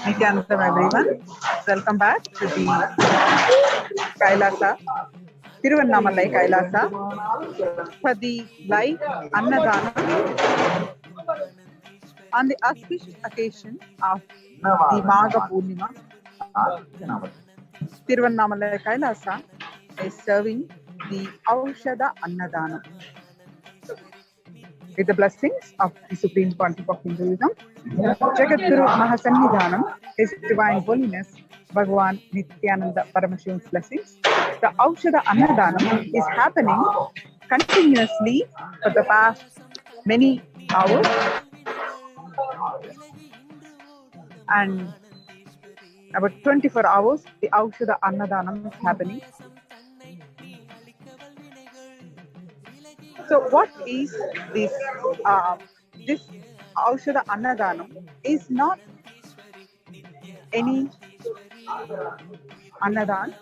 Nithyananda, everyone. Welcome back to the Kailasa, Tiruvannamalai Kailasa, for the live Annadan on the auspicious occasion of the Magha Pournima. Tiruvannamalai Kailasa is serving the Aushada Annadanam. With the blessings of the Supreme Pontiff of Hinduism, Jagadguru Mahasannidhanam, His Divine Holiness, Bhagavan Nithyananda Paramashivam's blessings, the Aushada Annadanam is happening continuously for the past many hours, and about 24 hours, the Aushada Annadanam is happening. So what is this? This Aushada Annadanam is not any Annadan.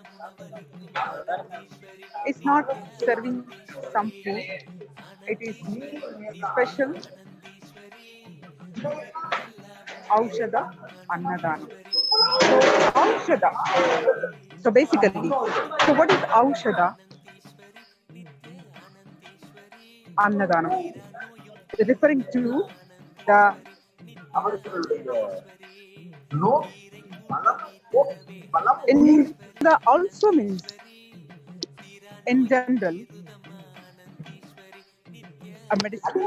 It's not serving some food. It is special Aushada Annadanam. So Aushada. So basically, so what is Aushada Annadanam? Referring to the in the also means in general a medicine,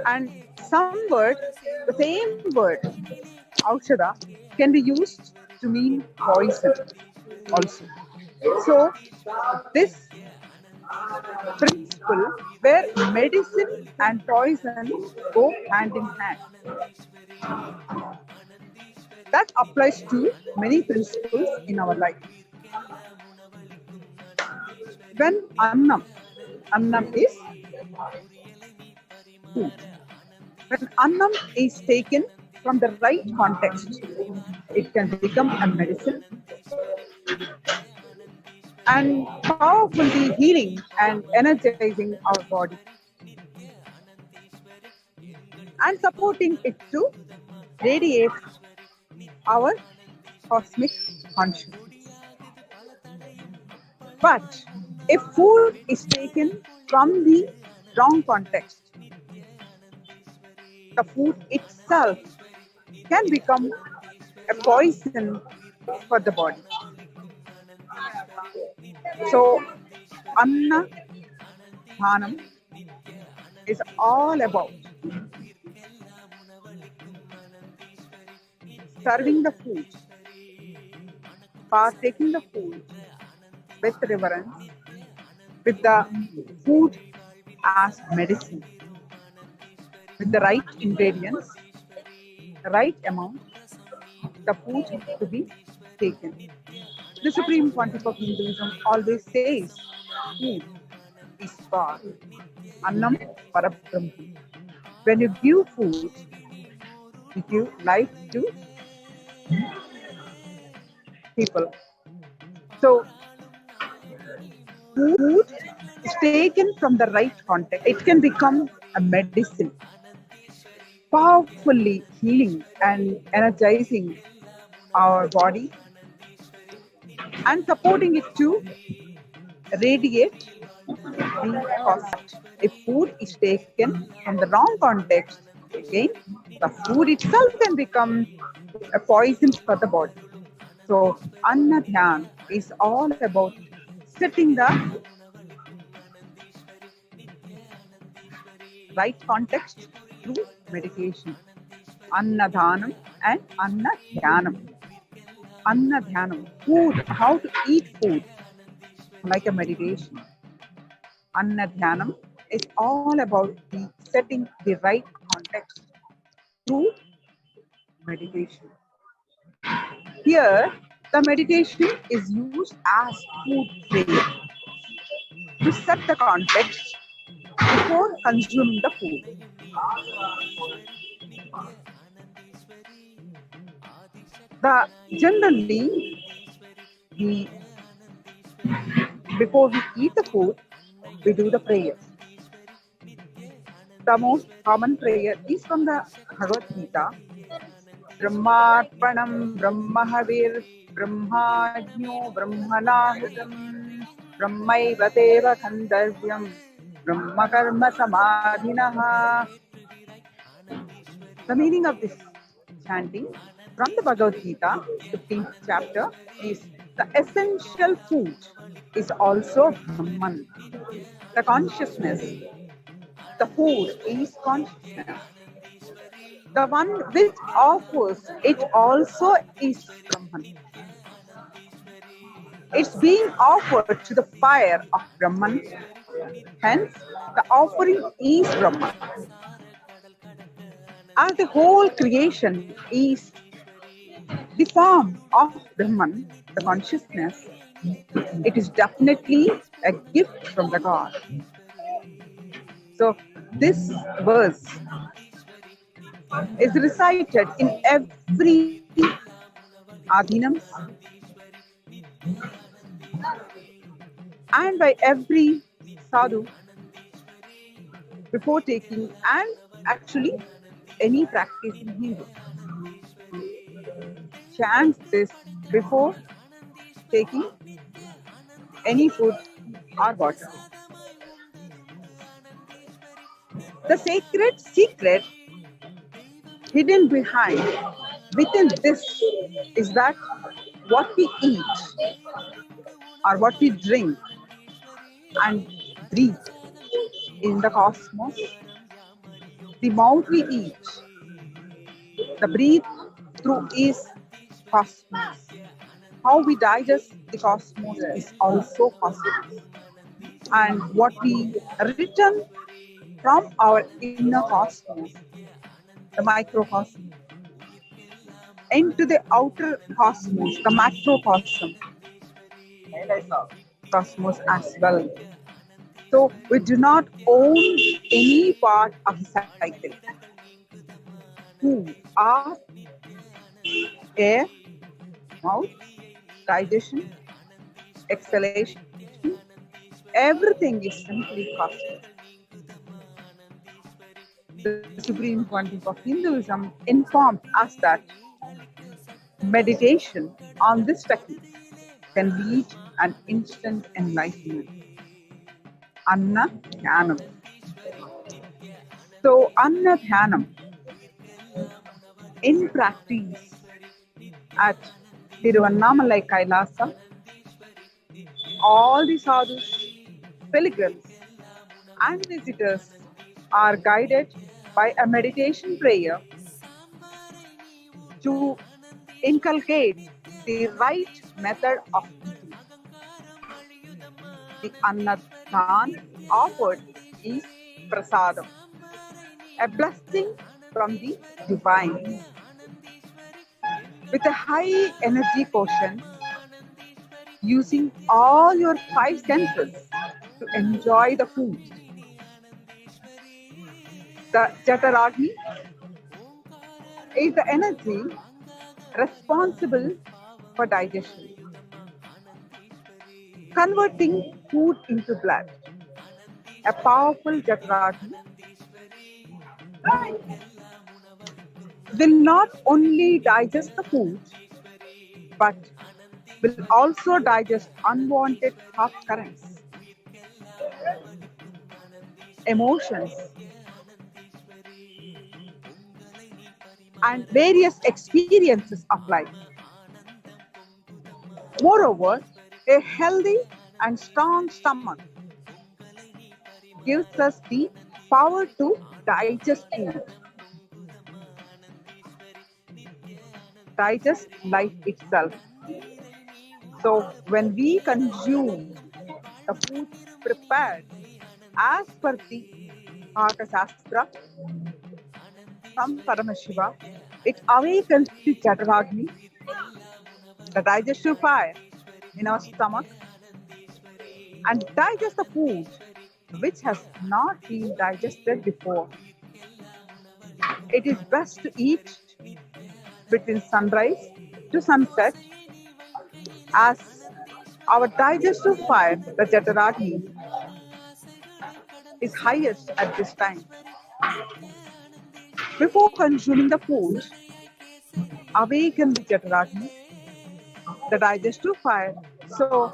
and some word, the same word Aushada can be used to mean poison also. So this principle where medicine and poison go hand in hand, that applies to many principles in our life. When Annam is food. When Annam is taken from the right context, it can become a medicine and powerfully healing and energizing our body and supporting it to radiate our cosmic consciousness. But if food is taken from the wrong context, the food itself can become a poison for the body. So, Anna Dhanam is all about serving the food, partaking the food with reverence, with the food as medicine, with the right ingredients, the right amount, the food to be taken. The Supreme Pontiff of Hinduism always says food is God. Annam Parabrahma. When you give food, you give life to people. So, food is taken from the right context. It can become a medicine, powerfully healing and energizing our body and supporting it to radiate the cost. If food is taken from the wrong context, again, the food itself can become a poison for the body. So, Annadan is all about setting the right context through meditation. Annadanam and Annadhyanam. Annadhyanam, food, how to eat food like a meditation. Annadhyanam is all about the setting the right context through meditation. Here, the meditation is used as food prayer to set the context before consuming the food. Generally, we, before we eat the food, we do the prayers. The most common prayer is from the Bhagavad Gita. Brahmarpanam Brahmahavir Brahmajno Brahmanahutam Brahmaiva Deva Khandavyam Brahmakarma Samadhinaha. The meaning of this chanting from the Bhagavad Gita, 15th chapter, is the essential food is also Brahman. The consciousness, the food is consciousness. The one which offers it also is Brahman. It's being offered to the fire of Brahman. Hence, the offering is Brahman. As the whole creation is the form of Brahman, the consciousness, it is definitely a gift from the God. So, this verse is recited in every adhinams and by every sadhu before taking, and actually any practicing Hindu chants this before taking any food or water. The sacred secret hidden within this is that what we eat or what we drink and breathe in the cosmos, the mouth we eat, the breathe through is cosmos. How we digest the cosmos is also cosmos. And what we return from our inner cosmos, the microcosm, into the outer cosmos, the macrocosm, cosmos as well. So we do not own any part of the cycle. Food, are air, mouth, digestion, exhalation, everything is simply cosmic. The Supreme Pontiff of Hinduism informed us that meditation on this technique can lead an instant enlightenment. Anna Dhyanam. So, Anna Dhyanam in practice at Tiruvannamalai Kailasa, all the sadhus, pilgrims, and visitors are guided by a meditation prayer to inculcate the right method of eating. The Annadan offered is prasadam, a blessing from the divine. with a high energy quotient, using all your five senses to enjoy the food. The Jataragni is the energy responsible for digestion, converting food into blood. A powerful Jataragni will not only digest the food, but will also digest unwanted thought currents, emotions, and various experiences of life. Moreover, a healthy and strong stomach gives us the power to digest food, digest life itself. So, when we consume the food prepared as per the Pakasastra from Paramashiva, it awakens the Jataragni, the digestive fire in our stomach, and digests the food which has not been digested before. It is best to eat between sunrise to sunset, as our digestive fire, the Jataragni, is highest at this time. Before consuming the food, awaken the Jataragni, the digestive fire, so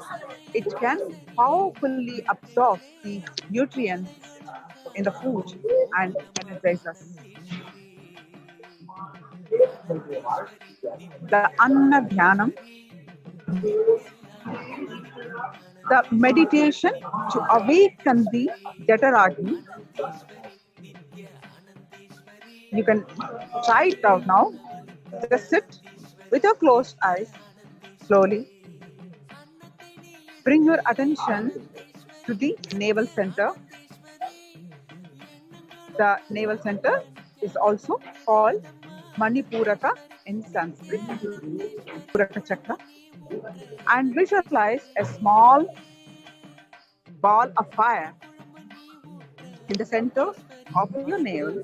it can powerfully absorb the nutrients in the food and energize us. The Annadan, the meditation to awaken the Jataragni. You can try it out now. Just sit with your closed eyes slowly. Bring your attention to the navel center. The navel center is also called Manipuraka in Sanskrit, Puraka Chakra, and visualize a small ball of fire in the center of your navel.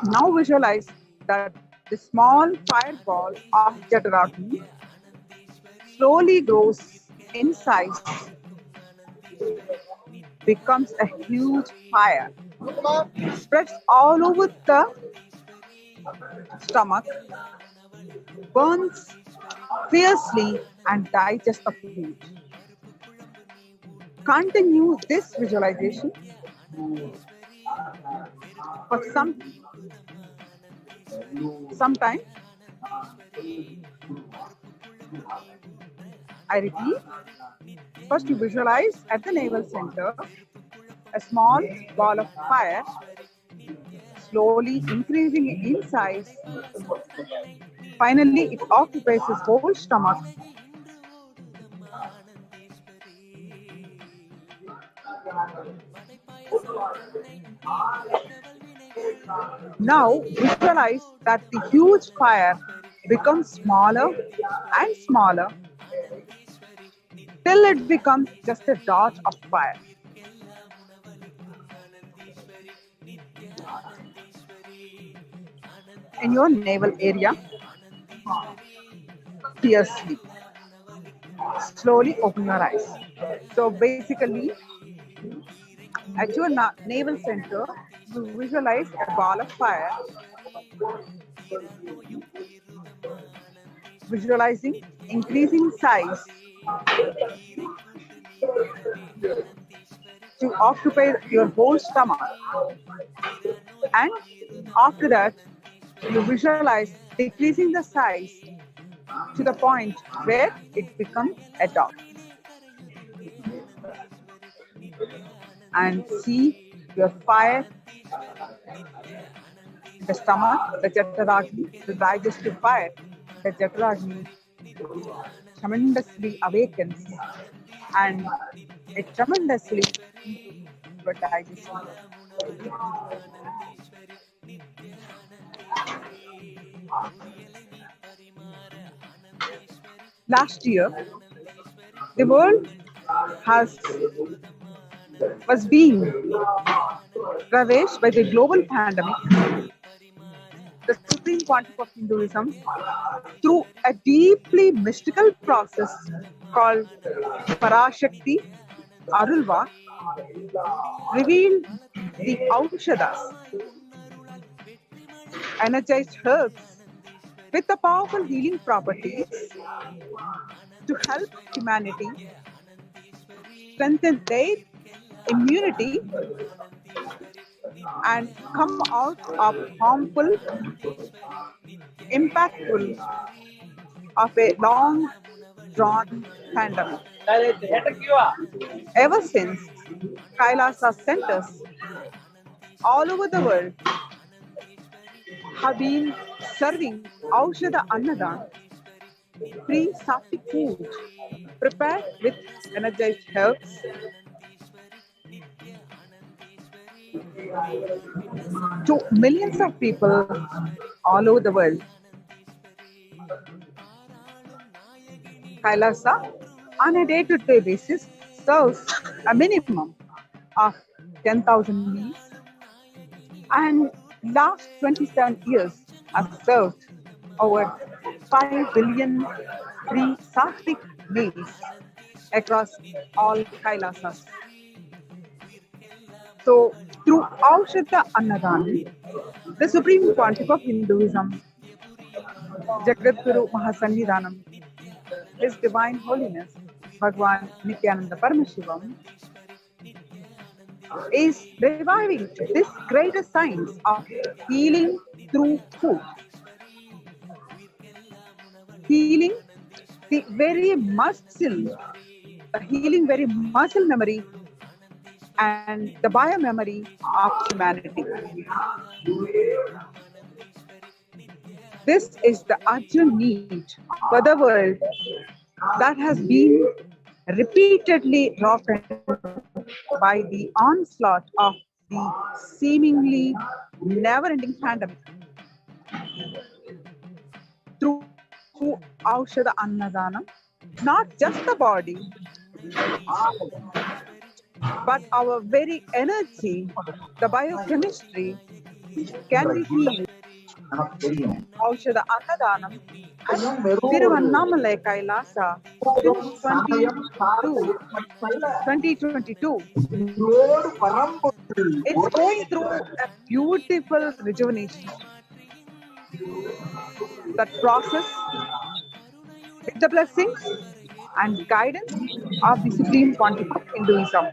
Now visualize that the small fireball of Jataragni slowly grows in size, becomes a huge fire, spreads all over the stomach, burns fiercely, and digests the food. Continue this visualization for some time. I repeat, first you visualize at the navel center a small ball of fire, slowly increasing in size. Finally, it occupies his whole stomach. Now visualize that the huge fire becomes smaller and smaller till it becomes just a dot of fire. In your navel area, fiercely. Slowly open your eyes. So basically, at your navel center, you visualize a ball of fire, visualizing increasing size to occupy your whole stomach. And after that, you visualize decreasing the size to the point where it becomes a dot. And see your fire, the stomach, the Jataragni, the digestive fire, the Jataragni tremendously awakens and it tremendously your digestion. Last year, the world was being ravaged by the global pandemic. The supreme pontiff of Hinduism, through a deeply mystical process called Parashakti Arulva, revealed the Aushadas, energized herbs with the powerful healing properties to help humanity strengthen their immunity and come out of harmful, impactful of a long drawn pandemic. Ever since, Kailasa centers all over the world have been serving Aushada Annadan, free sattvic food prepared with energized herbs to millions of people all over the world. Kailasa, on a day-to-day basis, serves a minimum of 10,000 meals, and last 27 years have served over 5 billion free sattvic meals across all Kailasas. So, through Aushada Annadan, the Supreme Pontiff of Hinduism, Jagadguru Mahasannidhanam, His Divine Holiness, Bhagwan Nithyananda Paramashivam, is reviving this greatest science of healing through food. Healing the very muscle, healing very muscle memory and the biomemory of humanity. This is the urgent need for the world that has been repeatedly rocked by the onslaught of the seemingly never-ending pandemic. Through Aushada Annadanam, not just the body, but our very energy, the biochemistry, can be healed. Aushada Annadanam, Tiruvannamalai Kailasa, since 2022. It's going through a beautiful rejuvenation. That process, with the blessings and guidance of the Supreme Pontiff of Hinduism.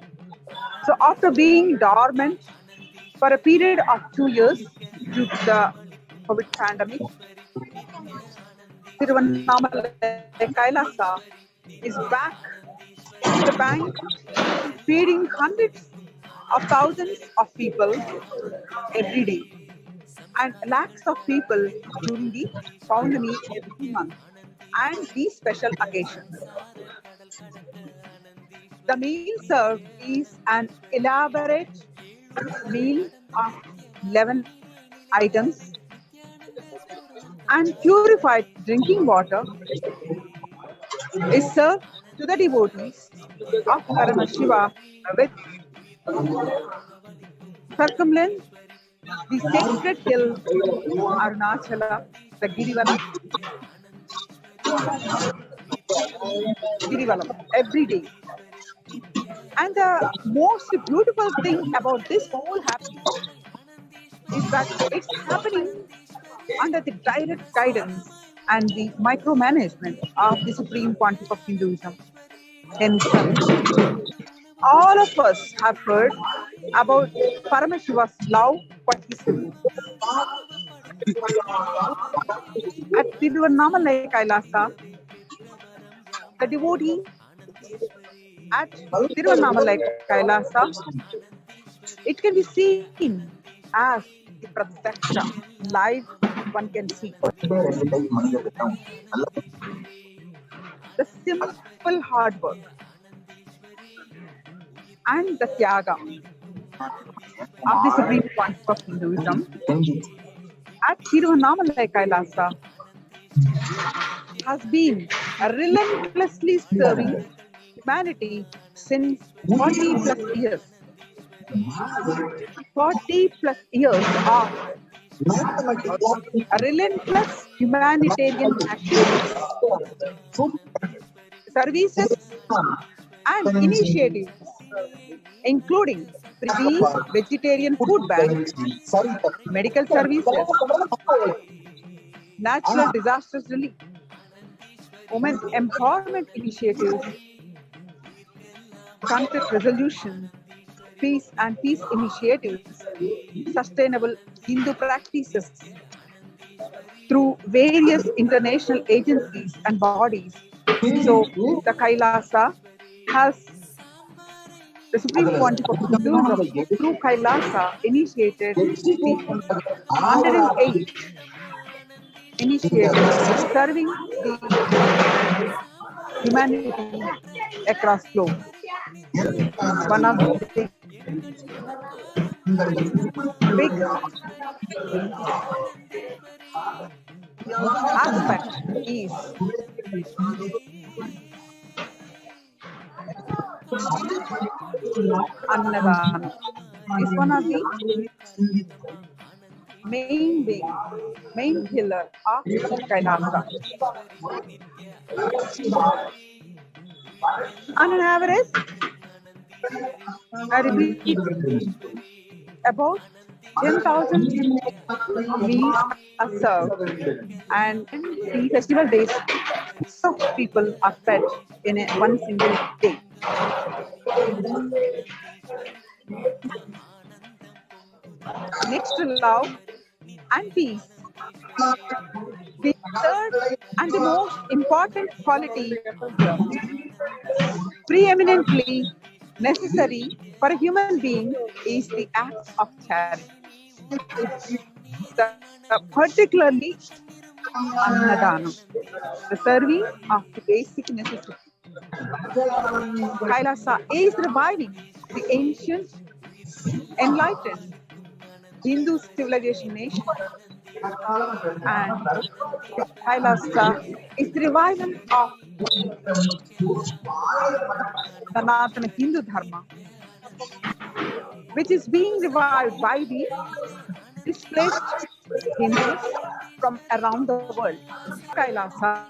So after being dormant for a period of 2 years due to the COVID pandemic, Tiruvannamalai Kailasa is back in the bank, feeding hundreds of thousands of people every day and lakhs of people during the Pournami every month and these special occasions. The meal served is an elaborate meal of 11 items and purified drinking water is served to the devotees of Paramashivam with circumvent the sacred hill Arunachala, the Girivalam, every day. And the most beautiful thing about this whole happening is that it's happening under the direct guidance and the micromanagement of the Supreme Pontiff of Hinduism himself. All of us have heard about Paramashiva's love for his devotees. At Tiruvannamalai Kailasa, the devotees at Tiruvannamalai Kailasa, it can be seen as the Pratyaksha, live one can see. The simple hard work and the Tyaga of the Supreme Pontiff of Hinduism at Tiruvannamalai Kailasa has been relentlessly serving humanity since 40 plus years. 40 plus years of relentless humanitarian activities, services, and initiatives, including free vegetarian food banks, medical services, natural disasters relief, women empowerment initiatives, conflict resolution, peace and peace initiatives, sustainable Hindu practices through various international agencies and bodies. So the Kailasa has the Supreme Pontiff of Hinduism through Kailasa initiated the 108 initiatives serving the humanity across globe. One of the big aspect is Annadan. Is one of the main pillar of Kailasa. On an average, I repeat, about 10,000 meals are served, and the festival days, so people are fed in one single day. Next to love and peace, the third and the most important quality preeminently necessary for a human being is the act of charity. Particularly Annadanam, the serving of the basic necessities. Kailasa is reviving the ancient, enlightened Hindu civilization nation, and Kailasa is the revival of Sanatana Hindu Dharma, which is being revived by the displaced Hindus from around the world. Kailasa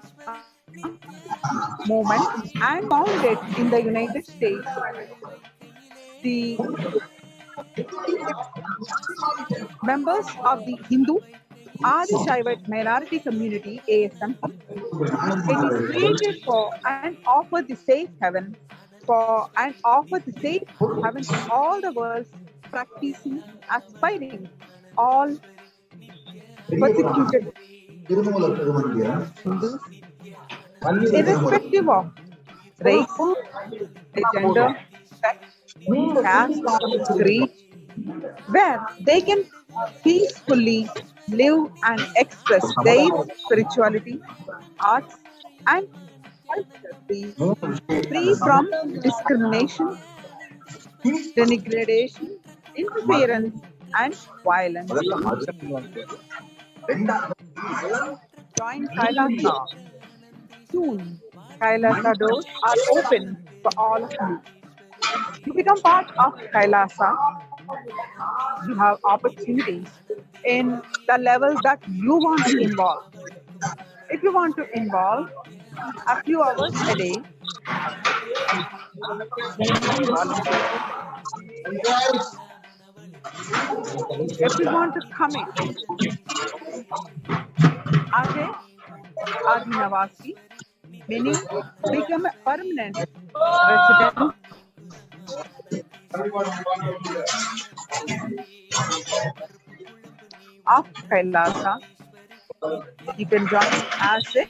movement and founded in the United States, the members of the Hindu Adi Shaivite minority community ASMP. It is created for and offer the safe haven to all the world's practicing, aspiring, all persecuted Hindus, irrespective of race, gender, sex, caste, creed, where they can peacefully live and express their spirituality, arts, and culture free from discrimination, denigration, interference, and violence. Join Kailasa. Soon, Kailasa doors are open for all of you. To become part of Kailasa, you have opportunities in the levels that you want to involve. If you want to involve a few hours a day, if you want to commit as a Adinavasi, meaning become a permanent resident of Kailasa, you can join as a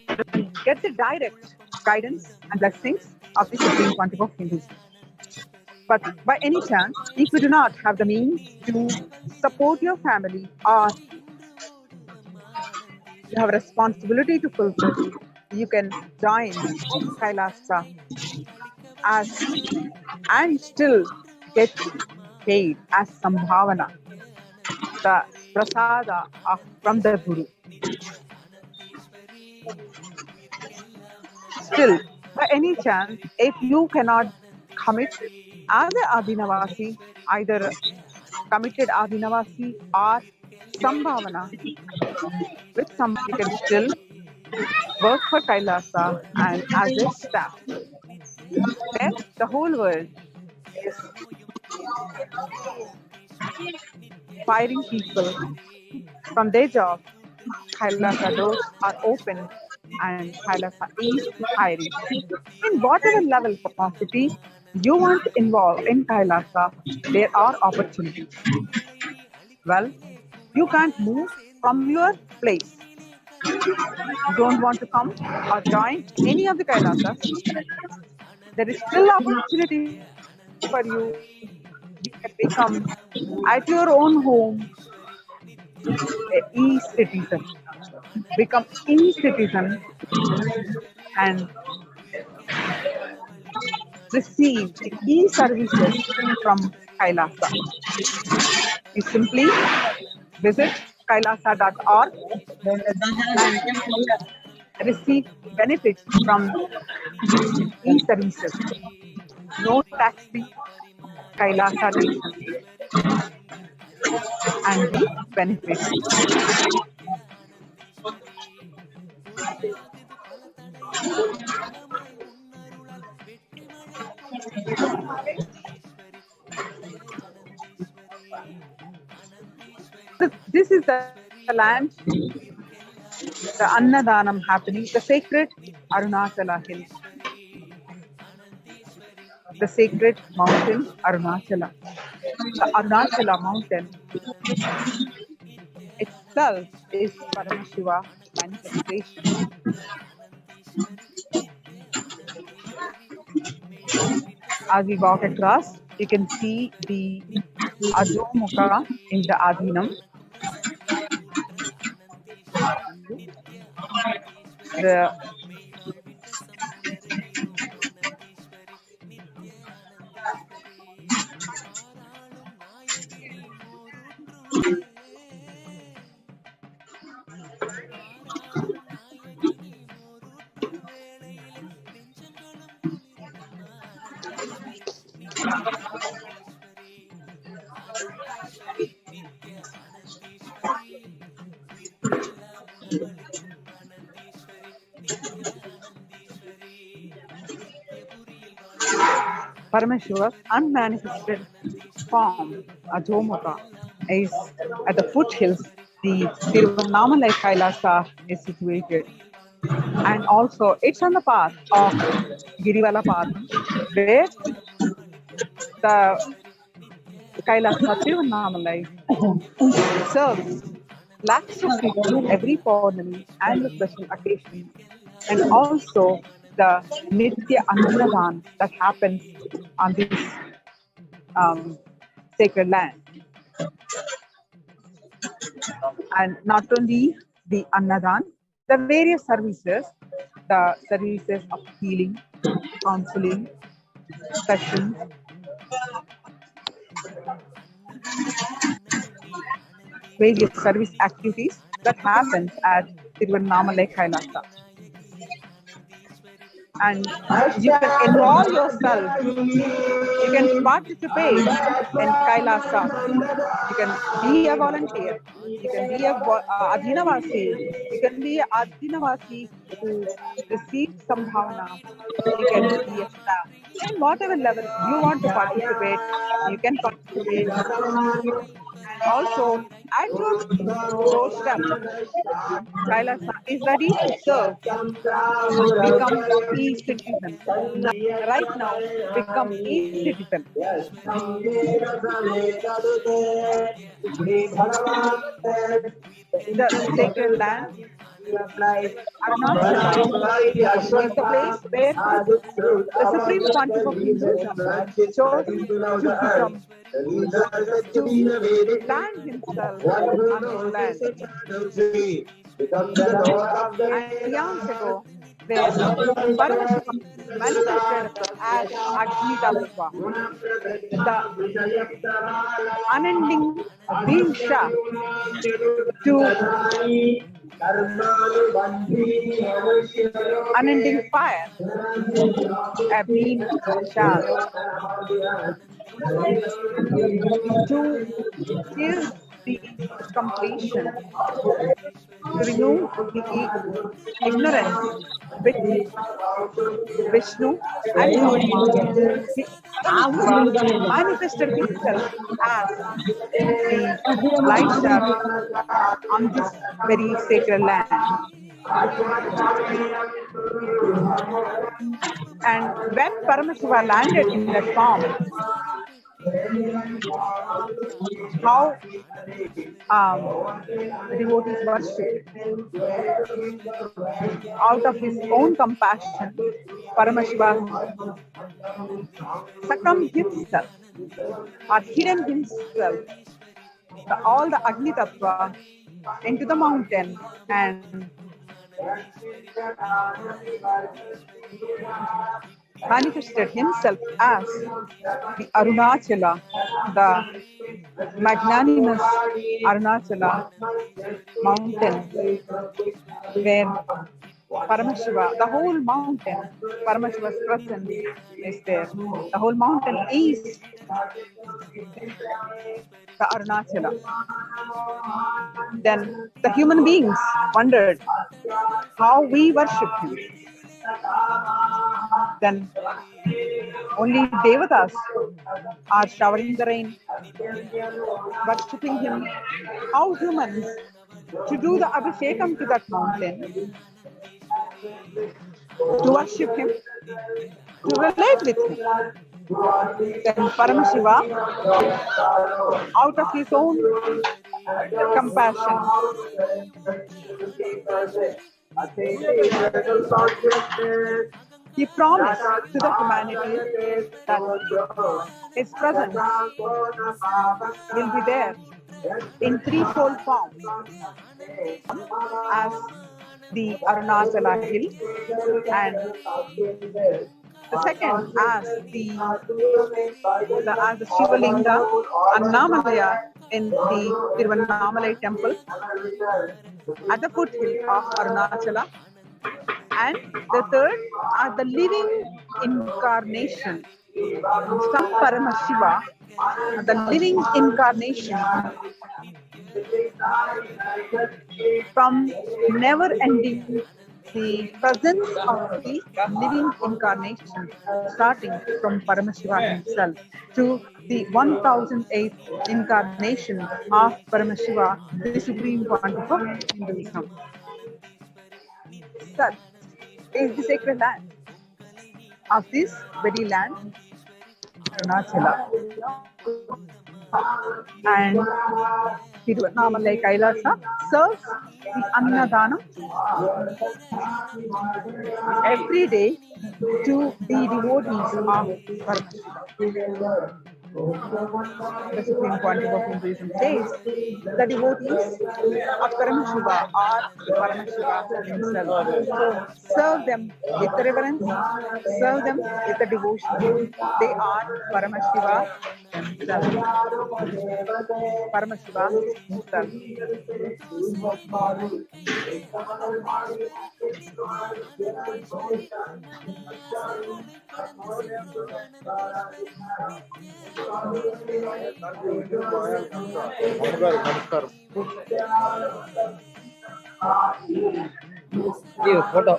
get the direct guidance and blessings of the Supreme Pontiff of Hinduism. But by any chance, if you do not have the means to support your family or you have a responsibility to fulfill, you can join Kailasa and still get paid as Sambhavana. The prasada from the Guru. Still, by any chance, if you cannot commit as a Adinavasi, either committed Adinavasi or Sambhavana, with some you can still work for Kailasa and as a staff. Where the whole world is firing people from their job, Kailasa doors are open and Kailasa is hiring. In whatever level capacity you want to involve in Kailasa, there are opportunities. Well, you can't move from your place. You don't want to come or join any of the Kailasas. There is still opportunity for you. You can become at your own home a e-citizen. Become e-citizen and receive the e-services from Kailasa. You simply visit kailasa.org and receive benefits from e-services. No tax fee, Kailasa Nation, and the benefits. This is the land, the Annadanam happening, the sacred Arunachala hill, the sacred mountain Arunachala. The Arunachala mountain itself is Paramashiva manifestation. As we walk across, you can see the Ajomukha in the Adinam. The Paramashiva's unmanifested form, Ajomukha, is at the foothills. The Tiruvannamalai Kailasa is situated. And also, it's on the path of Girivala path, where the Kailasa Tiruvannamalai serves lakhs of people every Pournami and the special occasion. And also, the Nithyananda that happens on this sacred land. And not only the Annadan, the various services, the services of healing, counseling, sessions, various service activities that happens at Tiruvannamalai Kailasa. And you can enroll yourself, you can participate in Kailasa, you can be a volunteer, you can be a Adinavasi, you can be an Adinavasi who receives some bhavana, you can be a staff. And whatever level you want to participate, you can participate. And also, at your doorstep, Kailasa is ready to serve. Become e-citizen. Right now, become e-citizen. The sacred land, Arunachala, is the place where the Supreme Pontiff of Hinduism chose to land himself on this land. And eons ago, where Paramashivam manifested as Agni Tattva, the unending Dinsha to unending fire, a beam shaft to give the completion, to remove the ignorance with Vishnu and Gauri. Paramashiva manifested himself as the light shaft on this very sacred land. And when Paramashiva landed in that form, how devotees worship. Out of his own compassion, Paramashiva succumbed himself or hidden himself, all the Agni Tattva into the mountain and manifested himself as the Arunachala, the magnanimous Arunachala mountain, where Paramashiva, the whole mountain, Paramashiva's presence is there. The whole mountain is the Arunachala. Then the human beings wondered how we worship him. Then only Devatas are showering the rain, worshipping him. How humans to do the Abhishekam to that mountain, to worship him, to relate with him. Then Paramashiva, out of his own compassion, he promised to the humanity that his presence will be there in threefold form, as the Arunachala hill, and the second as the Shivalinga Annamalaya in the Tiruvannamalai temple at the foothill of Arunachala, and the third are the living incarnation from Paramashiva, the living incarnation from never-ending, the presence of the living incarnation, starting from Paramashiva himself to the 1008th incarnation of Paramashiva, the supreme pontiff of Hinduism. Such is the sacred land. Of this very land, Arunachala, and Tiruvannamalai Kailasa serves the Annadanam every day to the devotees of Paramashiva. The Supreme Pontiff of Hinduism says the devotees of Paramashiva are Paramashiva himself. So serve them with reverence, serve them with the devotion. They are Paramashiva himself. Paramashiva himself. నమస్కారం. Photo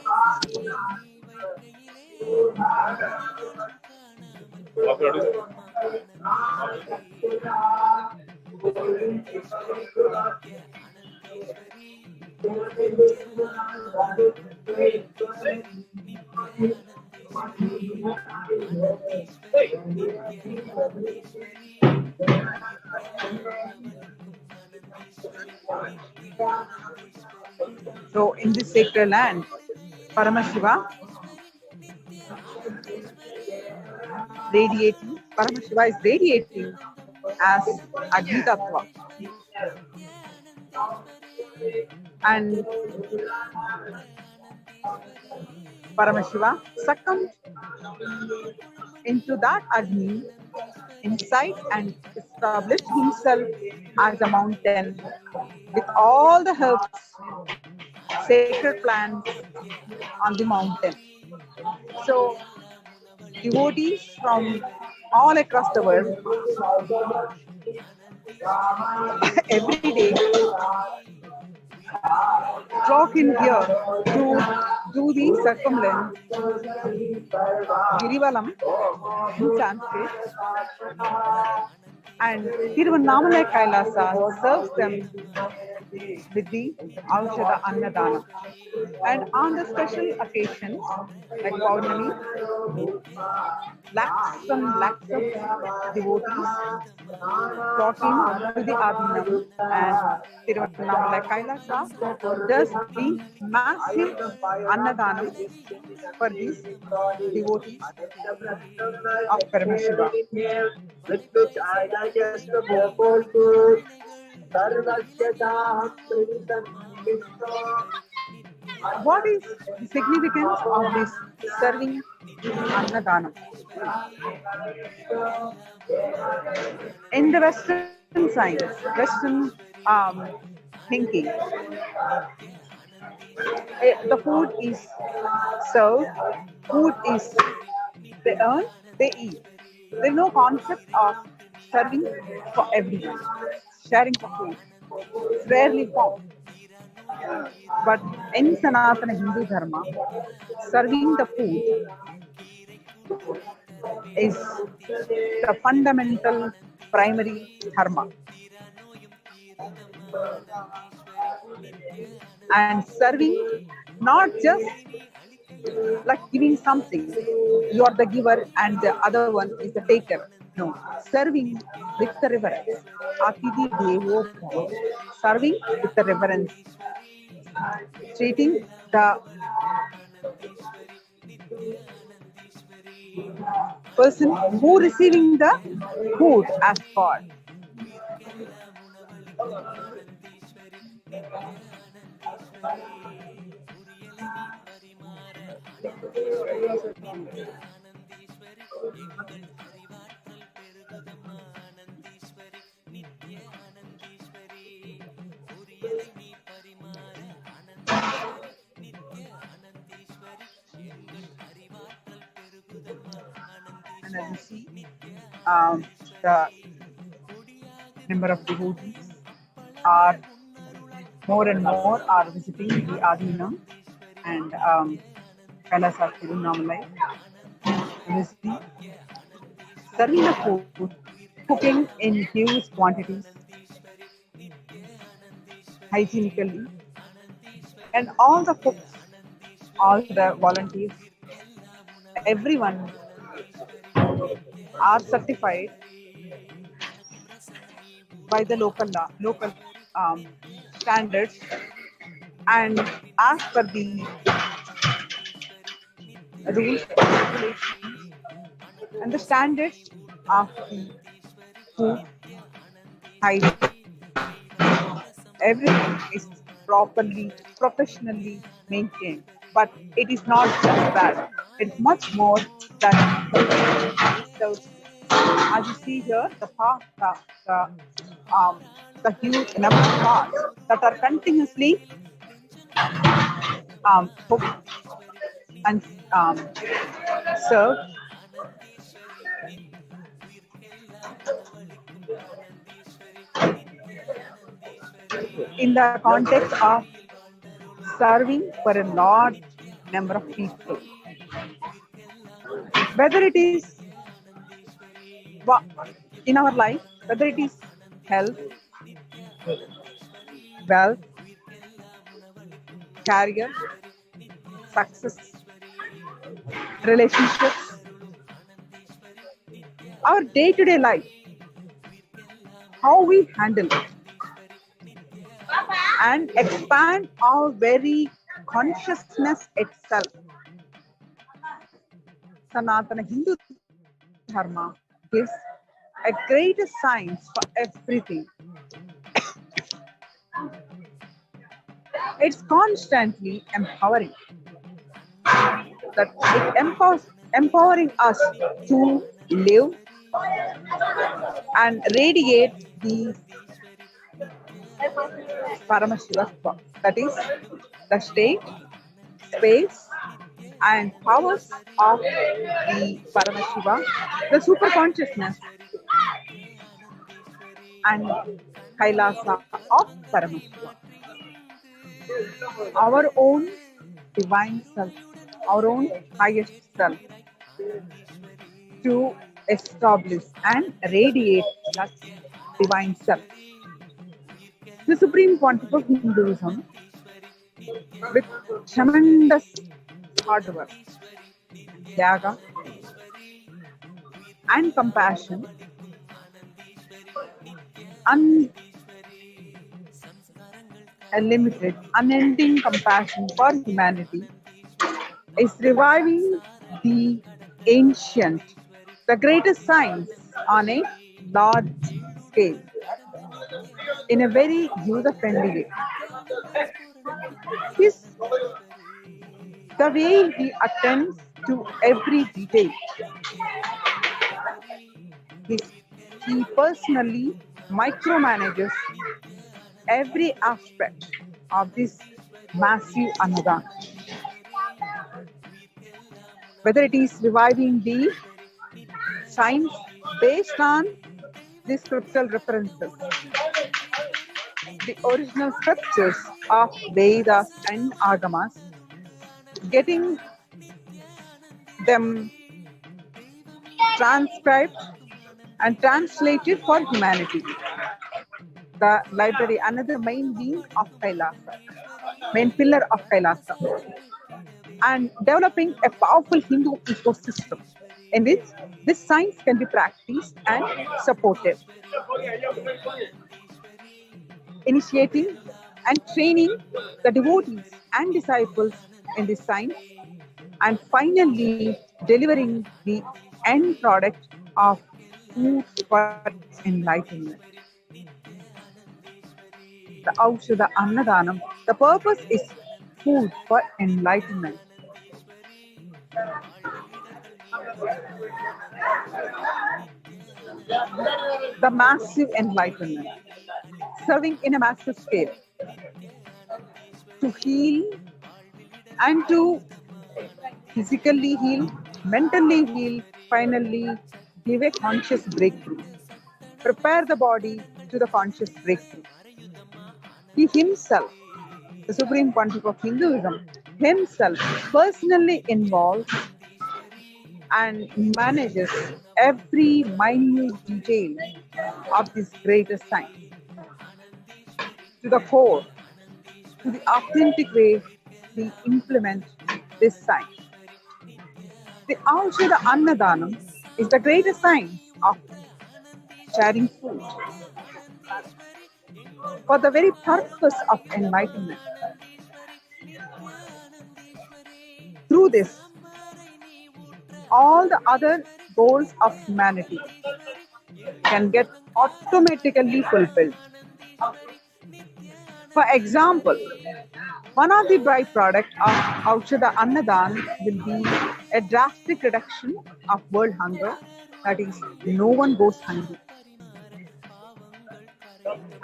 So in this sacred land, Paramashiva is radiating as Agni Tattva. And Paramashiva succumbed into that Agni inside and established himself as a mountain with all the herbs, sacred plants on the mountain. So, devotees from all across the world every day flock in here to do the circumland Girivalam in Sanskrit, and Tiruvannamalai Kailasa serves them with the Aushada Annadan. And on the special occasions like Pournami, lakhs and lakhs of devotees flocking to the Adinam, and Tiruvannamalai Kailasa does the massive Annadanam for these devotees of Paramashiva. With which I digest the vocal food. What is the significance of this serving Annadanam? In the Western science, Western thinking, the food is served, food is they earn, they eat. There is no concept of serving for everyone, sharing for food. It's rarely found. But in Sanatana Hindu Dharma, serving the food is the fundamental primary dharma. And serving, not just like giving something, you are the giver and the other one is the taker. No, serving with the reverence. Atidhi Devo Bhava. Serving with the reverence. Treating the person who receiving the food as God. And as you see, the number of devotees are more and more are visiting the Adinam and Kailasa Tiruvannamalai, visiting, serving the food, cooking in huge quantities, hygienically, and all the cooks, all the volunteers, everyone are certified by the local standards, and as per the rules, regulations, and the standards of the food hygiene. Everything is properly, professionally maintained. But it is not just that. It's much more than so, as you see here, the huge number of pots that are continuously cooked and served. In the context of serving for a large number of people. Whether it is in our life, whether it is health, wealth, career, success, relationships, our day-to-day life, how we handle it, and expand our very consciousness itself. Sanatana Hindu Dharma gives a greater science for everything. It's constantly empowering. that it empowering us to live and radiate the Paramashivam, that is the state, space, and powers of the Paramashiva, the super consciousness, and Kailasa of Paramashiva. Our own divine self, our own highest self, to establish and radiate that divine self. The Supreme Pontiff of Hinduism, with tremendous hard work, yaga, and compassion, unlimited, unending compassion for humanity, is reviving the ancient, the greatest science on a large scale in a very user-friendly way. The way he attends to every detail, he personally micromanages every aspect of this massive Annadan. Whether it is reviving the science based on the scriptural references, the original scriptures of Vedas and Agamas, getting them transcribed and translated for humanity. The library, another main wing of Kailasa, main pillar of Kailasa, and developing a powerful Hindu ecosystem in which this science can be practiced and supported. Initiating and training the devotees and disciples in this science, and finally delivering the end product of food for enlightenment. The Aushadha Annadanam, the purpose is food for enlightenment. The massive enlightenment, serving in a massive scale to heal and to physically heal, mentally heal, finally give a conscious breakthrough. Prepare the body to the conscious breakthrough. He himself, the Supreme Pontiff of Hinduism, himself personally involves and manages every minute detail of this greatest science to the core, to the authentic way we implement this science. The Aushadha Annadanam is the greatest science of sharing food for the very purpose of enlightenment. Through this, all the other goals of humanity can get automatically fulfilled. For example, one of the byproducts of Aushadha Annadan will be a drastic reduction of world hunger, that is, no one goes hungry.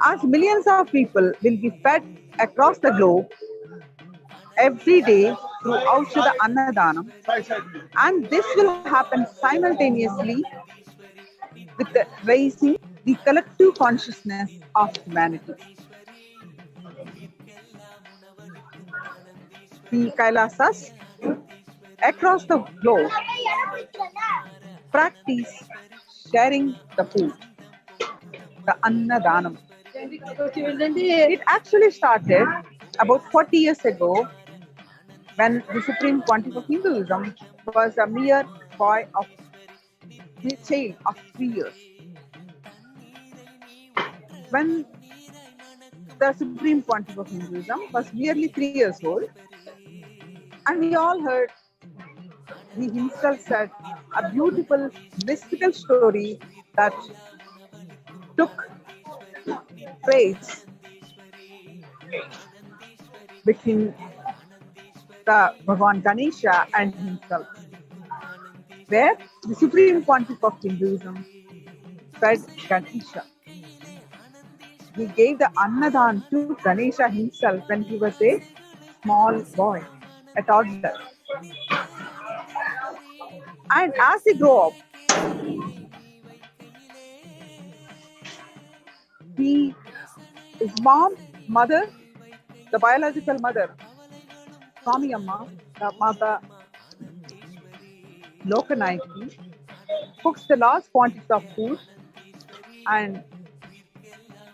As millions of people will be fed across the globe every day through Aushadha Annadanam, and this will happen simultaneously with the raising the collective consciousness of humanity. The Kailasas across the globe practice sharing the food, the Annadanam. It actually started about 40 years ago when the Supreme Pontiff of Hinduism was a mere boy of a child of 3 years. When the Supreme Pontiff of Hinduism was merely 3 years old, and we all heard, he himself said, a beautiful mystical story that took place between the Bhagavan Ganesha and himself, where the supreme pontiff of Hinduism fed Ganesha. He gave the Annadan to Ganesha himself when he was a small boy, a toddler. And as he grew up, his mother, the biological mother, Swami Amma, the mother Lokanayaki, cooks the large quantities of food, and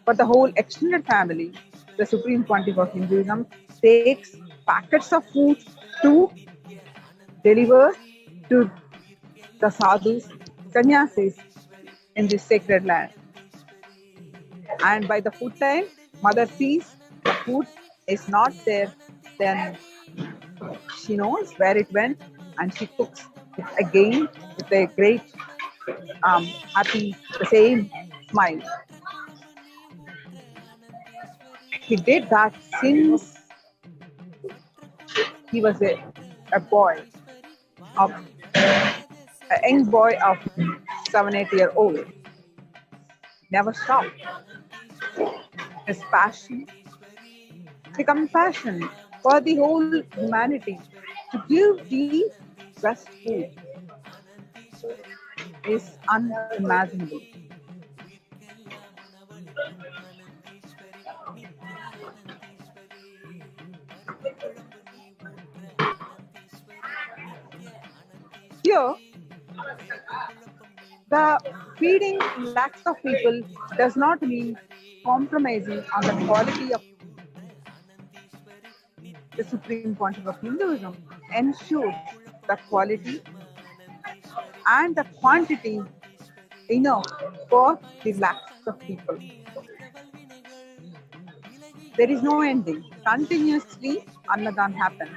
for the whole extended family, the supreme pontiff of Hinduism takes packets of food to deliver to the sadhus, sannyasis in this sacred land. And by the food time, mother sees the food is not there, then she knows where it went and she cooks it again with a great happy, the same smile. He did that since he was a boy, of a young boy of 7-8 years old. Never stopped. His passion, the compassion for the whole humanity to give the best food is unimaginable. Here, the feeding lakhs of people does not mean compromising on the quality of the supreme pontiff of Hinduism. Ensures the quality and the quantity enough for the lakhs of people. There is no ending. Continuously, Annadan happens.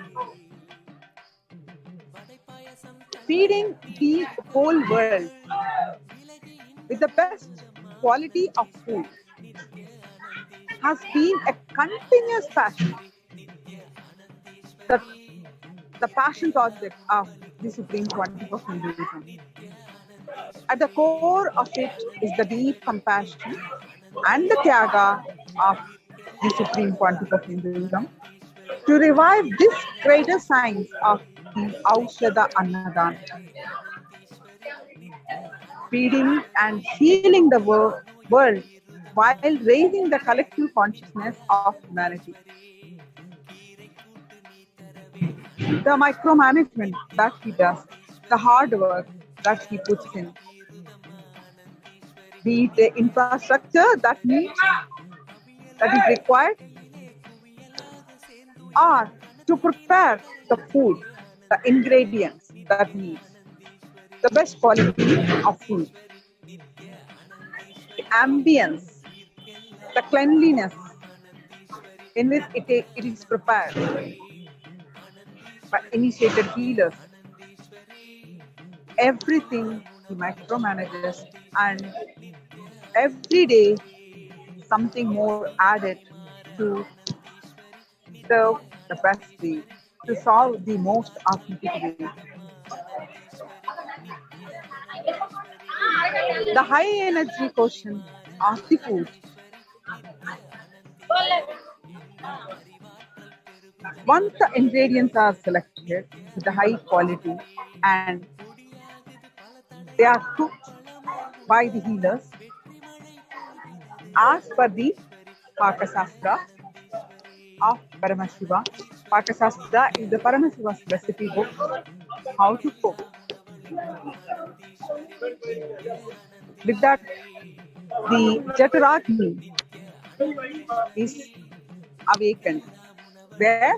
Feeding the whole world with the best quality of food has been a continuous passion. The passion project of the Supreme Pontiff of Hinduism. At the core of it is the deep compassion and the tyaga of the Supreme Pontiff of Hinduism to revive this greater science of the Aushada Annadan. Feeding and healing the world while raising the collective consciousness of humanity. The micromanagement that he does, the hard work that he puts in, be it the infrastructure that is required, or to prepare the food, the ingredients that needs, the best quality of food, the ambience, the cleanliness in which it is prepared by initiated healers. Everything he micromanages, and every day something more added to serve the best way, to solve the most authentic way. The high energy quotient of the food. Once the ingredients are selected with the high quality and they are cooked by the healers as per the Pakasastra of Paramashivam. Pakasastra is the Paramashiva's recipe book, how to cook. With that, the Jataragni is awakened, where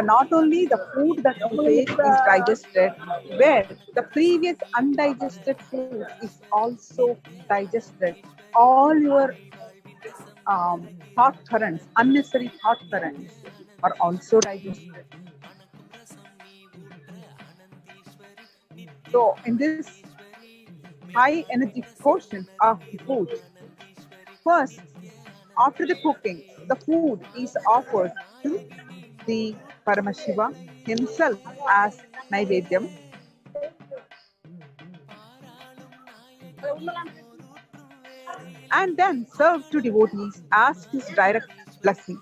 not only the food that you take is digested, where the previous undigested food is also digested. All your thought currents, unnecessary thought currents are also digested. So in this high energy quotient of the food, first, after the cooking, the food is offered to the Paramashiva himself as Naivedyam. And then served to devotees as his direct blessing.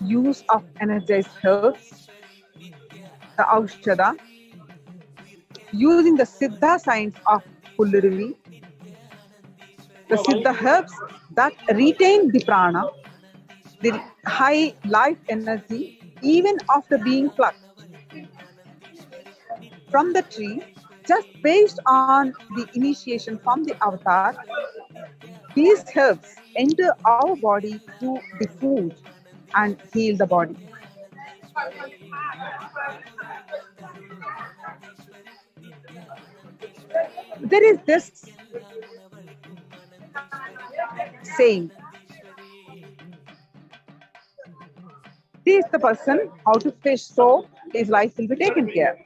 Use of energized herbs, the Aushada, using the Siddha science of Pulluruvi, the Siddha herbs that retain the prana, the high life energy, even after being plucked from the tree, just based on the initiation from the avatar. These herbs enter our body through the food and heal the body. There is this saying, teach the person how to fish so his life will be taken care.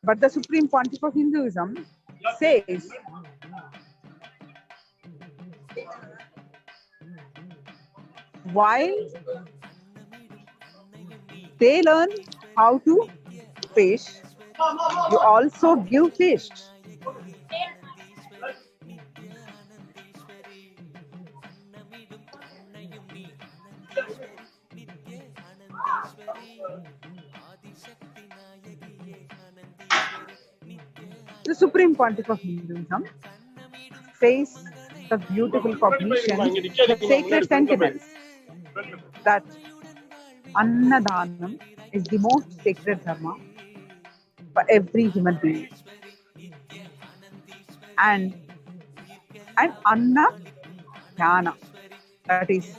But the Supreme Pontiff of Hinduism says, while they learn how to fish, you also give fish. The Supreme Pontiff of Hinduism says the beautiful cognition, the sacred sentiments that Annadanam is the most sacred dharma for every human being. And Anna Dhyana, that is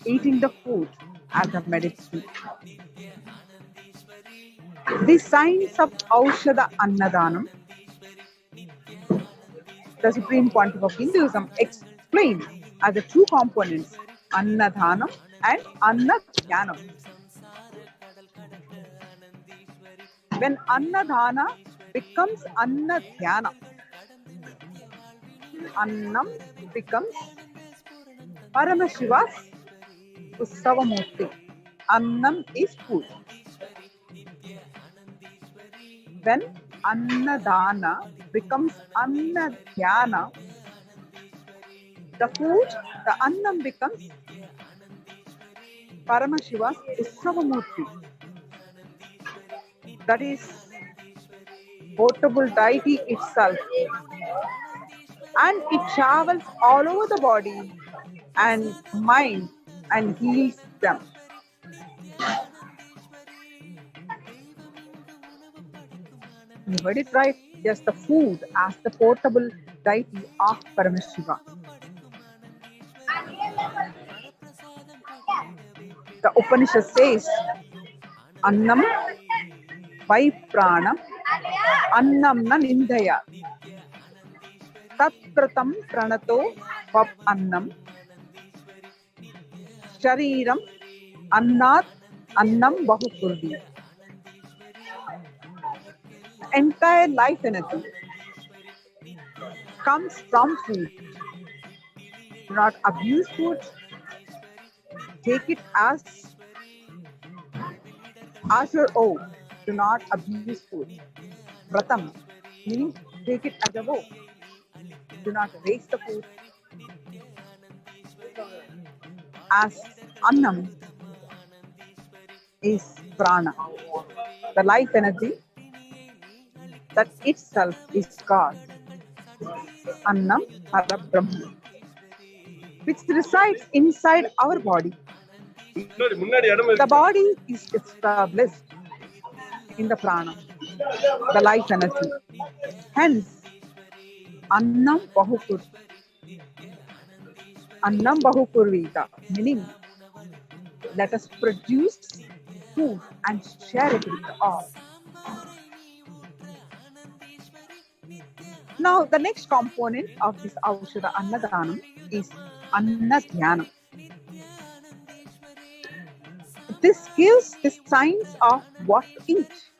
eating the food as a medicine. The science of Aushada Annadanam, the Supreme Pontiff of Hinduism explains as the two components, Annadhanam and Annadhyanam. When Annadhana becomes Annadhyana, Annam becomes Paramashiva's Ussavamurti. Annam is food. When Annadana becomes Annadhyana, the food, the Annam becomes Paramashiva's Ussavamurti. That is portable deity itself. And it travels all over the body and mind and heals them. You heard it right. Yes, the food as the portable deity of Paramashiva. The Upanishad says, Annam vai pranam, annam na nindaya. Tat pratam pranato vap annam, shariram annat annam bahupurvi. Entire life energy comes from food. Do not abuse food. Take it as your own. Do not abuse food. Vratam, meaning take it as a vow. Do not waste the food. As Annam is prana, the life energy that itself is God. Annam Parabrahma, which resides inside our body. The body is established in the prana, the life energy. Hence, Annam Bahupurvita, meaning let us produce food and share it with all. Now, the next component of this Aushada Annadanam is Annadhyanam. This gives the science of what to eat.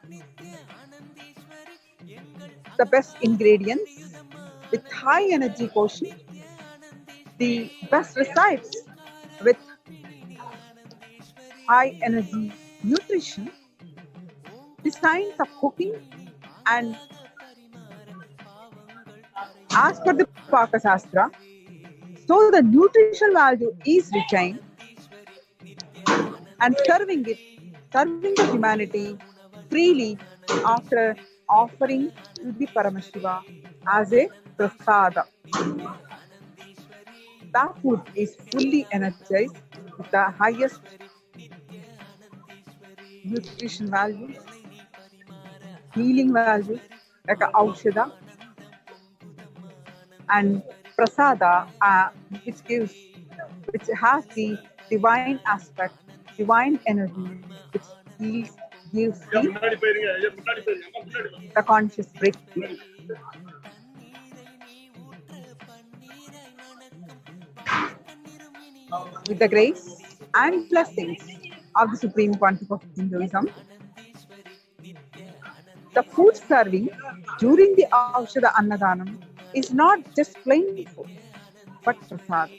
The best ingredients with high energy quotient, the best recipe with high energy nutrition, the science of cooking, and as per the Pakasastra, so the nutritional value is retained and serving the humanity freely after offering to the Paramashiva as a prasada. That food is fully energized with the highest nutrition value, healing value, like a aushada, and prasada, which has the divine aspect, divine energy, which gives the conscious breakthrough. With the grace and blessings of the Supreme Pontiff of Hinduism, the food serving during the Aushada Annadanam is not just plain food, but prasad.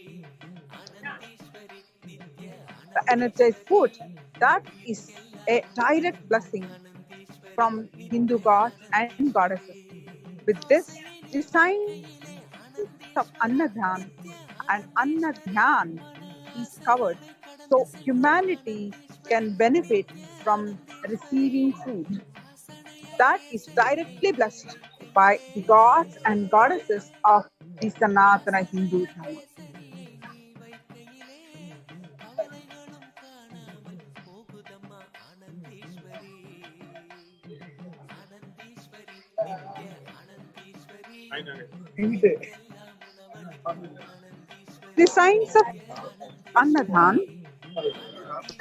The energized food that is a direct blessing from Hindu gods and goddesses. With this, the science of Annadan and Annadhyan is covered, so humanity can benefit from receiving food that is directly blessed by the gods and goddesses of the Sanatana Hindu Dharma. The science of Annadan,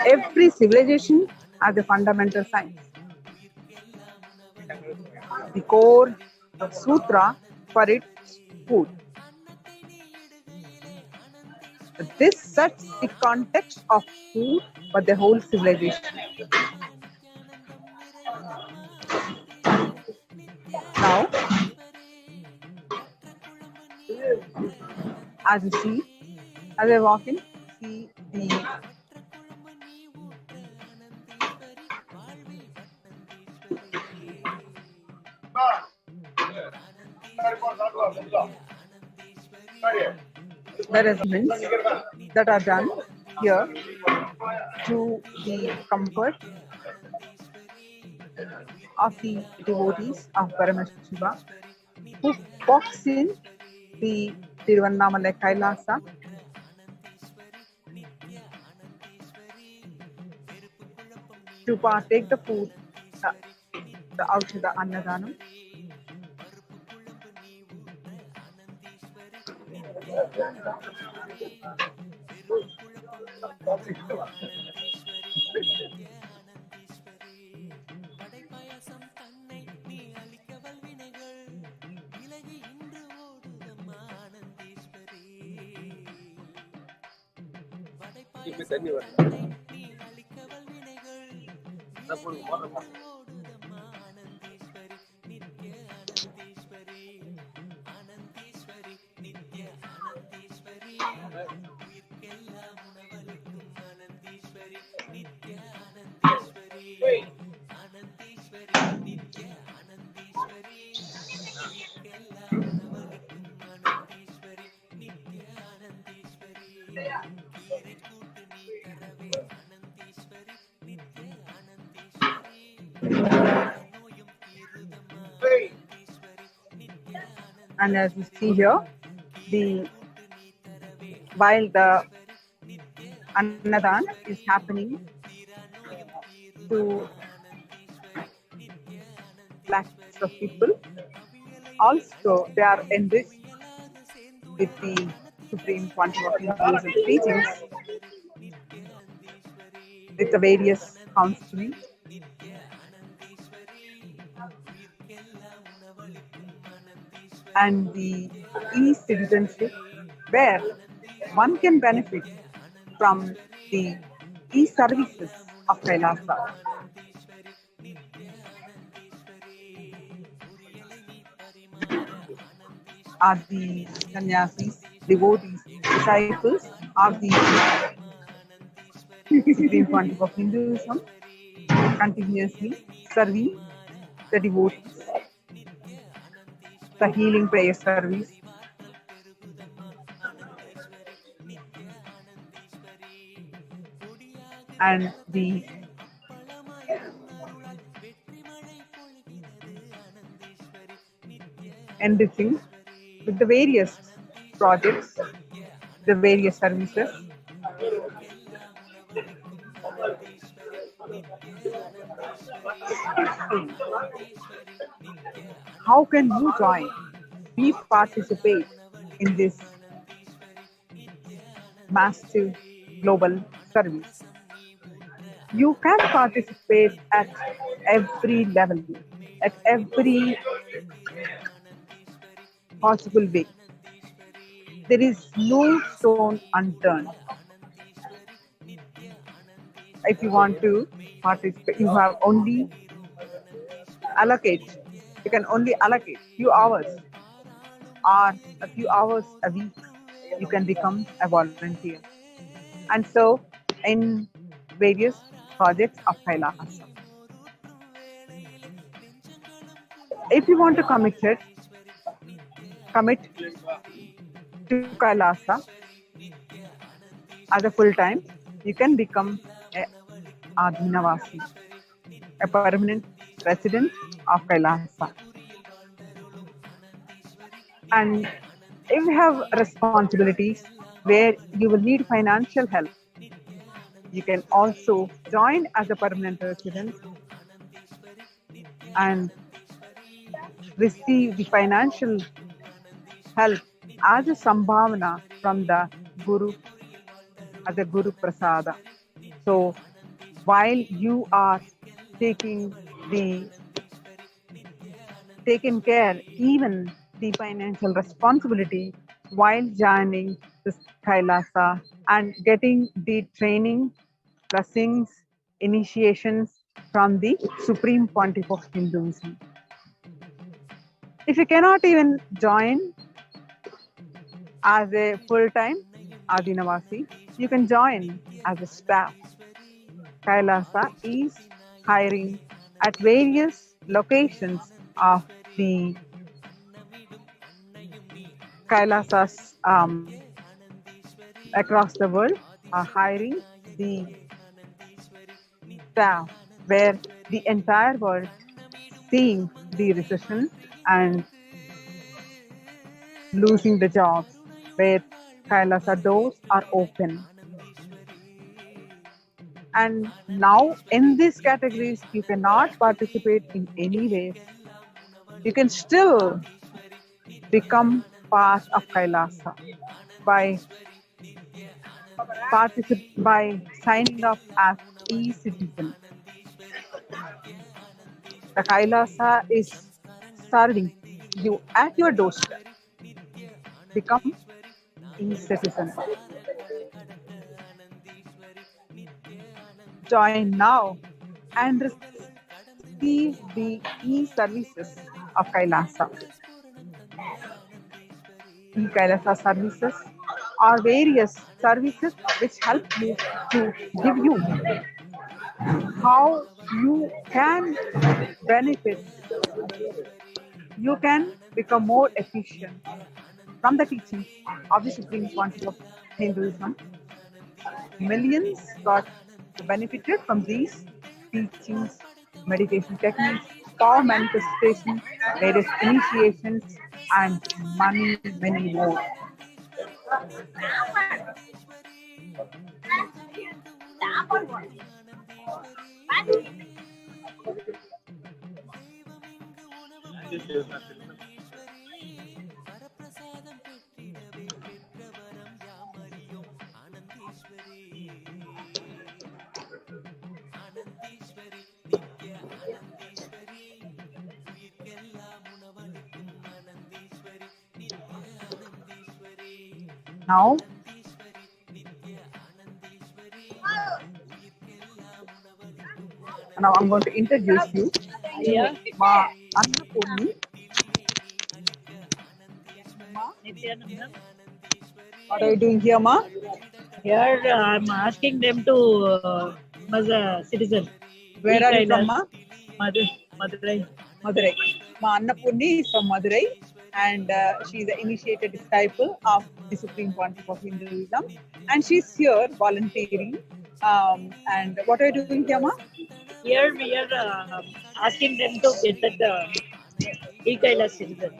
every civilization has a fundamental science. The core sutra for its food. This sets the context of food for the whole civilization. Now, as you see, as I walk in, see the arrangements that are done here to the comfort of the devotees of Paramashiva who walks in the Tiruvannamalai Kailasa to partake the food, the Aushada Annadanam. And as you see here, while the Annadan is happening to lakhs of people, also they are enriched with the Supreme Pontiff of Hinduism teachings, with the various counseling, and the e-citizenship, where one can benefit from the e-services of Kailasa. Are the sannyasis, devotees, disciples of the Supreme Pontiff of Hinduism, continuously serving the devotees, the healing prayer service, and the enriching with the various projects, the various services. How can you join? We participate in this massive global service. You can participate at every level, at every possible way. There is no stone unturned. If you want to participate, you have only allocate. You can only allocate few hours or a few hours a week. You can become a volunteer. And so in various projects of Kailasa. If you want to commit to Kailasa as a full time, you can become a Adhinavasi, a permanent resident of Kailasa. And if you have responsibilities where you will need financial help, you can also join as a permanent resident and receive the financial help as a sambhavana from the Guru, as a Guru Prasada. So while you are taking care, even the financial responsibility while joining this Kailasa and getting the training, blessings, initiations from the Supreme Pontiff of Hinduism. If you cannot even join as a full-time Adhinavasi, you can join as a staff. Kailasa is hiring at various locations of the Kailasas across the world are hiring the staff where the entire world seeing the recession and losing the jobs, where Kailasa doors are open. And now in these categories, you cannot participate in any ways. You can still become part of Kailasa by signing up as e-citizen. The Kailasa is serving you at your doorstep. Become e-citizen. Join now and receive the e-services of Kailasa. E-Kailasa services are various services which help you to give you how you can benefit. You can become more efficient from the teachings of the Supreme Pontiff of Hinduism. Millions got benefited from these teachings, meditation techniques, power manifestation, various initiations, and many more. Now, I'm going to introduce you to Ma Annapurni. Nithyananda. What are you doing here, Ma? Here I'm asking them to as a citizen. Where are you from, Ma? Madurai. Madurai. Ma Annapurni is from Madurai, and she is an initiated disciple of the Supreme Pontiff of Hinduism, and she's here volunteering. And what are you doing here, Ma? Here we are asking them to get that Kailasa citizen.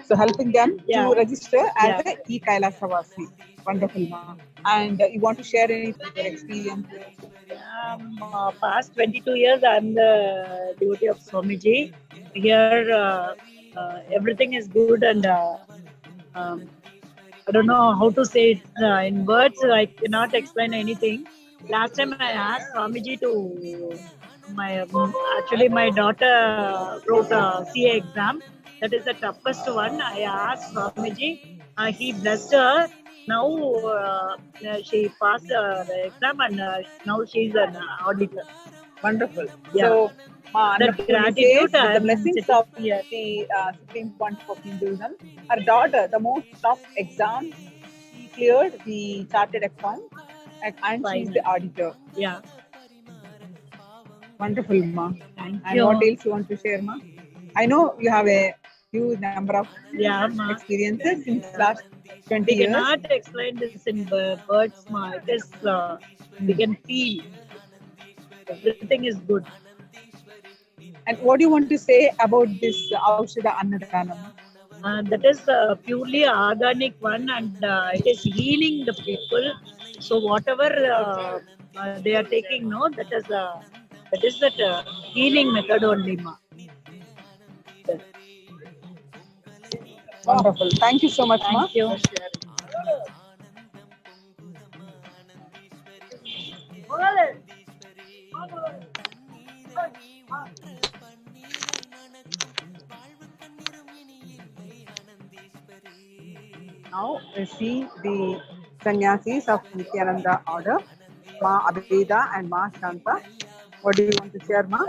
So helping them Yeah. to register as Yeah. a Kailasa Vasi. Wonderful, Ma. And you want to share any of your experiences? Past 22 years, I'm the devotee of Swamiji. Here, everything is good, and um, I don't know how to say it in words. I cannot explain anything. Last time I asked Swamiji to actually my daughter wrote a CA exam. That is the toughest one. I asked Swamiji. He blessed her. Now she passed the exam, and now she's an auditor. Wonderful. Yeah. So, Ma That Annapurni gratitude says, with the I'm blessings sitting of here. the Supreme Pontiff of Hinduism, her daughter, the most tough exam, she cleared the chartered account, and she's the auditor. Yeah. Wonderful, Ma. Thank And you. what else you want to share, Ma? I know you have a huge number of Yeah, Ma. experiences since last 20 We years. cannot explain this in words, Ma. It is, we can feel. Everything is good. And what do you want to say about this Aushada Annadanam? That is purely organic one, and it is healing the people. So whatever they are taking, no, that is that healing method only, Ma. Wonderful. Thank you so much, Ma. Thank you. Now we see the sannyasis of Nithyananda order, Ma Abheda and Ma Shanta. What do you want to share, Ma?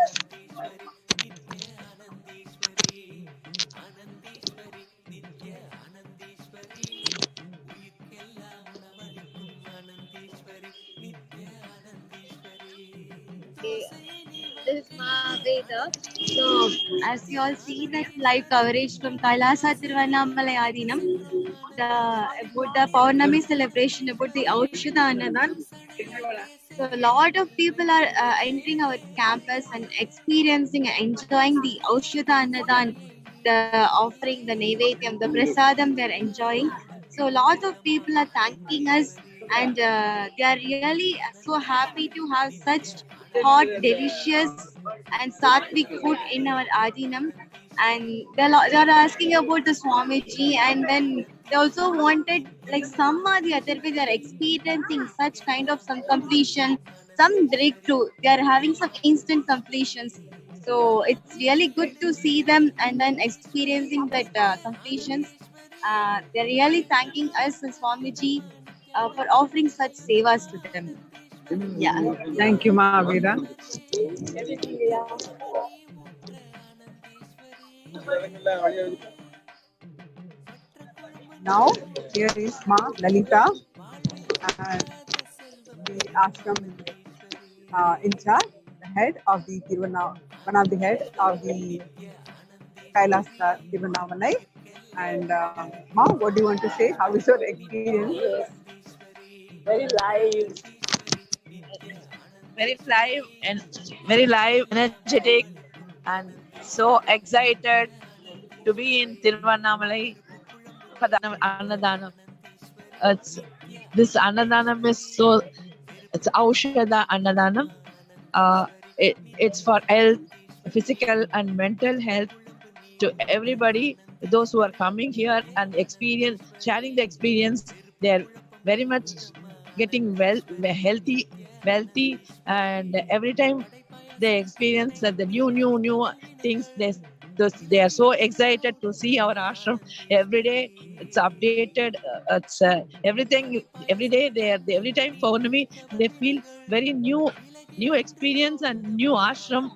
This is Veda. So, as you all see that live coverage from Kailasa Tiruvannamalai Adinam, about the Pournami celebration, about the Aushada Annadan. So, a lot of people are entering our campus and experiencing and enjoying the Aushada Annadan, the offering, the Nevedyam, the Prasadam they are enjoying. So, a lot of people are thanking us, and they are really so happy to have such hot, delicious, and sattvic food in our Adinam. And they are asking about the Swamiji, and then they also wanted, like, some or the other way, they are experiencing such kind of some completion, some breakthrough. They are having some instant completions. So it's really good to see them and then experiencing that completions. They're really thanking us and Swamiji for offering such sevas to them. Yeah. Thank you, Ma Abheda. Now, here is Ma Lalita and the ashram in charge, the head of the one of the head of the Kailasa Tiruvannamalai. And Ma, what do you want to say? How is your experience? Very live, energetic, and so excited to be in Tiruvannamalai for the Annadanam. This Annadanam is so, it's Aushada Annadanam. It's for health, physical and mental health to everybody. Those who are coming here and sharing the experience, they're very much getting healthy, wealthy, and every time they experience the new things, they are so excited to see our ashram every day. It's updated. It's everything every day. Every time Pournami, they feel very new experience and new ashram.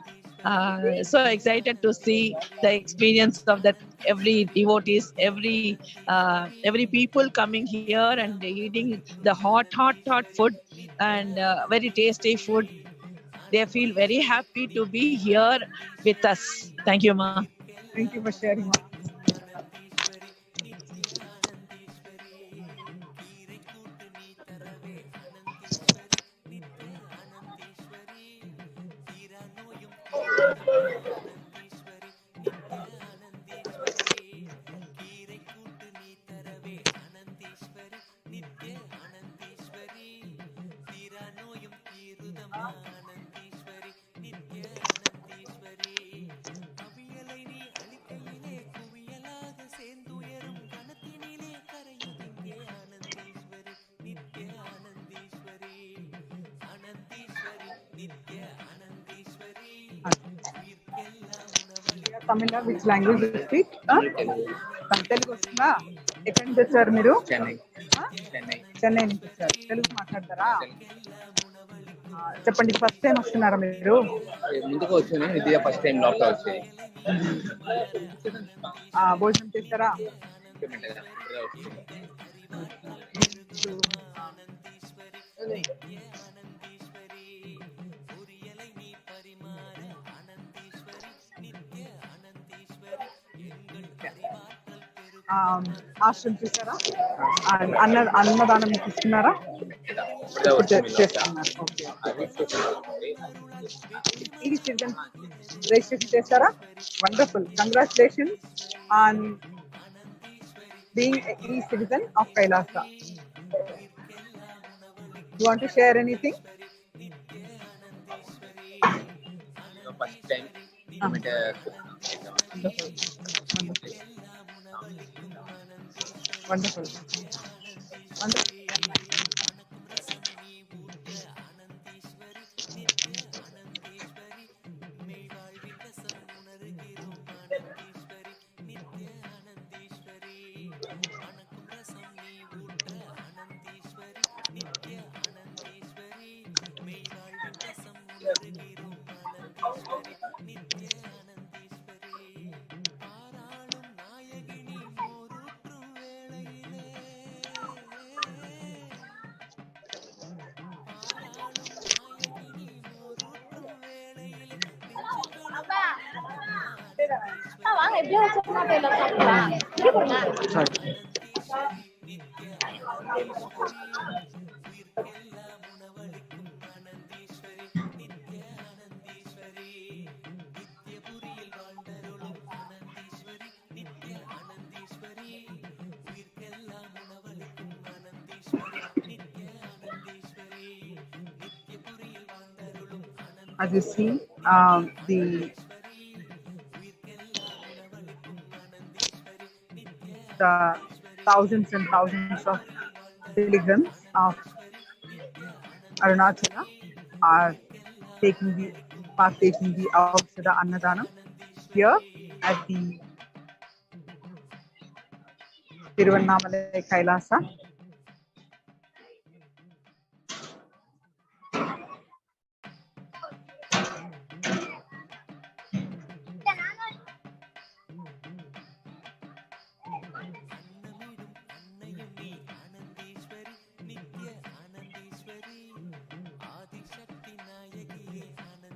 So excited to see the experience of that every devotees, every people coming here and eating the hot food and very tasty food. They feel very happy to be here with us. Thank you, Ma. Thank you for sharing. Tamil, which language you speak? Telugu వస్తుందా? ఎక్కడి నుంచి వచ్చారు మీరు? చెన్నై. చెన్నై నుంచి వచ్చారు. తెలుగు మాట్లాడతారా? చెప్పండి, first time వస్తున్నారా మీరు? ముందుకు వచ్చాను, ఇది ఫస్ట్ టైం లోపల వచ్చేది. భోజనం చేస్తారా? ఆశ్రమం చూసారా? అన్నదానం తీసుకున్నారా? ఇది సిటిజన్ రిజిస్ట్రేషన్ చేస్తారా? Wonderful, congratulations on being a citizen of Kailasa. You want to share anything? First time. Wonderful. Wonderful. As you see, the thousands and thousands of pilgrims of Arunachala are partaking the Aushada Annadanam here at the Tiruvannamalai Kailasa.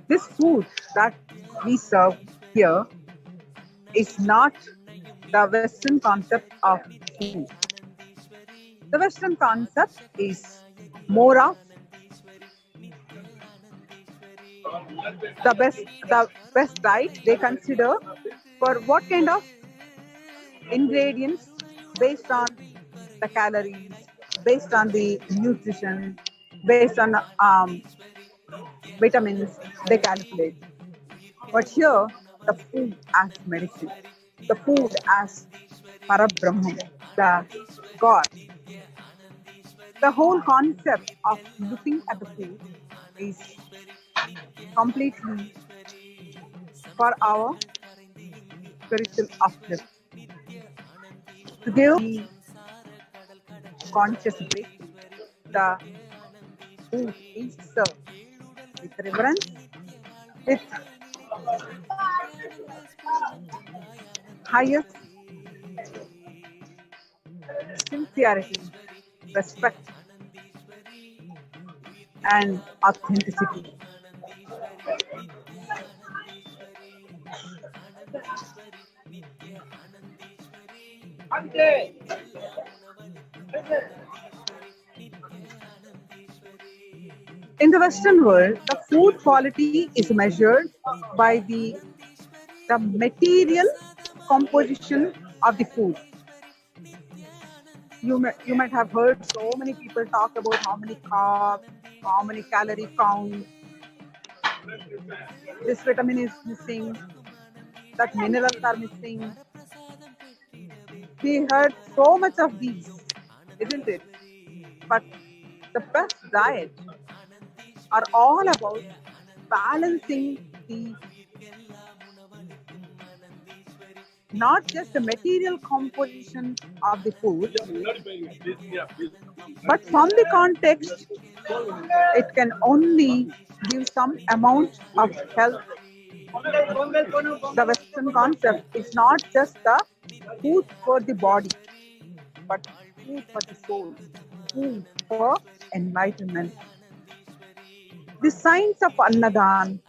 This food that we serve here is not the Western concept of food. The Western concept is more of the best diet they consider for what kind of ingredients based on the calories, based on the nutrition, based on vitamins they calculate. But here, the food as medicine, the food as Parabrahman, the God. The whole concept of looking at the food is completely for our spiritual uplift. To give the conscious breakthrough, the food is served with reverence, with highest sincerity, respect, and authenticity. In the Western world, the food quality is measured by the material composition of the food. You might have heard so many people talk about how many carbs, how many calorie count, this vitamin is missing, that minerals are missing. We heard so much of these, isn't it? But the best diet are all about balancing the not just the material composition of the food, but from the context, it can only give some amount of health. The Western concept is not just the food for the body, but food for the soul, food for enlightenment. The science of Annadan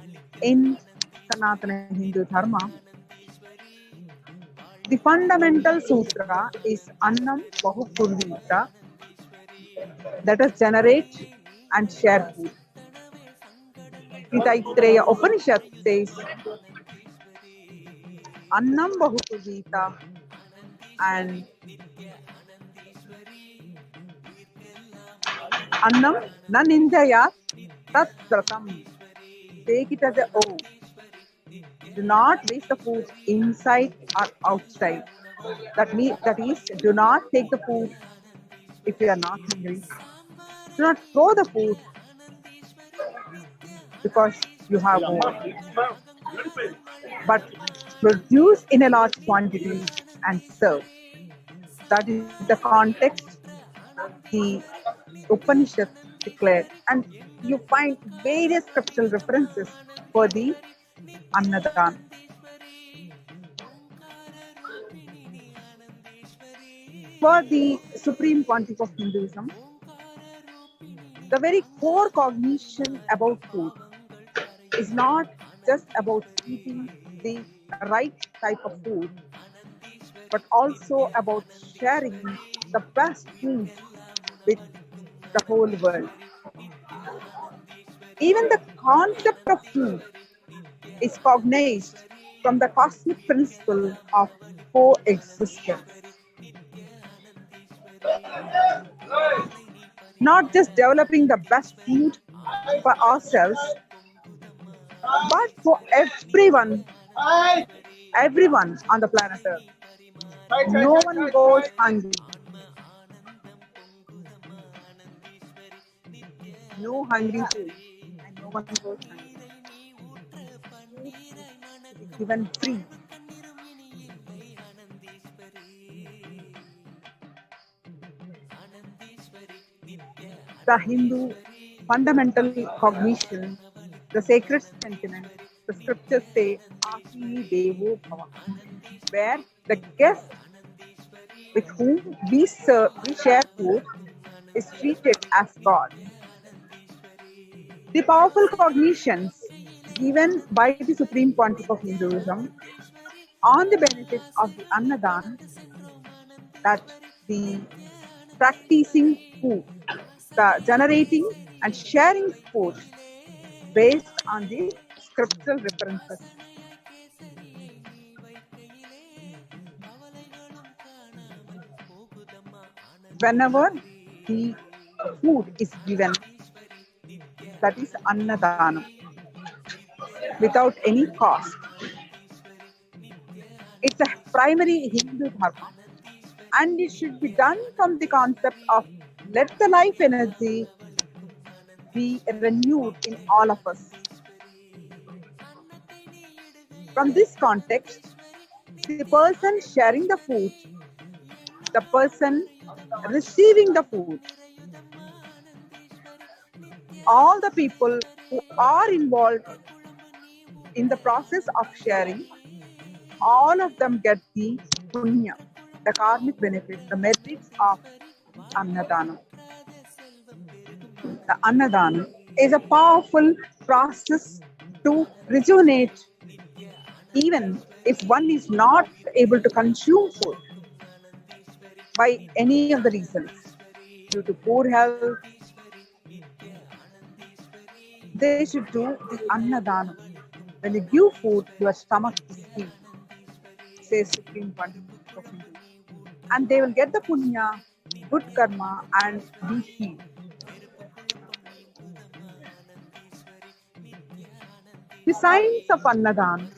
in Sanatana Hindu Dharma, the fundamental sutra is Annam Bahupurvita, let us generate and share food. The Taittiriya Upanishad says Annam Bahupurvita and Annam na nindayat tat vratam. Take it as a O. Do not waste the food inside or outside. That is, do not take the food if you are not hungry. Do not throw the food because you have more. But produce in a large quantity and serve. That is the context the Upanishad declared. And you find various scriptural references for the Annadan. For the Supreme Pontiff of Hinduism, the very core cognition about food is not just about eating the right type of food, but also about sharing the best food with the whole world. Even the concept of food is cognized from the cosmic principle of coexistence. Not just developing the best food for ourselves, but for everyone on the planet Earth. No one goes hungry. No hungry food, and no one goes hungry. Given free. The Hindu fundamental cognition, the sacred sentiment, the scriptures say, Ati Devo Bhava, where the guest with whom we share food is treated as God. The powerful cognitions given by the Supreme Pontiff of Hinduism on the benefits of the Annadan, that the practicing food, the generating and sharing food based on the scriptural references. Whenever the food is given, that is Annadanam, without any cost. It's a primary Hindu dharma, and it should be done from the concept of let the life energy be renewed in all of us. From this context, the person sharing the food, the person receiving the food, all the people who are involved In the process of sharing, all of them get the punya, the karmic benefits, the merits of Annadanam. The Annadanam is a powerful process to rejuvenate, even if one is not able to consume food by any of the reasons, due to poor health. They should do the Annadanam. When you give food, your stomach is healed, says Supreme Pandit of Hindu. And they will get the punya, good karma, and be healed. The science of Annadan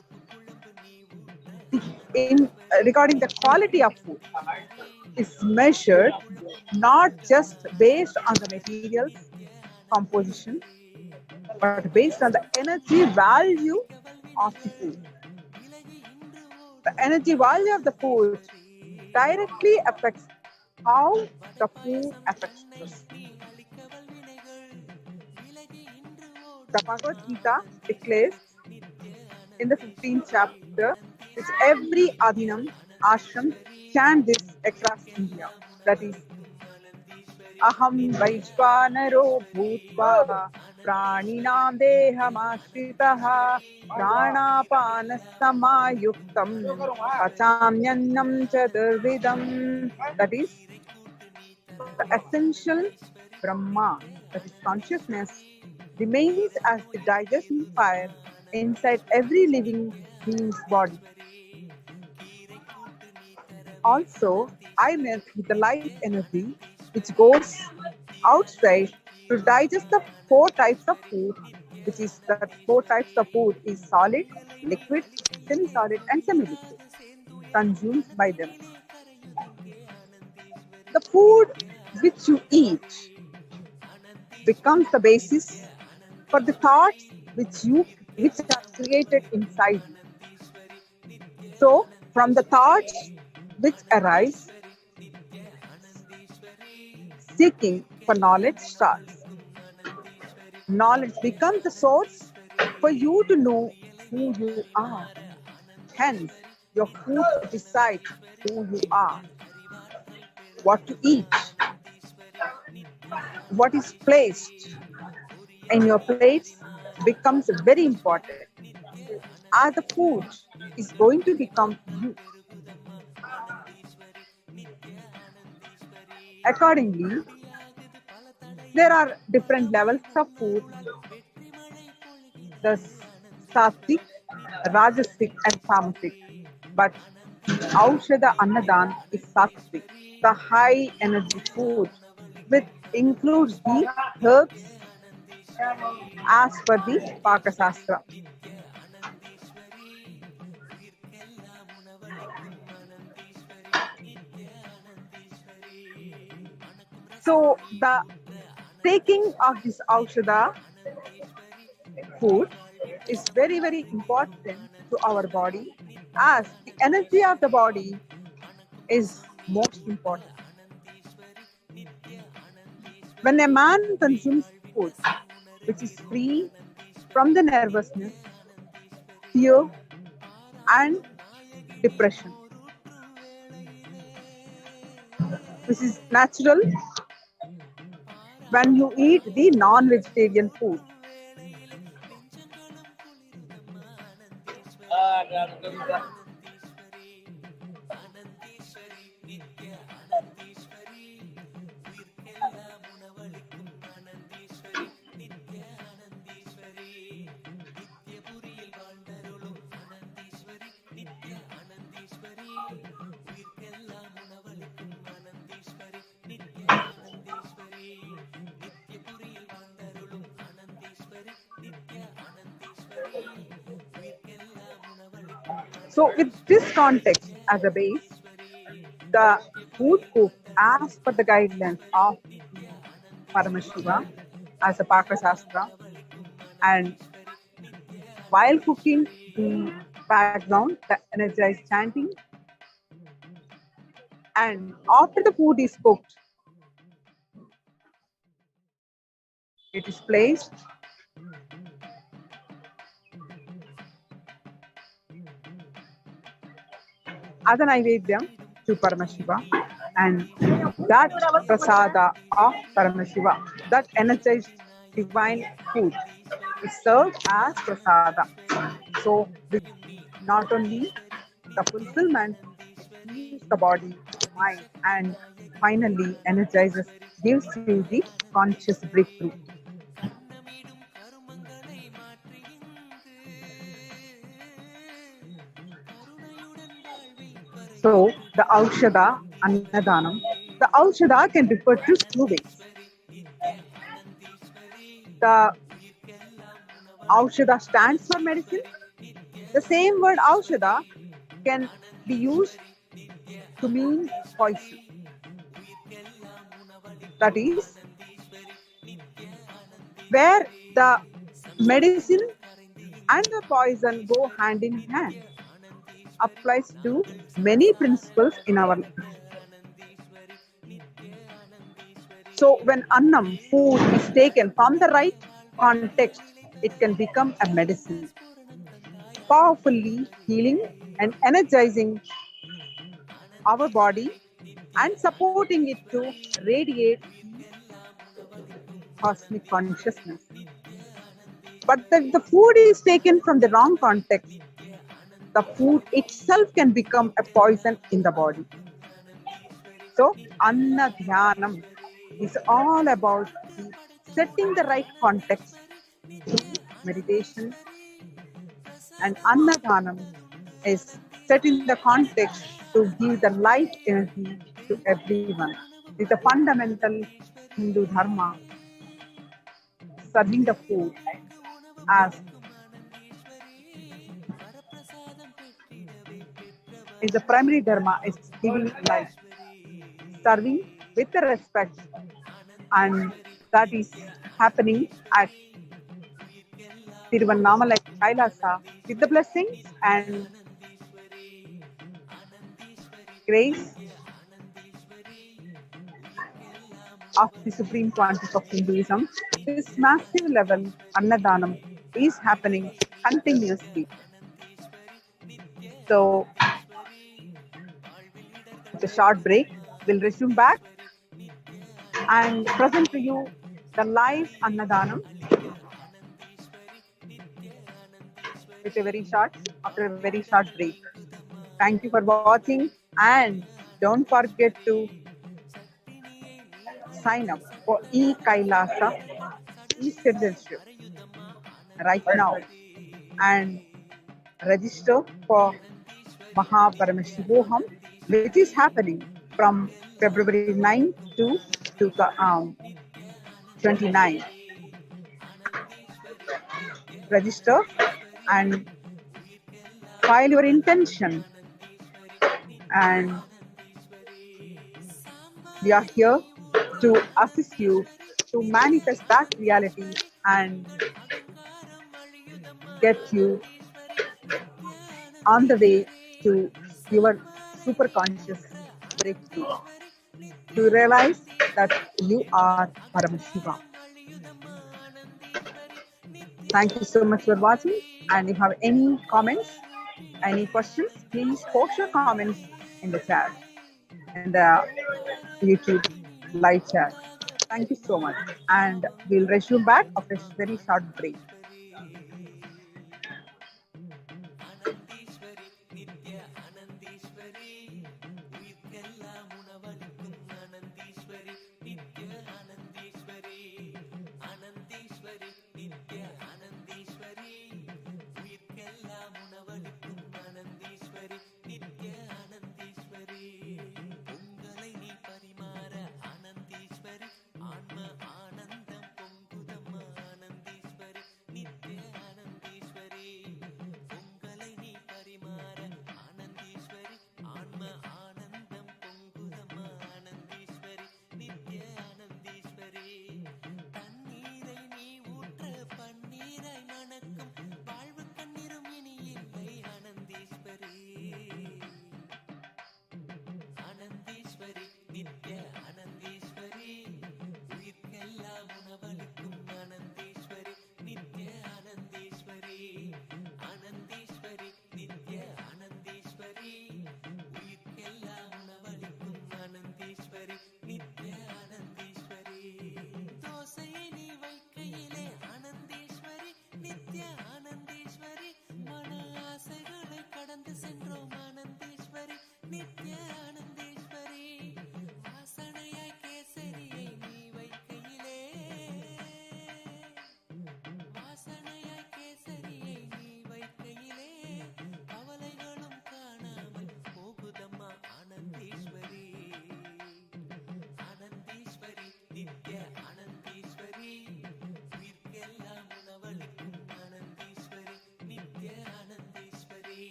regarding the quality of food is measured not just based on the materials composition, but based on the energy value of the food. The energy value of the food directly affects how the food affects us. The Bhagavad Gita declares in the 15th chapter which every Adinam ashram chant this across India. That is, Aham Vaishvanaro Bhutva Praninam Dehamashkritaha Pranapanassamayuktam Pachamyannam Chaturvidam. That is, the essential Brahma, that is consciousness, remains as the digestion fire inside every living being's body. Also, I met with the life energy which goes outside to digest the four types of food, which is that four types of food is solid, liquid, semi-solid, and semi-liquid, consumed by them. The food which you eat becomes the basis for the thoughts which are created inside you. So, from the thoughts which arise, seeking for knowledge starts. Knowledge becomes the source for you to know who you are. Hence, your food decides who you are. What to eat, what is placed in your plates becomes very important, as the food is going to become you. Accordingly, there are different levels of food. The sattvic, rajasic, and tamasic. But Aushadha Annadan is sattvic, the high energy food, which includes the herbs as per the Pakasastra. So the taking of this Aushadha food is very, very important to our body, as the energy of the body is most important. When a man consumes food which is free from the nervousness, fear, and depression, this is natural when you eat the non-vegetarian food. So with this context as a base, the food cooked as per the guidelines of Paramashivam as a Pakasastra, and while cooking, the background, the energized chanting, and after the food is cooked, it is placed Other Naivedyam to Paramashiva, and that prasada of Paramashiva, that energized divine food, is served as prasada. So, this not only the fulfillment, it heals the body, mind, and finally energizes, gives you the conscious breakthrough. So, the Aushada, Annadanam, the Aushada can refer to two ways. The Aushada stands for medicine. The same word Aushada can be used to mean poison. That is, where the medicine and the poison go hand in hand, applies to many principles in our life. So when annam, food, is taken from the right context, it can become a medicine, powerfully healing and energizing our body and supporting it to radiate cosmic consciousness. But if the food is taken from the wrong context, the food itself can become a poison in the body. So, Annadhyanam is all about setting the right context through meditation, and Annadhanam is setting the context to give the life energy to everyone. It's a fundamental Hindu dharma, serving the food as is the primary dharma, is giving life, serving with the respect, and that is happening at Tiruvannamalai Kailasa with the blessings and grace of the Supreme Pontiff of Hinduism. This massive level Annadanam is happening continuously. So, it's a short break. We'll resume back and present to you the live Annadanam with a very short, after a very short break. Thank you for watching, and don't forget to sign up for Kailasa e-citizenship right now and register for Paramashivam, which is happening from February 9 to 29. Register and file your intention, and we are here to assist you to manifest that reality and get you on the way to your super conscious breakthrough, to realize that you are Paramashivam. Thank you so much for watching, and if you have any comments, any questions, please post your comments in the chat, in the YouTube live chat. Thank you so much, and we'll resume back after a very short break.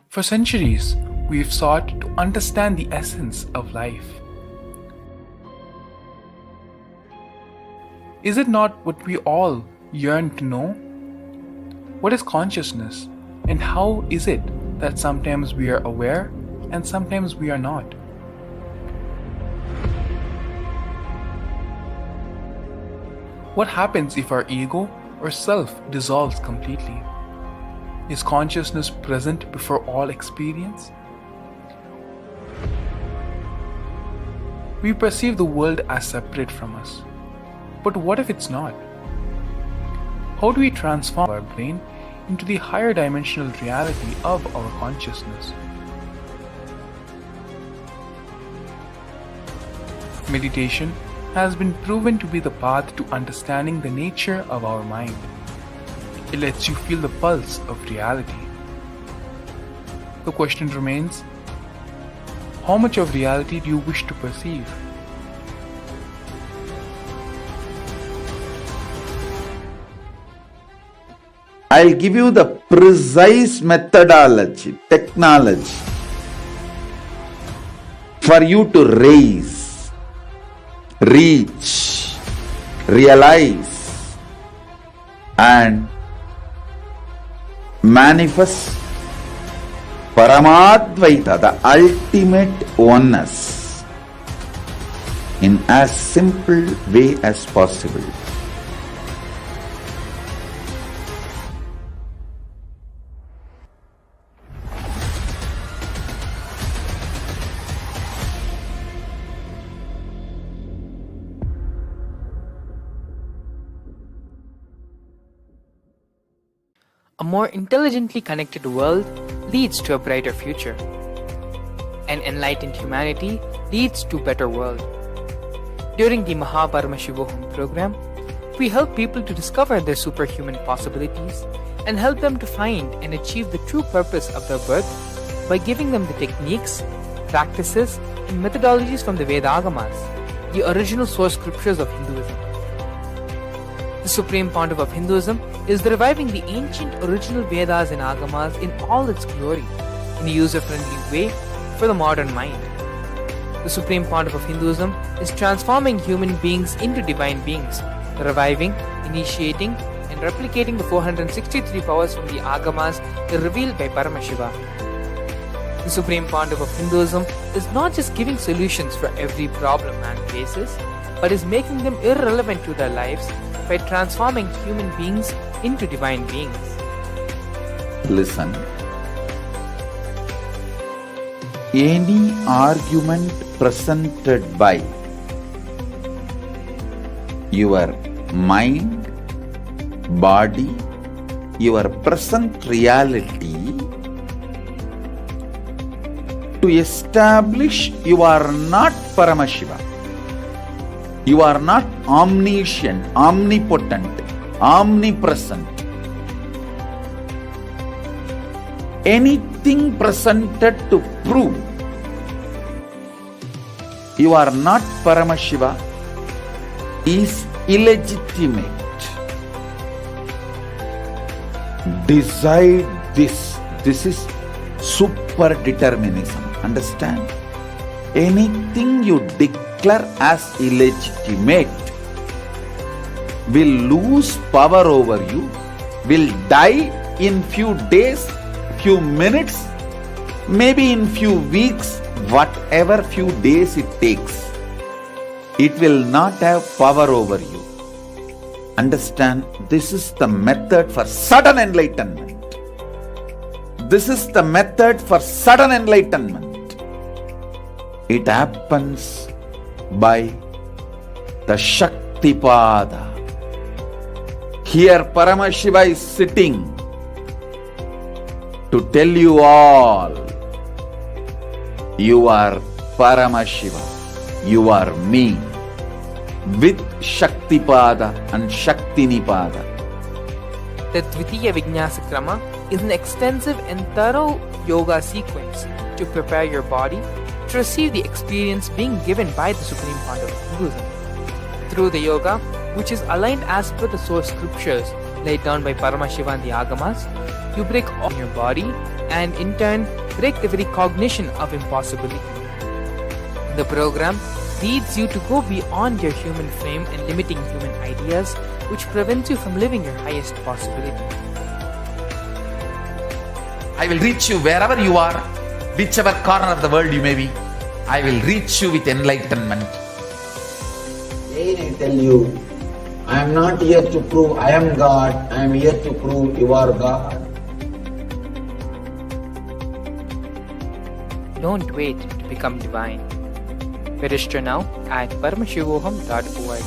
For centuries, we've sought to understand the essence of life. Is it not what we all yearn to know? What is consciousness, and how is it that sometimes we are aware and sometimes we are not? What happens if our ego or self dissolves completely? Is consciousness present before all experience? We perceive the world as separate from us. But what if it's not? How do we transform our brain into the higher dimensional reality of our consciousness? Meditation has been proven to be the path to understanding the nature of our mind. It lets you feel the pulse of reality. The question remains, how much of reality do you wish to perceive? I'll give you the precise methodology, technology for you to raise, reach, realize, and manifest Paramadvaita, the ultimate oneness, in as simple way as possible. A more intelligently connected world leads to a brighter future. An enlightened humanity leads to a better world. During the Paramashivam program, we help people to discover their superhuman possibilities and help them to find and achieve the true purpose of their birth by giving them the techniques, practices, and methodologies from the Vedagamas, the original source scriptures of Hinduism. The Supreme Pontiff of Hinduism is reviving the ancient original Vedas and Agamas in all its glory, in a user-friendly way for the modern mind. The Supreme Pontiff of Hinduism is transforming human beings into divine beings, reviving, initiating, and replicating the 463 powers from the Agamas revealed by Paramashivam. The Supreme Pontiff of Hinduism is not just giving solutions for every problem man faces, but is making them irrelevant to their lives by transforming human beings into divine beings. Listen. Any argument presented by your mind, body, your present reality to establish you are not Paramashiva. You are not omniscient, omnipotent, omnipresent. Anything presented to prove you are not Paramashiva is illegitimate. Decide this. This is super determinism. Understand? Anything you declare as illegitimate will lose power over you, will die in few days, few minutes, maybe in few weeks, whatever few days it takes. It will not have power over you. Understand, this is the method for sudden enlightenment. This is the method for sudden enlightenment. It happens by the Shaktipada. Here Paramashiva is sitting to tell you all, you are Paramashiva, you are me, with Shaktipada and Shaktinipada. The Dvitiya Vijnasa Krama is an extensive and thorough yoga sequence to prepare your body to receive the experience being given by the Supreme Pontiff of Hinduism. Through the yoga, which is aligned as per the source scriptures laid down by Paramashivam and the Agamas, you break all in your body and in turn break the very cognition of impossibility. The program leads you to go beyond your human frame and limiting human ideas, which prevents you from living your highest possibility. I will reach you wherever you are, whichever corner of the world you may be. I will reach you with enlightenment. Again I tell you, I am not here to prove I am God, I am here to prove you are God. Don't wait to become divine. Register now at paramashivoham.org.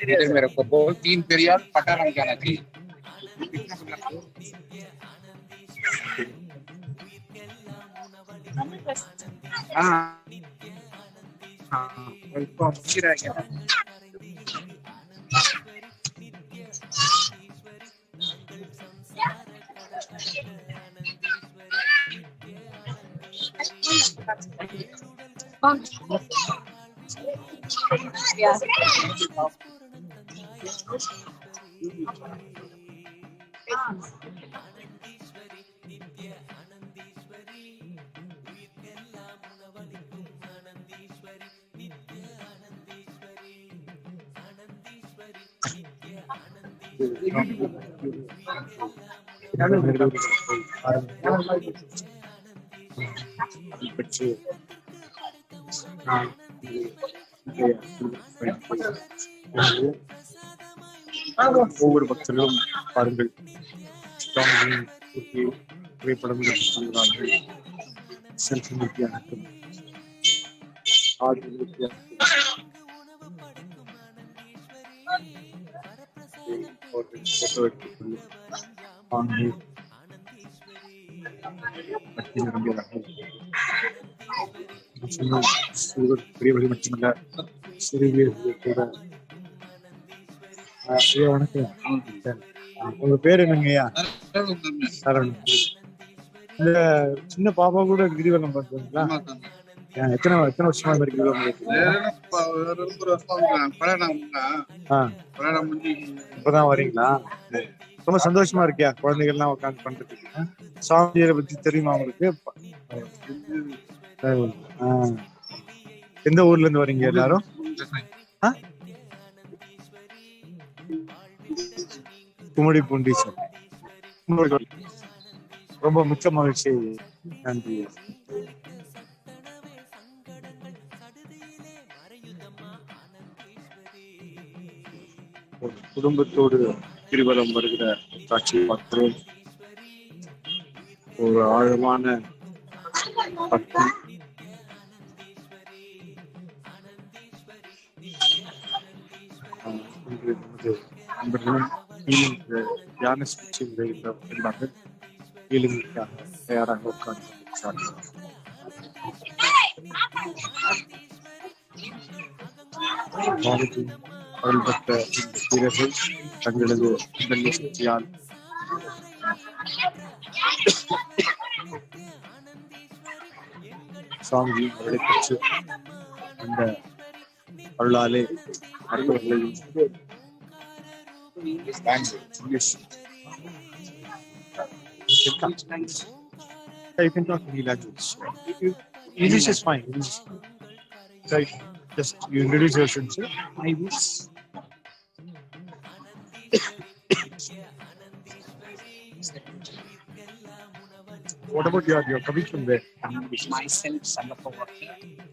इधर मेरे को बोल 3 period Pathan जाना चाहिए ஒவ்வொரு பக்தர்களும் பாருங்கள் புகைப்படம் எடுத்துக்கொள்கிறார்கள். செல்ஃபி நித்யானந்தம் போட்டோ எடுத்துக்கொள்ள பெரியவர்கள் மட்டுமல்ல சிறுவர்கள் கூட. ஐயா வணக்கம். உங்க பேர் என்னங்கய்யா? சரவணன். இந்த சின்ன பாப்பா கூட கிரிவலம் பண்றீங்களா? எத்தனை வருஷமா இந்த கிரிவலம்? இப்பதான் வரீங்களா? ரொம்ப சந்தோஷமா இருக்கியா? குழந்தைகள்லாம் உட்காந்து பண்றதுக்கு. சுவாமிஜியை பத்தி தெரியுமா உங்களுக்கு? எந்த ஊர்ல இருந்து வரீங்க எல்லாரும்? குமடி பூண்டீஸ்வரர். ரொம்ப மிக்க மகிழ்ச்சி. நன்றி. குடும்பத்தோடு கிரிவலம் வருகிற காட்சி பார்க்கிறோம். ஒரு ஆழமான பக்தி, இன்று நமது நண்பர்களும் தியான சிகிச்சை முறையில் கீழுக்காக தயாராக உட்கார்ந்து அருள்பட்ட இந்த வீரர்கள் தங்களது உடல் சக்தியால் சுவாமிஜி அவர்களை பெற்று அந்த அருளாலே மற்றவர்களையும் you can talk any language. English is fine. English is fine. Right. Just you introduce yourself, sir. My wish. What about you're coming from where? Myself, Sandappa.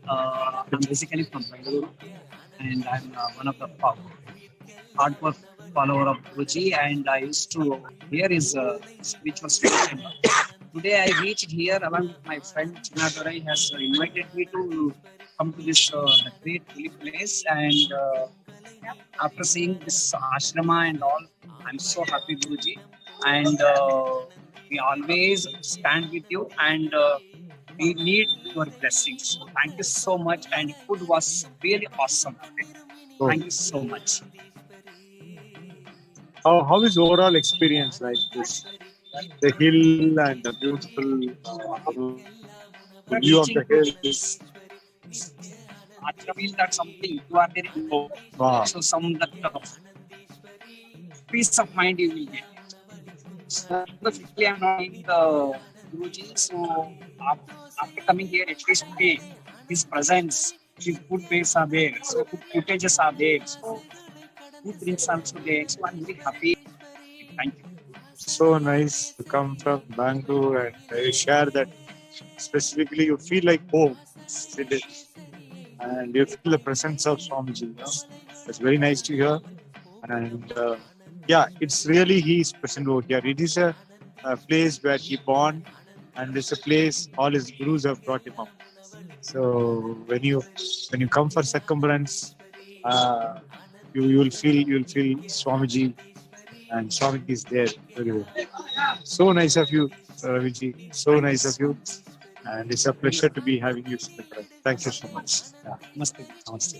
I'm basically from Bangalore, and I'm one of the hardcore follower of Guruji, and I used to hear his spiritual stories. Today I reached here along with my friend Annadan has invited me to come to this great holy place, and after seeing this ashrama and all, I'm so happy, Guruji, and we always stand with you, and we need your blessings. Thank you so much, and food was really awesome today. Thank you so much. How is overall experience like this? The hill and the beautiful view of the hill is. I feel that something you are very low. Wow. So some that peace of mind you will get. Specifically, I'm not in the Guruji, so after coming here, at least today, his presence, his good ways are there, so good footages are there, so good drinks are also there. So I'm very happy. Thank you. So nice to come from Bangalore and share that. Specifically, you feel like home, and you feel the presence of Swamiji. It's very nice to hear, and it's really he is present over here. It is a place where he born, and it's a place all his gurus have brought him up. So when you come for circumference, you will feel Swamiji, and Swamiji is there very well. So nice of you, Raviji. So nice of you. And it's a pleasure to be having you. Thank you so much. Namaste. Namaste.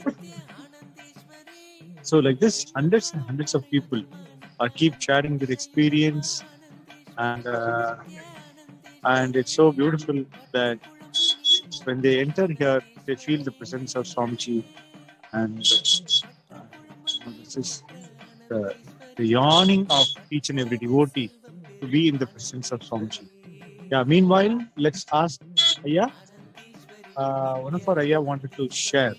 So like this, hundreds and hundreds of people are keep sharing their experience, and it's so beautiful that when they enter here, they feel the presence of Swamiji, and this is the yawning of each and every devotee to be in the presence of Swamiji. Yeah. Meanwhile, let's ask Ayya. One of our Ayya wanted to share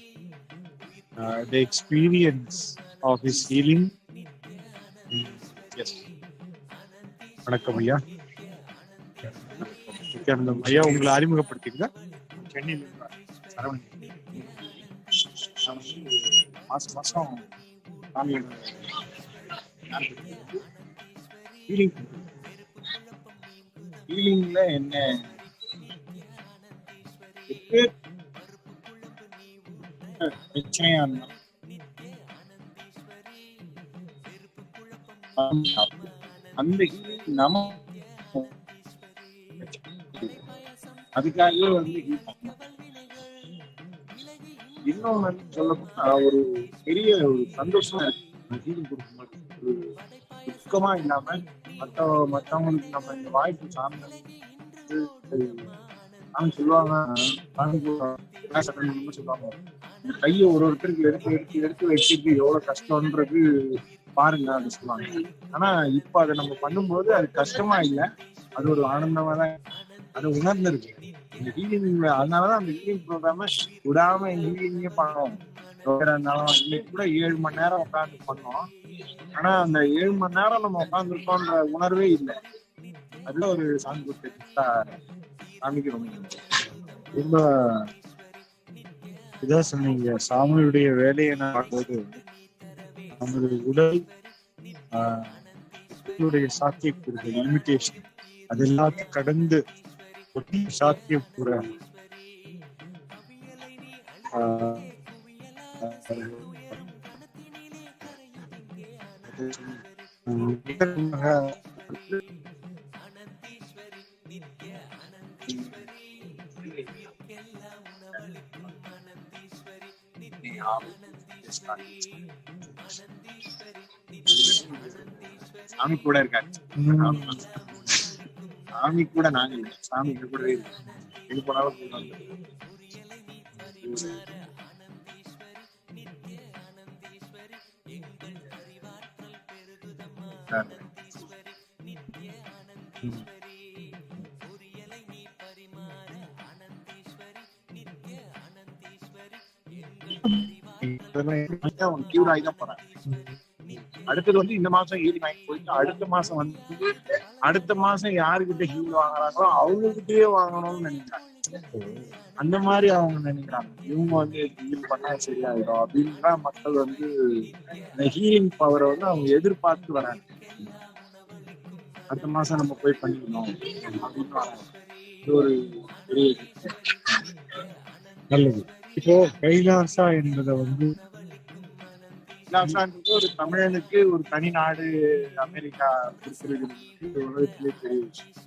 the experience of his healing. Yes. வணக்கம் ஐயா. நித்யானந்தம் ஐயா, உங்களை அறிமுகப்படுத்திங்க. சென்னையில் சரவணன். மாசம் மாசம் சாமியோட ஹீலிங்ல என்ன பிரச்சனையா இருந்தா அந்த ஹீலிங் நம்ம அதுக்காகவே வந்து இன்னும் சொல்லப்போனா ஒரு பெரிய ஒரு சந்தோஷமா இருக்கு ஹீலிங் கொடுக்கும்போது. ஒரு துக்கமா இல்லாம மற்றவங்களுக்கு நம்ம இந்த வாய்ப்பு சார்ந்த சொல்லுவாங்க, சொல்லுவாங்க இந்த கையை ஒருத்தருக்கு எடுத்து வச்சுட்டு எவ்வளவு கஷ்டம்ன்றது பாருங்க அது சொல்லுவாங்க. ஆனா இப்ப அதை நம்ம பண்ணும்போது அது கஷ்டமா இல்லை, அது ஒரு ஆனந்தமா தான் அதை உணர்ந்துருக்கு இந்த ஹீலிங். அதனாலதான் அந்த ஹீலிங் ப்ரோக்ராம விடாம ஹீலிங்கே பண்ணோம். இருந்தாலும் இன்னைக்கு கூட 7 மணி நேரம் உட்காந்து பண்ணோம். ஆனா அந்த 7 மணி நேரம் நம்ம உட்காந்துருக்கோன்ற உணர்வே இல்லை. அதுல ஒரு சாமி கொடுத்த சாமிக்கு ரொம்ப இதான் சொன்னீங்க. சாமியுடைய வேலையை நான் பார்க்கும்போது நமது உடல் சாத்தியக்கூறுகள் லிமிட்டேஷன் அது எல்லாத்தையும் கடந்து ஒட்டி சாத்தியக்கூற சாமி கூட இருக்காரு. சாமி கூட நாங்க இல்லை, சாமி எங்க கூடவே இருக்கு. எங்க போனாலும் கியூர் ஆகி தான் போறேன். அடுத்தது வந்து இந்த மாசம் ஹீலிங் வாங்கி போயிட்டு அடுத்த மாசம் யாருக்கிட்ட ஹீல் வாங்குறாங்களோ அவங்ககிட்டயே வாங்கணும்னு நினைக்கிறாங்க. அந்த மாதிரி அவங்க நினைக்கிறாங்க, இவங்க வந்து ஹீல் பண்ணா சரியாயிடும் அப்படின்னா மக்கள் வந்து இந்த ஹீலிங் பவரை வந்து அவங்க எதிர்பார்த்து வராங்க. அடுத்த மாசம் நம்ம போய் பண்ணிக்கணும் அப்படின்னு வராங்க. இது ஒரு பெரிய நல்லது. இப்போ கைலாசா என்பதை வந்து ஒரு தமிழனுக்கு ஒரு தனி நாடு அமெரிக்கா கொடுக்கிறது உலகத்திலே பெரிய விஷயம்.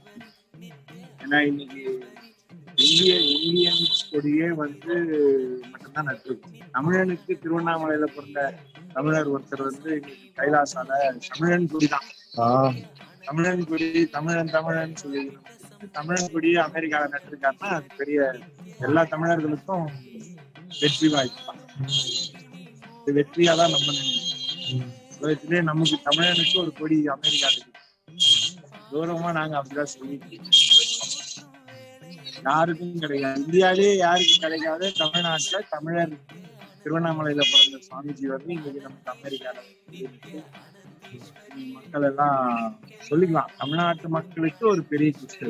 ஏன்னா இன்னைக்கு இந்தியன்ஸ் கொடியே வந்து மட்டும்தான் நட்டிருக்கும். தமிழனுக்கு திருவண்ணாமலையில பிறந்த தமிழர் ஒருத்தர் வந்து இன்னைக்கு கைலாசால தமிழன் கொடி தான். தமிழன் கொடி தமிழன் சொல்லி தமிழன் கொடியே அமெரிக்கால நட்டிருக்காருன்னா அது பெரிய எல்லா தமிழர்களுக்கும் வெற்றி வாய்ப்பு தான். வெற்றியாதான் நம்ம உலகத்திலே நமக்கு தமிழனுக்கு ஒரு கொடி அமெரிக்கா இருக்கு. கௌரவமா நாங்க அப்படிதான் சொல்லி யாருக்கும் கிடையாது. இந்தியாவிலேயே யாருக்கும் கிடைக்காது. தமிழ்நாட்டுல தமிழர் திருவண்ணாமலையில பிறந்த சுவாமிஜி வந்து இன்னைக்கு நமக்கு அமெரிக்கால மக்கள் எல்லாம் சொல்லிக்கலாம். தமிழ்நாட்டு மக்களுக்கு ஒரு பெரிய கிறிஸ்து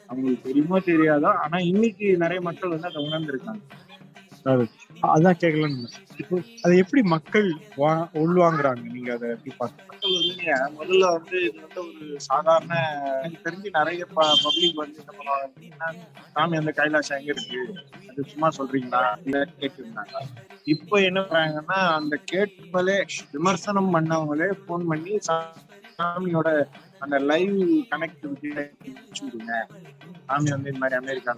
அவங்களுக்கு தெரியுமோ தெரியாதோ, ஆனா இன்னைக்கு நிறைய மக்கள் வந்து அதை உணர்ந்திருக்காங்க. அதான் கேட்கலன்னு. இப்போ அதை எப்படி மக்கள் உள்வாங்குறாங்க? நீங்க அதை எப்படி பார்க்க? மக்கள் வந்து முதல்ல வந்து இது வந்து ஒரு சாதாரண, எனக்கு தெரிஞ்சு நிறைய பப்ளிக் வந்து என்ன பண்ணுவாங்க, சாமி அந்த கைலாசம் எங்க இருக்கு அது சும்மா சொல்றீங்களா இல்ல கேட்டுருந்தாங்க. இப்ப என்ன பண்றாங்கன்னா அந்த கேட்பதே விமர்சனம் பண்ணவங்களே போன் பண்ணி சாமியோட அந்த லைவ் கனெக்டிவிட்டி விடுங்க. சாமி வந்து இந்த மாதிரி அமெரிக்கால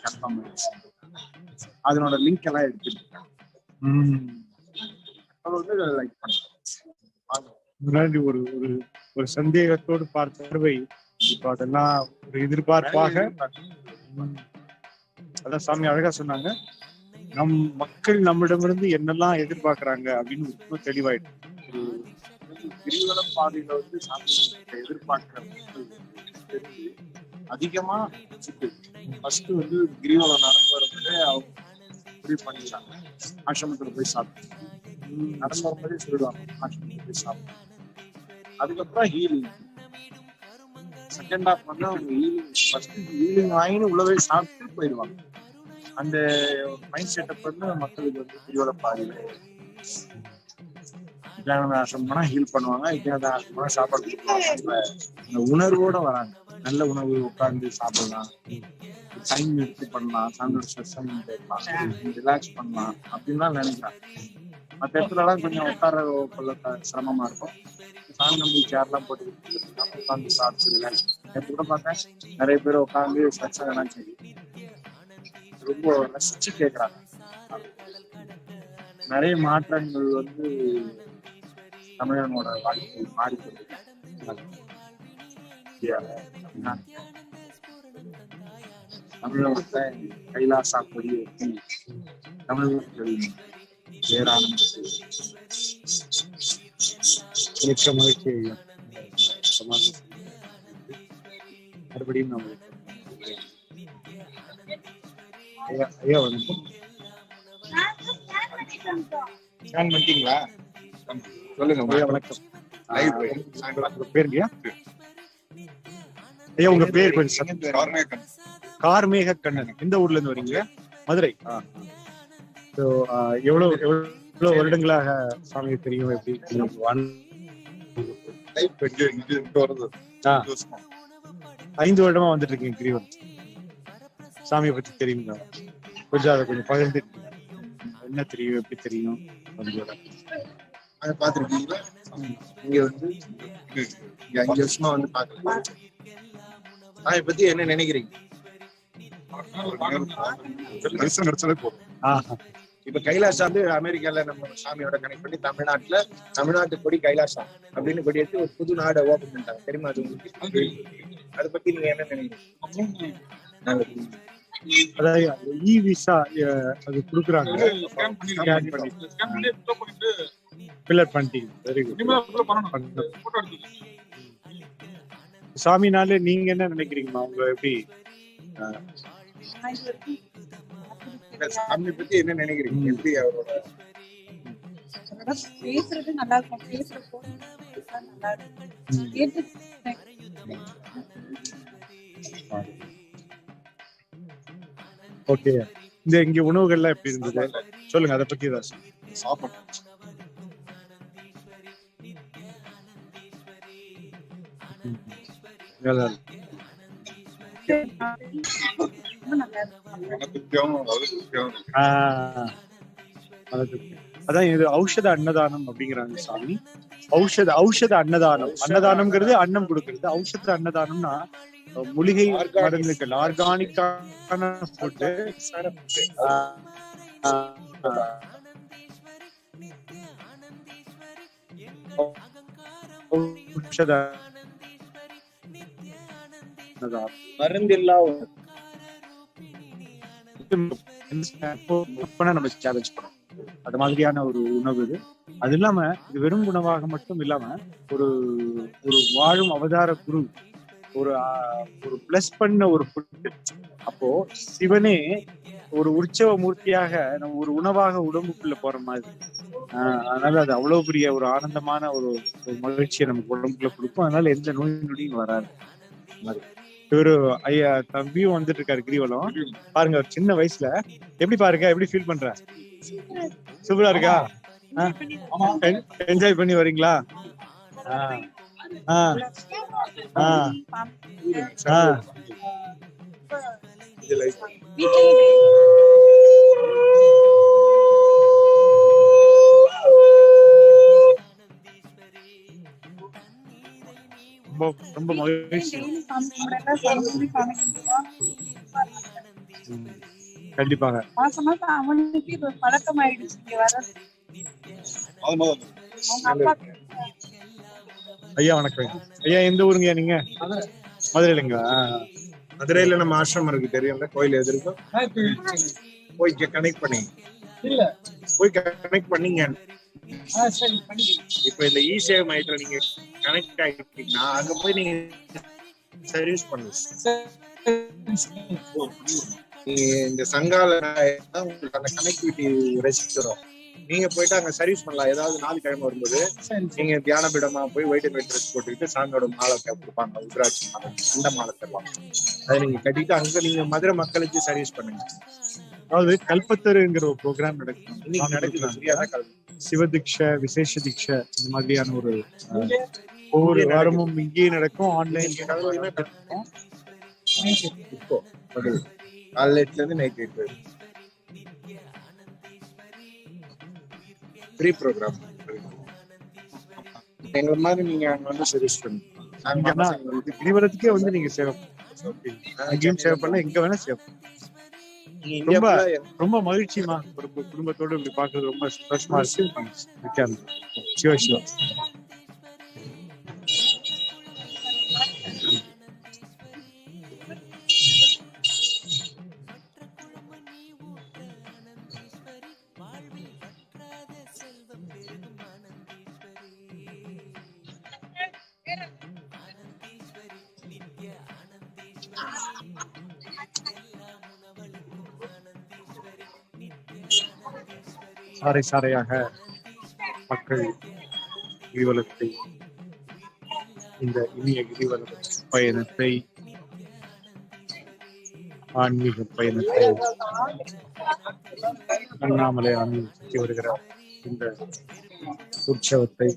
கன்ஃபார்ம் அதனோட லிங்க் எல்லாம் எடுத்துருக்காங்க. லைக் முன்னாடி ஒரு ஒரு ஒரு சந்தேகத்தோடு பார்வை இப்ப அதெல்லாம் ஒரு எதிர்பார்ப்பாக. அதான் சாமி அழகா சொன்னாங்க, நம் மக்கள் நம்மிடமிருந்து என்னெல்லாம் எதிர்பார்க்கறாங்க அப்படின்னு ரொம்ப தெளிவாயிட்டு. ஒரு கிரிவல பாதையில வந்து சாமி எதிர்பார்க்கிற மக்கள் அதிகமா ஃபர்ஸ்ட் வந்து கிரிவலம் நடந்து அவங்க முடிவு பண்ணிக்கிறாங்க, ஆசிரமத்துல போய் சாப்பிட்டு நடந்து வரும்போதே சொல்லிடுவாங்க ஆசிரமத்துல போய் சாப்பிட்டு. அதுக்கப்புறம் ஹீலிங் செகண்ட் ஹாஃப் வந்து அவங்க ஹீலிங் வாங்கின்னு உள்ளவே சாப்பிட்டு போயிடுவாங்க. அந்த மைண்ட் செட்டப் வந்து மக்களுக்கு வந்து கிரிவல பாதையில வித்யானந்த ஆசிரமம் போனா ஹீல் பண்ணுவாங்க, வித்யானந்த ஆசிரமம் போனா சாப்பாடு கொடுப்பாங்க. அந்த உணர்வோட வராங்க. நல்ல உணவு உட்கார்ந்து சாப்பிடலாம், டைம் எடுத்து பண்ணலாம், சாயந்தரம் ஸ்ட்ரெஸ் கேட்கலாம், ரிலாக்ஸ் பண்ணலாம் அப்படின்லாம் நினைக்கிறாங்க. மற்ற இடத்துலலாம் கொஞ்சம் உட்கார கொள்ள சிரமமா இருக்கும். சாமி நம்பி சேர்லாம் போட்டு உட்காந்து சாப்பிட்டு ரிலாக்ஸ். நேற்று கூட பார்த்தேன் நிறைய பேர் உட்காந்து சத்சங்கம்லாம் சரி ரொம்ப ரசிச்சு கேட்கறாங்க. நிறைய மாற்றங்கள் வந்து தமிழனோட வாழ்க்கை மாறிக்கொண்டு தமிழகத்தை கைலாசா கொடி வைத்து தமிழர்கள் பேரானந்த மிக்க மகிழ்ச்சி. மறுபடியும் நம்ம ஐயா வணக்கம். ஸ்கேன் பண்ணிட்டீங்களா? சொல்லுங்க. வணக்கம். பேருங்கய்யா? ஐயா உங்க பேர் கொஞ்சம் கார்மேக கண்ணன். எந்த ஊர்ல இருந்து வரீங்க? மதுரை. எவ்வளவு வருடங்களாக சாமியை தெரியும்? எப்படி 5 வருடமா வந்துட்டு இருக்கீங்க கிரிவலம். சாமியை பத்தி தெரியுங்களா? கொஞ்சம் அதை கொஞ்சம் பகிர்ந்து என்ன தெரியும், எப்படி தெரியும்? அதை பாத்துருக்கீங்களா? இங்க வந்து 5 வருஷமா வந்து பாக்குறேன். சாமியை பத்தி என்ன நினைக்கிறீங்க? இப்ப கைலாசா வந்து அமெரிக்கால நம்ம சாமியோட கனெக்ட் பண்ணி தமிழ்நாட்டு கொடி கைலாசா அப்படின்னு கொடி எடுத்து ஒரு புது நாடை ஓபன் பண்ணிட்டாங்க. தெரியுமா அது உங்களுக்கு? அதை பத்தி நீங்க என்ன நினைக்கிறீங்க? அதாவது இ விசா அது கொடுக்குறாங்க, ஃபில்லர் பண்ணிட்டீங்க. Very good. சாமினாலே நீங்க என்ன நினைக்கிறீங்கம்மா? உங்க எப்படி சாமி பத்தி என்ன நினைக்கிறீங்க? எப்படி அவரோட பேசுறது நல்லா இருக்கும், பேசுறப்போ நல்லா இருக்கும். ஓகே. இங்க உணவுகள்லாம் எப்படி இருந்தது சொல்லுங்க, அதை பத்தி ஏதாவது சாப்பிடும். அதான் இது ஔஷத அன்னதானம் அப்படிங்கிறாங்க சாமி. ஔஷத அன்னதானம். அன்னதானம்ங்கிறது அன்னம் கொடுக்கறது. ஔஷத அன்னதானம்னா மூலிகை மருந்துகள், ஆர்கானிக்கான ஃபுட்டு. மருந்தில்லா நம்ம சேலஞ்ச் பண்ணோம். அது மாதிரியான ஒரு உணவு இது. அது இல்லாம இது வெறும் உணவாக மட்டும் இல்லாம ஒரு வாழும் அவதார குரு, ஒரு பிளஸ் பண்ண ஒரு ஃபுட். அப்போ சிவனே ஒரு உற்சவ மூர்த்தியாக நம்ம ஒரு உணவாக உடம்புக்குள்ள போற மாதிரி. அதனால அது அவ்வளவு பெரிய ஒரு ஆனந்தமான ஒரு மகிழ்ச்சியை நமக்கு உடம்புக்குள்ள கொடுக்கும். அதனால எந்த நோய் நொடியும் வராது. இவரு ஐயா தம்பியும் வந்துட்டு இருக்காரு கிரிவலம். பாருங்க, ஒரு சின்ன வயசுல எப்படி பாருங்க, எப்படி ஃபீல் பண்ற? சூப்பரா இருக்கா? என்ஜாய் பண்ணி வரீங்களா? ரொம்ப ரொம்ப மகிழ்ச்சி. கண்டிப்பாக மாசம் மாசம் அவனுக்கு இது ஒரு பழக்கம் ஆயிடுச்சு இங்க வர்றது. அவங்க அப்பா ஐயா வணக்கம். ஐயா எந்த ஊருங்கய்யா நீங்க? மதுரையிலங்களா? மதுரையில நம்ம ஆசிரமம் இருக்கு தெரியும்ல, கோயில் எதிர்க்கும். போய் கனெக்ட் பண்ணி போய் கனெக்ட் பண்ணீங்க. இப்ப இந்த இ-சேவை மையத்துல நீங்க கனெக்ட் ஆகிட்டீங்கன்னா அங்க போய் நீங்க சர்வீஸ் பண்ணுங்க. நீங்க இந்த சங்கால உங்களுக்கு அந்த கனெக்டிவிட்டி ரெசிஸ்டரும் நீங்க போயிட்டு அங்க சர்வீஸ் பண்ணலாம். ஏதாவது நாள் கிழமை வரும்போது நீங்க தியான பீடமா போய் ஒயிட் அண்ட் ஒயிட் ட்ரெஸ் போட்டுக்கிட்டு சாமியோட மாலை கொடுப்பாங்க, உத்ராட்சி மாலை, அந்த மாலை தருவாங்க. அதை நீங்க கட்டிட்டு அங்க நீங்க மதுரை மக்களுக்கு சர்வீஸ் பண்ணுங்க. அதாவது கல்பத்தருங்கிற ஒரு ப்ரோக்ராம் நடக்கும். இன்னைக்கு நடக்குது சரியான கல்வி. சிவதீட்சை, விசேஷ தீட்சை, இந்த மாதிரியான ஒரு ஒவ்வொரு வாரமும் இங்கேயே நடக்கும். ஆன்லைன் நடக்கும். இப்போ காலைல 8ல இருந்து நைட் 8 வரை ஃப்ரீ ப்ரோக்ராம். எங்களை மாதிரி நீங்க அங்க வந்து சர்வீஸ் பண்ணுங்க. கிரிவலத்துக்கே வந்து நீங்க சேவை அங்கேயும் சேவை பண்ணலாம், எங்க வேணா சேவை பண்ணலாம். ரொம்ப ரொம்ப மகிழ்ச்சிமா. ஒரு குடும்பத்தோடு இப்படி பாக்குறது ரொம்ப சந்தோஷமா இருக்கு. சிவா சிவா. சாறை சாறையாக மக்கள் கிரிவலத்தை, இந்த இனிய கிரிவல பயணத்தை, ஆன்மீக பயணத்தை அண்ணாமலை சுற்றி வருகிற இந்த உற்சவத்தை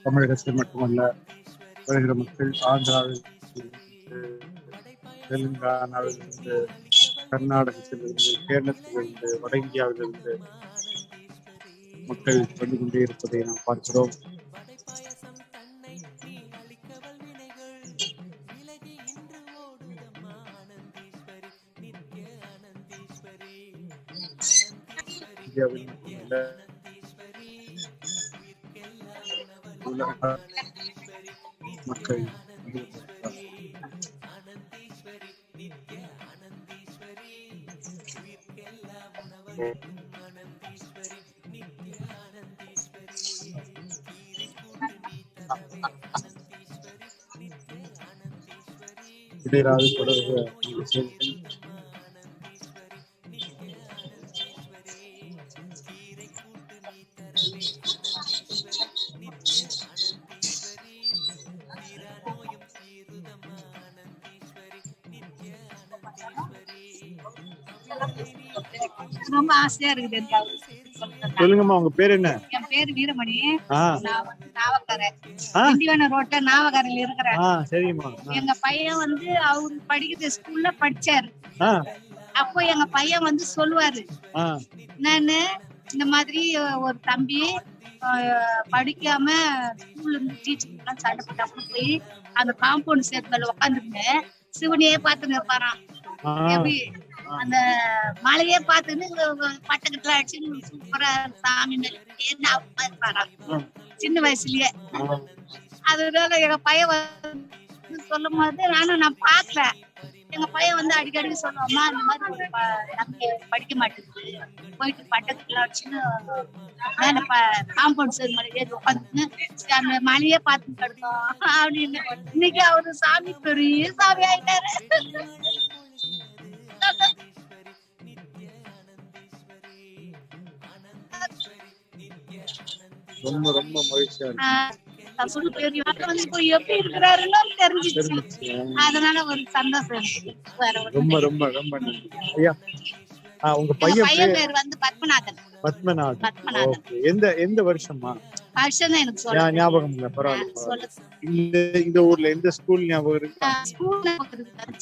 தமிழகத்தில் மட்டுமல்ல, வருகிற மக்கள் ஆந்திராவில், தெலுங்கானாவிலிருந்து, கர்நாடகத்திலிருந்து, கேரளத்திலிருந்து, வட இந்தியாவிலிருந்து மக்கள் வந்து கொண்டே இருப்பதை நாம் பார்க்கிறோம். இந்தியாவில் மட்டுமல்ல, உலக மக்கள் இடையராது தொடர்பு ரொம்ப ஆசையா இருக்குது. சொல்லுங்கம்மா, உங்க பேர் என்ன? என் பேரு வீரமணி. நான் வந்து நாவக்கரை, திண்டிவனம் ரோட்ல நாவக்கரையில இருக்கிறேன். சரிம்மா. எங்க பையன் வந்து அவரு படிக்கிற ஸ்கூல்ல படிச்சாரு. அப்போ எங்க பையன் வந்து சொல்லுவாரு, நானு இந்த மாதிரி ஒரு தம்பி படிக்காம ஸ்கூல்ல இருந்து டீச்சர் எல்லாம் சண்டை போட்டு போய் அந்த காம்பவுண்ட் சேர்த்து மேல உட்காந்துருந்தேன். சிவனையே பார்த்துன்னு இருப்பாராம். எப்படி அந்த மலையே பார்த்துன்னு பட்டக்கட்டுல அடிச்சு சூப்பரா சாமி மேல இருப்பாராம் சின்ன வயசுலயே. அதனால எங்க பையன் வந்து சொல்லும் போது நான் பாக்கல. எங்க பையன் வந்து அடிக்கடி சொல்லுவாமா, இந்த மாதிரி தம்பி படிக்க மாட்டேங்குது, போயிட்டு பட்டக்கட்டுல அடிச்சுன்னு மேல காம்பவுண்ட் சைடு மலை ஏறி உட்காந்துன்னு அந்த மலையே பார்த்துட்டு கிடக்கும் அப்படின்னு. இன்னைக்கு அவரு சாமி பெரிய சாமி ஆயிட்டாரு. ரொம்ப ரொம்ப மகிழ்ச்சியா எப்படி இருக்கிறாருன்னு தெரிஞ்சிச்சு. அதனால ஒரு சந்தோஷம். ரொம்ப ரொம்ப ரொம்ப நன்றி ஐயா. உங்க பையன் பேர் வந்து பத்மநாதன். பத்மநாதன். எந்த வருஷமா? வருஷம் தான் எனக்கு சொல்ல ஞாபகம் இல்ல, பரவாயில்ல. சொல்ல இந்த ஊர்ல எந்த ஸ்கூல் ஞாபகம் இருக்கு? ஸ்கூல்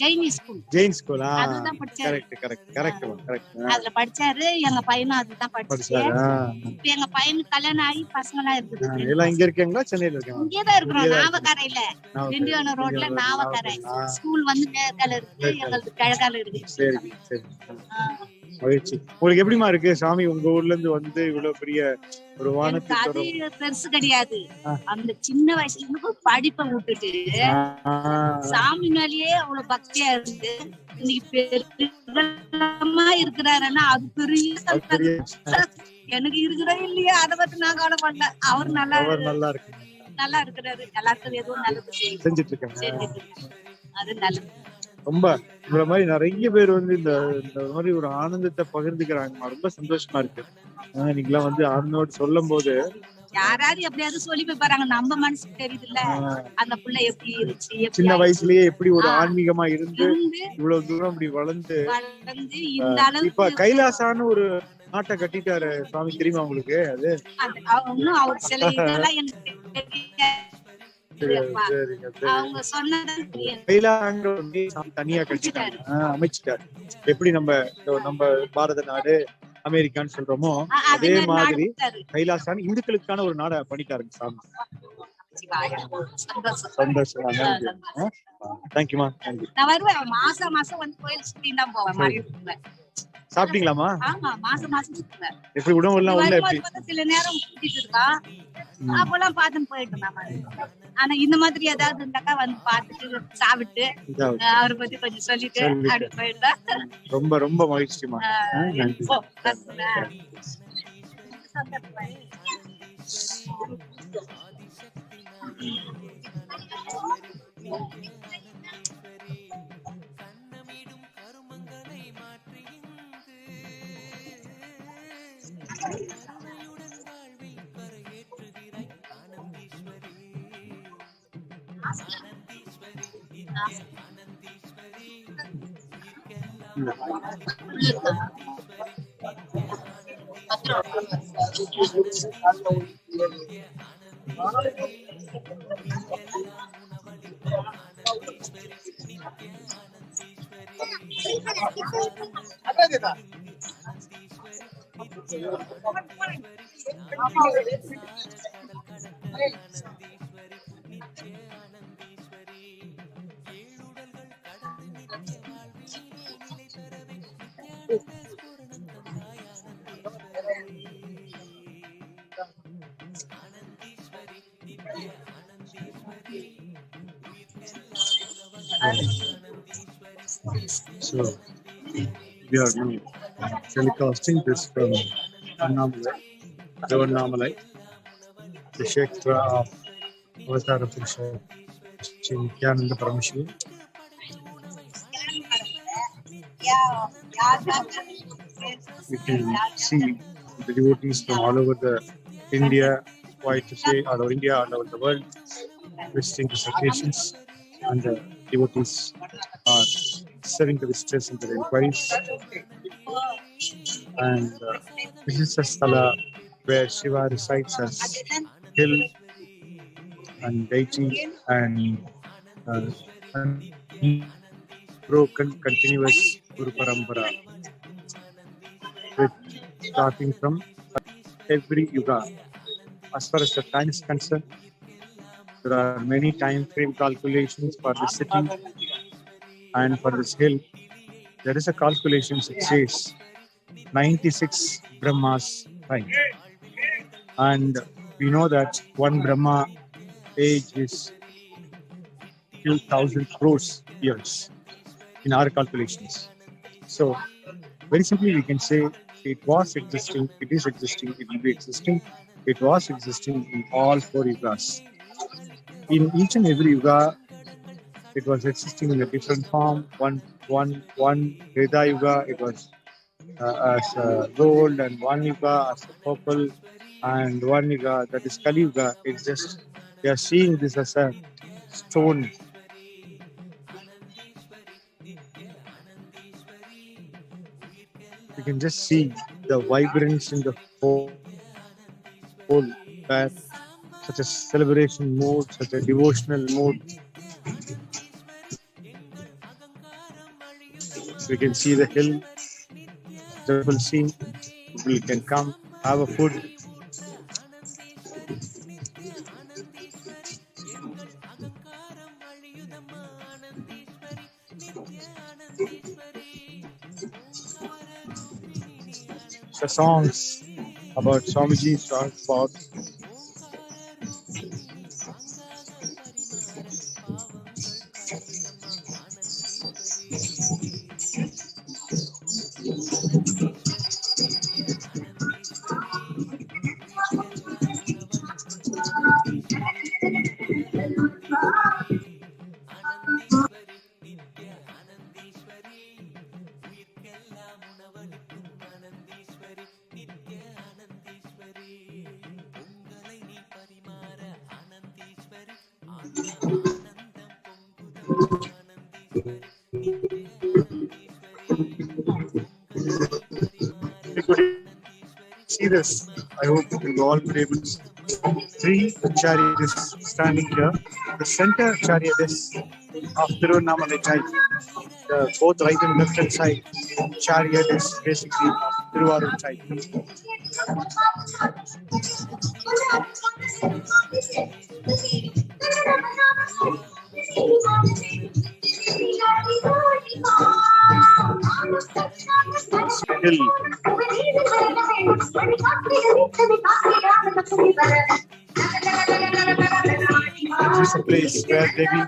ஜெயினி ஸ்கூல். ஜெயின் ஸ்கூல். அதுதான் படிச்சாரு. கரெக்ட். அதுல படிச்சாரு. எங்க பையனும் அதுதான் படிச்சாரு. இப்ப எங்க பையனுக்கு கல்யாணம் ஆகி பசங்களாம் இருக்குது. எல்லாம் இங்க இருக்கீங்களா, சென்னையில இருக்கீங்களா? இங்கதான் இருக்கிறோம், நாவக்கரையில, திண்டிவனம் ரோட்ல நாவக்கரை. ஸ்கூல் வந்து மேற்கால இருக்கு, எங்களுக்கு கிழக்கால இருக்கு. சரி. மகிழ்ச்சி. உங்களுக்கு எப்படிமா இருக்கு சாமி உங்க ஊர்ல இருந்து வந்து இவ்வளவு பெரிய ஒரு வானத்தை அது பெருசு கிடையாது. அந்த சின்ன வயசுல இருந்து படிப்பை விட்டுட்டு சாமி மேலேயே அவ்வளவு பக்தியா இருந்து இன்னைக்கு பெருமா இருக்கிறாருன்னா அது பெரிய எனக்கு இருக்கிறா இல்லையா அதை பத்தி நான் கவலைப்படல. அவர் நல்லா இருக்கிறாரு. எல்லாருக்கும் எதுவும் நல்லது செஞ்சுட்டு இருக்காங்க. அது நல்லது. ரொம்ப இந்த மாதிரி நிறைய பேர் வந்து இந்த மாதிரி ஒரு ஆனந்தத்தை பகிர்ந்துக்கிறாங்க. ரொம்ப சந்தோஷமா இருக்கு. நீங்களாம் வந்து ஆனந்தோடு சொல்லும் போது யாராவது எப்படியாவது சொல்லி போய் நம்ம மனசுக்கு தெரியுது இல்ல, அந்த புள்ள எப்படி இருந்துச்சு, சின்ன வயசுலயே எப்படி ஒரு ஆன்மீகமா இருந்து இவ்வளவு தூரம் அப்படி வளர்ந்து இந்த அளவுக்கு. இப்ப கைலாசான்னு ஒரு நாட்டை கட்டிட்டாரு சுவாமி, தெரியுமா உங்களுக்கு? அது அவர் சில இதெல்லாம் எனக்கு அவங்க சொன்னதான் தனியா கட்டிட்டாரு, அமைச்சிட்டாரு. எப்படி நம்ம பாரத நாடு அமெரிக்கான்னு சொல்றோமோ அதே மாதிரி கைலாசான் இந்துக்களுக்கான ஒரு நாடை பண்ணிட்டாருங்க சாமி. சந்தோஷம். தேங்க்யூமா. நான் வருவேன், மாசம் வந்து கோயில் சுத்தி தான் போவேன். சாப்பிட்டீங்களாமா? ஆமா, மாசம் சுத்துவேன். எப்படி உணவு எல்லாம் உள்ள எப்படி? சில நேரம் கூட்டிட்டு இருக்கா, அப்பெல்லாம் பாத்துன்னு போயிட்டு. ஆனா இந்த மாதிரி ஏதாவது இருந்தாக்கா வந்து பாத்துட்டு சாப்பிட்டு அவரை பத்தி கொஞ்சம் சொல்லிட்டு அப்படி போயிட்டா ரொம்ப ரொம்ப மகிழ்ச்சிமா. So we are now telecasting this from Tiruvannamalai, the Kshetra of Avatar of Nithyananda Paramashivam. We can see the devotees from all over the India, quite to say all over India, all over the world, visiting these occasions, and the devotees are serving the visitors and their inquiries. And this is a sthala where Shiva resides as hill and deity and broken continuous Guru Parampara, with starting from every yuga. As far as the time is concerned, there are many time frame calculations for the sitting, and for this hill there is a calculation that says 96 Brahmas time, and we know that one Brahma age is few thousand crores years in our calculations. So very simply we can say it was existing, it is existing, it will be existing, it was existing in all four yugas. In each and every yuga it was existing in a different form. One Veda Yuga, it was as gold, and one Yuga as a purple, and one Yuga, that is Kali Yuga. It's just, we are seeing this as a stone. You can just see the vibrance in the whole, where such a celebration mood, such a devotional mood. We can see the hill, beautiful scene. People can come, have a food. The songs about Swamiji, songs about see this. I hope you will all be able to see. 3 chariots standing here. The center chariot is of Tiruvannamalai chariot. The both right and left hand side chariot is basically of Tiruvarur chariot. Hill. This is a place where Devi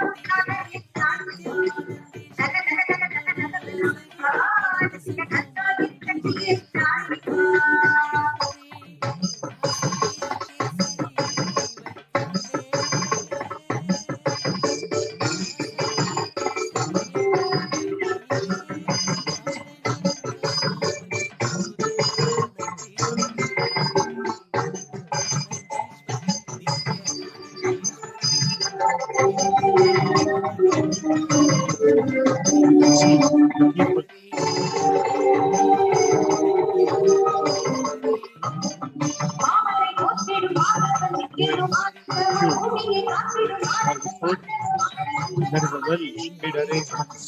there is a well-made arrangements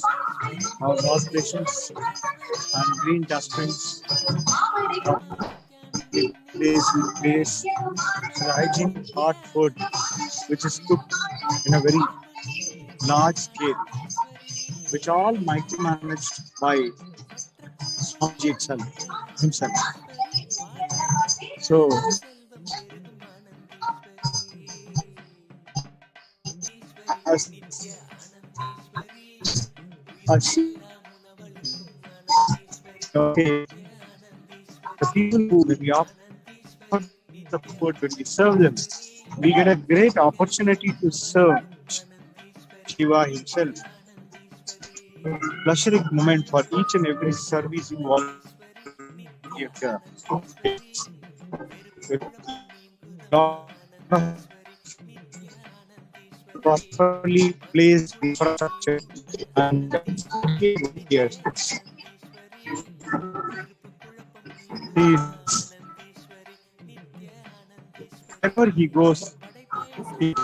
of wash and green dustbins. Place the hygiene hot food which is cooked in a very large scale, which all micromanaged by Swamiji himself. So okay, the people who when we offer the food, when we serve them, we get a great opportunity to serve Shiva himself. Pleasuring moment for each and every service involved here. Properly placed infrastructure and wherever he goes, he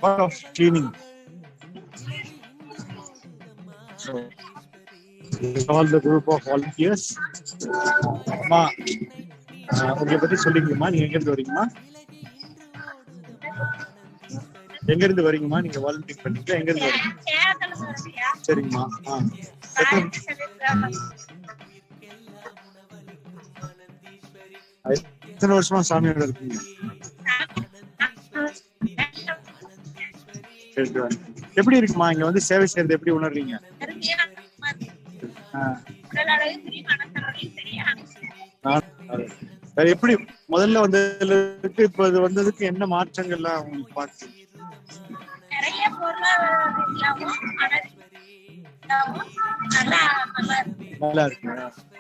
lot of cleaning. So, all the group of volunteers. Ma, உங்களை பத்தி சொல்லிங்கம்மா, நீங்க எங்க இருந்து வரீங்கம்மா? எங்க இருந்து வரீங்கம்மா? நீங்க volunteer பண்ணீங்களா? எங்க இருந்து வரீங்க? சரிங்கம்மா. எத்தனை வருஷமா சாமியோட இருக்கீங்க? எப்படி இருக்குமா இங்க வந்து சேவை செய்யறது? எப்படி உணர்றீங்க? எப்படி முதல்ல வந்ததுக்கு இப்ப இது வந்ததுக்கு என்ன மாற்றங்கள்லாம் உங்களுக்கு பார்த்து? நல்லா இருக்கு.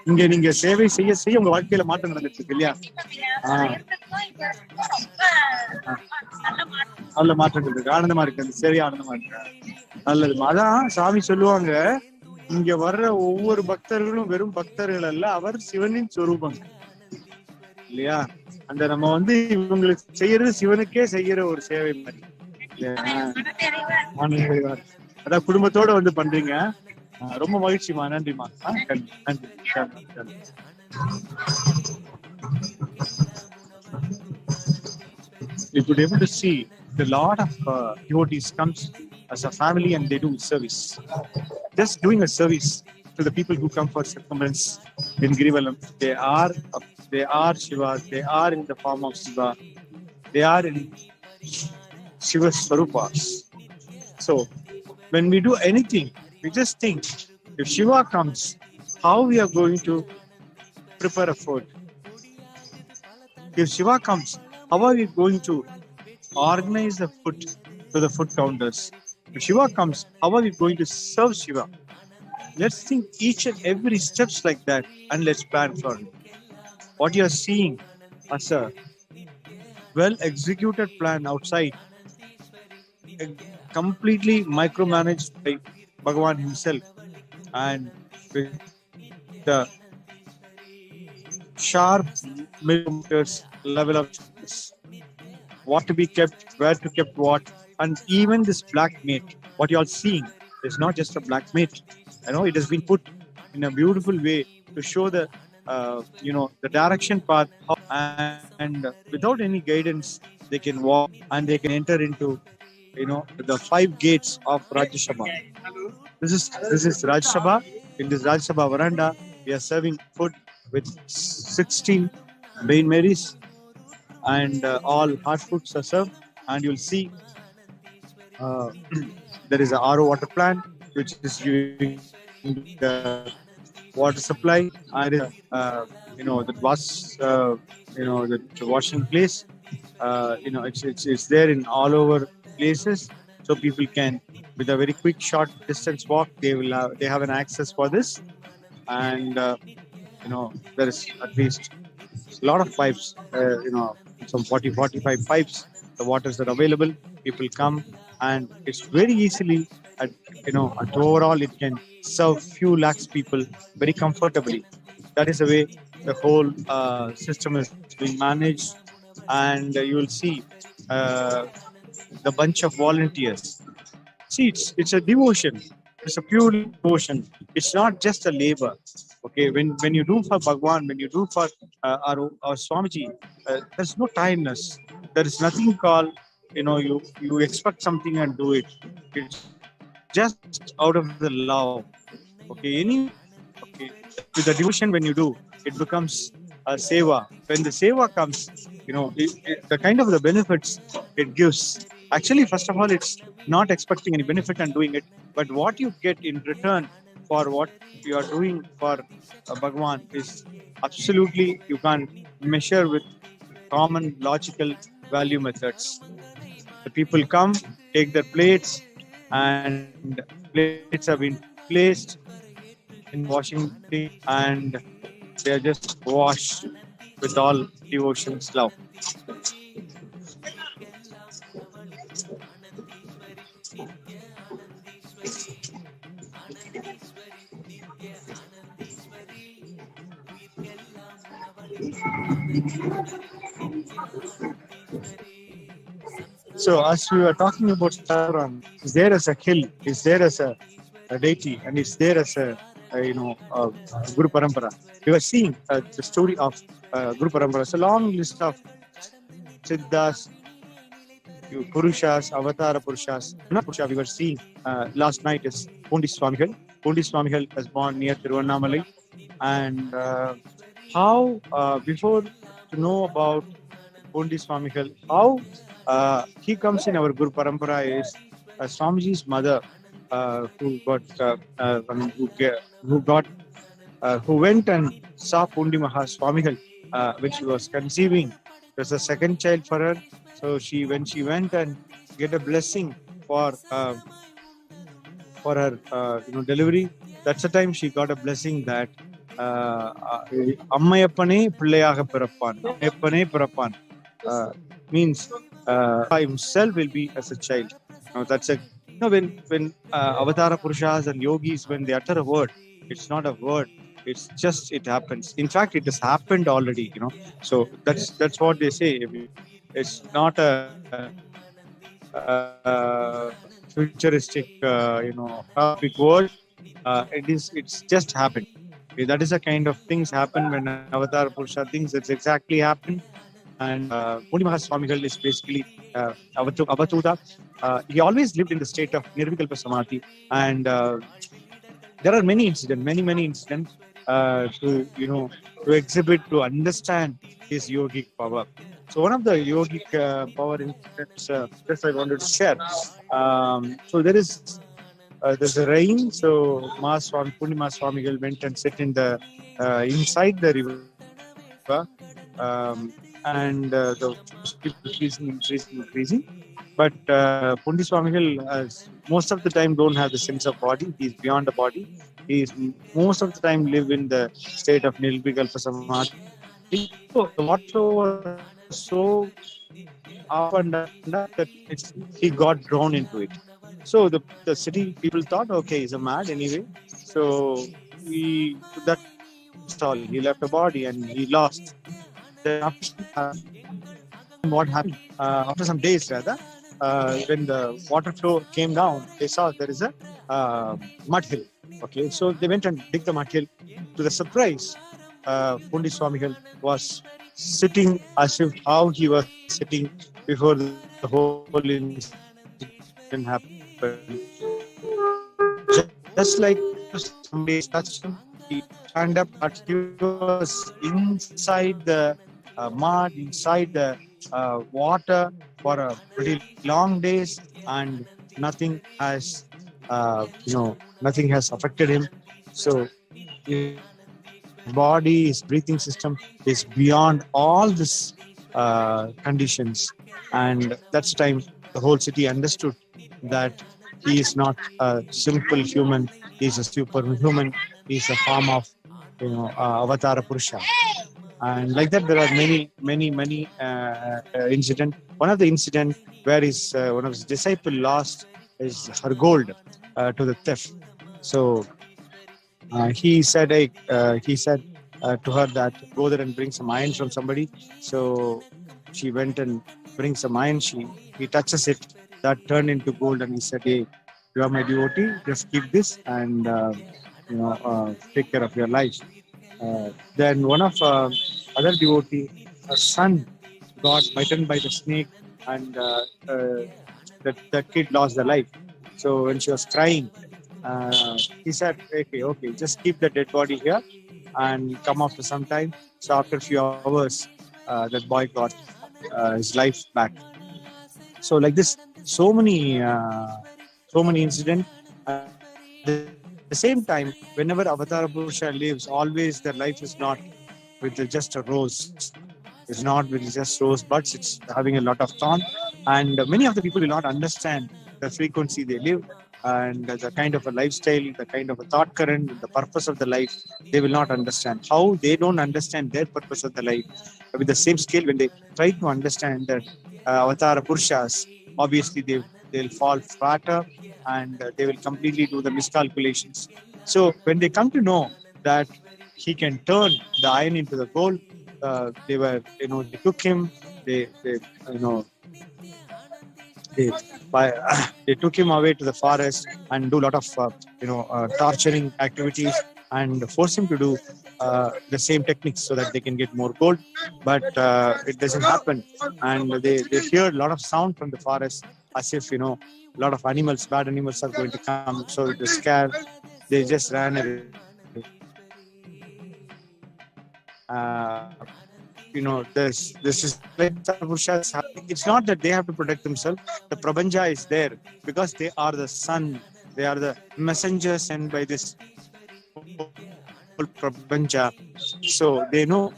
இங்க நீங்க சேவை செய்ய செய்ய உங்க வாழ்க்கையில மாற்றம் நடந்துட்டு இருக்கு இல்லையா? நல்ல மாற்றங்கள் இருக்கு. ஆனந்தமா இருக்கு. அந்த சேவை ஆனந்தமா இருக்கு. நல்லது. அதான் சாமி சொல்லுவாங்க, இங்க வர்ற ஒவ்வொரு பக்தர்களும் வெறும் பக்தர்கள் அல்ல, அவர் சிவனின் சொரூபம். இல்லையா? அந்த நம்ம வந்து இவங்களுக்கு செய்யறது சிவனுக்கே செய்யற ஒரு சேவை மாதிரி. அதான் குடும்பத்தோட வந்து பண்றீங்க. ரொம்ப மகிழ்ச்சிமா, நன்றிமா. நன்றி. You could able to see the lot of devotees comes as a family and they do service. Just doing a service to the people who come for circumference in Girivalam. They are Shiva. They are in the form of Shiva. They are in Shiva Swarupas. So when we do anything, we just think, if Shiva comes, how we are going to prepare a food? If Shiva comes, how are we going to organize the food to the food counters? If Shiva comes, how are we going to serve Shiva? Let's think each and every steps like that, and let's plan for it. What you are seeing as a well-executed plan outside, completely micromanaged by Bhagavan himself, and with the sharp millimeters level of what to be kept, where to keep what, and even this black meat. What you are seeing is not just a black meat. It has been put in a beautiful way to show the the direction path, and without any guidance they can walk and they can enter into the 5 gates of Rajya Sabha. This is Rajya Sabha. In this Rajya Sabha veranda, we are serving food with 16 main Marys, and all hot foods are served. And you'll see there is a RO water plant which is giving the water supply, and the washing place. It's there in all over places, so people can, with a very quick short distance walk, they have an access for this. And there is at least a lot of pipes, some 40-45 pipes. The waters are available. People come, and it's very easily at overall it can serve few lakhs people very comfortably. That is the way the whole system is being managed. And you will see the bunch of volunteers. See, it's a devotion. It's a pure devotion. It's not just a labor. Okay, when you do for Bhagwan, when you do for our Swamiji, there's no tiredness. There is nothing called you expect something and do it. It's just out of the love. Okay, with the devotion, when you do, it becomes a seva. When the seva comes, the kind of the benefits it gives. Actually, first of all, it's not expecting any benefit and doing it, but what you get in return for what you are doing for Bhagwan is absolutely, you can't measure with common logical value methods. The people come, take their plates, and plates have been placed in washing thing, and they are just washed with all devotion's love. So as we were talking about Saran, is there as a hill, is there as a deity, and is there as a Guru Parampara. We were seeing the story of Guru Parampara. It's a long list of Siddhas, Purushas, Avatara Purushas. Not Purusha, we were seeing last night is Pondi Swamigal. Pondi Swamigal was born near Tiruvannamalai. And how, before to know about Pondi Swamigal, how he comes in our Guru Parampara is Swamiji's mother, who went and saw Pondi Mahaswamigal when she was conceiving. It was a second child for her. So when she went and get a blessing for her delivery, that's the time she got a blessing that Ammayappane Pillayaga Pirappan. Ammayappane Pirappan means himself will be as a child. That's a when Avatara Purushas and yogis, when they utter a word, it's not a word, It's just, it happens. In fact, it has happened already, So that's what they say. It's not a futuristic, big word. It's just happened. Okay, that is the kind of things happen when Avatar Purusha thinks it's exactly happened. And Pournami Swamigal is basically Avatuta. He always lived in the state of Nirvikalpa Samadhi. And there are many incidents to exhibit, to understand his yogic power. So one of the yogic power incidents that I wanted to share. So there's a rain. So Pournami Swamigal went and sit in the inside the river, and the increasing. But Pournami Swamigal, most of the time, don't have the sense of body. He's beyond the body. He's most of the time live in the state of Nirvikalpa Samadhi. So the water was so up and down that he got drawn into it. So the city people thought, okay, he's a mad anyway. So that's all. He left the body and he lost. Then what happened? After some days, rather, when the water flow came down, they saw there is a mud hill. Okay, so they went and dig the mud hill. To the surprise, Pournami Swamigal was sitting as if how he was sitting before the whole incident happened. Just like somebody touched him, he stand up, but he was inside the mud, inside the water for a pretty long days, and nothing has affected him. So his body, his breathing system is beyond all these conditions, and that's the time the whole city understood that he is not a simple human, he is a superhuman, he is a form of Avatara Purusha. And like that, there are many incidents. One of the incidents where one of his disciples lost her gold to the theft. So he said to her that go there and bring some iron from somebody. So she went and brings some iron. He touches it, that turned into gold, and he said, "Hey, you are my devotee. Just keep this and take care of your life." Then one of other devotee, her son, got bitten by the snake, and the kid lost the life. So when she was crying, he said, okay, just keep the dead body here and come after some time. So after a few hours, that boy got his life back. So like this, so many incidents. At the same time, whenever Avatara Purusha lives, always their life is not with just a rose. It's not with just rose buds. It's having a lot of thorn. And many of the people will not understand the frequency they live and the kind of a lifestyle, the kind of a thought current, the purpose of the life. They will not understand. How they don't understand their purpose of the life. With the same scale, when they try to understand that Avatara Purushas, obviously they'll fall flatter and they will completely do the miscalculations. So when they come to know that he can turn the iron into the gold, they took him, they took him away to the forest and do a lot of torturing activities and force him to do the same techniques so that they can get more gold. But it doesn't happen, and they hear a lot of sound from the forest as if a lot of bad animals are going to come. So it was scared. They just ran away. This is like it's not that they have to protect themselves. The Prabanja is there because they are the sun. They are the messengers sent by this Prabanja. So they know.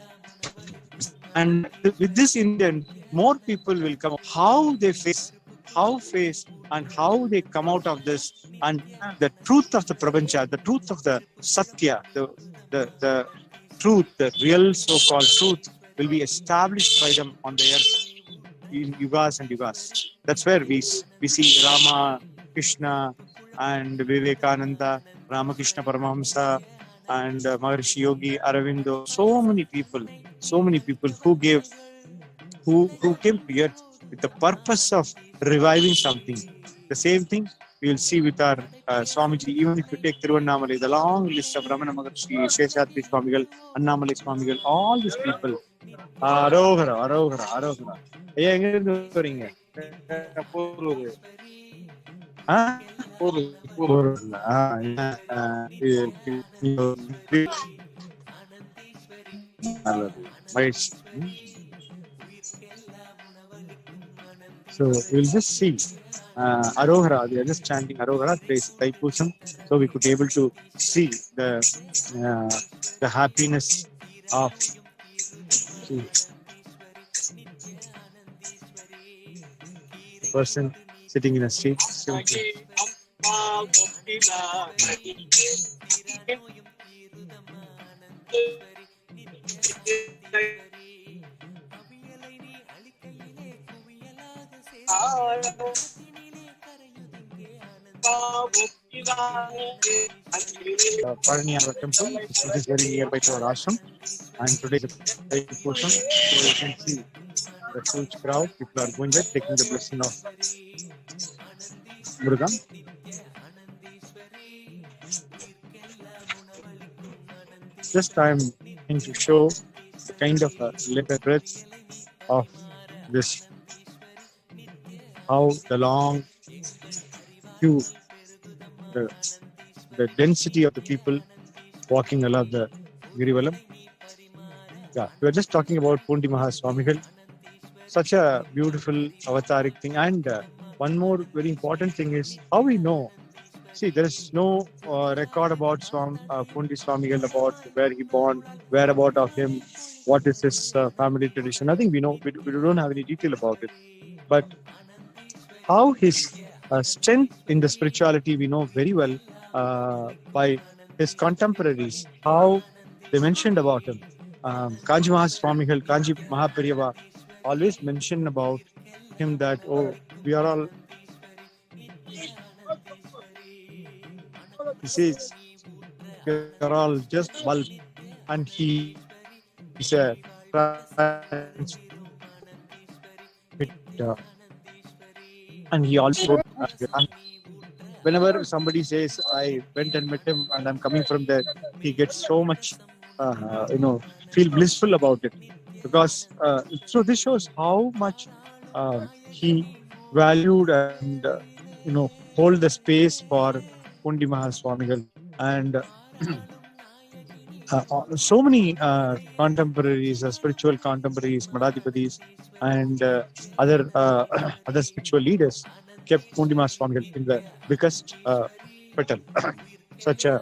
And with this incident, more people will come. How they face and how they come out of this, and the truth of the Prabanja, the truth of the Satya, the truth, the real so-called truth, will be established by them on the earth in yugas and yugas. That's where we see Rama, Krishna, and Vivekananda, Ramakrishna Paramahamsa, and Maharishi Yogi, Aravindo, so many people who came here with the purpose of reviving something. The same thing we will see with our Swamiji. Even if you take Tiruvannamalai, the long list of Ramana Maharshi, Sheshatri Swamigal, Annamalai Swamigal, all these people. Arohara, Arohara, Arohara. ஐயா எங்க இருந்து வரீங்க? Porur. போரூர்ல. Mahesh. So we'll just see Arohara. We are just chanting Arohara. There is Thaipusam, so we could be able to see the happiness of the person sitting in a street. Paramashivam temple, which is very nearby to our ashram, and today is a portion, so you can see the huge crowd. People are going there, taking the blessing of Muruga. Just I am going to show the kind of little breadth of this, how the long queue, the density of the people walking along the Girivalam. Yeah, we are just talking about Pournami Swamigal. Such a beautiful avataric thing. And one more very important thing is how we know. See, there is no record about Pournami Swamigal, about where he born, whereabout of him, what is his family tradition. I think we know, we don't have any detail about it. But how his strength in the spirituality we know very well by his contemporaries, how they mentioned about him. Kanji Mahaswamigal, Kanji Mahaperiyava always mention about him that, oh, we are all, he says, we are all just bulb, and he is a and he also whenever somebody says I went and met him and I'm coming from there, he gets so much feel blissful about it, because so this shows how much he valued and hold the space for Pournami Swamigal. And so many contemporaries, spiritual contemporaries, Madhadipatis, and other spiritual leaders kept Pournami Swamigal in the biggest petal. Such a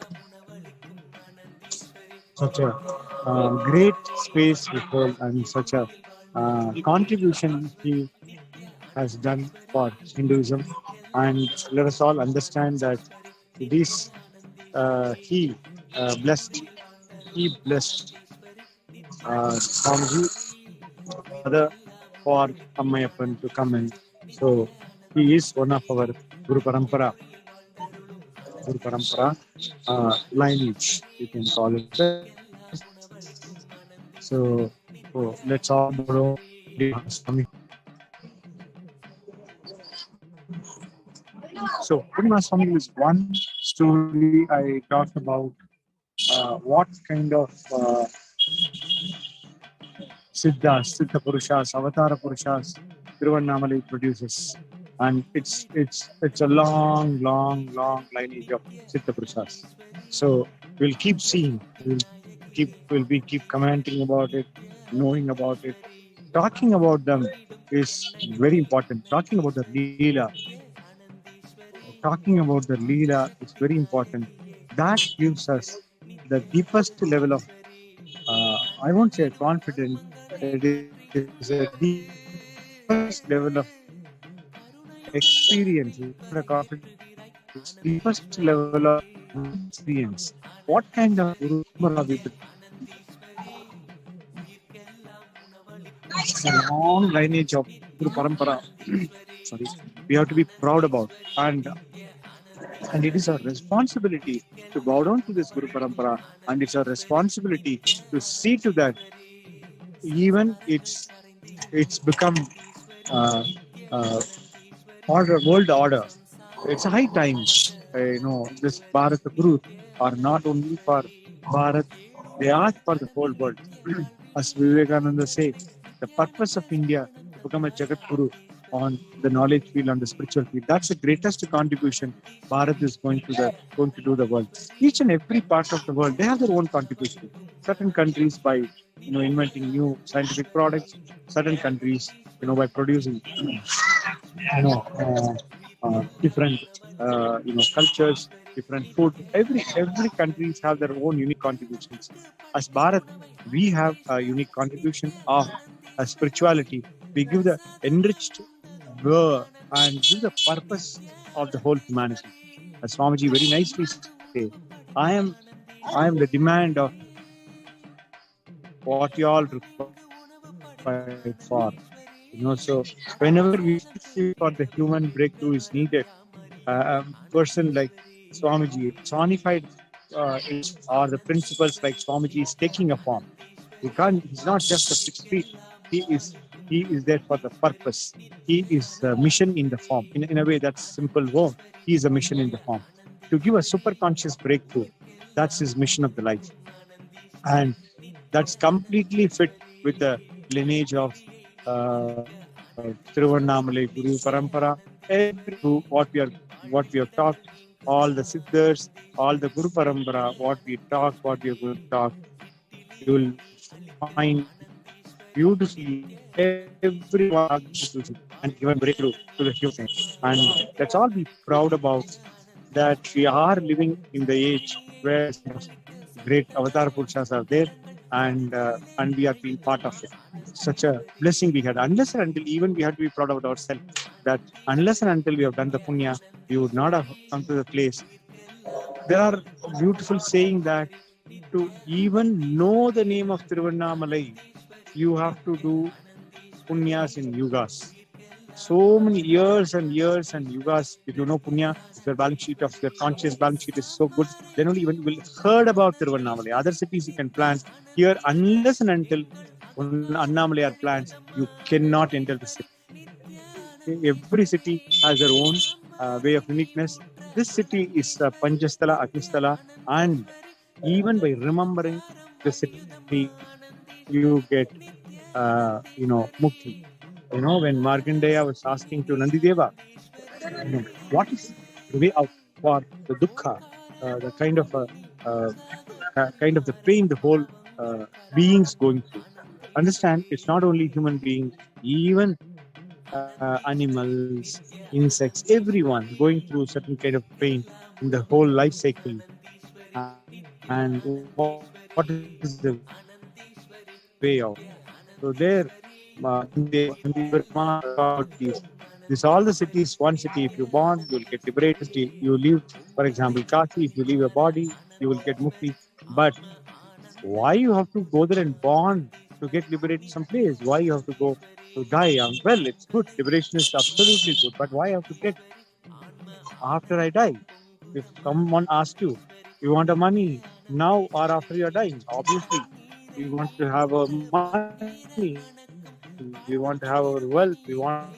great space he held, and such a contribution he has done for Hinduism. And let us all understand that this he blessed Swamiji Mother for Ammayappan to come in. So he is one of our Guru Parampara lineage, you can call it. So let's all borrow Swami. So Pournami Swamigal is one story I talked about. What kind of Siddhas, Siddha Purushas, Avatara Purushas Tiruvannamalai produces, and it's a long lineage of Siddha Purushas. So we'll keep seeing, we'll keep commenting about it, knowing about it, talking about them is very important. Talking about the Leela is very important. That gives us the deepest level of, I won't say confidence, it is a deepest level of experience, deepest level of experience. What kind of Guru have we been? A long lineage of Guru Parampara. Sorry, we have to be proud about. And And it is our responsibility to bow down to this Guru Parampara, and it's our responsibility to see to that even it's become uh, uh, world order. It's a high time. This Bharat Guru are not only for Bharat, they are for the whole world. As Vivekananda says, the purpose of India to become a Jagat Guru on the knowledge field, on the spiritual field. That's the greatest contribution Bharat is going to do the world. Each and every part of the world, they have their own contribution. Certain countries by inventing new scientific products. Certain countries, by producing different cultures, different food. Every countries have their own unique contributions. As Bharat, we have a unique contribution of spirituality. We give the enriched and give the purpose of the whole humanity. As Swamiji very nicely said, I am the demand of what you all require for. So whenever we see for the human breakthrough is needed, a person like Swamiji, personified or the principles like Swamiji is taking a form. He's not just a 6 feet. He is there for the purpose. He is a mission in the form. In a way, that's simple word. He is a mission in the form. To give a super conscious breakthrough, that's his mission of the life. And that's completely fit with the lineage of Tiruvannamalai Guru Parampara. What we have talked, all the Siddhas, all the Guru Parampara, what we are going to talk, you will find beautifully everyone and given breakthrough to the human. And let's all be proud about that we are living in the age where great avatar Purushas are there, and we are being part of it. Such a blessing we had. Unless and until even we had to be proud of ourselves, that unless and until we have done the punya, we would not have come to the place. There are beautiful saying that to even know the name of Tiruvannamalai, you have to do punyas in yugas. So many years and years and yugas. If you know punya, if your balance sheet of your conscious balance sheet is so good, then only even you will heard about Tiruvannamalai. Other cities you can plant. Here, unless and until Annamalai are plants, you cannot enter the city. Every city has their own way of uniqueness. This city is Panchasthala, Agnishthala, and even by remembering the city, you get, mukti. When Markandeya was asking to Nandideva, what is the way out for the dukkha, the kind of the pain the whole beings going through. Understand, it's not only human beings, even animals, insects, everyone going through certain kind of pain in the whole life cycle. And what is the way out? So there, this all the cities, one city, if you born, you will get liberated. You live, for example, Kashi, if you leave your body, you will get mukti. But why you have to go there and born to get liberated someplace? Why you have to go to die? Well, it's good. Liberation is absolutely good. But why have to get after I die? If someone asks you, you want a money now or after you're dying? Obviously, we want to have a money. We want to have our wealth. We want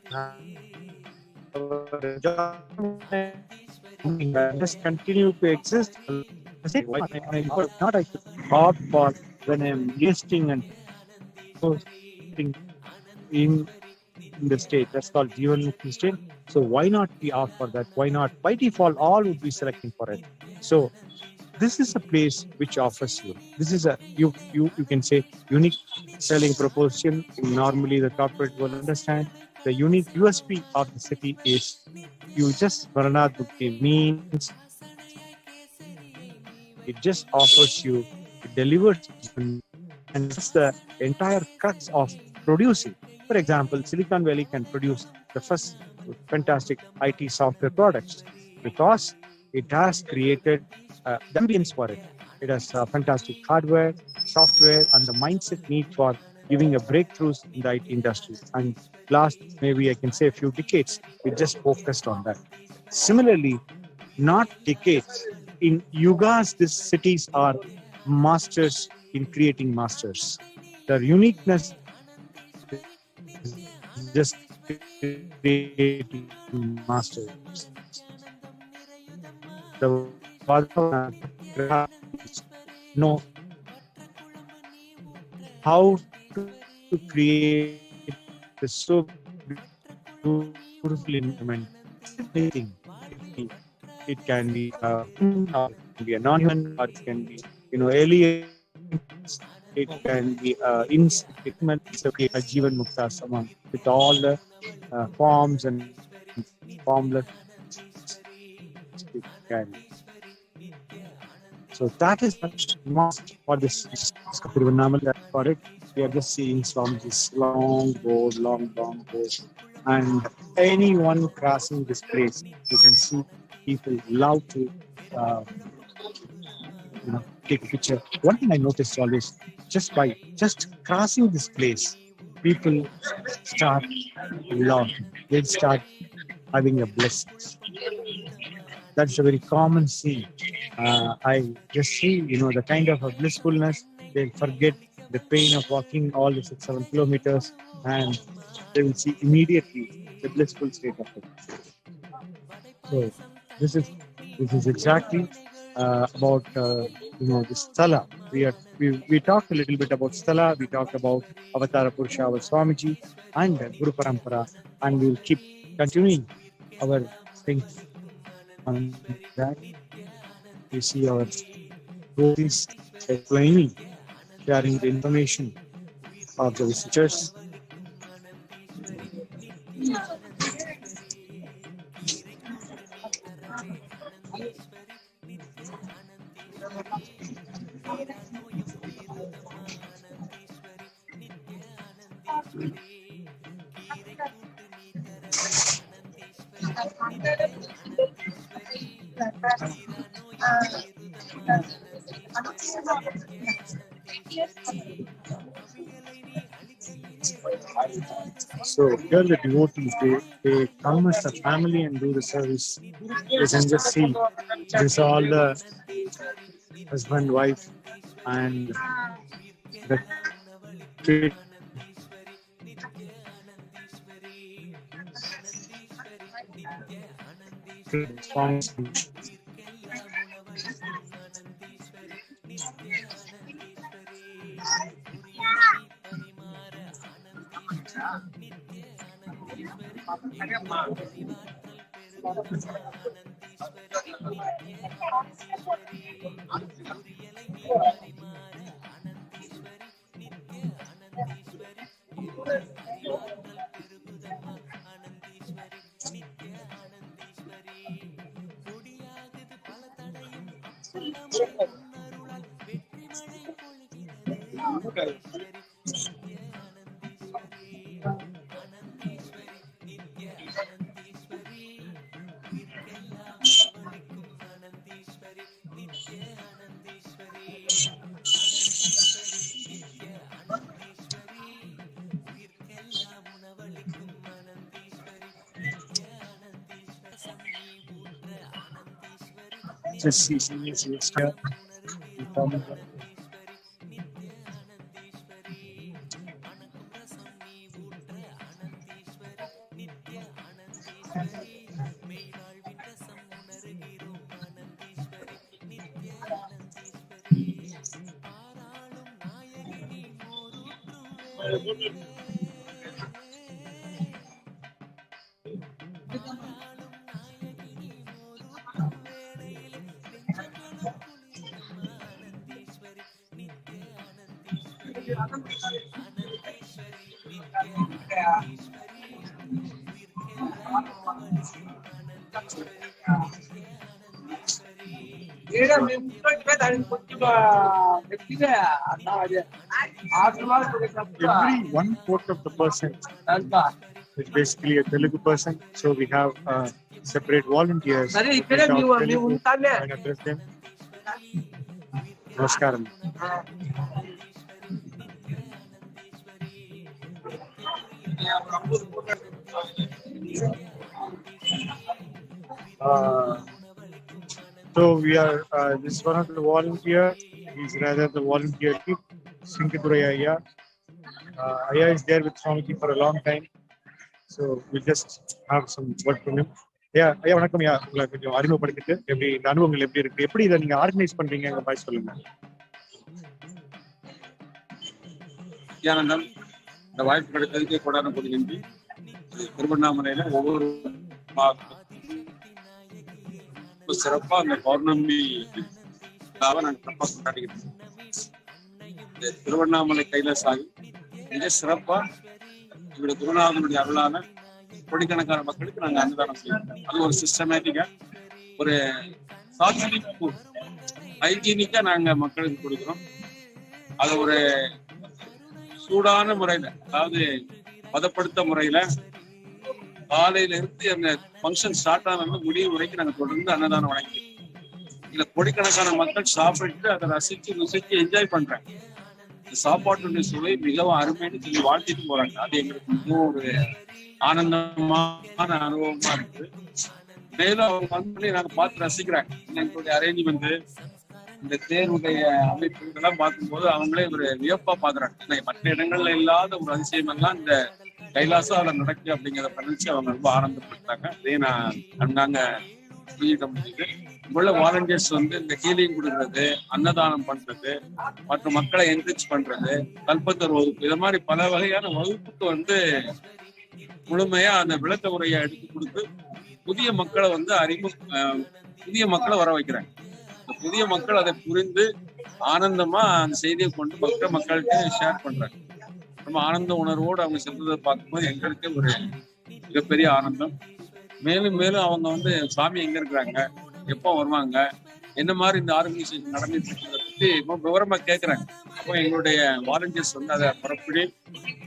to have our enjoyment. Just continue to exist. Not I should opt for when I'm investing and in the state. That's called Jivan Mukti state. So why not we opt for that? Why not? By default, all would be selecting for it. So this is a place which offers you. This is a you can say unique selling proposition. Normally, the corporate will understand the unique USP of the city is you just Varanad Mukti means it just offers you, it delivers you, and it's the entire crux of producing. For example, Silicon Valley can produce the first fantastic IT software products because it has created the ambience for it. It has fantastic hardware, software, and the mindset need for giving a breakthroughs in the IT industry. And last, maybe I can say a few decades, we just focused on that. Similarly, not decades, in yugas, these cities are masters in creating masters. Their uniqueness is just creating masters. The know how to create the so beautiful environment. Anything. It can be or it can be a non-human, or it can be alien. It can be it's a Jivan Mukta Saman with all the forms and formless it carry. So that is must for this Tiruvannamalai. For it, we are just seeing from this long board, long board, and anyone crossing this place, you can see people love to take a picture. One thing I noticed always, just crossing this place, people start laughing. They start having a blessing. That's a very common scene. I just see, the kind of a blissfulness. They'll forget the pain of walking all the 6-7 kilometers, and they will see immediately the blissful state of it. So this is exactly about the Sthala. We talked a little bit about Sthala. We talked about Avatara Purusha, our Swamiji, and Guru Parampara, and we will keep continuing our things on that. We see our devotees explaining, sharing the information of the visitors. So here the devotees, they come as a family and do the service. You can just see this all the husband, wife, and the kid. Just see here. Every 1/4 of the person is basically a Telugu person, so we have separate volunteers. Telugu and address them. Namaskaram. So we are. This is one of the volunteer. He's rather the volunteer. Sinkadurai Ayya. Ayya is there with Swamiji for a long time. So we just have some work from him. ஐயா வணக்கம் ஐயா. உங்களை கொஞ்சம் அறிமுகப்படுத்திட்டு எப்படி இந்த அனுபவங்கள் எப்படி இருக்கு, எப்படி இதை நீங்க ஆர்கனைஸ் பண்றீங்க பாய் சொல்லுங்க. நித்யானந்தம், இந்த வாய்ப்பு கிடைத்ததுக்கே கொண்டாட போது திருவண்ணாமலையில ஒவ்வொரு சிறப்பா அந்த பௌர்ணமி நாங்கள் சிறப்பா கொண்டாடிக்கிட்டு இருக்கோம். இந்த திருவண்ணாமலை கைலாசாகி மிக சிறப்பா எங்களுடைய குருநாதனுடைய அருளான கோடிக்கணக்கான மக்களுக்கு நாங்கள் அன்னதானம் செய்வோம். அது ஒரு சிஸ்டமேட்டிக்கா, ஒரு ஹைஜீனிக்கா நாங்க மக்களுக்கு கொடுக்குறோம். அது ஒரு சூடான முறையில, அதாவது பதப்படுத்த முறையில காலையில இருந்து அந்த ஃபங்க்ஷன் ஸ்டார்ட் ஆனது முடியும் வரைக்கும் நாங்க தொடர்ந்து அன்னதானம் வழங்கி இதுல கோடிக்கணக்கான மக்கள் சாப்பிட்டு அதை ருசிச்சு என்ஜாய் பண்றாங்க. இந்த சாப்பாட்டுடைய சுவை மிகவும் அருமைன்னு சொல்லி வாழ்த்திட்டு போறாங்க. அது எங்களுக்கு மிகவும் ஒரு ஆனந்தமான அனுபவமா இருக்கு. மேலும் அவங்க வந்து நாங்க பார்த்து ரசிக்கிறாங்க. எங்களுடைய அரேஞ்ச்மெண்ட், இந்த தேர்வுடைய அமைப்பு இதெல்லாம் பார்க்கும்போது அவங்களே ஒரு வியப்பா பாக்குறாங்க. மற்ற இடங்கள்ல இல்லாத ஒரு அதிசயம் எல்லாம் இந்த கைலாசால நடக்கு அப்படிங்கிறத நினைச்சு அவங்க ரொம்ப ஆனந்தப்பட்டாங்க. அதே நான் அண்ணாங்க புரிஞ்சிக்க முடியுது. உள்ள வாலண்டியர்ஸ் வந்து இந்த ஹீலிங் கொடுக்கறது, அன்னதானம் பண்றது, மற்ற மக்களை என்கரேஜ் பண்றது, கல்பத்தர் வகுப்பு, இது மாதிரி பல வகையான வகுப்புக்கு வந்து முழுமையா அந்த விளக்க உரையை எடுத்து கொடுத்து புதிய மக்களை வந்து புதிய மக்களை வர வைக்கிறாங்க. புதிய மக்கள் அதை புரிந்து ஆனந்தமா அந்த செய்தியை கொண்டு மக்கள்கிட்ட ஷேர் பண்றாங்க. ரொம்ப ஆனந்த உணர்வோடு அவங்க சென்றதை பார்க்கும்போது எங்களுக்கு ஒரு மிகப்பெரிய ஆனந்தம். மேலும் மேலும் அவங்க வந்து சாமி எங்க இருக்கிறாங்க, எப்போ வருவாங்க, என்ன மாதிரி இந்த ஆர்கனைசேஷன் நடந்துட்டு இருக்கிறத பத்தி விவரமா கேட்கறாங்க. அப்போ எங்களுடைய வாலண்டியர்ஸ் வந்து அதை புறப்படி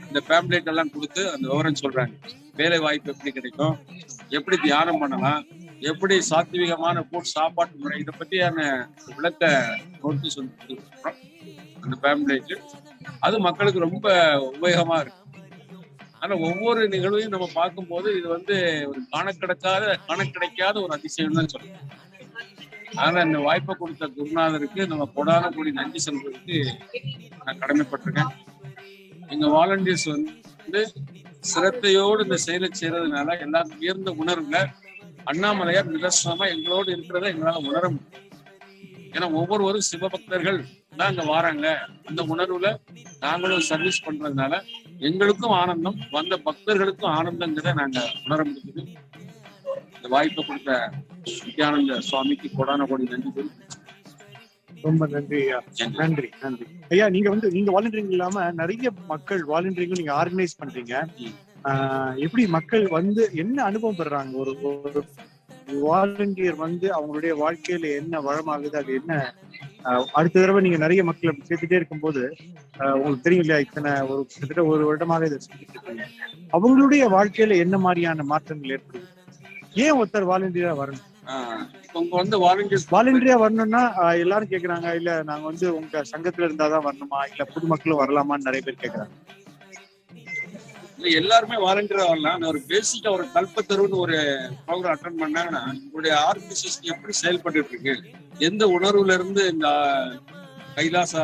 இந்த பேம்ப்ளேட் எல்லாம் கொடுத்து அந்த விவரம் சொல்றாங்க. வேலை வாய்ப்பு எப்படி கிடைக்கும், எப்படி தியானம் பண்ணலாம், எப்படி சாத்விகமான சாப்பாட்டு முறை, இதை பற்றியான விளக்க நோட்டீஸ் வந்து அந்த பேம்ப்ளேட். அது மக்களுக்கு ரொம்ப உபயோகமா இருக்கு. ஆனா ஒவ்வொரு நிகழ்வையும் நம்ம பார்க்கும்போது இது வந்து ஒரு காணக்கிடைக்காத ஒரு அதிசயம் தான் சொல்லணும். ஆனா இந்த வாய்ப்பை கொடுத்த குருநாதருக்கு நம்ம கொடான கூடி நன்றி சொல்றதுக்கு நான் கடமைப்பட்டிருக்கேன். எங்க வாலண்டியர்ஸ் வந்து சிரத்தையோடு இந்த செயலை செய்யறதுனால எல்லாரும் உயர்ந்த உணர்வுல அண்ணாமலையார் நிதர்சனமா எங்களோடு இருக்கிறத எங்களால உணர முடியும். ஏன்னா ஒவ்வொருவரும் சிவபக்தர்கள் தான் அங்க வாராங்க. அந்த உணர்வுல நாங்களும் சர்வீஸ் பண்றதுனால எங்களுக்கும் ஆனந்தம், வந்த பக்தர்களுக்கும் ஆனந்தங்கிறத நாங்க உணர முடியுது. இந்த வாய்ப்பை கொடுத்த நித்யானந்த சுவாமிக்கு கொடான கோடி நன்றி. ரொம்ப நன்றி ஐயா. நன்றி நன்றி ஐயா. நீங்க வாலண்டியரிங் இல்லாம நிறைய மக்கள் வாலண்டியரிங் நீங்க ஆர்கனைஸ் பண்றீங்க. எப்படி மக்கள் வந்து என்ன அனுபவம் பெறாங்க? ஒரு வாலண்டியர் வந்து அவங்களுடைய வாழ்க்கையில என்ன வளமாகுது, அது என்ன அடுத்த தடவை நீங்க நிறைய மக்களை சேர்த்துட்டே இருக்கும்போது உங்களுக்கு தெரியும் இல்லையா, கிட்டத்தட்ட ஒரு வருடமாக இதை செஞ்சுட்டு இருக்காங்க. அவங்களுடைய வாழ்க்கையில என்ன மாதிரியான மாற்றங்கள் ஏற்படுது? ஏன் ஒருத்தர் வாலண்டியரா வரணும்? வாலண்டியரா வரணும்னா எல்லாரும் கேக்குறாங்க, இல்ல நாங்க வந்து உங்க சங்கத்துல இருந்தாதான் வரணுமா, இல்ல பொதுமக்களும் வரலாமான்னு நிறைய பேர் கேக்குறாங்க. எல்லாருமே வாலண்டியரா வரலாம். ஒரு பேசிக்கா ஒரு கல்பத்தருன்னு ஒரு ப்ரோக்ராம் அட்டெண்ட் பண்ணாங்கன்னா உங்களுடைய ஆர்கனைசேஷன் எப்படி செயல்பட்டு இருக்கு, எந்த உணர்வுல இருந்து இந்த கைலாசா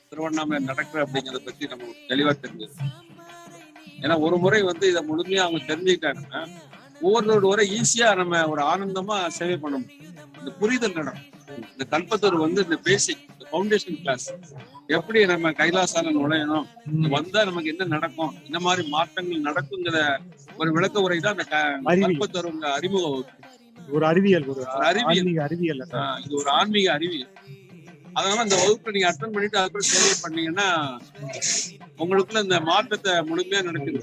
திருவண்ணாமலை நடக்குற அப்படிங்கிறத பத்தி நம்ம தெளிவா தெரிஞ்சது. ஏன்னா ஒரு முறை வந்து இதை முழுமையா அவங்க தெரிஞ்சுக்கிட்டாங்கன்னா ஒவ்வொருத்தரோட வரை ஈஸியா நம்ம ஒரு ஆனந்தமா சேவை பண்ண முடியும். இந்த புரிதல் நடக்கும். இந்த கல்பத்தூர் வந்து இந்த பேசிக் ஃபவுண்டேஷன் கிளாஸ், எப்படி நம்ம கைலாசால நுழையணும், வந்தா நமக்கு என்ன நடக்கும், இந்த மாதிரி மாற்றங்கள் நடக்குங்கிற ஒரு விளக்க உரை தான் அந்த கல்பத்தூர் அறிமுக வகுப்பு. ஒரு அறிவியல், இது ஒரு ஆன்மீக அறிவியல். அதனால அந்த வகுப்பை நீங்க அட்டன் பண்ணிட்டு அதுக்கப்புறம் சேவை பண்ணீங்கன்னா உங்களுக்குள்ள இந்த மாற்றத்தை முழுமையா நடக்குது.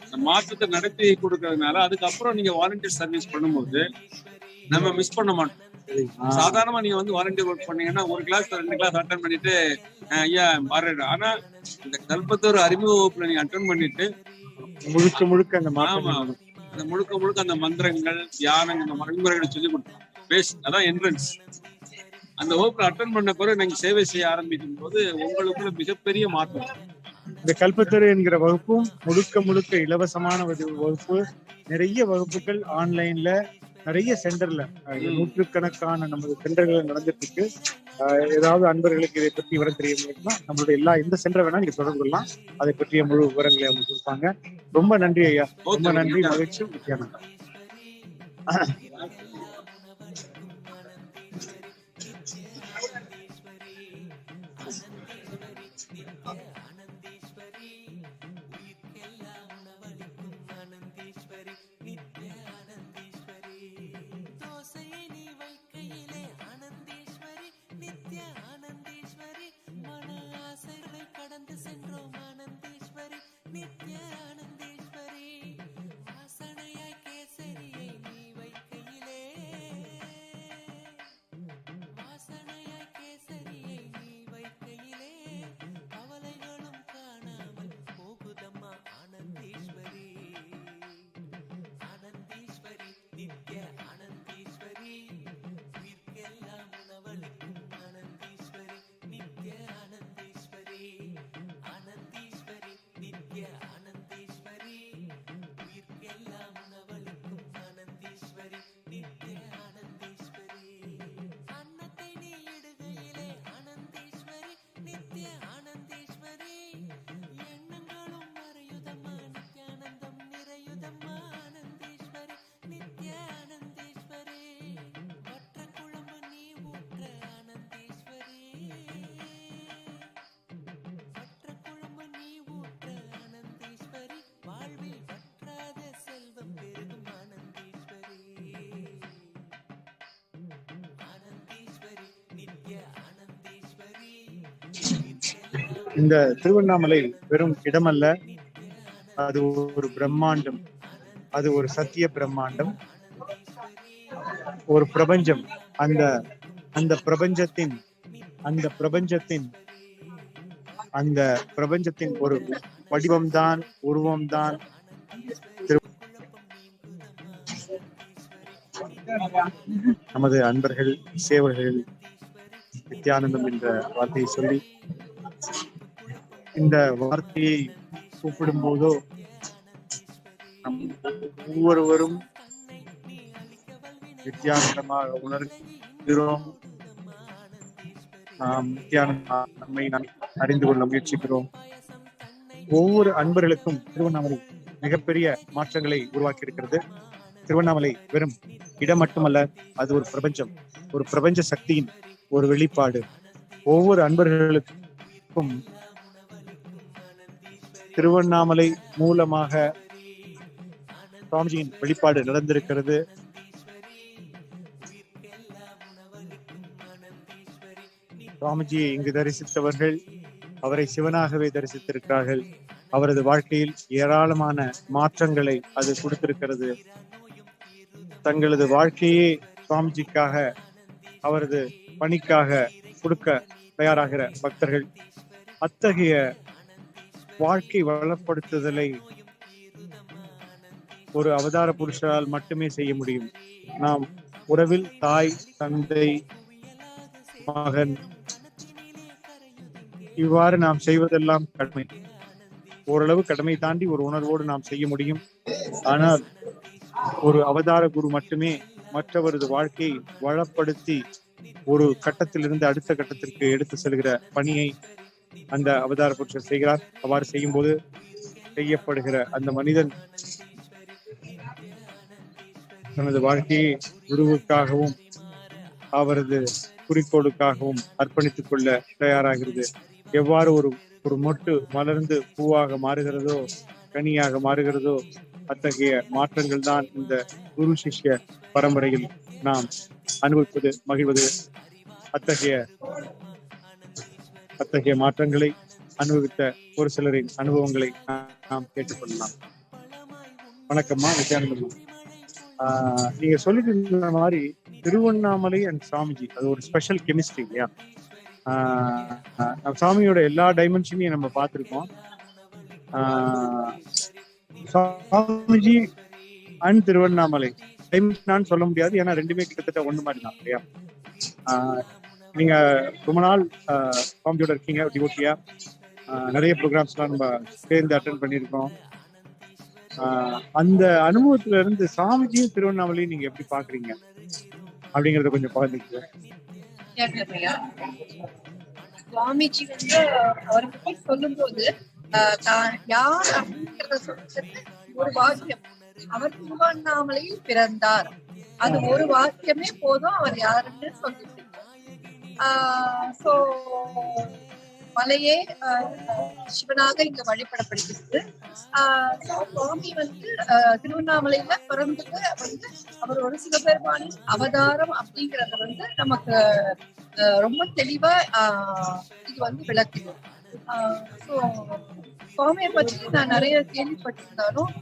இந்த மாற்றத்தை நடத்தி கொடுக்கறதுனால அதுக்கப்புறம் நீங்க வாலண்டியர் சர்வீஸ் பண்ணும்போது நம்ம மிஸ் பண்ண மாட்டோம். சாதாரணமா நீங்க வந்து வாலண்டியர் ஒர்க் பண்ணீங்கன்னா ஒரு கிளாஸ் 2 கிளாஸ் அட்டன் பண்ணிட்டு ஐயா மாறிடு. ஆனா இந்த கல்பத்தூர் அறிமுக வகுப்புல நீங்க அட்டன் பண்ணிட்டு முழுக்க அந்த முழுக்க அந்த மந்திரங்கள், தியானம், இந்த வழிமுறைகளை சொல்லி கொடுத்தோம். பேஸ் அதான் என்ட்ரன்ஸ். அந்த வகுப்புல அட்டன் பண்ண பிறகு நீங்க சேவை செய்ய ஆரம்பிக்கும் போது உங்களுக்குள்ள மிகப்பெரிய மாற்றம். இந்த கல்பத்தரு என்கிற வகுப்பும் முழுக்க இலவசமான வகுப்பு. நிறைய வகுப்புகள் ஆன்லைன்ல நிறைய சென்டர்ல நூற்றுக்கணக்கான நமது சென்டர்கள் நடந்துட்டு இருக்கு. ஏதாவது அன்பர்களுக்கு இதை பற்றி விவரம் தெரியணும்னா நம்மளுடைய எந்த சென்டர் வேணா நீங்க தொடர்பு கொள்ளலாம். அதை பற்றிய முழு விவரங்களை அவங்க கொடுப்பாங்க. ரொம்ப நன்றி ஐயா, ரொம்ப நன்றி, மகிழ்ச்சி. நித்யானந்தா. இந்த திருவண்ணாமலை வெறும் இடமல்ல, அது ஒரு பிரம்மாண்டம், அது ஒரு சத்திய பிரம்மாண்டம், ஒரு பிரபஞ்சம். அந்த அந்த பிரபஞ்சத்தின் அந்த பிரபஞ்சத்தின் அந்த பிரபஞ்சத்தின் ஒரு வடிவம்தான், உருவம்தான் நமது அன்பர்கள், சேவர்கள் நித்யானந்தம் என்ற வார்த்தையை சொல்லி, இந்த வார்த்தையை கூப்பிடும் போதோ நம் ஒவ்வொருவரும் நித்யானந்தமாக உணர்கிறோம். நாம் நித்யானந்தா நம்மை நாம் அறிந்து கொள்ள முயற்சிக்கிறோம். ஒவ்வொரு அன்பர்களுக்கும் திருவண்ணாமலை மிகப்பெரிய மாற்றங்களை உருவாக்கி இருக்கிறது. திருவண்ணாமலை வெறும் இடம் மட்டுமல்ல, அது ஒரு பிரபஞ்சம், ஒரு பிரபஞ்ச சக்தியின் ஒரு வெளிப்பாடு. ஒவ்வொரு அன்பர்களுக்கும் திருவண்ணாமலை மூலமாக சுவாமிஜியின் வெளிப்பாடு நடந்திருக்கிறது. சுவாமிஜியை இங்கு தரிசித்தவர்கள் அவரை சிவனாகவே தரிசித்திருக்கிறார்கள். அவரது வாழ்க்கையில் ஏராளமான மாற்றங்களை அது கொடுத்திருக்கிறது. தங்களது வாழ்க்கையே சுவாமிஜிக்காக, அவரது பணிக்காக கொடுக்க தயாராகிற பக்தர்கள். அத்தகைய வாழ்க்கை வளப்படுத்துதலை ஒரு அவதார புருஷரால் மட்டுமே செய்ய முடியும். நாம் உறவில் தாய், தந்தை, மகன், இவ்வாறு நாம் செய்வதெல்லாம் கடமை. ஓரளவு கடமை தாண்டி ஒரு உணர்வோடு நாம் செய்ய முடியும். ஆனால் ஒரு அவதார குரு மட்டுமே மற்றவரது வாழ்க்கையை வளப்படுத்தி ஒரு கட்டத்திலிருந்து அடுத்த கட்டத்திற்கு எடுத்து செல்கிற பணியை அந்த அவதார புருஷர் செய்கிறார். அவ்வாறு செய்யும் போது செய்யப்படுகிற அந்த மனிதன் தனது வாழ்க்கையை குருவுக்காகவும் அவரது குறிக்கோளுக்காகவும் அர்ப்பணித்துக் கொள்ள தயாராகிறது. எவ்வாறு ஒரு மொட்டு மலர்ந்து பூவாக மாறுகிறதோ, கனியாக மாறுகிறதோ, அத்தகைய மாற்றங்கள் தான் இந்த குரு சிஷ்ய பரம்பரையில் நாம் அனுபவிப்பது, மகிழ்வது. அத்தகைய மாற்றங்களை அனுபவித்த ஒரு சிலரின் அனுபவங்களை நாம் கேட்டுக்கொள்ளலாம். வணக்கம்மா, நித்யானந்தம்மா. நீங்க சொல்லிட்டு இருந்த மாதிரி திருவண்ணாமலை அண்ட் சாமிஜி அது ஒரு ஸ்பெஷல் கெமிஸ்ட்ரி இல்லையா? சாமியோட எல்லா டைமென்ஷனையும் நம்ம பார்த்திருக்கோம். சாமிஜி அண்ட் திருவண்ணாமலை டைமென்ஷனான்னு சொல்ல முடியாது, ஏன்னா ரெண்டுமே கிட்டத்தட்ட ஒண்ணு மாதிரி தான் இல்லையா? நீங்க ரொம்ப நாள் சாமியோட இருக்கீங்க, டிவோட்டியா. நிறைய ப்ரோக்ராம்ஸ்லாம் நம்ம சேர்ந்து அட்டென்ட் பண்ணியிருக்கோம். அந்த அனுபவத்துல இருந்து சாமிஜியும் திருவண்ணாமலையும் நீங்க எப்படி பாக்குறீங்க அப்படிங்கறத கொஞ்சம் பகிர்ந்துக்க. சுவாமிஜி வந்து அவரை பத்தி சொல்லும் போது யார் அப்படிங்கிறத சொல்றது ஒரு வாக்கியம். அவர் திருவண்ணாமலையில் பிறந்தார், அது ஒரு வாக்கியமே போதும் அவர் யாருன்னு சொல்லிட்டு. சோ மலையே சிவனாக இங்க வழிபடப்படுகிறது. சுவாமி வந்து திருவண்ணாமலையில பிறந்தது வந்து அவர் ஒரு சிவபெருமானின் அவதாரம் அப்படிங்கறத வந்து நமக்கு ரொம்ப தெளிவா இது வந்து விளக்குது. சோ சுவாமியை பற்றி நான் நிறைய கேள்விப்பட்டிருந்தாலும்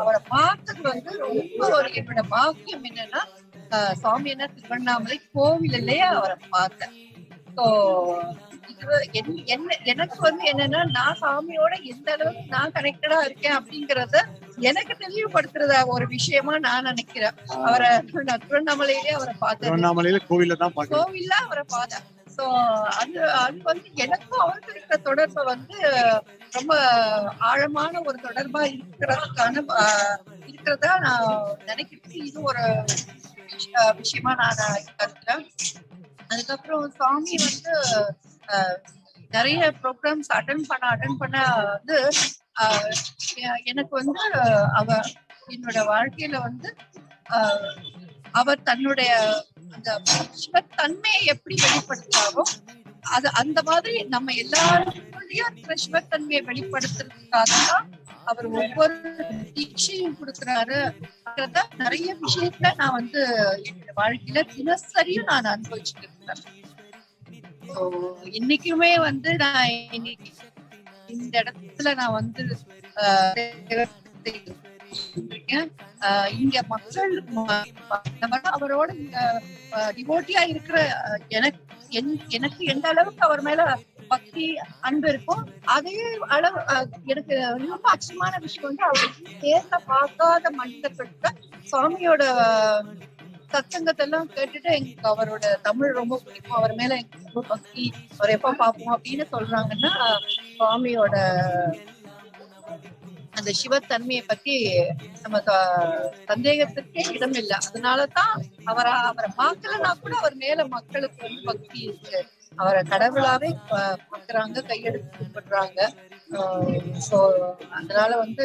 அவரை பார்த்தது வந்து ரொம்ப ஒரு என்னோட பாக்கியம் என்னன்னா சுவாமி என்ன திருவண்ணாமலை கோவிலையே அவரை பார்த்தேன். ஸோ எனக்கு வந்து என்னன்னா நான் சாமியோட எந்த அளவுக்கு நான் கனெக்டடா இருக்கேன் அப்படிங்கறத எனக்கு தெளிவுபடுத்துறத ஒரு விஷயமா நான் நினைக்கிறேன். அவரை திருவண்ணாமலையிலே அவரை பார்த்தேன், கோவில்ல அவரை பார்த்தேன். சோ அது வந்து எனக்கும் அவருக்கு இருக்கிற தொடர்பை வந்து ரொம்ப ஆழமான ஒரு தொடர்பா இருக்கிறதா நான் நினைக்கிறேன். இது ஒரு விஷயமா நான் கருத்துறேன். அதுக்கப்புறம் சாமி வந்து நிறைய ப்ரோக்ராம்ஸ் அட்டன் பண்ண வந்து எனக்கு வந்து என்னோட வாழ்க்கையில வந்து அவர் தன்னுடைய அந்த சிவத்தன்மையை எப்படி வெளிப்படுத்துறாரோ அது அந்த மாதிரி நம்ம எல்லாருக்குள்ளயும் இருக்கிற சிவத்தன்மையை வெளிப்படுத்துறதுக்காக தான் அவர் ஒவ்வொரு தீட்சையும் கொடுக்குறாரு. நிறைய விஷயத்துல நான் வந்து என்னோட வாழ்க்கையில தினசரியும் நான் அனுபவிச்சுட்டு இருக்கேன். இன்னைக்குமே வந்து நான் இன்னைக்கு இந்த இடத்துல நான் வந்து இங்க மக்கள் அவரோட இங்க டிவோட்டியா இருக்கிற எனக்கு எந்த அளவுக்கு அவர் மேல பக்தி அன்பு இருக்கும் அதே அளவு எனக்கு ரொம்ப அச்சமான விஷயம் வந்து அவர் நேர்ல பார்க்காத மனிதர்கள் சுவாமியோட சத்சங்கத்தெல்லாம் கேட்டுட்டு எங்களுக்கு அவரோட தமிழ் ரொம்ப பிடிக்கும், அவர் மேல எங்களுக்கு ரொம்ப பக்தி, அவர் எப்ப பார்ப்போம் அப்படின்னு சொல்றாங்கன்னா சுவாமியோட அந்த சிவத்தன்மையை பத்தி நம்ம சந்தேகத்துக்கே இடம் இல்லை. அதனாலதான் அவரை பார்க்கலன்னா கூட அவர் மேல மக்களுக்கு வந்து பக்தி இருக்கு, அவரை கடவுளாவே பாக்குறாங்க, கையெடுத்து கும்பிடுறாங்க. சோ அதனால வந்து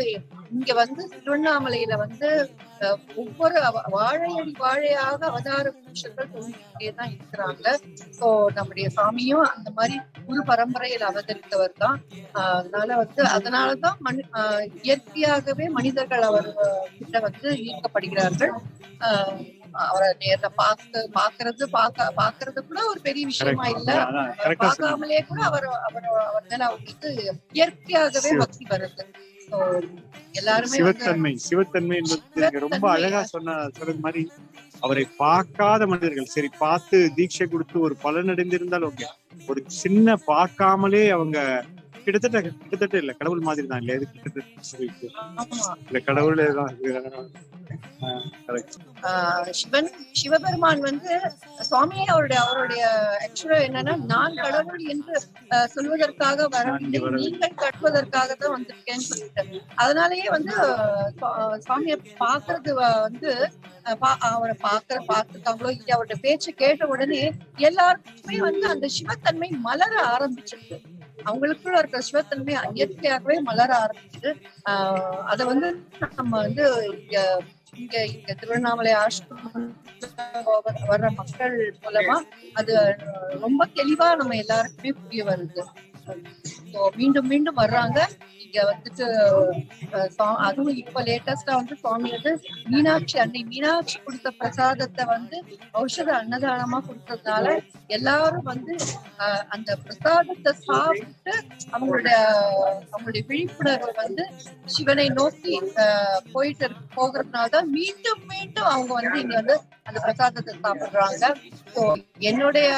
இங்க வந்து திருவண்ணாமலையில வந்து ஒவ்வொரு வாழையடி வாழையாக அவதார புருஷர்கள் தோன்றிக்கிட்டே தான் இருக்கிறாங்க. சோ நம்முடைய சாமியும் அந்த மாதிரி குரு பரம்பரையில் அவதரித்தவர் தான். அதனாலதான் இயற்கையாகவே மனிதர்கள் அவர் கிட்ட வந்து ஈர்க்கப்படுகிறார்கள். அவரை நேர்ல பாக்குறது கூட ஒரு பெரிய விஷயமா இல்ல, பார்க்காமலே கூட அவர் மேல அவங்களுக்கு இயற்கையாகவே பக்தி வருது. எல்லாருமே சிவத்தன்மை என்பது ரொம்ப அழகா சொன்னது மாதிரி அவரை பார்க்காத மனிதர்கள் சரி பார்த்து தீட்சை கொடுத்து ஒரு பலன் அடைந்திருந்தால் ஓகே, ஒரு சின்ன பார்க்காமலே அவங்க கிட்டத்தட்ட இல்ல கடவுள் மாதிரி தான் இல்லையா, கிட்டத்தட்ட கடவுளே தான். சிவபெருமான் வந்து சுவாமியே அவருடைய ஆக்சுவலா என்னன்னா நான் கடவுள் என்று சொல்வதற்காக வரவில்லை, நீங்கள் கட்டுவதற்காக தான் வந்திருக்கேன்னு சொல்லிட்டாரு. அதனாலயே வந்து சுவாமியை பாக்குறது வந்து அவரை பார்த்துருக்காங்களோ இல்ல அவருடைய பேச்சு கேட்ட உடனே எல்லாருக்குமே வந்து அந்த சிவத்தன்மை மலர ஆரம்பிச்சிருக்கு, அவங்களுக்குள்ள இருக்கிற சிவத்தன்மை இயற்கையாகவே மலர ஆரம்பிச்சது. அத வந்து நம்ம வந்து இங்க திருவண்ணாமலை ஆசிரமம் வர்ற மக்கள் மூலமா அது ரொம்ப தெளிவா நம்ம எல்லாருக்குமே புரிய வருது. மீண்டும் மீண்டும் வர்றாங்க இங்க வந்துட்டு. அதுவும் இப்ப லேட்டஸ்டா வந்து சுவாமி வந்து மீனாட்சி கொடுத்த பிரசாதத்தை வந்து ஔஷத அன்னதானமா கொடுத்ததுனால எல்லாரும் வந்து அந்த பிரசாதத்தை சாப்பிட்டு அவங்களுடைய விழிப்புணர்வு வந்து சிவனை நோக்கி போகிறதுனாலதான் மீண்டும் மீண்டும் அவங்க வந்து இங்க வந்து அந்த பிரசாதத்தை சாப்பிடுறாங்க. என்னுடைய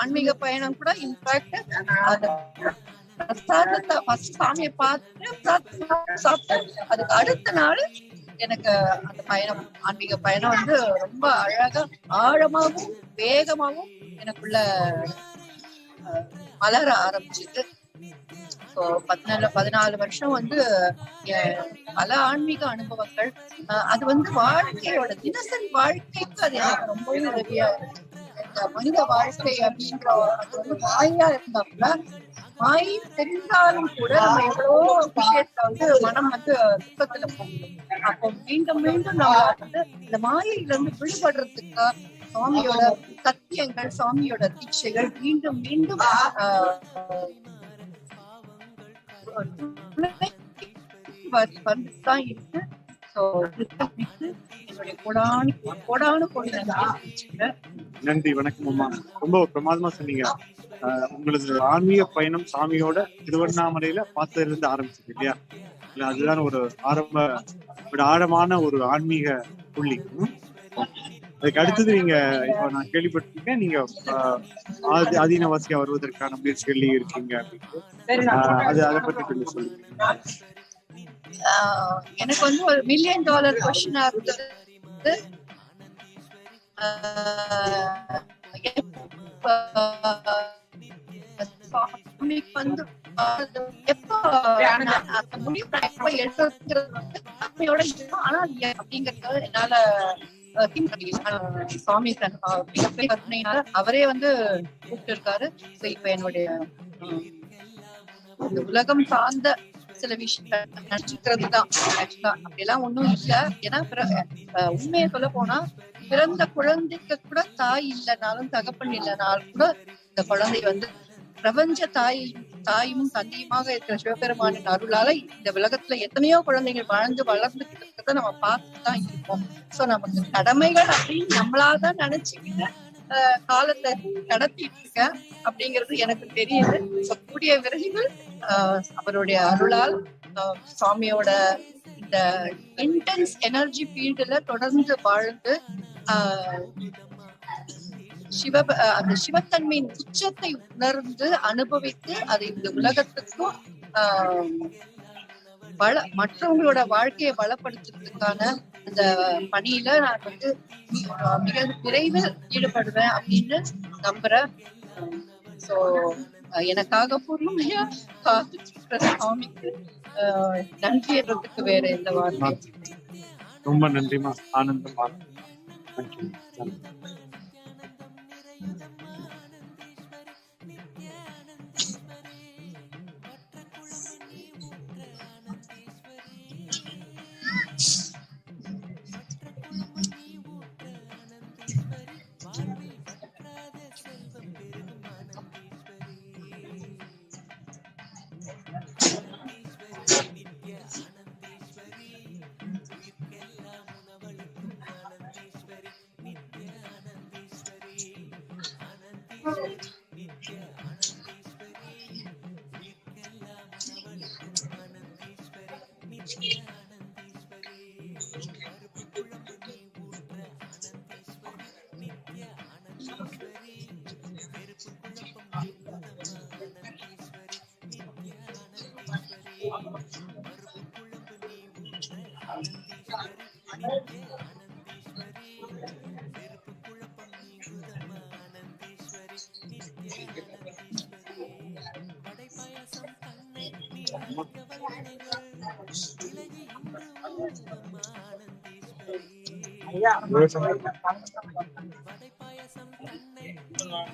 ஆன்மீக பயணம் கூட இன்ஃபேக்ட் அந்த பிரசாதத்தை ஃபர்ஸ்ட் சாமியை பார்த்துட்டு சாப்பிட்டு அதுக்கு அடுத்த நாள் எனக்கு அந்த ஆன்மீக பயணம் வந்து ரொம்ப அழகா ஆழமாகவும் வேகமாகவும் எனக்குள்ள மலர ஆரம்பிச்சுட்டு. ஸோ 14 வருஷம் வந்து பல ஆன்மீக அனுபவங்கள். அது வந்து வாழ்க்கையோட தினசரி வாழ்க்கைக்கு அது எனக்கு ரொம்பவே உதவியா இருக்கு. இந்த மனித வாழ்க்கை அப்படின்ற அது வந்து மாயா இருந்தா கூட மாயை தெரிந்தாலும் கூட நம்ம எவ்வளவோ விஷயத்துல வந்து மனம் வந்து துக்கத்துல போகும். அப்போ மீண்டும் மீண்டும் நம்ம வந்து இந்த மாயையிலிருந்து விடுபடுறதுக்கு சுவாமியோட சத்தியங்கள், சுவாமியோட தீட்சைகள் மீண்டும் மீண்டும் வந்துதான் இருக்கு. என்னுடைய கோடானு கோடி நன்றி. வணக்கம் அம்மா. ரொம்ப பிரமாதமா சொன்னீங்க. உங்களது ஆன்மீக பயணம் சாமியோட திருவண்ணாமலையில பார்த்ததுல இருந்து ஆரம்பிச்சது இல்லையா? இல்ல அதுதான் ஒரு ஆழமான ஒரு ஆன்மீக புள்ளி. அதுக்கு அடுத்தது நீங்க இப்ப நான் கேள்விப்பட்டிருக்கேன், நீங்க ஆதீனவாசியா வருவதற்கான முயற்சிகள்லயும் இருக்கீங்க அப்படின்னு. அதை பற்றி கொஞ்சம் சொல்லுங்க. எனக்கு வந்து ஒரு $1 மில்லியன் கொஸ்டினா இருந்தது. வந்து எப்போ முடிவு எப்ப எடுக்கிறது ஆனா அப்படிங்கறது என்னால சுவாமி அவரே வந்து கூப்பிட்டு இருக்காரு. இப்ப என்னுடைய இந்த உலகம் சார்ந்த சில விஷயம் நினைச்சுக்கிறது தான். அப்படியெல்லாம் ஒண்ணும் இல்ல. ஏன்னா உண்மையை சொல்ல போனா பிறந்த குழந்தைக்கு கூட தாய் இல்லைனாலும் தகப்பன் இல்லைனாலும் கூட இந்த குழந்தை வந்து பிரபஞ்ச தாயும் தந்தையுமாக இருக்கிற சிவபெருமானின் அருளால இந்த உலகத்துல எத்தனையோ குழந்தைகள் வாழ்ந்து வளர்ந்துகிட்டு நம்ம பார்த்துதான் இருக்கோம். சோ நமக்கு கடமைகள் அப்படின்னு நம்மளாதான் நினைச்சுக்கிட்டு காலத்தை கடத்திட்டு இருக்க அப்படிங்கிறது எனக்கு தெரியுது. கூடிய விரைவில் அவருடைய அருளால் சுவாமியோட இந்த இன்டென்ஸ் எனர்ஜி ஃபீல்டுல தொடர்ந்து வாழ்ந்து அந்த சிவத்தன்மையின் உச்சத்தை உணர்ந்து அனுபவித்து அதை இந்த உலகத்துக்கும் மற்றவங்களோட வாழ்க்கையை பலப்படுத்துறதுக்கான அந்த பணியில நான் வந்து மிக விரைவில் ஈடுபடுவேன் அப்படின்னு நம்புறேன். சோ எனக்காக பொறுமையா காத்துட்டு சுவாமிக்கு நன்றியறதுக்கு வேற எந்த வார்த்தை. ரொம்ப நன்றிமா. ஆனந்தமா.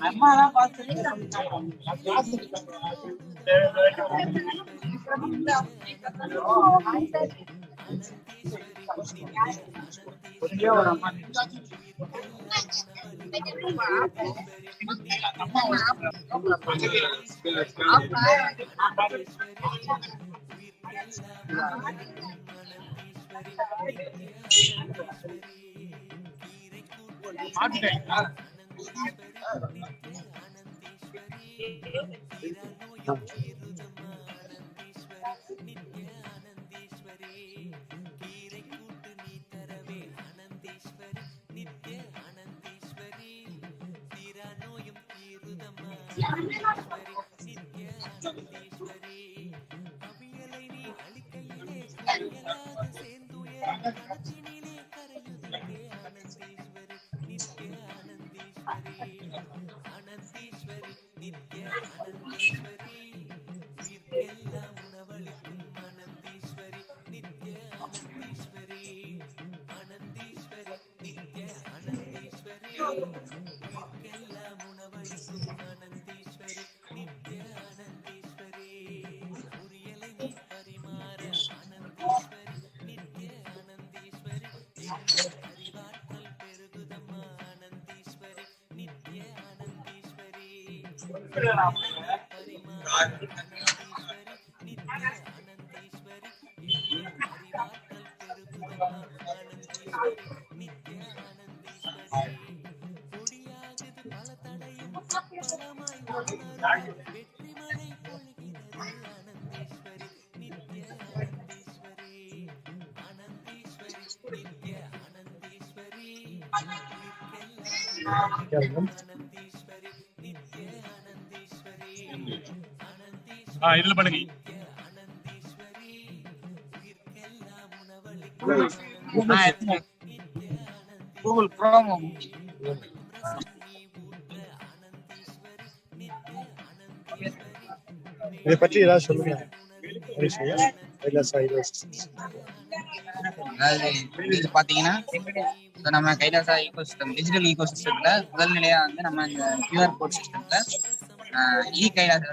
அம்மாலாம் பார்த்து இதுல பண்ணுங்க. கூகுள் குரோம் இதை பற்றி ஏதாவது சொல்லுங்க. அதாவது இது பாத்தீங்கன்னா நம்ம கைலாசா ஈகோசிஸ்டம் டிஜிட்டல் ஈகோசிஸ்டம்ல முதல் நிலையா வந்து நம்ம இந்த QR கோட் சிஸ்டம்ல கைலாசா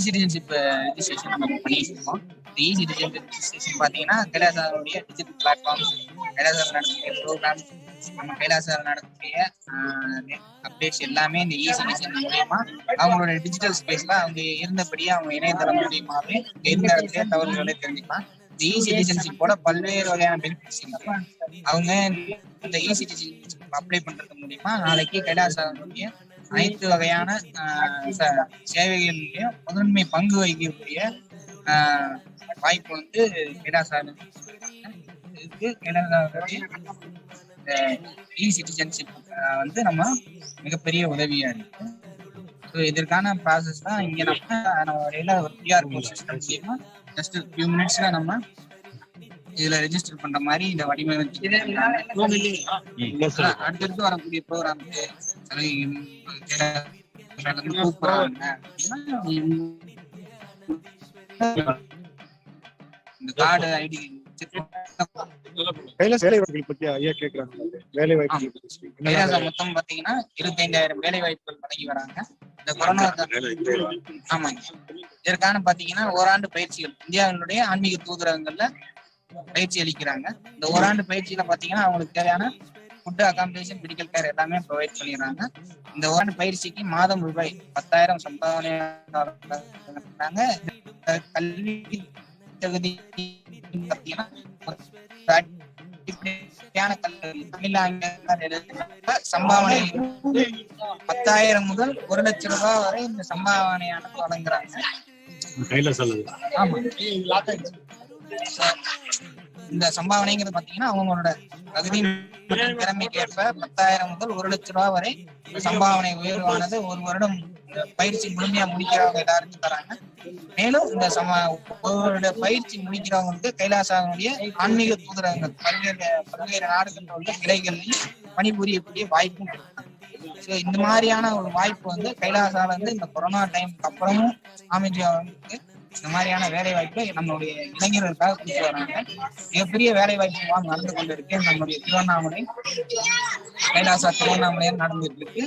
சிட்டிசன்ஷிப் ரெஜிஸ்ட்ரேஷன் நம்ம பண்ணிட்டு இருக்கோம். சிட்டிசன் ரெஜிஸ்ட்ரேஷன் பாத்தீங்கன்னா கைலாசாவுடைய டிஜிட்டல் பிளாட்ஃபார்ம்ஸ், கைலாசாவில் நடக்கக்கூடிய ப்ரோக்ராம், நம்ம கைலாசாவில் நடக்கக்கூடிய அப்டேட்ஸ் எல்லாமே இந்த சிட்டிசன் மூலியமா அவங்களோட டிஜிட்டல் ஸ்பேஸ்ல அவங்க இருந்தபடியே அவங்க இணையதளம் மூலியமாவே எந்த இடத்துல தகவல்களை தெரிஞ்சுக்கலாம். இந்த சிட்டிசன்ஷிப்போட பல்வேறு வகையான பெனிஃபிட்ஸ் இருக்கு. அவங்க இந்த சிட்டிசன்ஷிப் அப்ளை பண்றது மூலியமா நாளைக்கு கைலாசாவுடைய அனைத்து வகையான சேவைகளிலையும் முதன்மை பங்கு வகிக்கக்கூடிய வாய்ப்பு வந்து கைலாசாவில் இருக்கு. கைலாசாவுடைய சிட்டிசன்ஷிப் வந்து நம்ம மிகப்பெரிய உதவியா இருக்கு. ஸோ இதற்கான ப்ராசஸ் தான் இங்க நம்ம ஒரு QR கோட் சிஸ்டம் மூலியமா ஜஸ்ட் ஃபியூ மினிட்ஸ்ல நம்ம இதுல ரெஜிஸ்டர் பண்ற மாதிரி இந்த வடிவமைச்சு அடுத்தடுத்து வரக்கூடிய ப்ரோக்ராமுக்கு கூப்பிடுறாங்க இந்த கார்டு ஐடி மொத்தம் பாத்தீங்கன்னா 25,000 வேலை வாய்ப்புகள் வழங்கி வராங்க. இந்த கொரோனா ஆமாங்க. இதற்கான பாத்தீங்கன்னா ஓராண்டு பயிற்சிகள் இந்தியாவினுடைய ஆன்மீக தூதரகங்கள்ல பயிற்சி அளிக்கிறாங்க. இந்த ஓராண்டு பயிற்சியில பாத்தீங்கன்னா அவங்களுக்கு தேவையான ஃபுட், அகாமடேஷன், மெடிக்கல் கேர் எல்லாமே ப்ரொவைட் பண்ணிடுறாங்க. இந்த ஓராண்டு பயிற்சிக்கு மாதம் ரூபாய் 10,000 சம்பாவனை. கல்வி தகுதி பாத்தீங்கன்னா சம்பாவனை 10,000 முதல் 1,00,000 ரூபாய் வரை இந்த சம்பாவனையானது வழங்குறாங்க. இந்த சம்பாவனைங்கிறது பாத்தீங்கன்னா அவங்களோட தகுதி மற்றும் திறமைக்கேற்ப 10,000 முதல் 1,00,000 ரூபாய் வரை சம்பாவனை உயர்வானது ஒரு வருடம் பயிற்சி முழுமையா முடிக்கிறவங்க எல்லாருக்கும் தராங்க. மேலும் இந்த ஒரு பயிற்சி முடிக்கிறவங்களுக்கு கைலாசாவுடைய ஆன்மீக தூதரகங்கள் பல்வேறு நாடுகளில் உள்ள கிளைகளையும் பணிபுரியக்கூடிய வாய்ப்பும் கொடுத்தாங்க. ஸோ இந்த மாதிரியான ஒரு வாய்ப்பு வந்து கைலாசால வந்து இந்த கொரோனா டைமுக்கு அப்புறமும் அமைஞ்சவங்களுக்கு இந்த மாதிரியான வேலை வாய்ப்பு நம்மளுடைய இளைஞர்களுக்காக கொடுத்து வராங்க. மிகப்பெரிய வேலை வாய்ப்பு நடந்து கொண்டு இருக்கு. நம்மளுடைய திருவண்ணாமலை கைலாசா திருவண்ணாமலையில் நடந்துட்டு இருக்கு.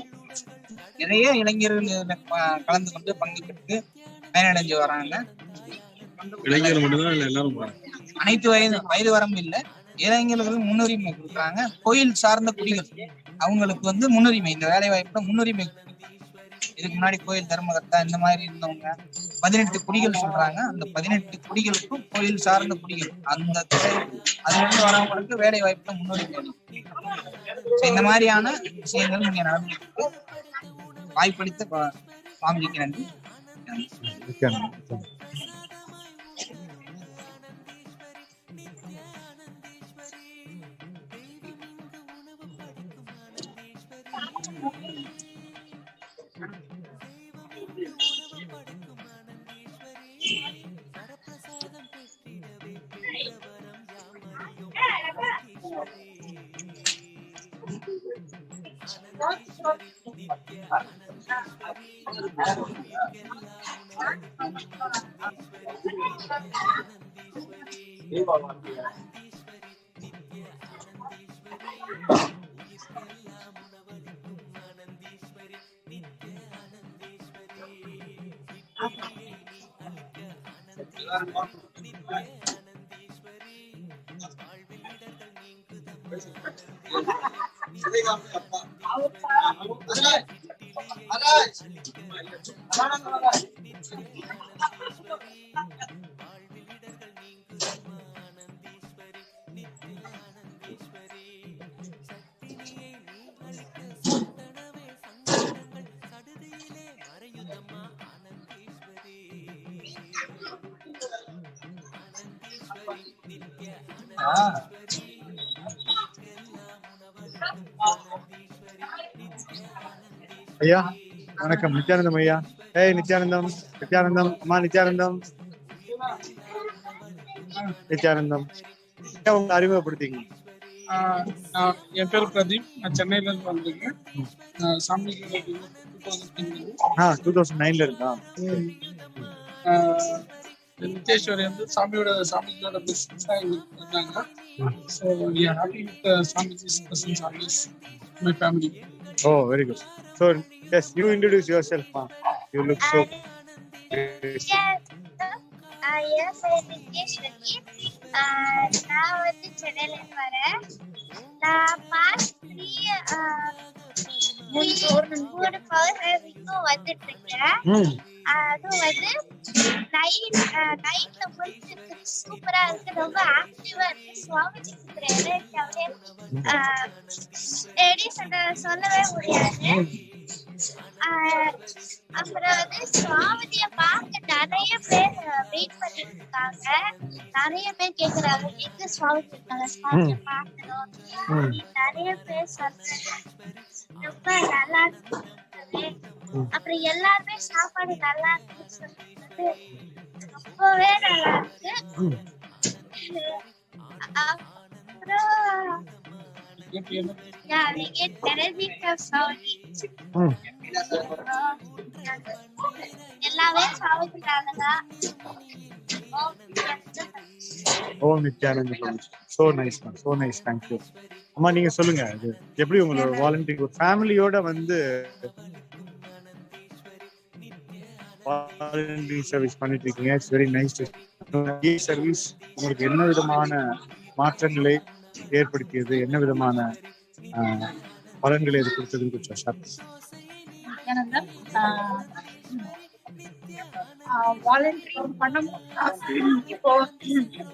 நிறைய இளைஞர்கள் கலந்து கொண்டு பங்கு பெற்று பயனடைஞ்சு வராங்க. இளைஞர்கள் மட்டும்தான் இல்ல எல்லாரும் அனைத்து வயது வரம்பு இல்லை. இளைஞர்களுக்கு முன்னுரிமை கொடுக்குறாங்க. கோயில் சார்ந்த குடிகள் அவங்களுக்கு வந்து முன்னுரிமை, இந்த வேலை வாய்ப்புல முன்னுரிமை. இதுக்கு முன்னாடி கோயில் தர்மகர்த்தா இந்த மாதிரி இருந்தவங்க 18 குடிகள் சொல்றாங்க. அந்த 18 குடிகளுக்கும் கோயில் சார்ந்த குடிகள் அந்த அதுல இருந்து வரவங்களுக்கு வேலை வாய்ப்புல முன்னுரிமை. இந்த மாதிரியான விஷயங்கள் இங்க நடந்துட்டு வாய்ப்பளித்த சுவாமிக்கு நன்றி. ஐயா வணக்கம். நித்யானந்தம் ஐயா. நித்யானந்தம், நித்யானந்தம் அம்மா, நித்யானந்தம், நித்யானந்தம். உங்களை அறிமுகப்படுத்திங்க. என் பேர் பிரதீப். நான் சென்னையில இருந்து வந்திருக்கேன். சாமி 2009ல இருக்கா? நித்யேஸ்வரி வந்து சாமிஜியோட பிசினஸா இருந்தாங்க. So we are happy with Swamiji's presence always in my family. Oh, very good. So yes, you introduce yourself, ma. You look so Yes, I'm Nithyananda. நான் வந்து சென்னையில இருந்து வரேன். நான் past 3 பௌர்ணமிக்கும் வந்துட்டு இருக்கேன். அது வந்து நைட்ல முடிச்சிருக்கு. சூப்பரா இருக்கு, ரொம்ப ஆக்டிவா இருக்கு. சுவாமிஜி சொல்லவே முடியாது. அப்புறம் வந்து சுவாமிஜிய பார்க்க நிறைய பேர் வெயிட் பண்ணிட்டு இருக்காங்க. நிறைய பேர் கேக்குறாங்க எங்க சுவாமிஜி இருக்காங்க, சுவாமிஜிய பார்க்கணும். நிறைய பேர் சொல்றாங்க. ரொம்ப நல்லா இருக்கு. அப்புறம் எல்லாருமே சாப்பாடு நல்லா இருக்குன்னு சொல்லிட்டு ரொம்பவே நல்லா இருக்கு. அப்புறம் we get energy from Saudi. எல்லாமே சாப்பிட்டாங்கதான். ஓம் Nithyanandam. So nice, man. So nice. Thank you. அம்மா நீங்க சொல்லுங்க, இது எப்படி உங்களோட வாலண்டியர் ஒரு ஃபேமிலியோட வந்து வாலண்டியர் சர்வீஸ் பண்ணிட்டு இருக்கீங்க? It's very nice. சர்வீஸ் உங்களுக்கு என்ன விதமான மாற்றங்களை ஏற்படுத்தியது, என்ன விதமான பலன்களை இது கொடுத்ததுன்னு கொஞ்சம் ஷார்ட். வாலண்டியர் இப்போ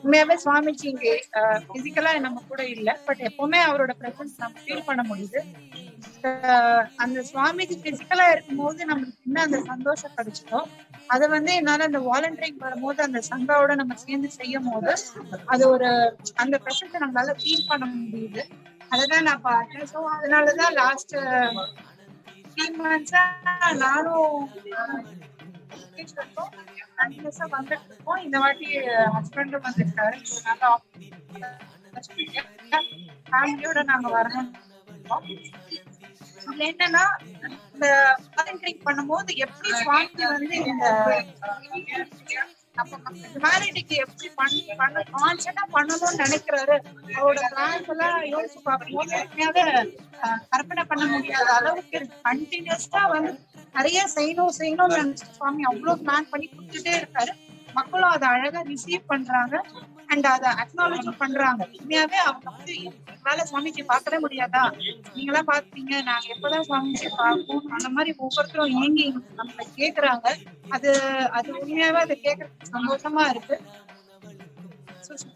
உண்மையாவே சுவாமிஜி இங்க பிசிக்கலா நம்ம கூட இல்ல, பட் எப்பவுமே அவரோட பிரசன்ஸ் நம்ம ஃபீல் பண்ண முடியுது. அந்த சுவாமிஜி பிசிக்கலா இருக்கும்போது நம்மளுக்கு இன்னும் அந்த சந்தோஷம் கிடைச்சிடும். அதை வந்து என்னால அந்த வாலண்டியரிங் வரும்போது அந்த சங்காவோட நம்ம சேர்ந்து செய்யும் போது அது ஒரு அந்த பிரசன்ஸை நம்மளால ஃபீல் பண்ண முடியுது. அததான் நான் பார்த்தேன். ஸோ அதனாலதான் லாஸ்ட் 3 months நானும் வந்துட்டு இருக்கோம். இந்த வாட்டி ஹஸ்பண்டும் வந்துருக்காரு. ஃபேமிலியோட நாங்க வரணும். இதுல என்னன்னா இந்த வாலண்டியரிங் பண்ணும்போது எப்படி சுவாமி வந்து இந்த ஹியூமனிட்டிக்கு எப்படி பண்ண கான்செப்டா பண்ணணும்னு நினைக்கிறாரு. அவரோட பிளான்ஸ் எல்லாம் யோசிச்சு பார்க்கும்போது கற்பனை பண்ண முடியாத அளவுக்கு கண்டினியூஸா வந்து நிறைய செய்யணும்னு நினைச்சு சுவாமி அவ்வளவு பிளான் பண்ணி கொடுத்துட்டே இருக்காரு. மக்களும் அதை அழகா ரிசீவ் பண்றாங்க அண்ட் அதை அக்னாலேஜ் பண்றாங்க. உண்மையாவே அவங்க வந்து எங்களால சுவாமிஜி பார்க்கவே முடியாதா, நீங்களாம் பாத்தீங்க, நாங்க எப்பதான் சுவாமிஜி பார்ப்போம், அந்த மாதிரி ஒவ்வொருத்தரும் ஏங்கி நம்மள கேக்குறாங்க. அது உண்மையாவே அதை கேட்கறதுக்கு சந்தோஷமா இருக்கு.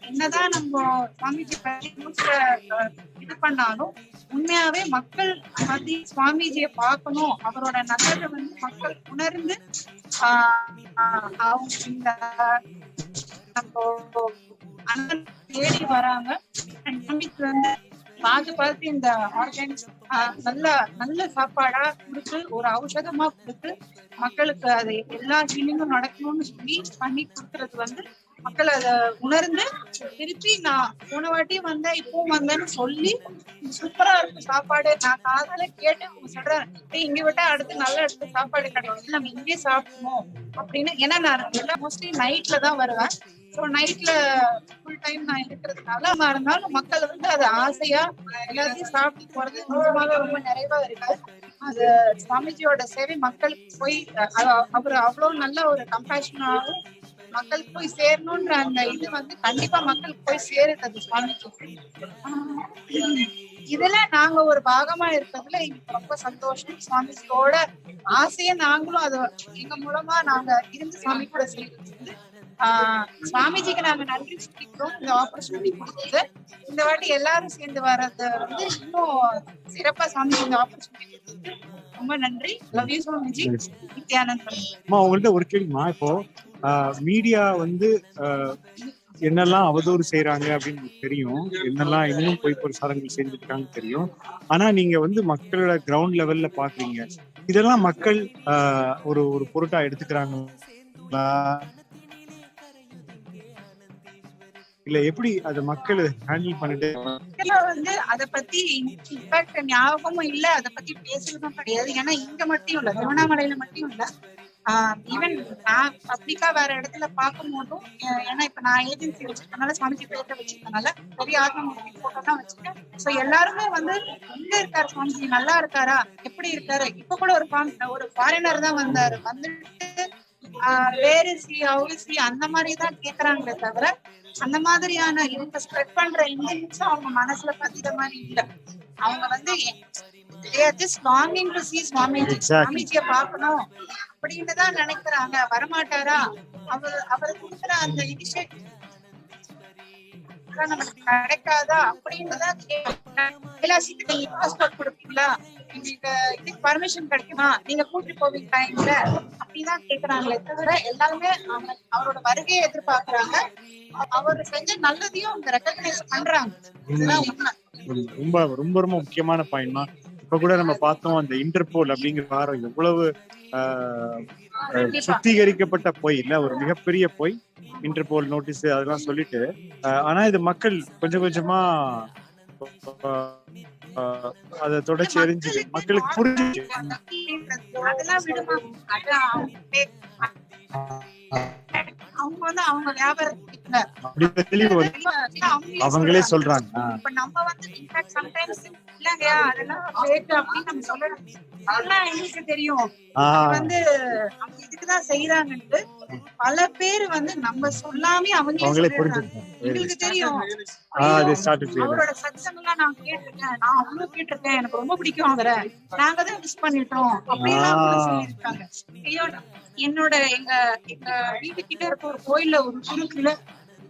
என்னதான் நம்ம சுவாமிஜி இது பண்ணாலும் உண்மையாவே மக்கள் மத்தி சுவாமிஜியை பார்க்கணும், அவரோட நல்லதை வந்து மக்கள் உணர்ந்து அவங்க இந்த நம்ம அண்ணன் தேடி வராங்க. வந்து பார்த்து இந்த ஆர்கானிக்ஸ் நல்ல சாப்பாடா கொடுத்து ஒரு ஔஷதமா கொடுத்து மக்களுக்கு அது எல்லா ஹீலிங்கும் நடக்கணும்னு சொல்லி பண்ணி கொடுக்கறது வந்து மக்கள் அதை உணர்ந்து திருப்பி நான் போன வாட்டி வந்தேன் இப்பவும் வந்தேன்னு சொல்லி சூப்பரா இருக்கு சாப்பாடு. நான் காதால கேட்டு அவங்க சொல்றேன், இங்க விட்டா அடுத்து நல்ல இடத்துல சாப்பாடு கிடைக்கும், நம்ம இங்கே சாப்பிடணும் அப்படின்னு. ஏன்னா நான் எல்லாம் மோஸ்ட்லி நைட்ல தான் வருவேன். ஸோ நைட்ல ஃபுல் டைம் நான் இருக்கிறதுனால இருந்தாலும் மக்கள் வந்து அது ஆசையா எல்லாத்தையும் சாப்பிட்டு போறது நிஜமாக ரொம்ப நிறைவா இருக்கு. அது சுவாமிஜியோட சேவை மக்களுக்கு போய் அவர் அவ்வளவு நல்ல ஒரு கம்பேஷனாகவும் மக்களுக்கு போய் சேரணும்ன்ற அந்த இது வந்து கண்டிப்பா மக்களுக்கு போய் சேருது அது சுவாமிஜி. இதுல நாங்க ஒரு பாகமா இருக்கிறதுல எங்களுக்கு ரொம்ப சந்தோஷம். சுவாமிஜியோட ஆசையை நாங்களும் அதை எங்க மூலமா நாங்க இருந்து சாமி கூட செய்யறது. சுவாமிஜிக்கு நாங்க நன்றி சொல்லிக்கிறோம் இந்த ஆப்பர்ச்சுனிட்டி கொடுத்தது. இந்த வாட்டி எல்லாரும் சேர்ந்து வர்றது வந்து இன்னும் சிறப்பா சாமிஜி இந்த ஆப்பர்ச்சுனிட்டி கொடுத்தது. ரொம்ப நன்றி. Love you Swamiji. நித்யானந்தா. உங்கள்ட்ட ஒரு கேள்விமா, இப்போ மீடியா வந்து என்னெல்லாம் அவதூறு செய்யறாங்க அப்படின்னு தெரியும், என்னெல்லாம் இன்னும் பொய் பிரசாரங்கள் செஞ்சுருக்காங்கன்னு தெரியும். ஆனா நீங்க வந்து மக்களோட கிரவுண்ட் லெவல்ல பாக்குறீங்க, இதெல்லாம் மக்கள் ஒரு ஒரு பொருட்டா எடுத்துக்கிறாங்களா இல்ல எப்படி அத மக்கள் ஹேண்டில் பண்ணிட்டு வந்து அத பத்தி இன்ஃபேக்ட் ஞாபகமும் இல்ல, அத பத்தி பேசுறதும் கிடையாது. ஏன்னா இங்க மட்டும் இல்ல, திருவண்ணாமலையில மட்டும் இல்ல, ஈவன் நான் பப்ளிக்கா வேற இடத்துல பார்க்கும் போதும், ஏன்னா இப்ப நான் ஏஜென்சி வச்சிருக்கனால சுவாமிஜி பேர்ல வச்சிருக்கனால பெரிய ஆத்மூர்த்தி போட்டோ தான் வச்சிருக்கேன். சோ எல்லாருமே வந்து எங்க இருக்காரு சுவாமிஜி, நல்லா இருக்காரா, எப்படி இருக்காரு. இப்ப கூட ஒரு ஃபாரினர் தான் வந்தாரு, வந்துட்டு வேறு சி அவுசி அந்த மாதிரிதான் கேக்குறாங்களே தவிர அந்த மாதிரியான இவங்க ஸ்ப்ரெட் பண்ற இன்டென்ஷன் அவங்க மனசுல பதித மாதிரி இல்ல. அவங்க வந்து சுவாமிஜிய பாக்கணும் அப்படின்னு தான் நினைக்கிறாங்க. வரமாட்டாரா, அவர் கொடுக்குற அந்த இனிஷியேட்டிவ் நமக்கு கிடைக்காதா அப்படின்னு தான் கைலாசிக்கு பாஸ்போர்ட் கொடுப்பீங்களா, உங்களுக்கு இதுக்கு பர்மிஷன் கிடைக்குமா, நீங்க கூட்டிட்டு போவீங்க டைம்ல அப்படிதான் கேக்குறாங்களே தவிர எல்லாருமே அவரோட வருகையை எதிர்பார்க்கறாங்க. அவர் செஞ்ச நல்லதையும் அவங்க ரெகக்னைஸ் பண்றாங்க. இதுதான் உண்மை. ரொம்ப ரொம்ப ரொம்ப முக்கியமான பாயிண்ட்மா. இப்ப கூட நம்ம பார்த்தோம், அந்த இன்டர்போல் அப்படிங்கிற வாரம் எவ்வளவு சுத்திகரிக்கப்பட்ட பொய் இல்ல, ஒரு மிகப்பெரிய பொய். இன்டர்போல் நோட்டீஸ் அதெல்லாம் சொல்லிட்டு, ஆனா இது மக்கள் கொஞ்சம் கொஞ்சமா அத தொடர்ச்சி எரிஞ்சு மக்களுக்கு புரிஞ்சு அதெல்லாம் விடுமா, அவங்க வந்து அவங்க வியாபாரத்துக்கு அவங்களே சொல்றாங்க. இப்ப நம்ம வந்து இன்ஃபேக்ட் சம்டைம்ஸ் இல்லங்க அதெல்லாம் ஃபேக் அப்படின்னு நம்ம சொல்லணும். அதெல்லாம் எங்களுக்கு தெரியும், வந்து அவங்க இதுக்குதான் செய்யறாங்கன்னு பல பேர் வந்து நம்ம சொல்லாமே அவங்களே புரிஞ்சுக்கிறாங்க. எங்களுக்கு தெரியும், அவரோட சத்சங்கெல்லாம் நான் கேட்டிருக்கேன், நான் அவ்வளவு கேட்டிருக்கேன், எனக்கு ரொம்ப பிடிக்கும் அவரை, நாங்க தான் மிஸ் பண்ணிட்டோம் அப்படியெல்லாம் சொல்லியிருக்காங்க. என்னோட எங்க வீட்டு கிட்ட இருக்க ஒரு கோயில்ல ஒரு குருக்குல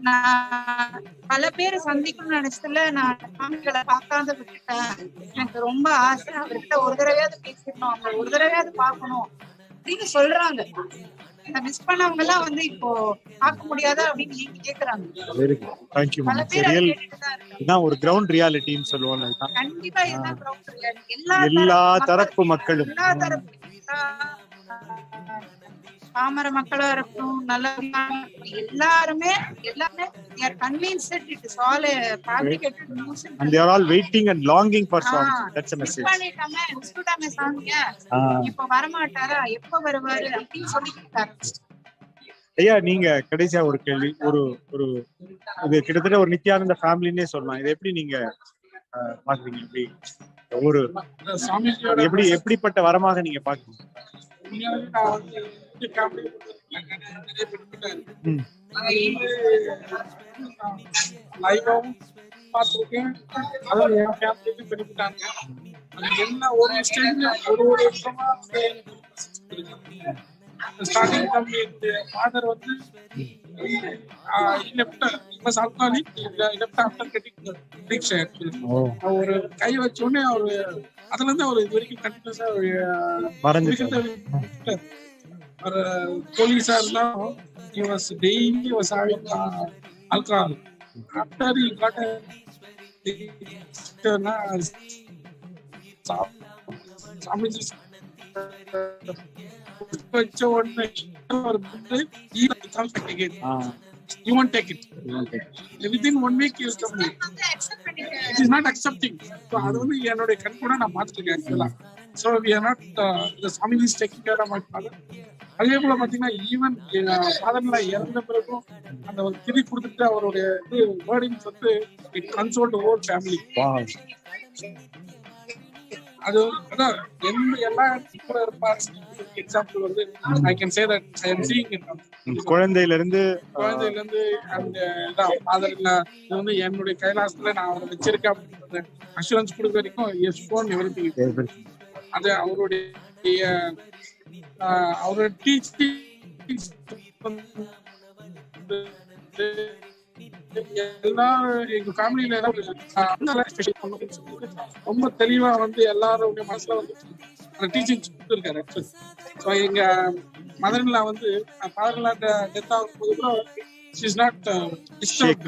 நான் பல பேரை சந்திக்கணும்னு நினைச்சதுல நான் சாமிகளை பார்க்காத விட்டுட்டேன். எனக்கு ரொம்ப ஆசை, அவர்கிட்ட ஒரு தடவையாவது பேசிடணும், அவங்க ஒரு தடவையாவது பார்க்கணும் அப்படின்னு சொல்றாங்க. இந்த மிஸ் பண்ணவங்க எல்லாம் வந்து இப்போ பார்க்க முடியாதா அப்படின்னு நீங்க கேக்குறாங்க. பல பேர் இதான் ஒரு கிரவுண்ட் ரியாலிட்டின்னு சொல்லுவாங்க. கண்டிப்பா இதுதான் கிரவுண்ட் ரியாலிட்டி. எல்லா தரப்பு மக்களும், எல்லா தரப்பு பாமர மக்களா இருக்கட்டும், நல்ல எல்லாருமே convinced that it is all a fabricated news and they are all waiting and longing for songs. That's a message. பண்ணிட்டாங்க சாமிங்க, இப்ப வரமாட்டாரா, எப்ப வருவாரு அப்படின்னு சொல்லிட்டாரு. ஐயா, நீங்க கடைசியா ஒரு கேள்வி, ஒரு ஒரு இது கிட்டத்தட்ட ஒரு நித்யானந்த ஃபேமிலின்னே சொல்லலாம். இதை எப்படி நீங்க பாக்குறீங்க? எப்படி ஒரு எப்படிப்பட்ட வரமாக நீங்க பாக்குறீங்க? லைவாவும் பார்த்துருக்கேன், அதாவது என் ஃபேமிலியும் பெனிஃபிட்டாங்க. அது என்ன ஒரு ஸ்டேஜ்ல ஒரு வருஷமா ஸ்டார்டிங் கம்மி. ஃபாதர் வந்து ஒரு கை வச்ச உடனே அவரு அதுல இருந்து அவர் இது வரைக்கும் கண்டினியூஸா ஒரு போலீஸா இருந்தாலும் he was daily was having alcohol. After he got a you won't take it. Within 1 week he will come. It is not accepting. So adu vandu enoda kankuda na maathuken. So we are not the Swami is taking care of my father. அதே போல பாத்தீங்கன்னா even ஃபாதர்ல இறந்த பிறகும் அந்த ஒரு திரி கொடுத்துட்டு அவருடைய wordings வந்து இட் கன்சோல்ட் ஹோல் ஃபேமிலி. அது அதான் எல்லா இடத்துல இருப்பாரு. எக்ஸாம்பிள் வந்து I can say that I am seeing it. குழந்தையில இருந்து அந்த ஃபாதர் இல்ல இது வந்து என்னுடைய கைலாசத்துல நான் அவரை வச்சிருக்கேன் அப்படின்றது அஷூரன்ஸ் கொடுக்க வரைக்கும் எஸ் ஃபோன் எவ்ரிதிங். அது அவரோட டீச்சிங் எல்லாரும் எங்க ஃபேமிலியில ரொம்ப தெளிவா வந்து எல்லாருடைய மனசுல வந்து டீச்சிங் கொடுத்துருக்காரு. ஸோ எங்க மதர்ல வந்து ஃபாதர்ல டெத் ஆகும்போது கூட she's not disturbed.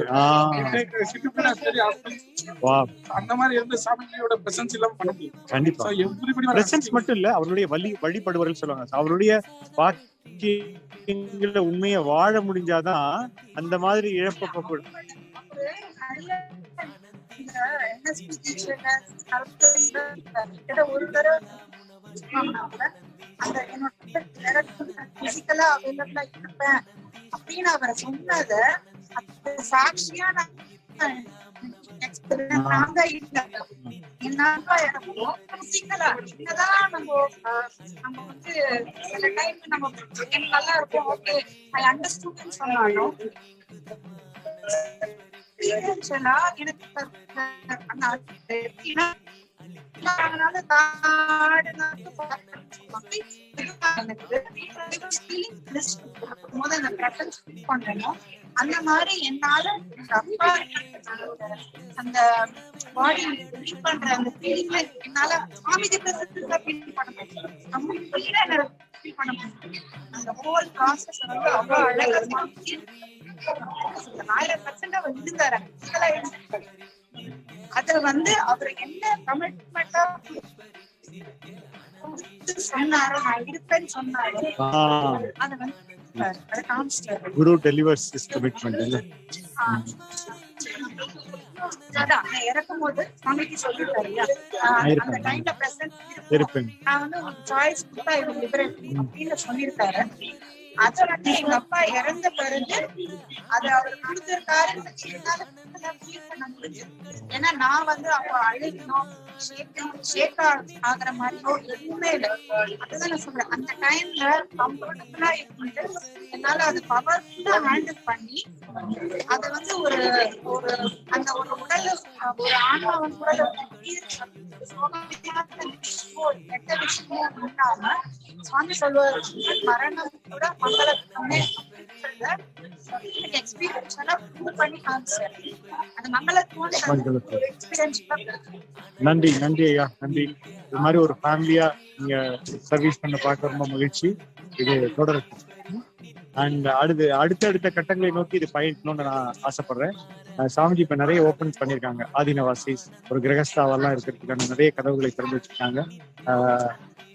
அந்த மாதிரி இருந்து சாமியோட பிரசன்ஸ் இல்லாம பண்ண முடியும். கண்டிப்பா பிரசன்ஸ் மட்டும் இல்ல, அவருடைய வழிபடுவர்கள் சொல்லுவாங்க. அவருடைய வாக்கியங்கள உண்மையை வாழ முடிஞ்சாதான் அந்த மாதிரி இழப்பு. ஒரு தடவை அந்த என்னோட பிசிக்கலா அவைலபிளா இருப்பேன் அப்படின்னு அவரை சொன்னத சாட்சியா பிசிக்கலா என்னதான் நம்ம வந்து சில டைம் நம்ம நல்லா இருக்கும், ஓகே ஐ அண்டர்ஸ்டாண்ட் சொன்னாலும் அந்த மாதிரி என்னால அந்த பாடி பண்ற அந்த ஃபீலிங்ல என்னால சாமிதி பிரசன்ஸ்ல ஃபீல் பண்ண முடியும். ஃபீல் பண்ண முடியும். அந்த ஹோல் ப்ராசஸ் வந்து அவ்வளவு அழகா 1000% அவர் இருந்தாரு. அத வந்து அவர் என்ன கமிட்மெண்டா சொன்னாரோ, நான் இருப்பேன்னு சொன்னாரோ அத வந்து குரு டெலிவர்ஸ் ஹிஸ் கமிட்மெண்ட் இல்ல. அதான் இறக்கும் போது சாமிக்கு சொல்லிட்டாரு அந்த டைம்ல பிரசன்ட் இருப்பேன், நான் வந்து ஒரு சாய்ஸ் கொடுத்தா இவங்க லிபரேட் அப்படின்னு சொல்லியிருக்காரு. அத வந்து எங்க அப்பா இறந்த பிறகு அது அவர் கொடுத்திருக்காருன்னு ஃபீல் பண்ண முடியும். ஏன்னா நான் வந்து அப்ப அழுகணும், ஷேக் ஆகுற மாதிரியோ எதுவுமே இல்லை. அதுதான் நான் சொல்றேன், அந்த டைம்ல கம்ஃபர்டபுளா இருந்து என்னால அது பவர்ஃபுல்லா ஹேண்டில் பண்ணி அதை வந்து ஒரு அந்த ஒரு உடல் ஒரு ஆன்மாவின் உடல் கெட்ட விஷயமும் இல்லாம சுவாமி சொல்லுவார், மரணம் கூட மங்களத்துமே எக்ஸ்பீரியன்ஸ் எல்லாம் ப்ரூவ் பண்ணி காமிச்சார். அந்த மங்களத்துவம் எக்ஸ்பீரியன்ஸ். நன்றி நன்றி ஐயா, நன்றி. இது மாதிரி ஒரு ஃபேமிலியா நீங்க சர்வீஸ் பண்ண பார்க்க ரொம்ப மகிழ்ச்சி. இது தொடரட்டும். அண்ட் அடுத்த கட்டங்களை நோக்கி இது பயணிக்கணும்னு நான் ஆசைப்படுறேன். சாமிஜி இப்ப நிறைய ஓபன் பண்ணிருக்காங்க. ஆதீனவாசிஸ் ஒரு கிரகஸ்தாவெல்லாம் இருக்கிறதுக்கான நிறைய கதவுகளை திறந்து வச்சிருக்காங்க.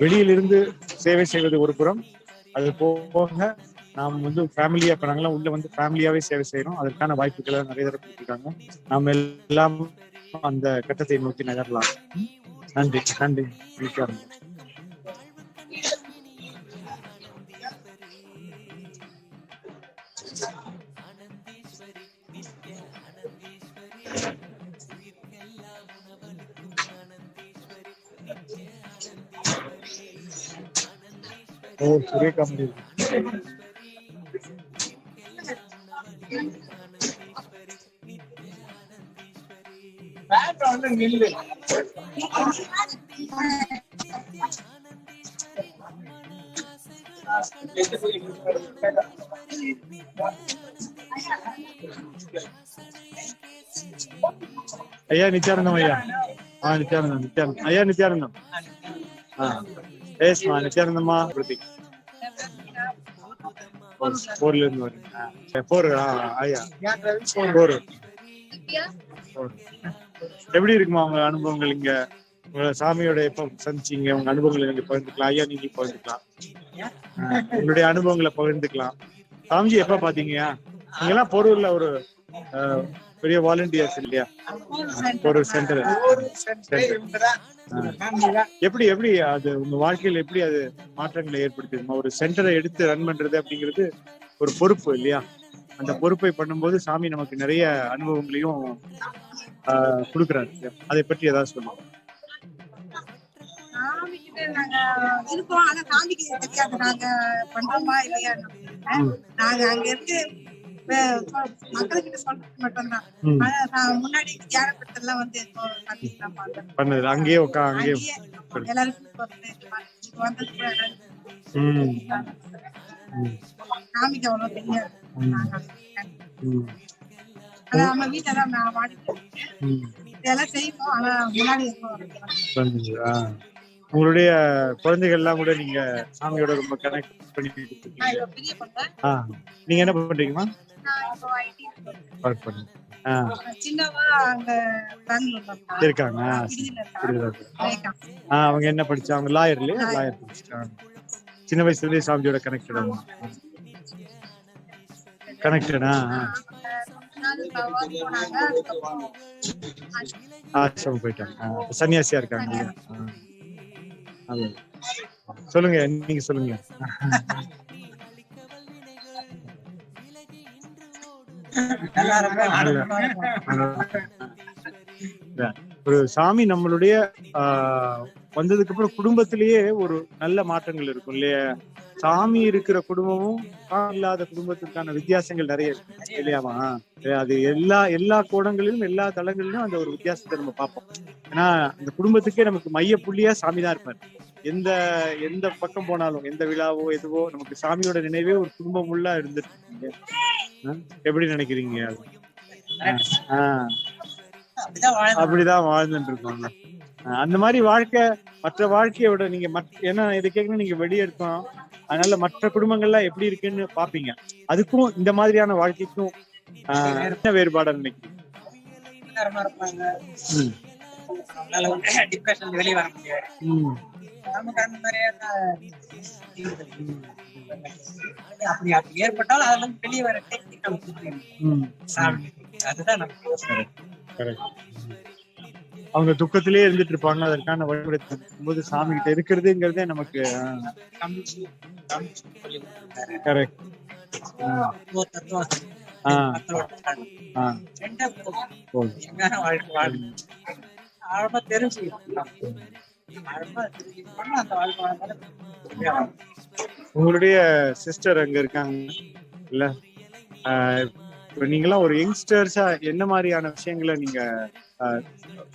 வெளியிலிருந்து சேவை செய்வது ஒரு புறம், அது போக நாம் வந்து ஃபேமிலியா இப்ப நாங்களாம் உள்ள வந்து ஃபேமிலியாவே சேவை செய்யறோம். அதற்கான வாய்ப்புகளை நிறைய தடவை கொடுத்துருக்காங்க. நாம் எல்லாம் அந்த கட்டத்தை நோக்கி நகரலாம். நன்றி நன்றி. சுரேகா நில்லு. ஐயா நித்யானந்தம் ஐயா. நித்யானந்தம் ஐயா. நித்யானந்தம் ஏஸ்மா நித்யானந்தம்மா பிரதீக் போர்ல இருந்து வரீங்க. போர் ஐயா போர் எப்படி இருக்குமா உங்க அனுபவங்கள்? இங்க சாமியோட எப்ப சந்திச்சீங்க? உங்க அனுபவங்களை நீங்க பகிர்ந்துக்கலாம். ஐயா நீங்க பகிர்ந்துக்கலாம், உங்களுடைய அனுபவங்களை பகிர்ந்துக்கலாம். சாமிஜி எப்ப பாத்தீங்கயா? நீங்க எல்லாம் போரூர்ல ஒரு பெரிய வாலண்டியர்ஸ் இல்லையா? ஒரு சென்டர் எப்படி அது உங்க வாழ்க்கையில எப்படி அது மாற்றங்களை ஏற்படுத்திருமா? ஒரு சென்டரை எடுத்து ரன் பண்றது அப்படிங்கிறது ஒரு பொறுப்பு இல்லையா? அந்த பொறுப்பை பண்ணும்போது சாமி நமக்கு நிறைய அனுபவங்களையும் கொடுக்குறாரு. அதை பற்றி ஏதாவது சொல்லுங்க. சாமி கிட்ட நாங்க இருக்கோம், ஆனா சாமிக்கு தெரியாது நாங்க பண்றோமா இல்லையா. நாங்க அங்க இருக்கு மக்கள்கிட்ட சொல்றது மட்டும்தான். ஆனா முன்னாடி தியானப்படுத்தலாம் வந்து பண்ணது அங்கேயே எல்லாருக்கும் வந்தது கூட சாமிக்கு அவ்வளவு தெரியாது. நம்ம வீட்டுல தான் வாடிட்டு இதெல்லாம் செய்வோம், ஆனா முன்னாடி இருக்கோம். உங்களுடைய குழந்தைகள் எல்லாம் கூட நீங்க சாமியோட ரொம்ப கனெக்ட் பண்ணிட்டு பெரிய பொண்ணு. நீங்க என்ன பண்றீங்கம்மா? சின்னவா அங்க இருக்காங்க. அவங்க என்ன படிச்சாங்க? அவங்க லாயர் இல்லையா? லாயர் படிச்சிட்டாங்க. சின்ன வயசுல இருந்தே சாமியோட கனெக்டடா? ஆசிரமம் போயிட்டாங்க. சன்னியாசியா இருக்காங்க. சொல்லுங்க, நீங்க சொல்லுங்க. ஒரு சாமி நம்மளுடைய வந்ததுக்கு அப்புறம் குடும்பத்திலேயே ஒரு நல்ல மாற்றங்கள் இருக்கும் இல்லையா? சாமி இருக்கிற குடும்பமும் சாமி இல்லாத குடும்பத்திற்கான வித்தியாசங்கள் நிறைய இருக்கு இல்லையாமா? அது எல்லா கோணங்களிலும் எல்லா தளங்களிலும் அந்த ஒரு வித்தியாசத்தை நம்ம பார்ப்போம். ஏன்னா அந்த குடும்பத்துக்கே நமக்கு மைய புள்ளியா சாமி தான் இருப்பார். எந்த பக்கம் போனாலும், எந்த விழாவோ எதுவோ நமக்கு சாமியோட நினைவே ஒரு குடும்பம் உள்ள இருந்துட்டு இருக்கீங்க. எப்படி நினைக்கிறீங்க? அப்படிதான் வாழ்ந்துட்டு இருக்கோங்க. அந்த மாதிரி வாழ்க்கை மற்ற வாழ்க்கையை விட நீங்க ஏன்னா இதை கேட்கணும், நீங்க வெளியே இருக்கோம், அதனால மற்ற குடும்பங்கள்லாம் எப்படி இருக்குன்னு பாப்பீங்க. அதுக்கும் இந்த மாதிரியான வாழ்க்கைக்கும் என்ன வேறுபாடு நினைக்கிறீங்க? வெளியே வர முடியாது. நமக்கு அந்த மாதிரியான அப்படி ஏற்பட்டாலும் அதுல இருந்து வெளியே வர டெக்னிக் நமக்கு தெரியும். அதுதான் அவங்க துக்கத்திலேயே இருந்துட்டு இருப்பாங்க. அதற்கான வழிபடுத்தும் போது சாமி கிட்ட இருக்கிறதுங்கிறதே நமக்கு கரெக்ட். உங்களுடைய சிஸ்டர் அங்க இருக்காங்க இல்ல? இப்ப நீங்களாம் ஒரு யங்ஸ்டர்ஸா என்ன மாதிரியான விஷயங்களை நீங்க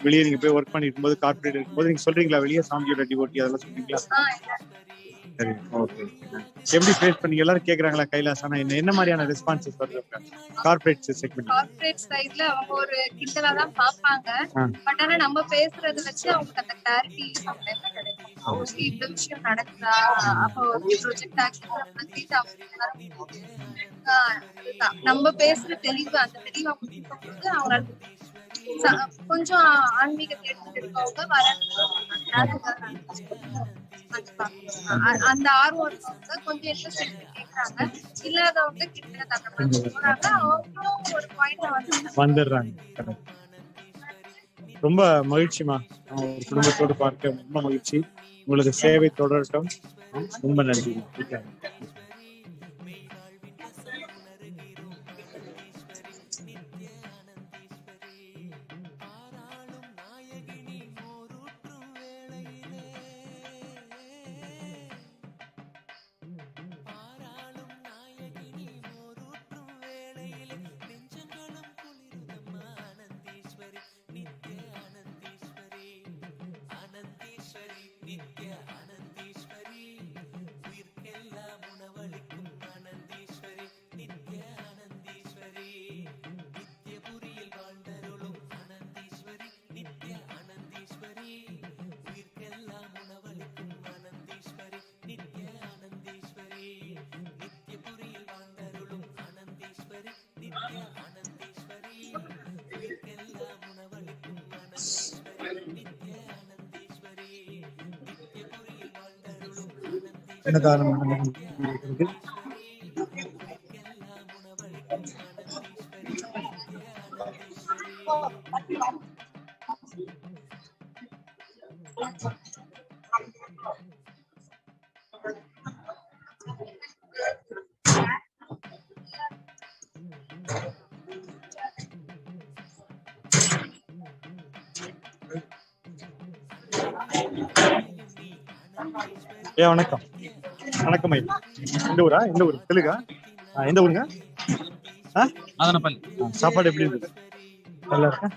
வெளியே நீங்க போய் ஒர்க் பண்ணிட்டு இருக்கும்போது, கார்பரேட் இருக்கும்போது நீங்க சொல்றீங்களா வெளியே சாமியோட டிவோட்டி அதெல்லாம் சொல்றீங்களா? சரி, ஓகே. எப்படி ஃபேஸ் பண்ணீங்க? எல்லாரும் கேக்குறாங்களா கைலாசானா என்ன மாதிரியான ரெஸ்பான்சஸ் வருது கார்பரேட் செக்மெண்ட்? கார்பரேட் சைடுல அவங்க ஒரு கிண்டலா தான் பாப்பாங்க. பட் ஆனா நம்ம பேசுறது வச்சு அவங்களுக்கு அந்த கிளாரிட்டி கிடைக்கும். மோஸ்ட்லி இந்த விஷயம் நடக்குதா, அப்போ ப்ரொஜெக்ட் ஆக்டிவிட்டி நம்ம பேசுற தெளிவு, அந்த தெளிவு அவங்க அவங்களால கொஞ்சம் ஆன்மீகத்தை எடுத்துட்டு இருக்கவங்க வர அந்த ஆர்வம் இருக்கவங்க கொஞ்சம் இன்ட்ரெஸ்ட் எடுத்து கேட்கறாங்க. இல்லாதவங்க கிட்ட போறாங்க. அவங்களும் ஒரு பாயிண்ட்ல வந்துடுறாங்க. ரொம்ப மகிழ்ச்சிமா, குடும்பத்தோடு பார்க்க ரொம்ப மகிழ்ச்சி. உங்களுக்கு சேவை தொடரட்டும். ரொம்ப நன்றி. அன்னதானம் நடக்கிறது. வணக்கம் வணக்கம் ஐயா. எந்த ஊரா? எந்த ஊர்? தெலுங்கா? எந்த ஊருங்க? மதனப்பள்ளி. சாப்பாடு எப்படி இருந்தது? நல்லா இருக்கா?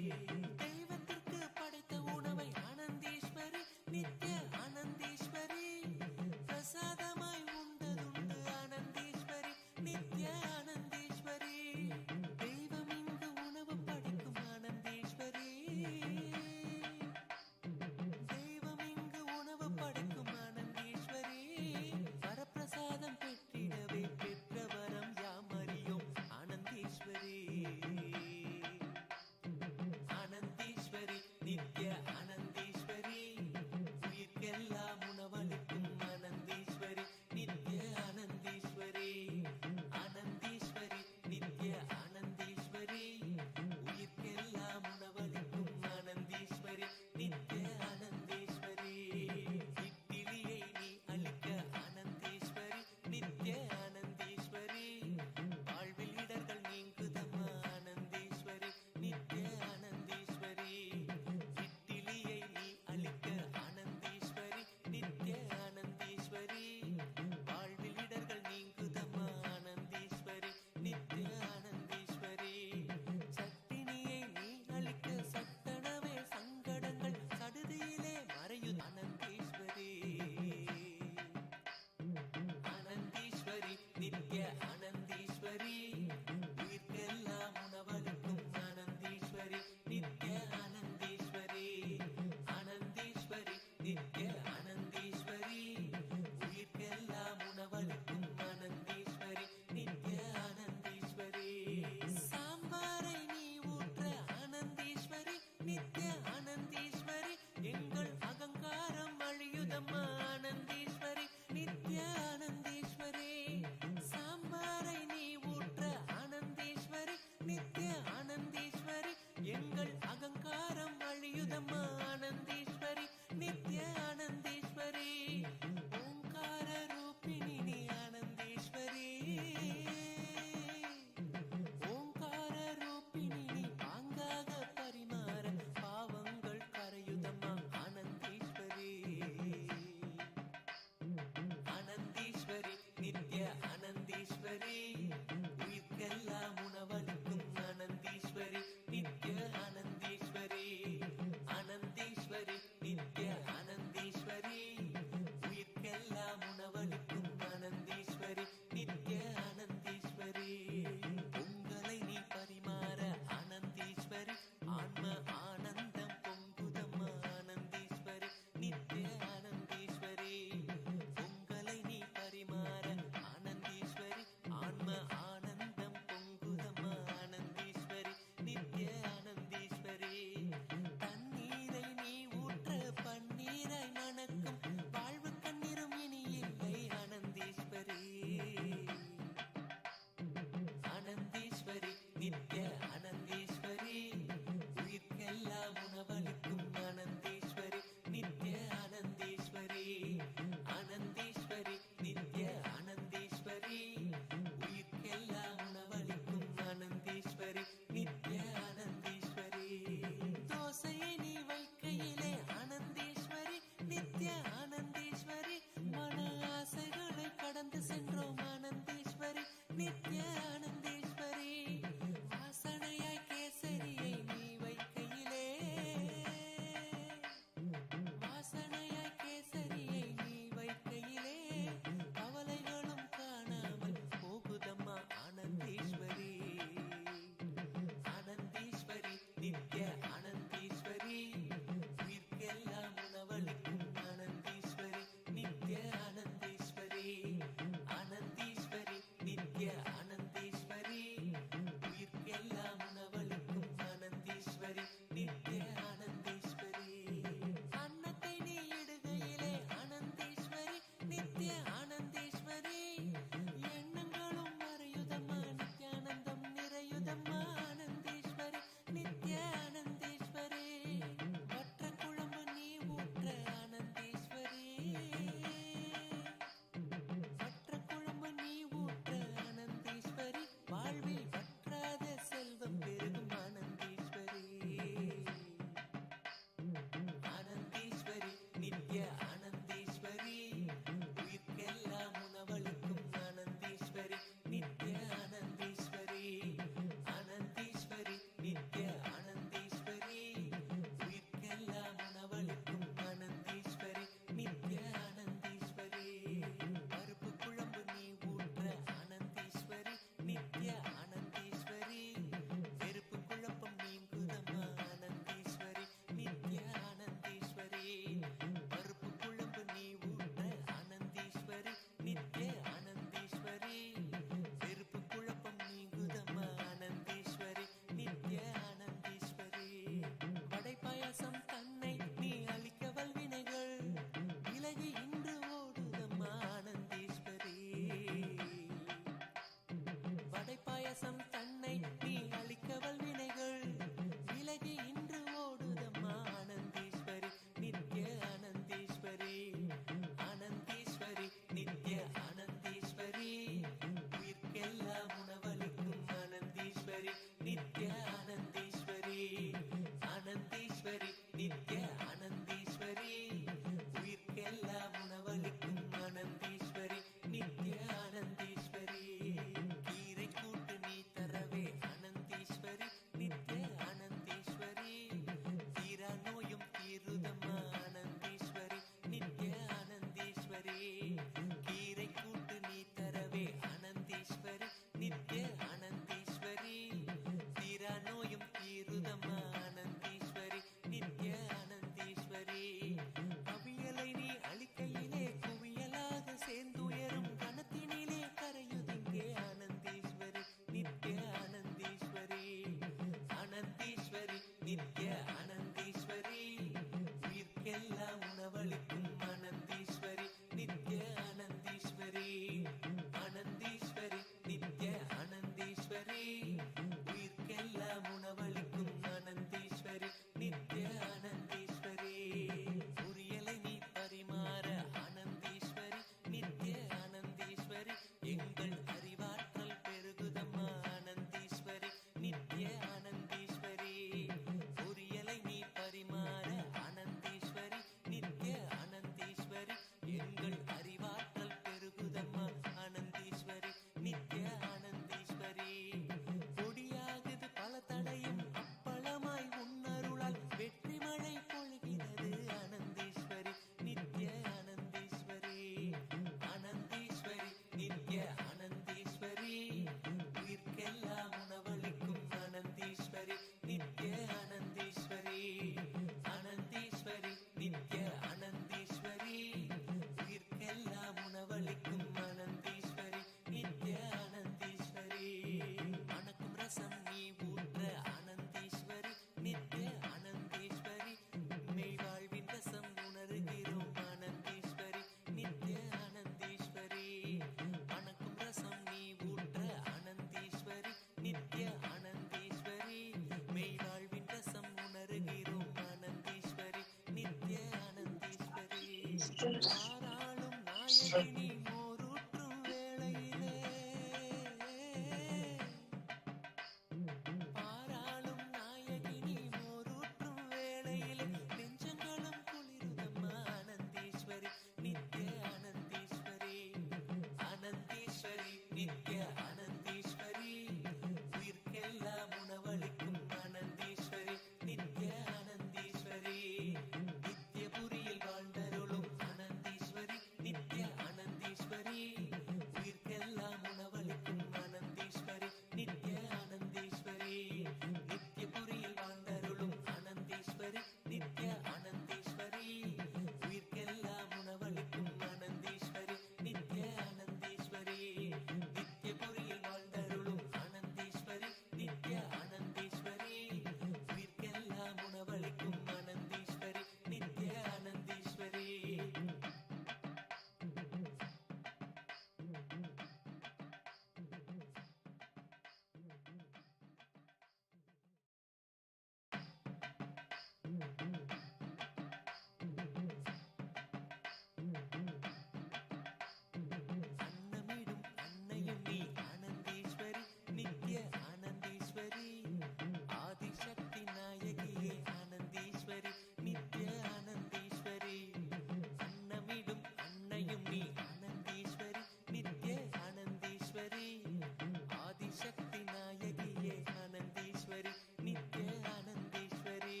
ஆனந்தீஸ்வரி நித்ய ஆனந்தீஸ்வரி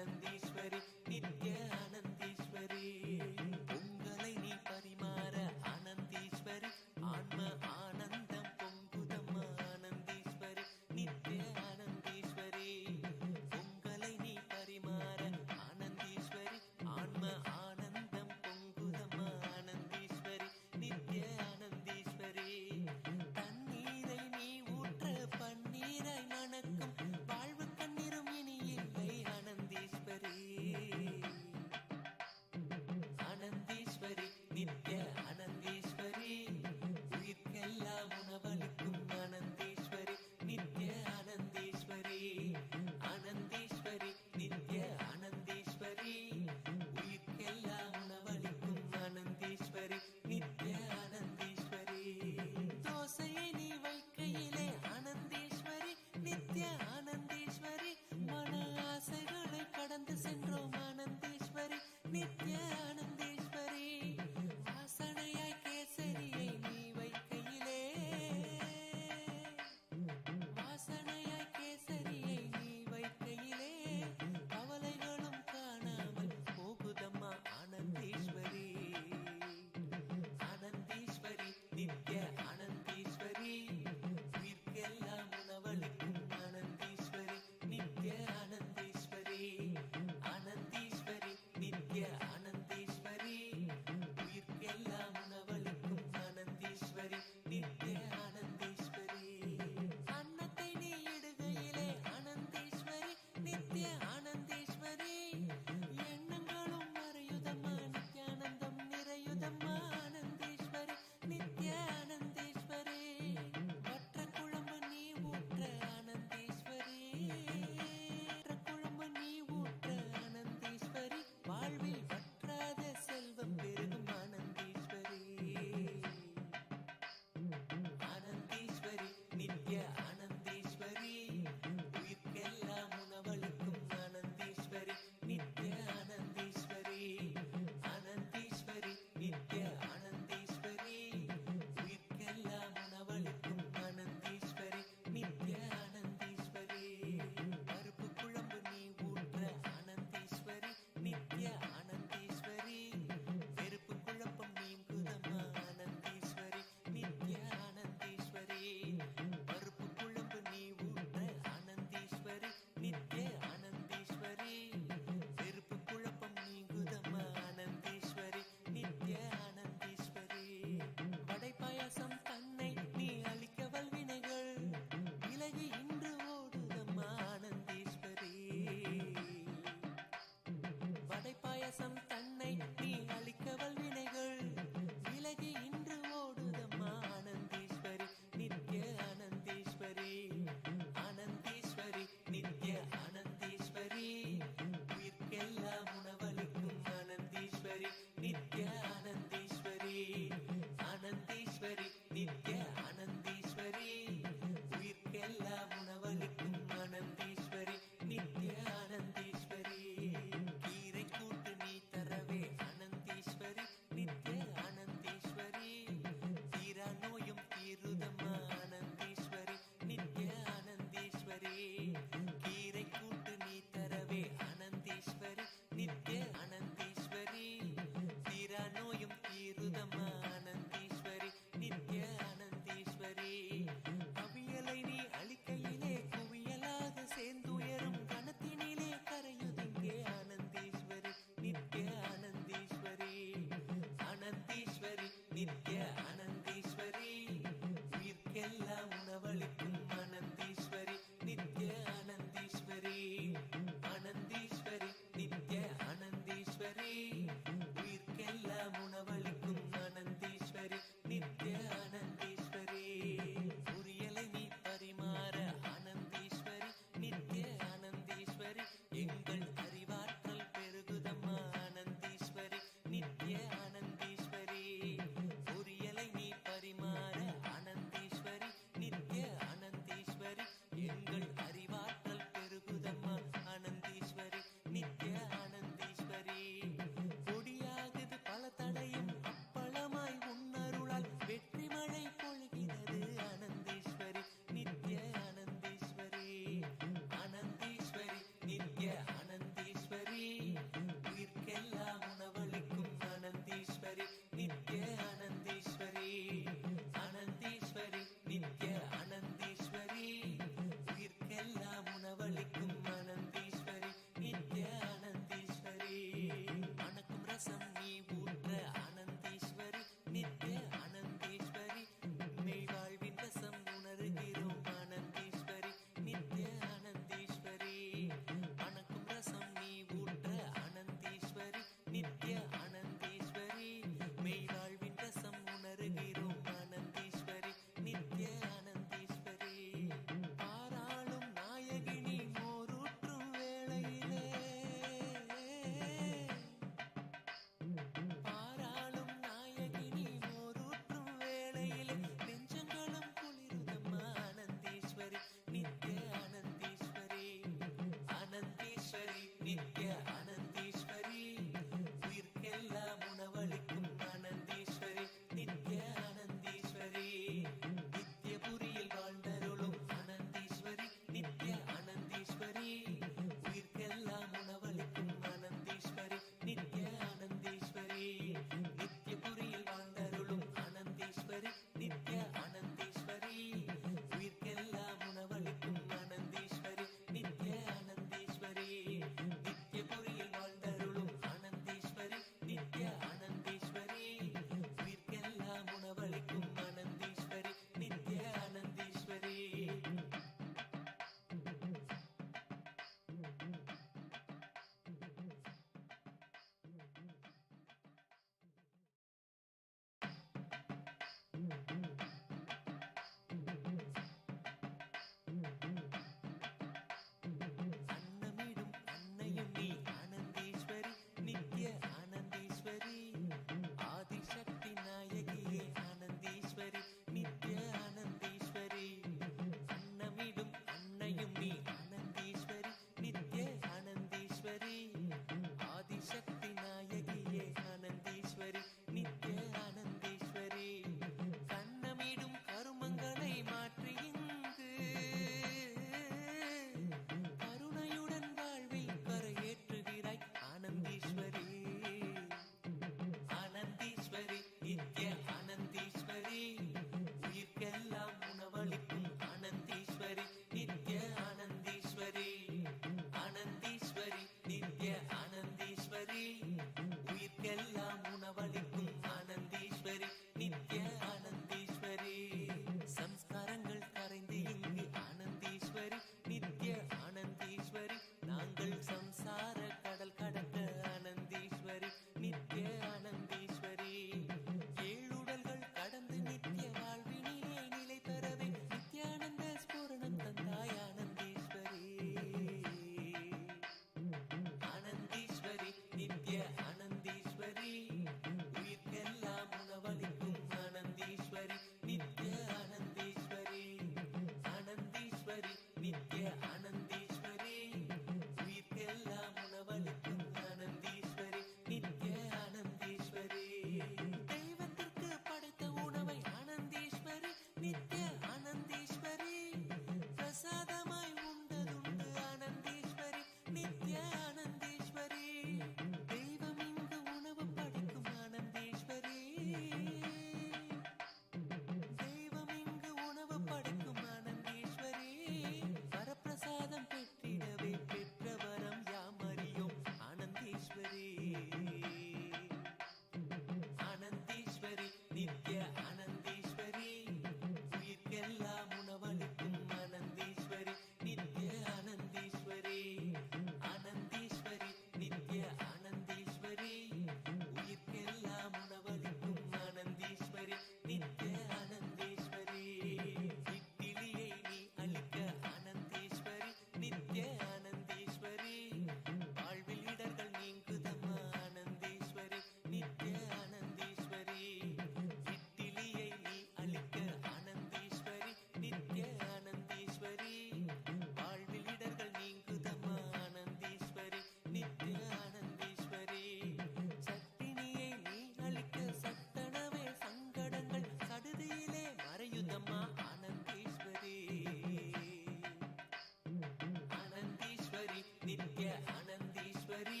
நித்ய ஆனந்தீஸ்வரி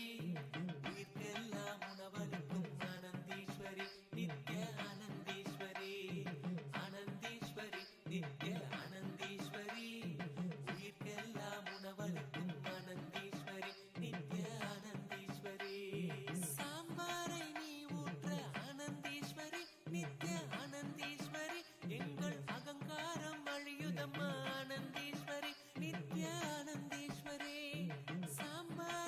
உயிர்க்கெல்லாம் உணவளிக்கும் ஆனந்தீஸ்வரி நித்ய ஆனந்தீஸ்வரி ஆனந்தீஸ்வரி நித்ய ஆனந்தீஸ்வரி உயிர்க்கெல்லாம் உணவளிக்கும் ஆனந்தீஸ்வரி நித்ய ஆனந்தீஸ்வரி சாம்பாரை நீ ஊற்ற ஆனந்தீஸ்வரி நித்ய ஆனந்தீஸ்வரி எங்கள் அகங்காரம் அழியுதம்மா ஆனந்தீஸ்வரி நித்ய ஆனந்தீஸ்வரி சாம்பார்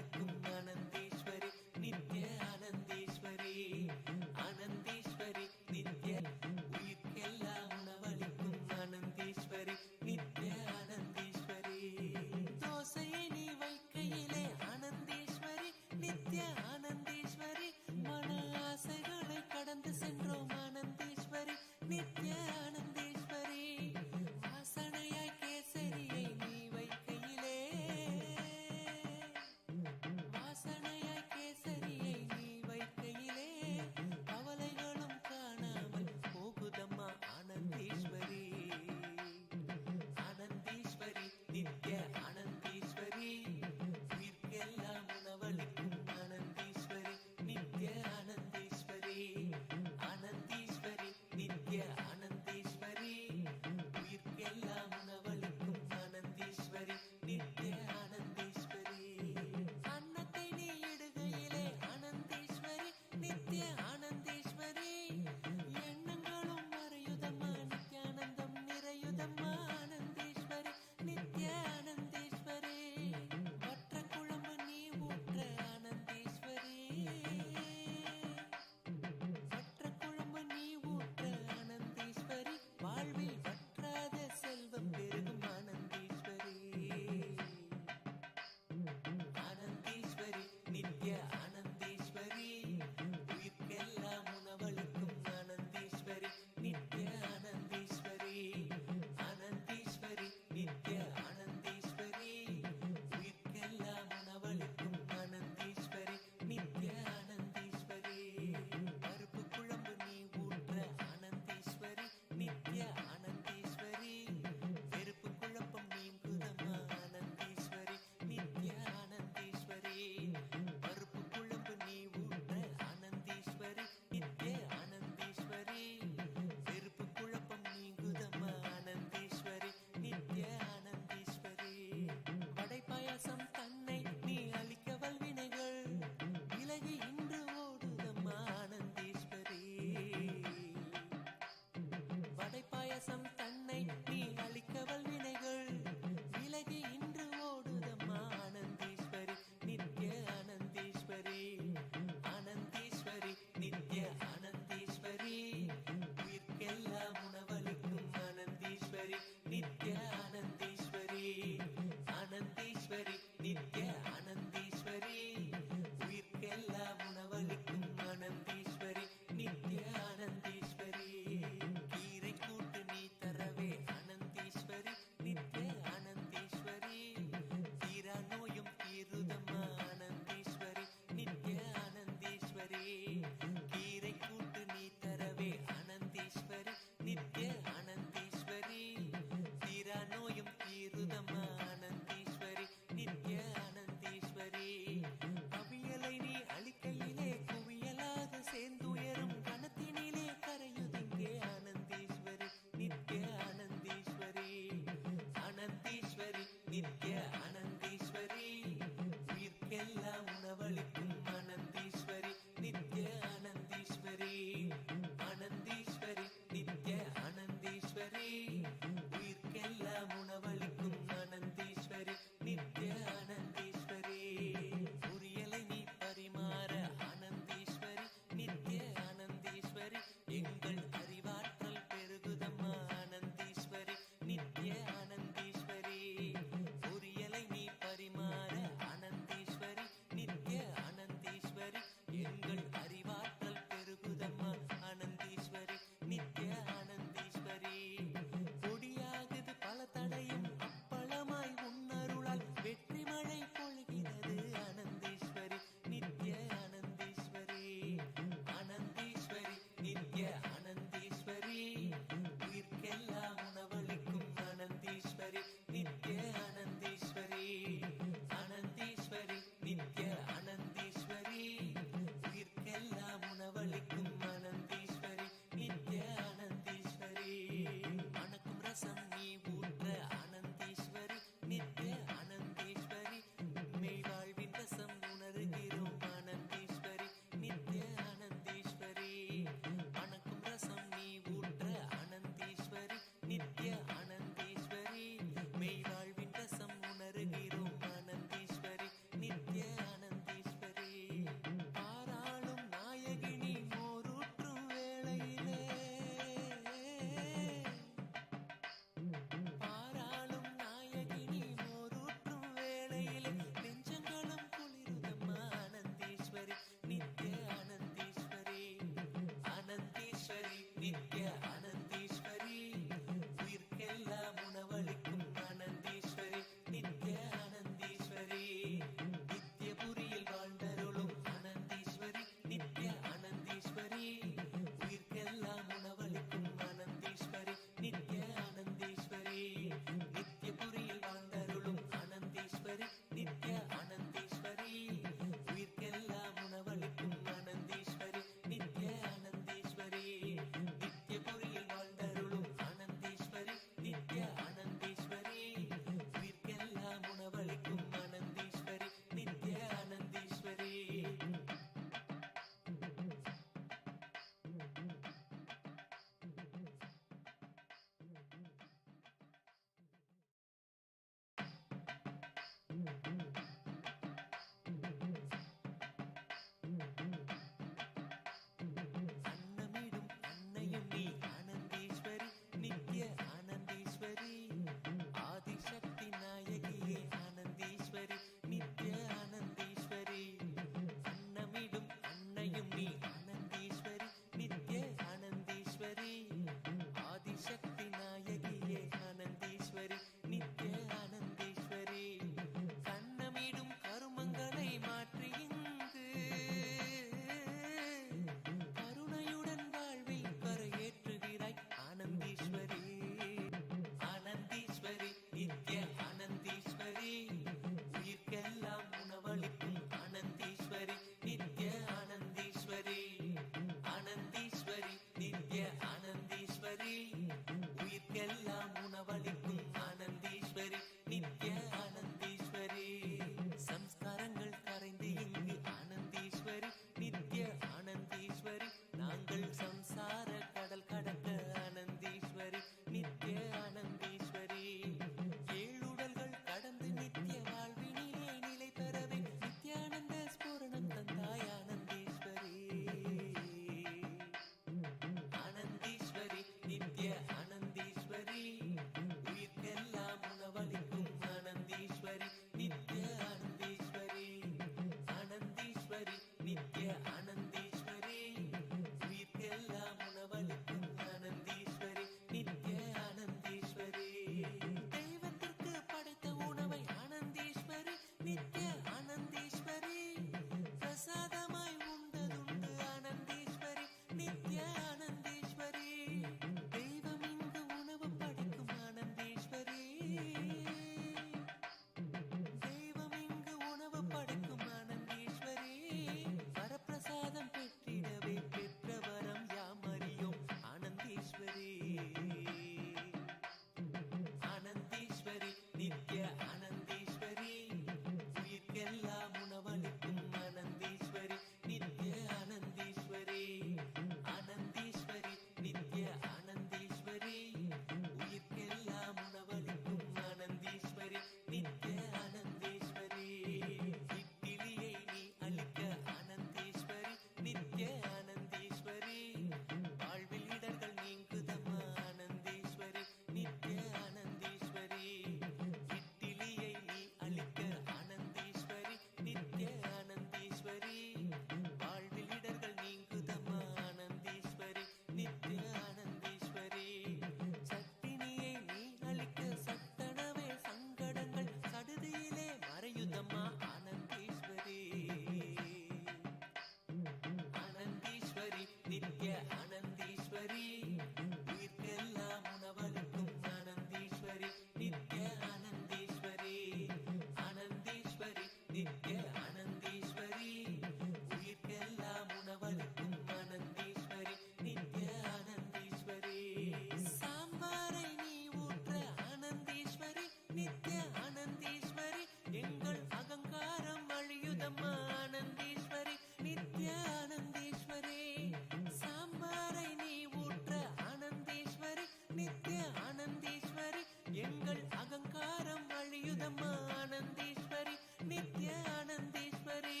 அகங்காரம் அழியுதம்மா ஆனந்தீஸ்வரி நித்ய ஆனந்தீஸ்வரி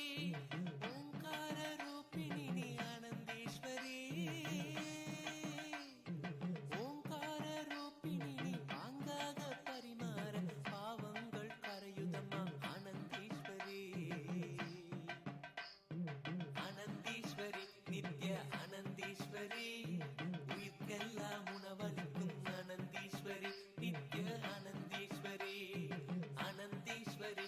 ஓங்கார ரூபிணி நீ ஆனந்தீஸ்வரி ஓங்கார ரூபிணி நீ பாங்காக பரிமாற பாவங்கள் கரையுதம்மா ஆனந்தீஸ்வரி ஆனந்தீஸ்வரி நித்ய ஆனந்தீஸ்வரி உயிர்க்கெல்லாம் உணவளிக்கும் ஆனந்தீஸ்வரி நித்ய ஆனந்தீஸ்வரி ஆனந்தீஸ்வரி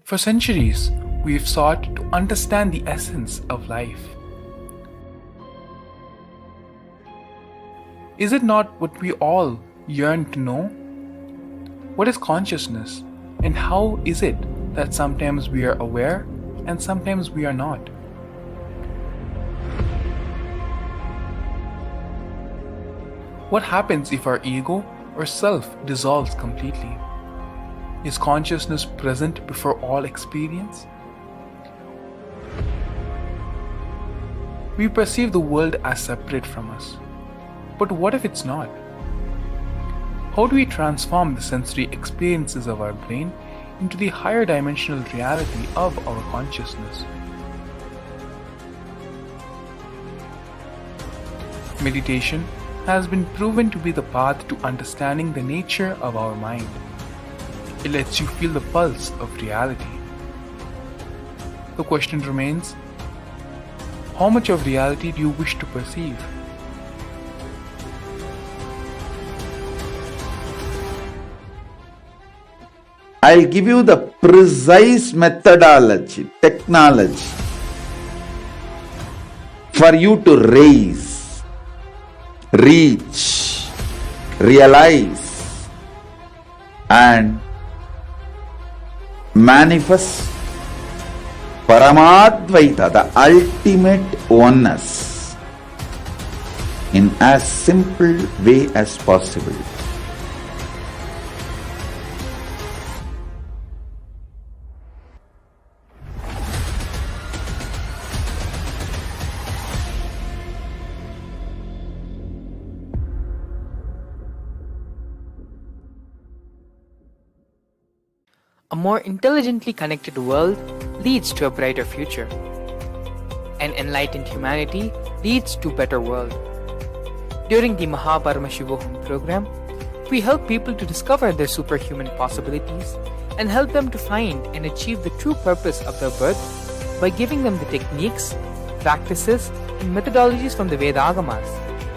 For centuries, we've sought to understand the essence of life. Is it not what we all yearn to know? What is consciousness, and how is it that sometimes we are aware and sometimes we are not? What happens if our ego or self dissolves completely? Is consciousness present before all experience? We perceive the world as separate from us. But what if it's not? How do we transform the sensory experiences of our brain into the higher dimensional reality of our consciousness? Meditation has been proven to be the path to understanding the nature of our mind. It lets you feel the pulse of reality. The question remains, how much of reality do you wish to perceive? I'll give you the precise methodology, technology for you to raise, reach, realize, and manifest Paramadvaita, the ultimate oneness, in as simple way as possible. A more intelligently connected world leads to a brighter future. An enlightened humanity leads to a better world. During the Paramashivam program, we help people to discover their superhuman possibilities and help them to find and achieve the true purpose of their birth by giving them the techniques, practices, and methodologies from the Vedagamas,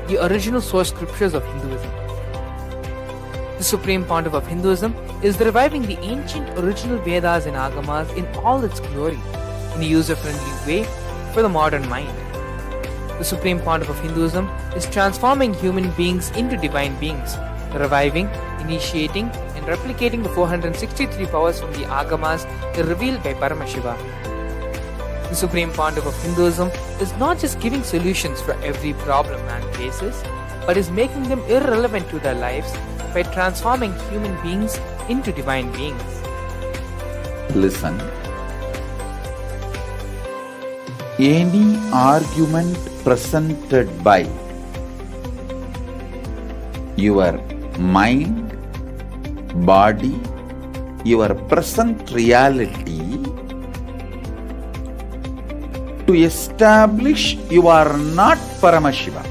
the original source scriptures of Hinduism. The Supreme Pontiff of Hinduism is reviving the ancient original Vedas and Agamas in all its glory, in a user-friendly way for the modern mind. The Supreme Pontiff of Hinduism is transforming human beings into divine beings, reviving, initiating, and replicating the 463 powers from the Agamas revealed by Paramashivam. The Supreme Pontiff of Hinduism is not just giving solutions for every problem man faces, but is making them irrelevant to their lives by transforming human beings into divine beings. Listen. Any argument presented by your mind, body, your present reality to establish you are not Paramashiva.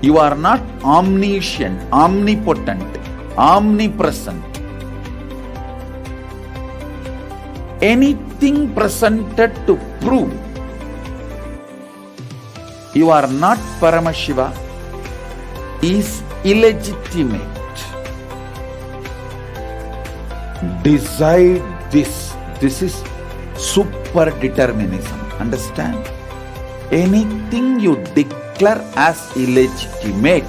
You are not omniscient, omnipotent, omnipresent. Anything presented to prove you are not Paramashiva is illegitimate. Decide this. This is super determinism. Understand? Anything you declare as illegitimate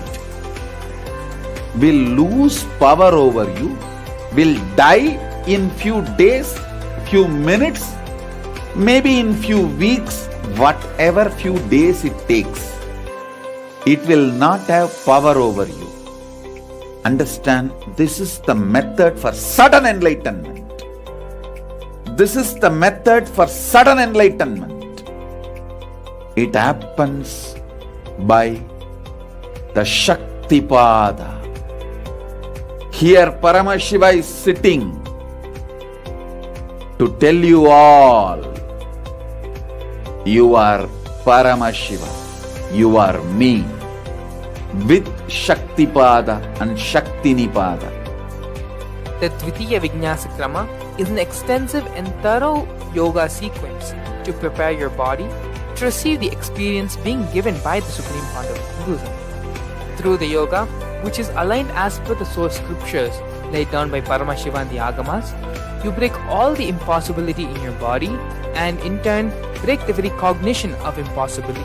will lose power over you, will die in few days, few minutes, maybe in few weeks, whatever few days it takes. It will not have power over you. Understand, this is the method for sudden enlightenment. This is the method for sudden enlightenment. It happens by the Shaktipada. Here Paramashiva is sitting to tell you all, you are Paramashiva, you are me, with Shaktipada and Shaktinipada. The Dvitiya Vijnasa Krama is an extensive and thorough yoga sequence to prepare your body to receive the experience being given by the Supreme Pontiff of Hinduism. Through the yoga, which is aligned as per the source scriptures laid down by Paramashiva and the Agamas, you break all the impossibility in your body and in turn break the very cognition of impossibility.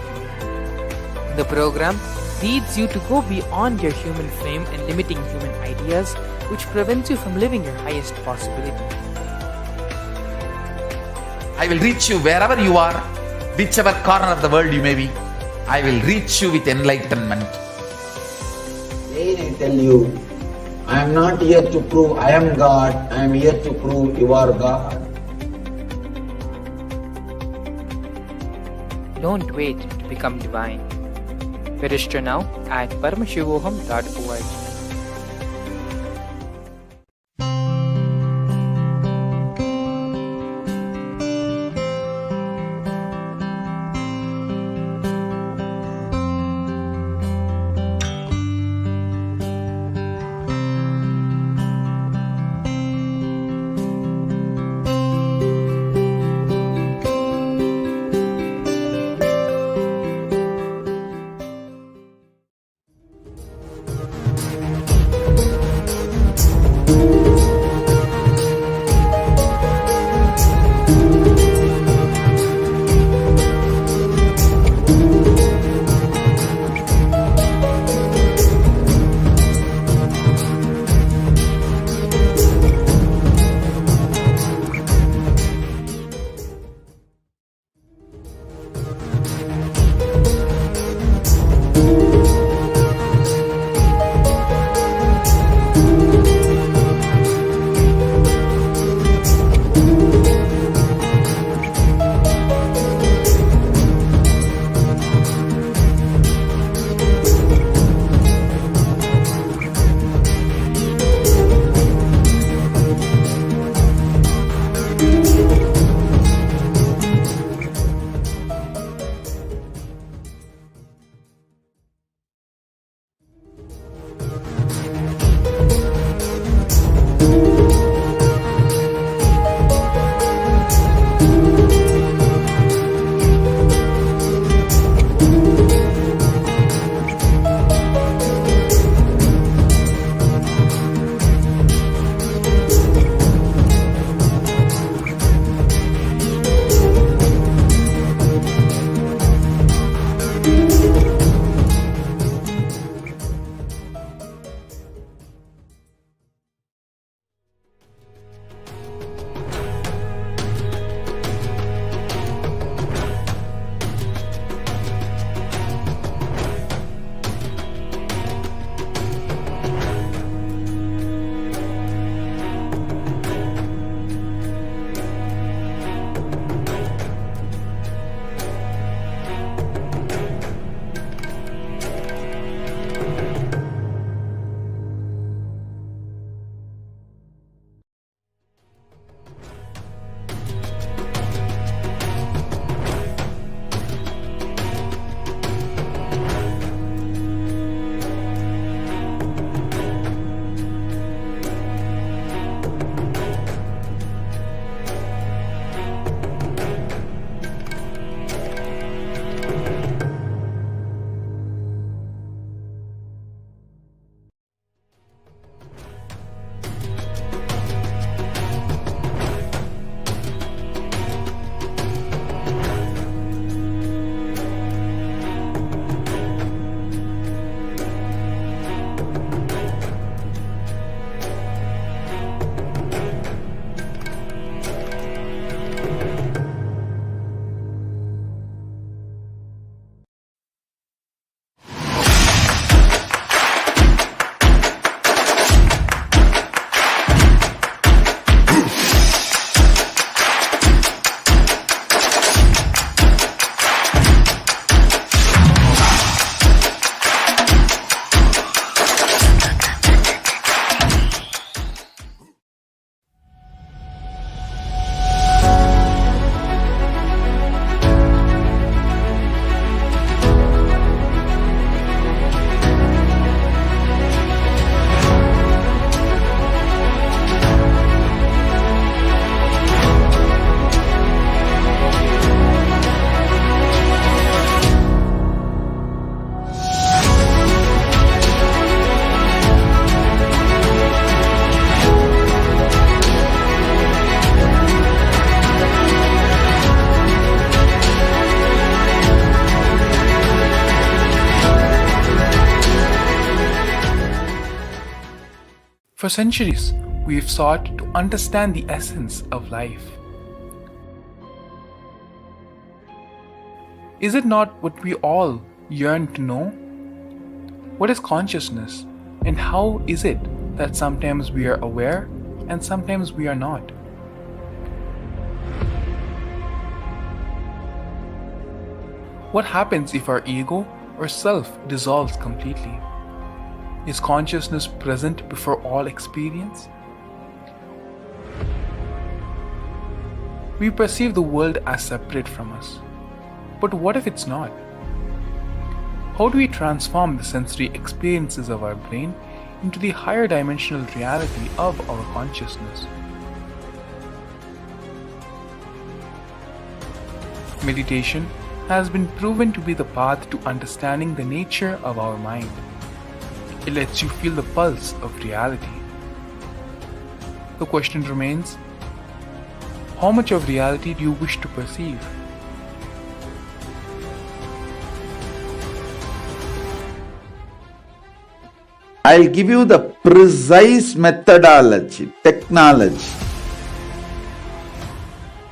The program leads you to go beyond your human frame and limiting human ideas, which prevents you from living your highest possibility. I will reach you wherever you are, whichever corner of the world you may be. I will reach you with enlightenment. Again I tell you, I am not here to prove I am God, I am here to prove you are God. Don't wait to become divine. Register now at paramashivoham.org. For centuries, we have sought to understand the essence of life. Is it not what we all yearn to know? What is consciousness, and how is it that sometimes we are aware and sometimes we are not? What happens if our ego or self dissolves completely? Is consciousness present before all experience? We perceive the world as separate from us. But what if it's not? How do we transform the sensory experiences of our brain into the higher dimensional reality of our consciousness? Meditation has been proven to be the path to understanding the nature of our mind. It lets you feel the pulse of reality. The question remains, how much of reality do you wish to perceive? I'll give you the precise methodology, technology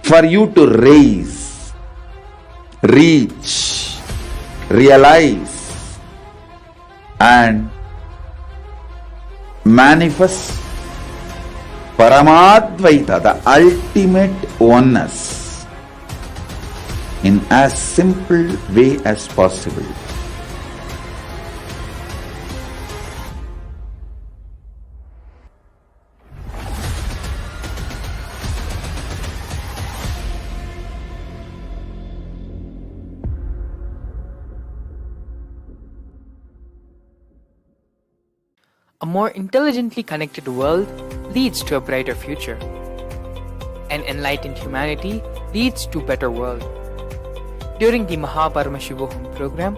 for you to raise, reach, realize, and manifest Paramadvaita, the ultimate oneness, in as simple way as possible. A more intelligently connected world leads to a brighter future. An enlightened humanity leads to a better world. During the Paramashivam program,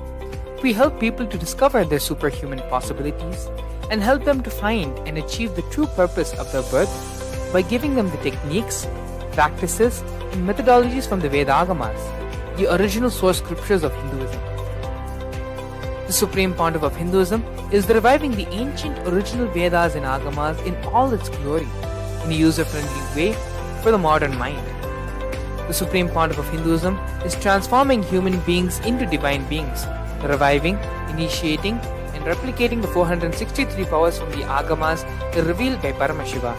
we help people to discover their superhuman possibilities and help them to find and achieve the true purpose of their birth by giving them the techniques, practices, and methodologies from the Vedagamas, the original source scriptures of Hinduism. The Supreme Pontiff of Hinduism is reviving the ancient original Vedas and Agamas in all its glory, in a user-friendly way for the modern mind. The Supreme Pontiff of Hinduism is transforming human beings into divine beings, reviving, initiating, and replicating the 463 powers from the Agamas revealed by Paramashivam.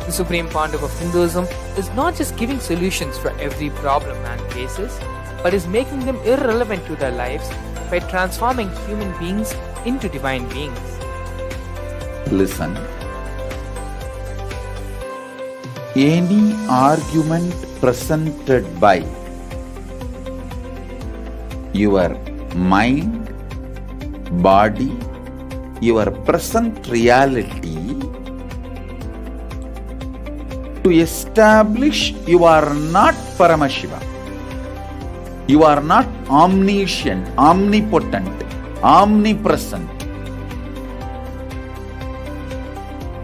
The Supreme Pontiff of Hinduism is not just giving solutions for every problem man faces, but is making them irrelevant to their lives by transforming human beings into divine beings. Listen. Any argument presented by your mind, body, your present reality to establish you are not Paramashiva. You are not omniscient, omnipotent, omnipresent.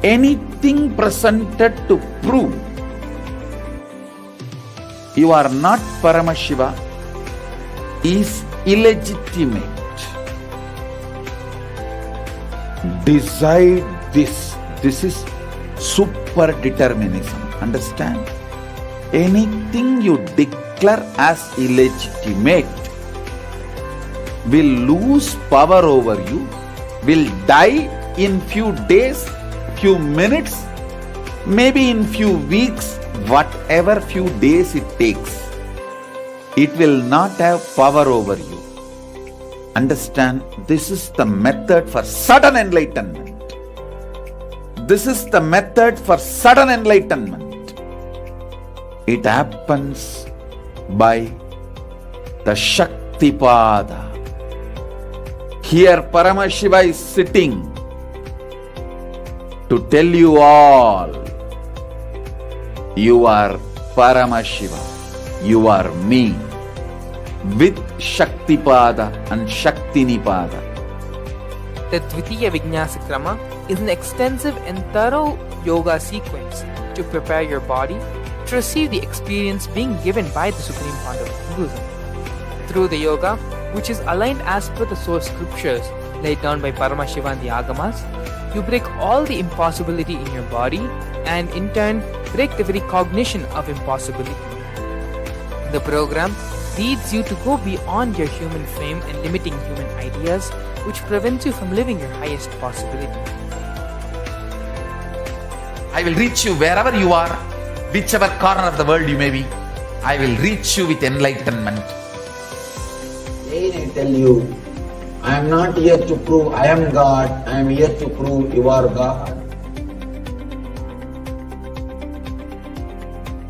Anything presented to prove you are not Paramashiva is illegitimate. Decide this. This is super determinism. Understand? Anything you declare as illegitimate will lose power over you, will die in few days, few minutes, maybe in few weeks, whatever few days it takes. It will not have power over you. Understand, this is the method for sudden enlightenment. This is the method for sudden enlightenment. It happens by the Shaktipada. Here Paramashiva is sitting to tell you all, you are Paramashiva, you are me, with Shaktipada and Shaktinipada. The Dvitiya Vijnasa Krama is an extensive and thorough yoga sequence to prepare your body to receive the experience being given by the Supreme Pontiff of Hinduism. Through the yoga, which is aligned as per the source scriptures laid down by Paramashivam and the Agamas, you break all the impossibility in your body and in turn break the very cognition of impossibility. The program leads you to go beyond your human frame and limiting human ideas, which prevents you from living your highest possibility. I will reach you wherever you are, whichever corner of the world you may be. I will reach you with enlightenment. Again I tell you, I am not here to prove I am God, I am here to prove you are God.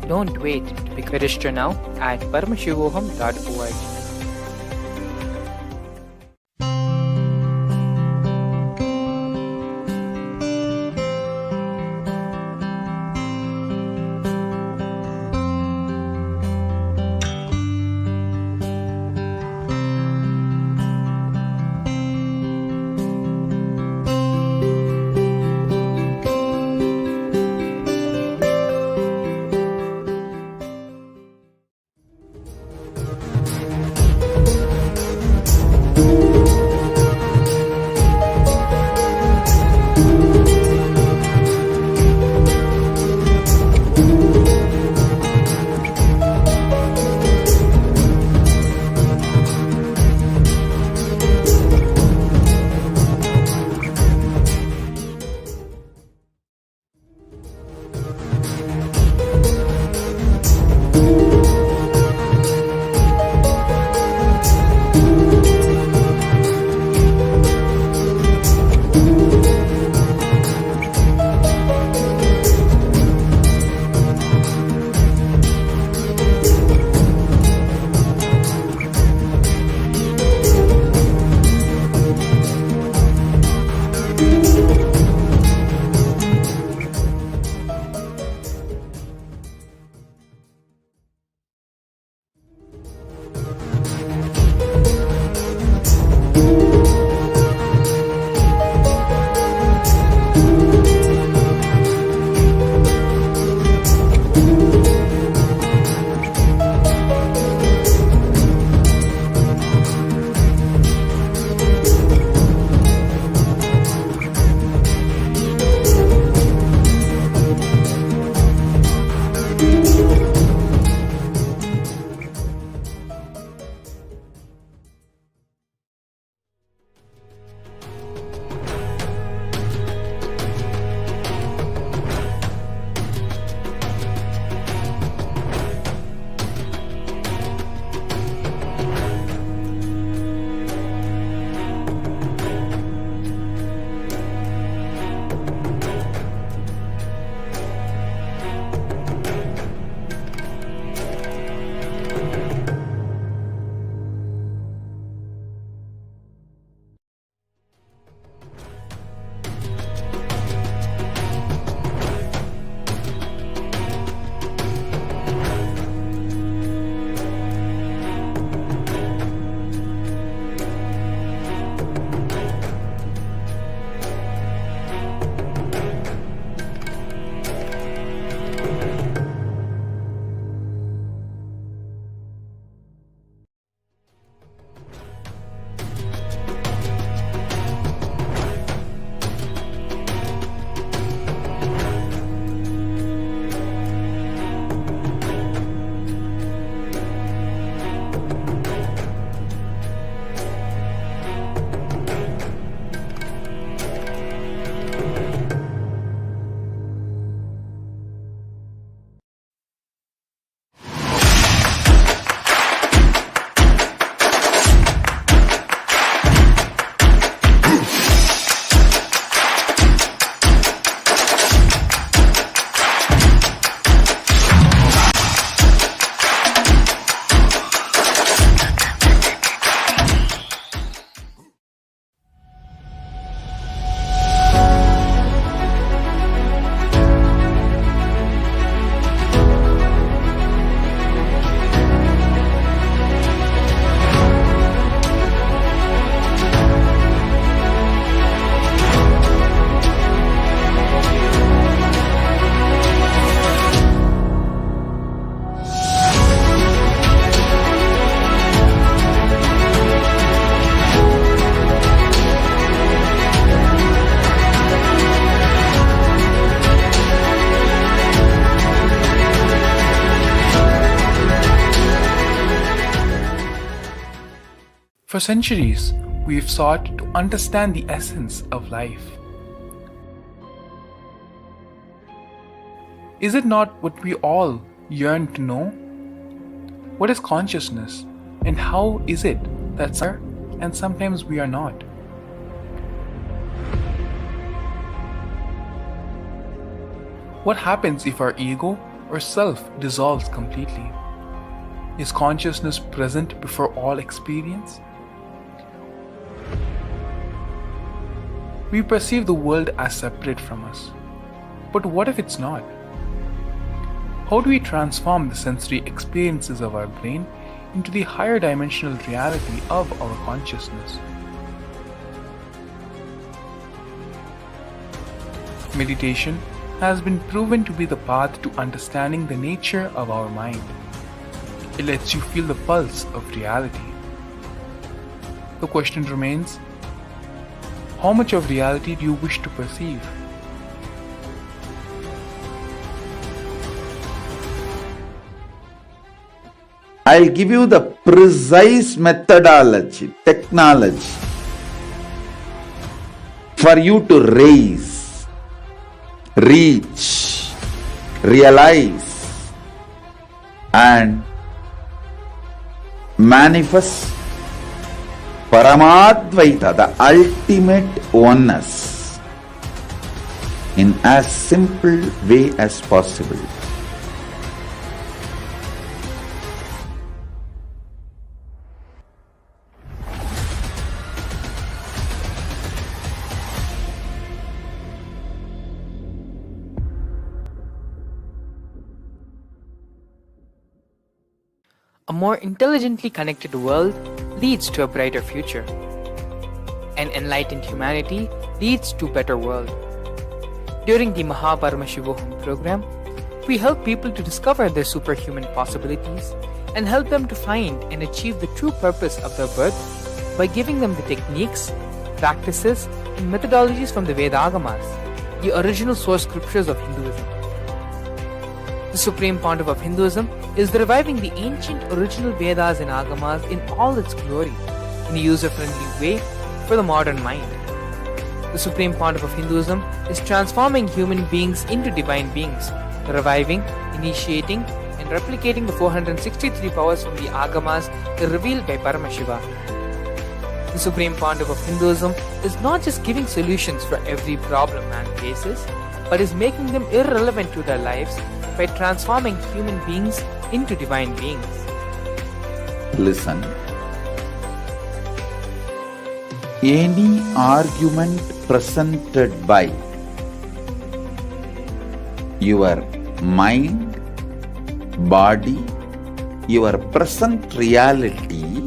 Don't wait to become a register now at paramashivoham.org. For centuries, we've sought to understand the essence of life. Is it not what we all yearn to know? What is consciousness, and how is it that some are and sometimes we are not? What happens if our ego or self dissolves completely? Is consciousness present before all experience? We perceive the world as separate from us. But what if it's not? How do we transform the sensory experiences of our brain into the higher dimensional reality of our consciousness? Meditation has been proven to be the path to understanding the nature of our mind. It lets you feel the pulse of reality. The question remains, how much of reality do you wish to perceive? I'll give you the precise methodology, technology for you to raise, reach, realize, and manifest Paramadvaita, the ultimate oneness, in as simple way as possible. A more intelligently connected world leads to a brighter future. An enlightened humanity leads to a better world. During the Paramashivam program, we help people to discover their superhuman possibilities and help them to find and achieve the true purpose of their birth by giving them the techniques, practices, and methodologies from the Vedagamas, the original source scriptures of Hinduism. The Supreme Pontiff of Hinduism is reviving the ancient original Vedas and Agamas in all its glory, in a user-friendly way for the modern mind. The Supreme Pontiff of Hinduism is transforming human beings into divine beings, reviving, initiating, and replicating the 463 powers from the Agamas revealed by Paramashivam. The Supreme Pontiff of Hinduism is not just giving solutions for every problem man faces, but is making them irrelevant to their lives by transforming human beings into divine beings. Listen. Any argument presented by your mind, body, your present reality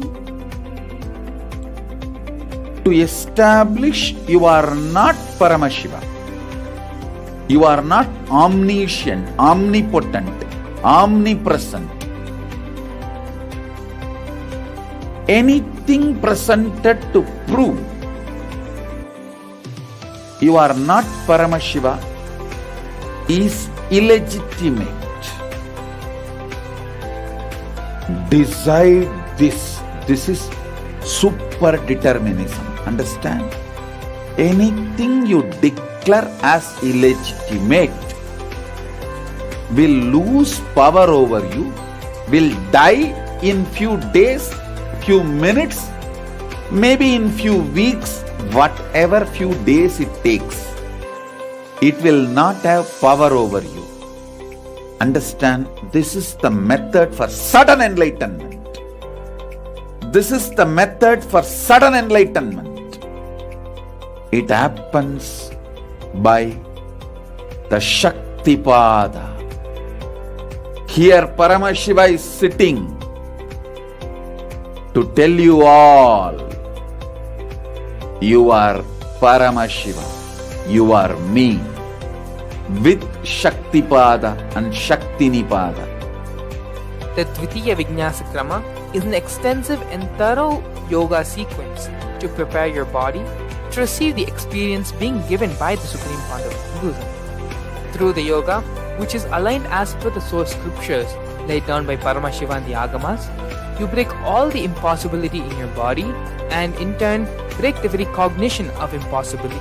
to establish you are not Paramashiva. You are not omniscient, omnipotent, omnipresent. Anything presented to prove you are not Paramashiva is illegitimate. Decide this. This is super determinism. Understand? Anything you declare as illegitimate will lose power over you, will die in few days, few minutes, maybe in few weeks, whatever few days it takes. It will not have power over you. Understand, this is the method for sudden enlightenment. This is the method for sudden enlightenment. It happens by the Shaktipada. Here Paramashiva is sitting to tell you all, you are Paramashiva, you are me, with Shaktipada and Shaktinipada. The Dvitiya Vijnasa Krama is an extensive and thorough yoga sequence to prepare your body to receive the experience being given by the Supreme Pontiff of Hinduism. Through the yoga, which is aligned as per the source scriptures laid down by Paramashiva and the Agamas, you break all the impossibility in your body and in turn break the very cognition of impossibility.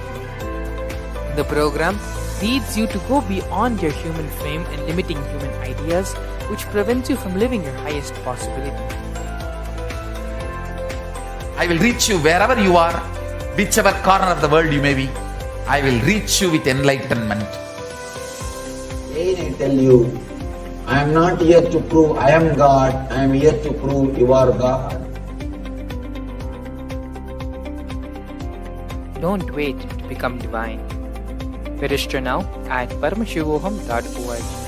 The program leads you to go beyond your human frame and limiting human ideas, which prevents you from living your highest possibility. I will reach you wherever you are, whichever corner of the world you may be. I will reach you with enlightenment. Again I tell you, I am not here to prove I am God, I am here to prove you are God. Don't wait to become divine. Register now at paramashivoham.org.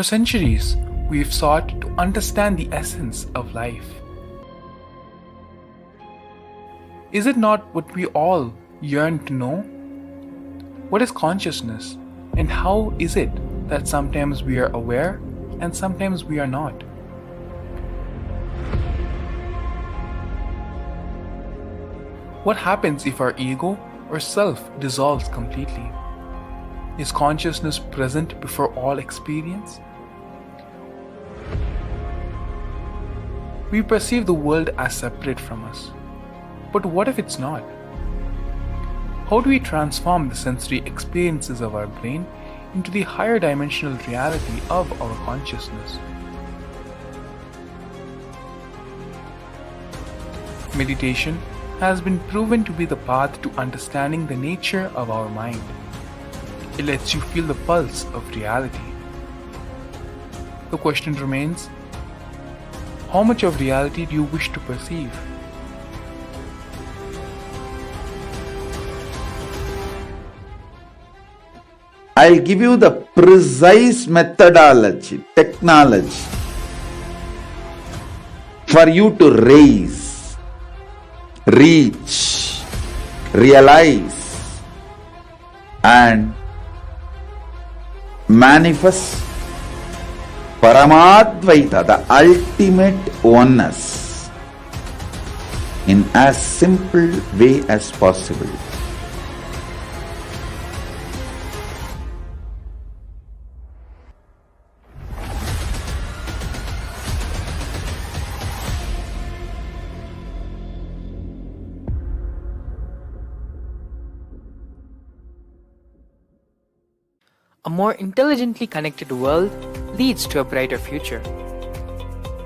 For centuries, we've sought to understand the essence of life. Is it not what we all yearn to know? What is consciousness, and how is it that sometimes we are aware and sometimes we are not? What happens if our ego or self dissolves completely? Is consciousness present before all experience? We perceive the world as separate from us. But what if it's not? How do we transform the sensory experiences of our brain into the higher dimensional reality of our consciousness? Meditation has been proven to be the path to understanding the nature of our mind. It lets you feel the pulse of reality. The question remains, how much of reality do you wish to perceive? I'll give you the precise methodology, technology for you to raise, reach, realize, and manifest Paramadvaita, the ultimate oneness, in as simple way as possible. A more intelligently connected world leads to a brighter future.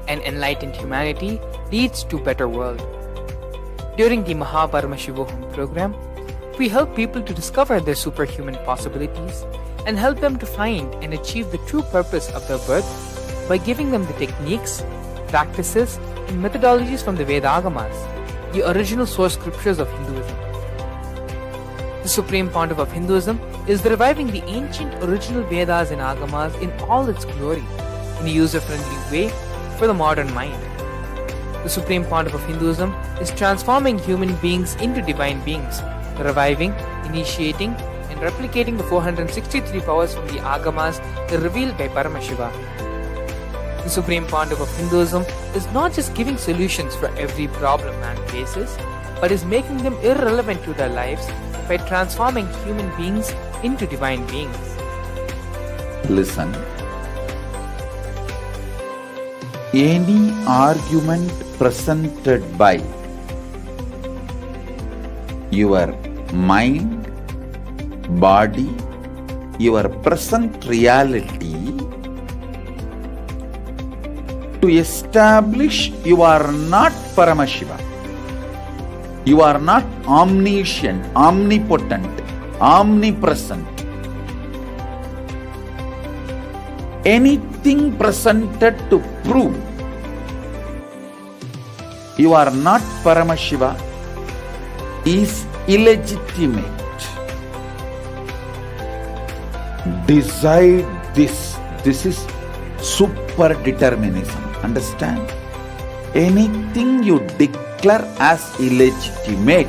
An enlightened humanity leads to a better world. During the Paramashivam program, we help people to discover their superhuman possibilities and help them to find and achieve the true purpose of their birth by giving them the techniques, practices, and methodologies from the Vedagamas, the original source scriptures of Hinduism. The Supreme Pontiff of Hinduism is reviving the ancient original Vedas and Agamas in all its glory, in a user-friendly way for the modern mind. The Supreme Pontiff of Hinduism is transforming human beings into divine beings, reviving, initiating, and replicating the 463 powers from the Agamas revealed by Paramashivam. The Supreme Pontiff of Hinduism is not just giving solutions for every problem man faces, but is making them irrelevant to their lives by transforming human beings into divine beings. Listen. Any argument presented by your mind, body, your present reality to establish you are not Paramashiva. You are not omniscient, omnipotent, omnipresent. Anything presented to prove you are not Paramashiva is illegitimate. Decide this. This is super determinism. Understand? Anything you declare as illegitimate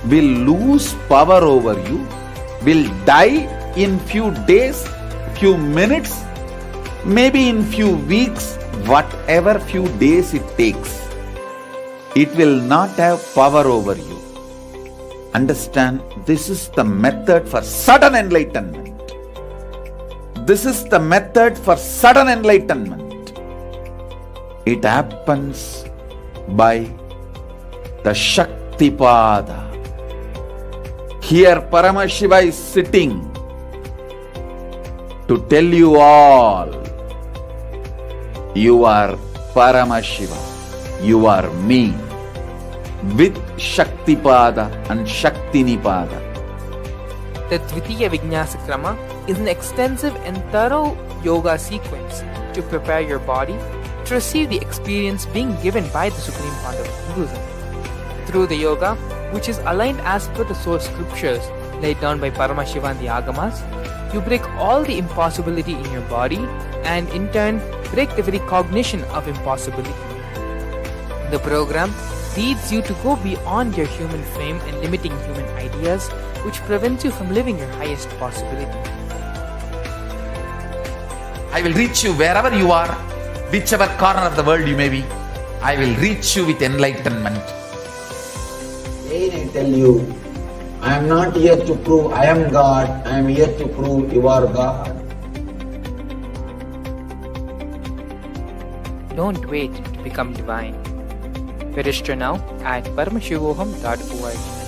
will lose power over you, will die in few days, few minutes, maybe in few weeks, whatever few days it takes. It will not have power over you. Understand, this is the method for sudden enlightenment. This is the method for sudden enlightenment. It happens by the Shaktipada. Here Paramashiva is sitting to tell you all, you are Paramashiva, you are me, with Shaktipada and Shaktinipada. The Dvitiya Vijnasa Krama is an extensive and thorough yoga sequence to prepare your body to receive the experience being given by the Supreme Pontiff of Hinduism. Through the yoga, which is aligned as per the source scriptures laid down by Paramashiva and the Agamas, you break all the impossibility in your body and in turn break the very cognition of impossibility. The program leads you to go beyond your human frame and limiting human ideas, which prevents you from living your highest possibility. I will reach you wherever you are, whichever corner of the world you may be. I will reach you with enlightenment. Again I tell you, I am not here to prove I am God, I am here to prove you are God. Don't wait to become divine. Register now at paramashivoham.org.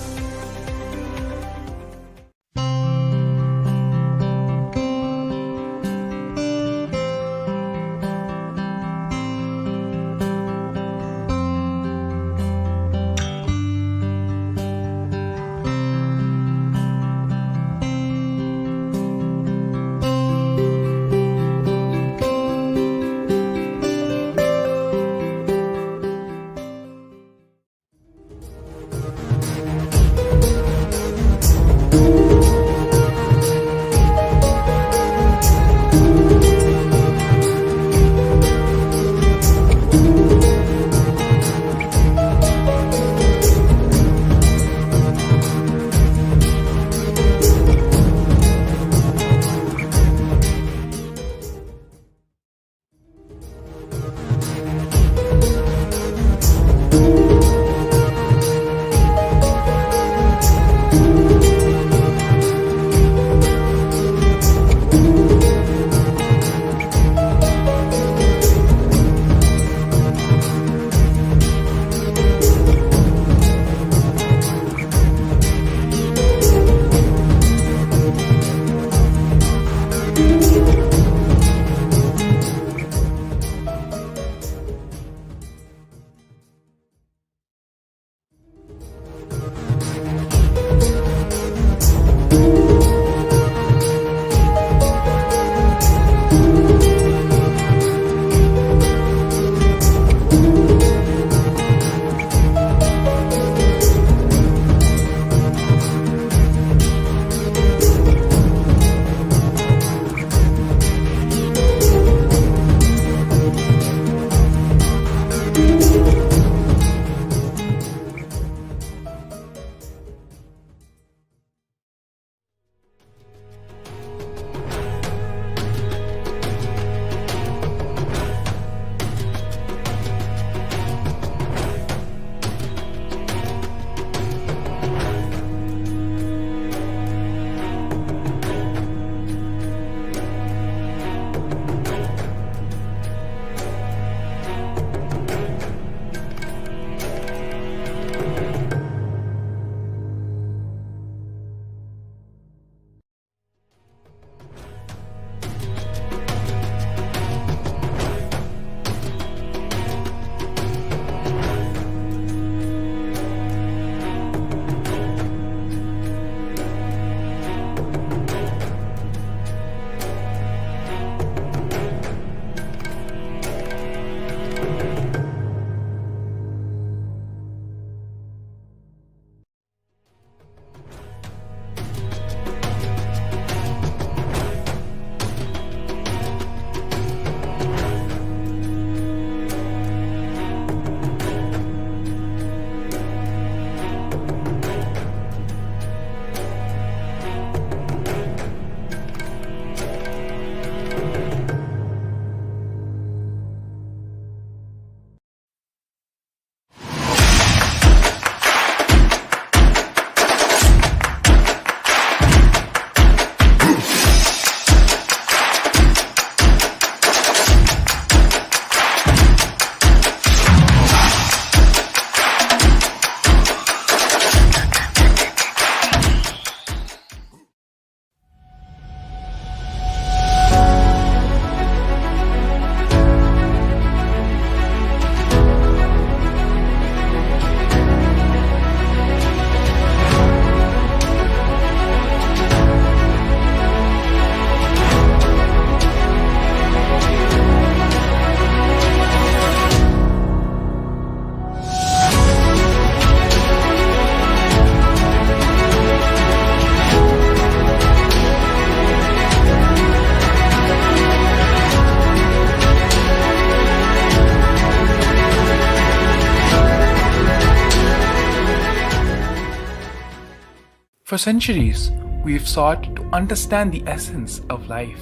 For centuries, we have sought to understand the essence of life.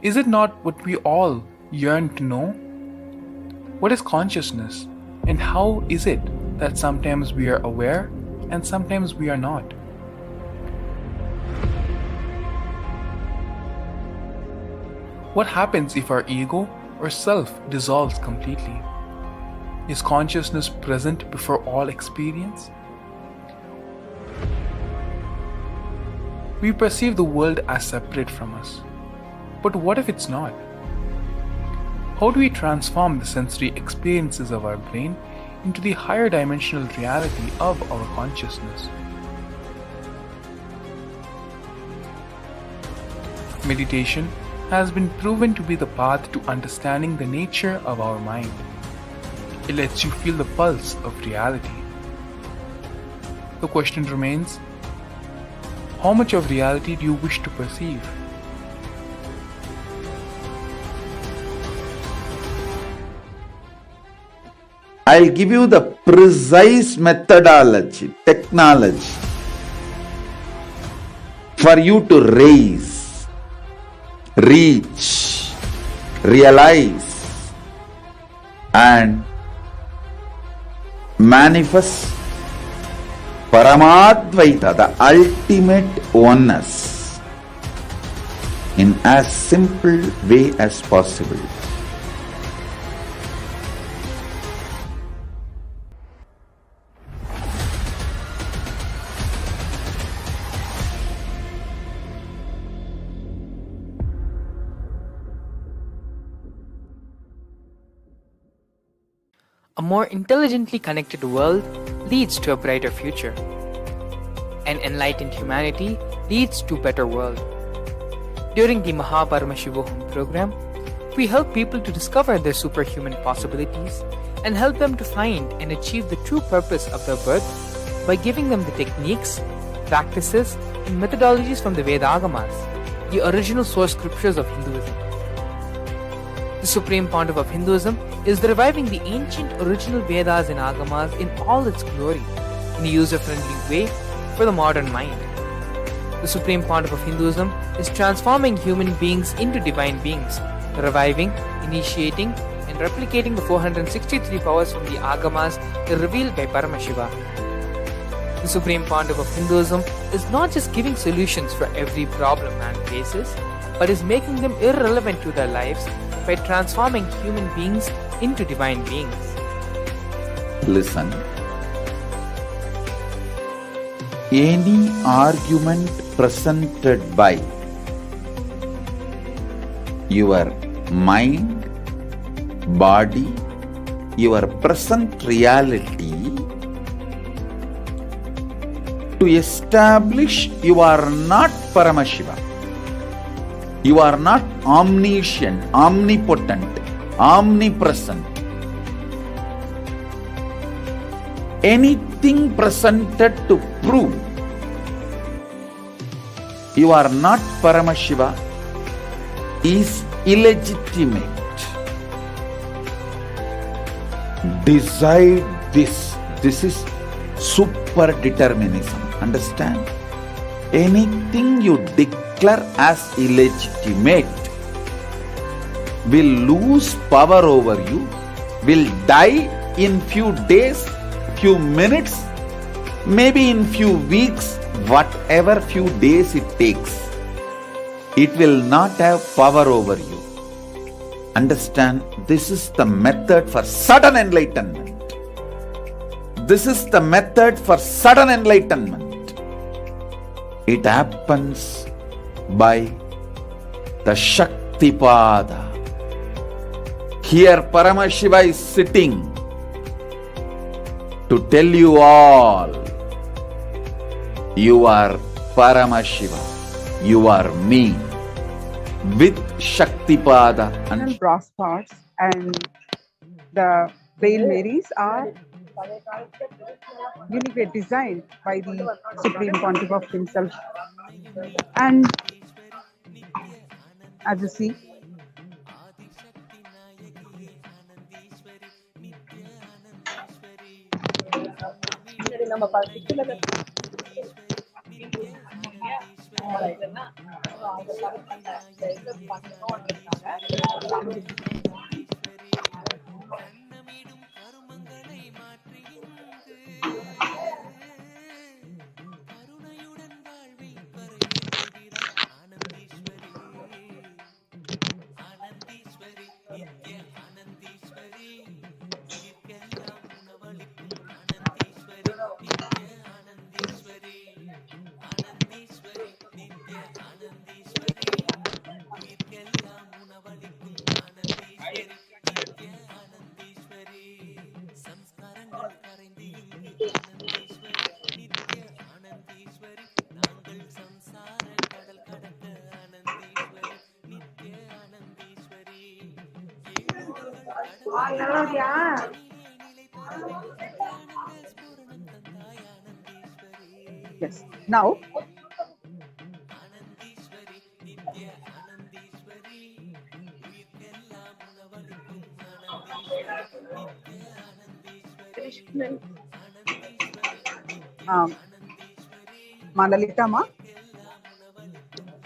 Is it not what we all yearn to know? What is consciousness, and how is it that sometimes we are aware and sometimes we are not? What happens if our ego or self dissolves completely? Is consciousness present before all experience? We perceive the world as separate from us. But what if it's not? How do we transform the sensory experiences of our brain into the higher dimensional reality of our consciousness? Meditation has been proven to be the path to understanding the nature of our mind. It lets you feel the pulse of reality. The question remains, how much of reality do you wish to perceive? I'll give you the precise methodology, technology for you to raise, reach, realize, and manifest Paramadvaita, the ultimate oneness, in as simple way as possible. A more intelligently connected world leads to a brighter future. An enlightened humanity leads to a better world. During the Paramashivam program, we help people to discover their superhuman possibilities and help them to find and achieve the true purpose of their birth by giving them the techniques, practices, and methodologies from the Vedagamas, the original source scriptures of Hinduism. The Supreme Pontiff of Hinduism is reviving the ancient original Vedas and Agamas in all its glory, in a user-friendly way for the modern mind. The Supreme Pontiff of Hinduism is transforming human beings into divine beings, reviving, initiating, and replicating the 463 powers from the Agamas revealed by Paramashivam. The Supreme Pontiff of Hinduism is not just giving solutions for every problem man faces, but is making them irrelevant to their lives by transforming human beings into divine beings. Listen. Any argument presented by your mind, body, your present reality to establish you are not Paramashiva. You are not omniscient, omnipotent, omnipresent. Anything presented to prove you are not Paramashiva is illegitimate. Decide this. This is super determinism. Understand? Anything you declare as illegitimate will lose power over you, will die in few days, few minutes, maybe in few weeks, whatever few days it takes. It will not have power over you. Understand, this is the method for sudden enlightenment. This is the method for sudden enlightenment. It happens by the Shaktipada. Here Paramashiva is sitting to tell you all, you are Paramashiva, you are me, with Shaktipada and brass parts, and the Hail Marys are uniquely designed by the Supreme Pontiff of himself. And as you see, நம்ம particular கருமங்களை மாற்றி கருணையுடன் வாழ்வில் கரையேற்றுகிறார் ஆனந்தீஸ்வரி ஆனந்தீஸ்வரி நித்ய ஆனந்தீஸ்வரி உயிர்க்கெல்லாம் உணவளிக்கும் ஆனந்தீஸ்வரி நித்ய ஆனந்தீஸ்வரி ஆனந்தீஸ்வரி நித்ய ஆனந்தீஸ்வரி உயிர்க்கெல்லாம் உணவளிக்கும் ஆனந்தீஸ்வரி நித்ய ஆனந்தீஸ்வரி சம்ஸ்காரங்கள் கரைந்து இங்கு ஆனந்தீஸ்வரி நித்ய ஆனந்தீஸ்வரி நாங்கள் சம்சார கடல் கடக்க ஆனந்தீஸ்வரி நித்ய ஆனந்தீஸ்வரி ஏழுலங்கள் கடந்து நிலை பெறவே நித்யானந்த ஸ்புரணம் தந்தாய் ஆனந்தீஸ்வரி Yes. Now, ஆனந்தீஸ்வரி நித்ய ஆனந்தீஸ்வரி உயிர்க்கெல்லாம் உணவளிக்கும் ஆனந்தீஸ்வரி நித்ய ஆனந்தீஸ்வரி ஆனந்தீஸ்வரி நித்ய ஆனந்தீஸ்வரி Mandalitama,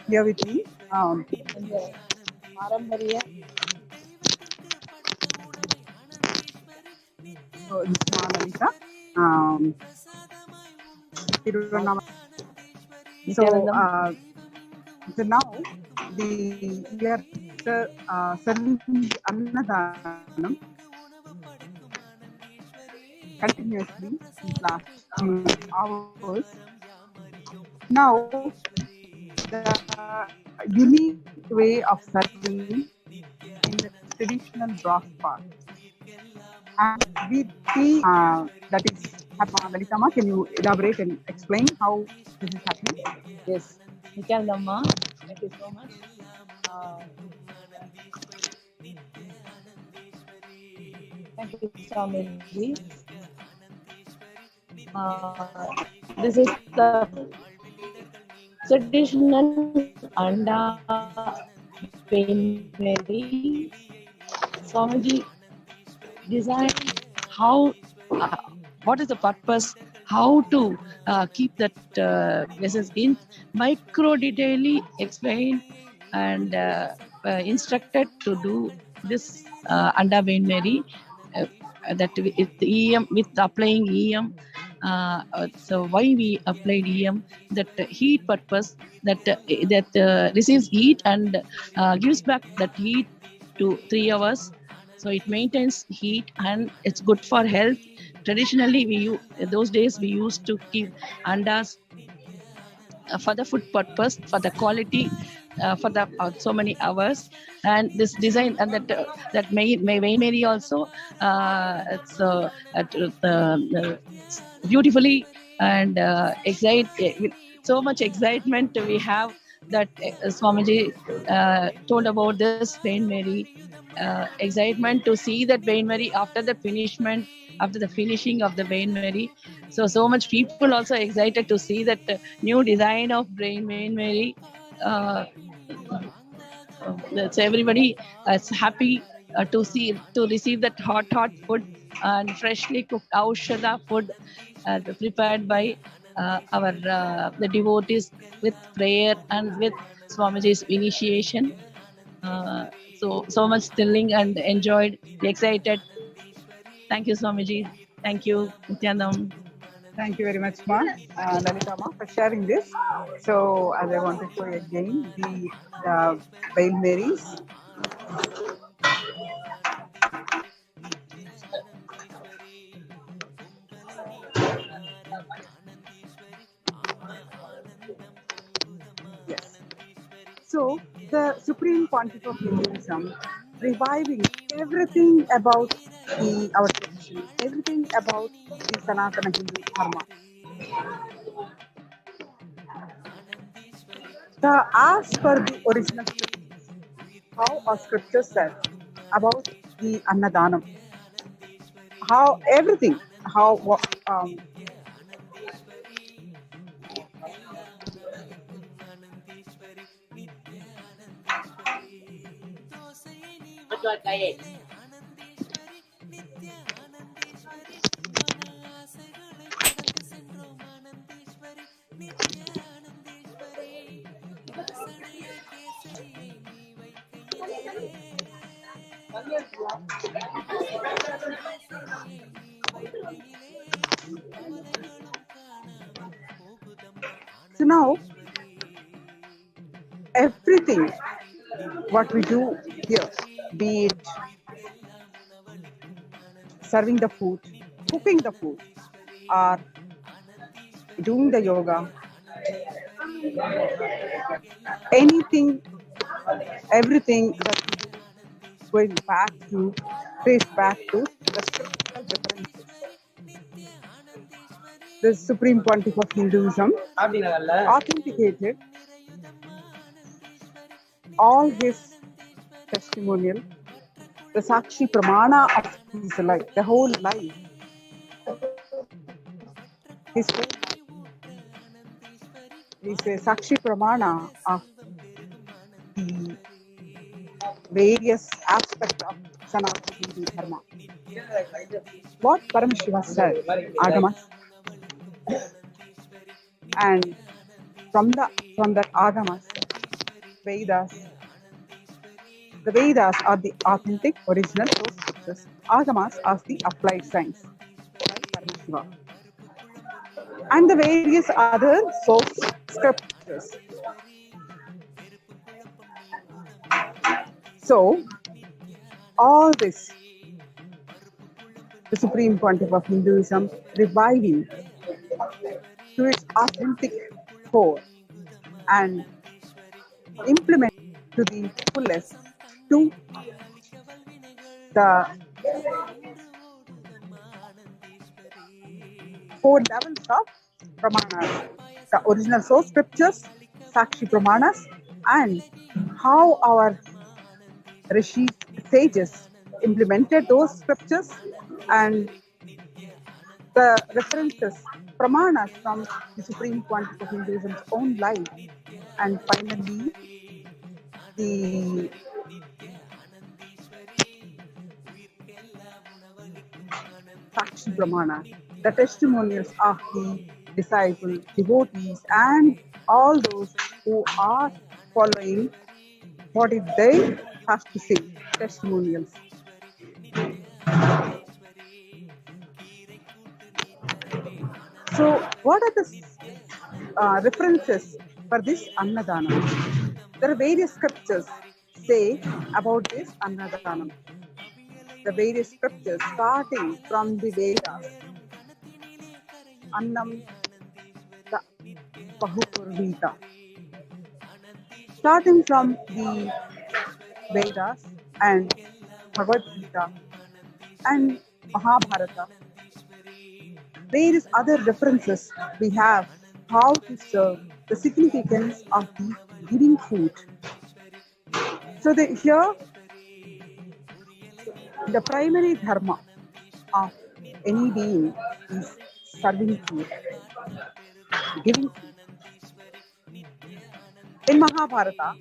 here with me. பாரம்பரிய So this is Mandalita. Tiruvannamalai. So, so now we are serving Annadanam continuously since last few hours. Now, the unique way of serving in the traditional brass pot. And we see that is happening. Lalitama, can you elaborate and explain how this is happening? Yes, Nithyananda, thank you so much. Thank you, Swamiji. This is the traditional Anda Painmeri. Swamiji designed how, what is the purpose, how to keep that vessels in micro detailing explained and instructed to do this Anda Painmeri. That with EM, with applying EM, so why we applied EM, that heat purpose, that receives heat and gives back that heat to 3 hours, so it maintains heat and it's good for health. Traditionally those days we used to keep andas for the food purpose, for the quality, for the so many hours. And this design and that Mary also it's beautifully and with so much excitement we have that Swamiji told about this Pain Mary. Excitement to see that Pain Mary after the finishment, after the finishing of the Pain Mary. So much people also excited to see that new design of Pain Mary. So everybody is happy to receive that hot food and freshly cooked Aushadha food prepared by our the devotees with prayer and with Swamiji's initiation. So much thrilling and enjoyed, excited. Thank you, Swamiji. Thank you, Nithyananda. Thank you very much, Ma, Lalita Ma, for sharing this. So, as I want to show you again, the Veil Marys. Yes. So, the Supreme Pontiff of Hinduism reviving everything about our tradition, everything about the Sanatana Hindu Dharma. As per the original scriptures, how our scripture said about the Annadanam, how everything, how So now, everything what we do here, be it serving the food, cooking the food, or doing the yoga, anything, everything that we do going back to, trace back to the scriptural references. The Supreme Pontiff of Hinduism authenticated all his testimonial, the Sakshi Pramana of his life, the whole life, his whole is a Sakshi Pramana of the various aspects of Sanatana Hindu Dharma. What Paramashivam said, Agamas, and from that Agamas, Vedas, the Vedas are the authentic original source scriptures. Agamas are the applied science by Paramashivam. And the various other source scriptures. So, all this, the Supreme Pontiff of Hinduism reviving to its authentic core and implement to the fullest to the 4 levels of Pramanas, the original source scriptures, Sakshi Pramanas, and how our Rishis, sages implemented those scriptures, and the references, Pramanas from the Supreme Pontiff of Hinduism's own life, and finally the Sakshi Pramana, the testimonials of the disciples, devotees, and all those who are following what is they have to say, testimonials. So, what are the references for this Annadanam? There are various scriptures say about this Annadanam. The various scriptures starting from the Vedas. Annam the Bahupurvita. Starting from the Vedas and Bhagavad Gita and Mahabharata. Various other references we have how to serve, the significance of the giving food. So here, the primary dharma of any being is serving food, giving food. In Mahabharata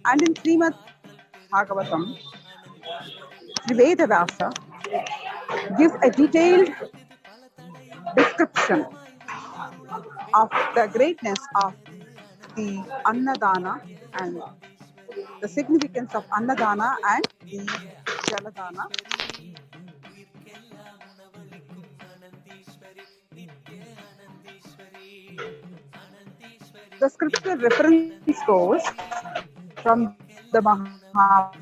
and in Srimad Bhagavatam, Sri Vedavasa gives a detailed description of the greatness of the Annadana and the significance of Annadana and the Jaladana. The scripture reference goes from the Mahabharata.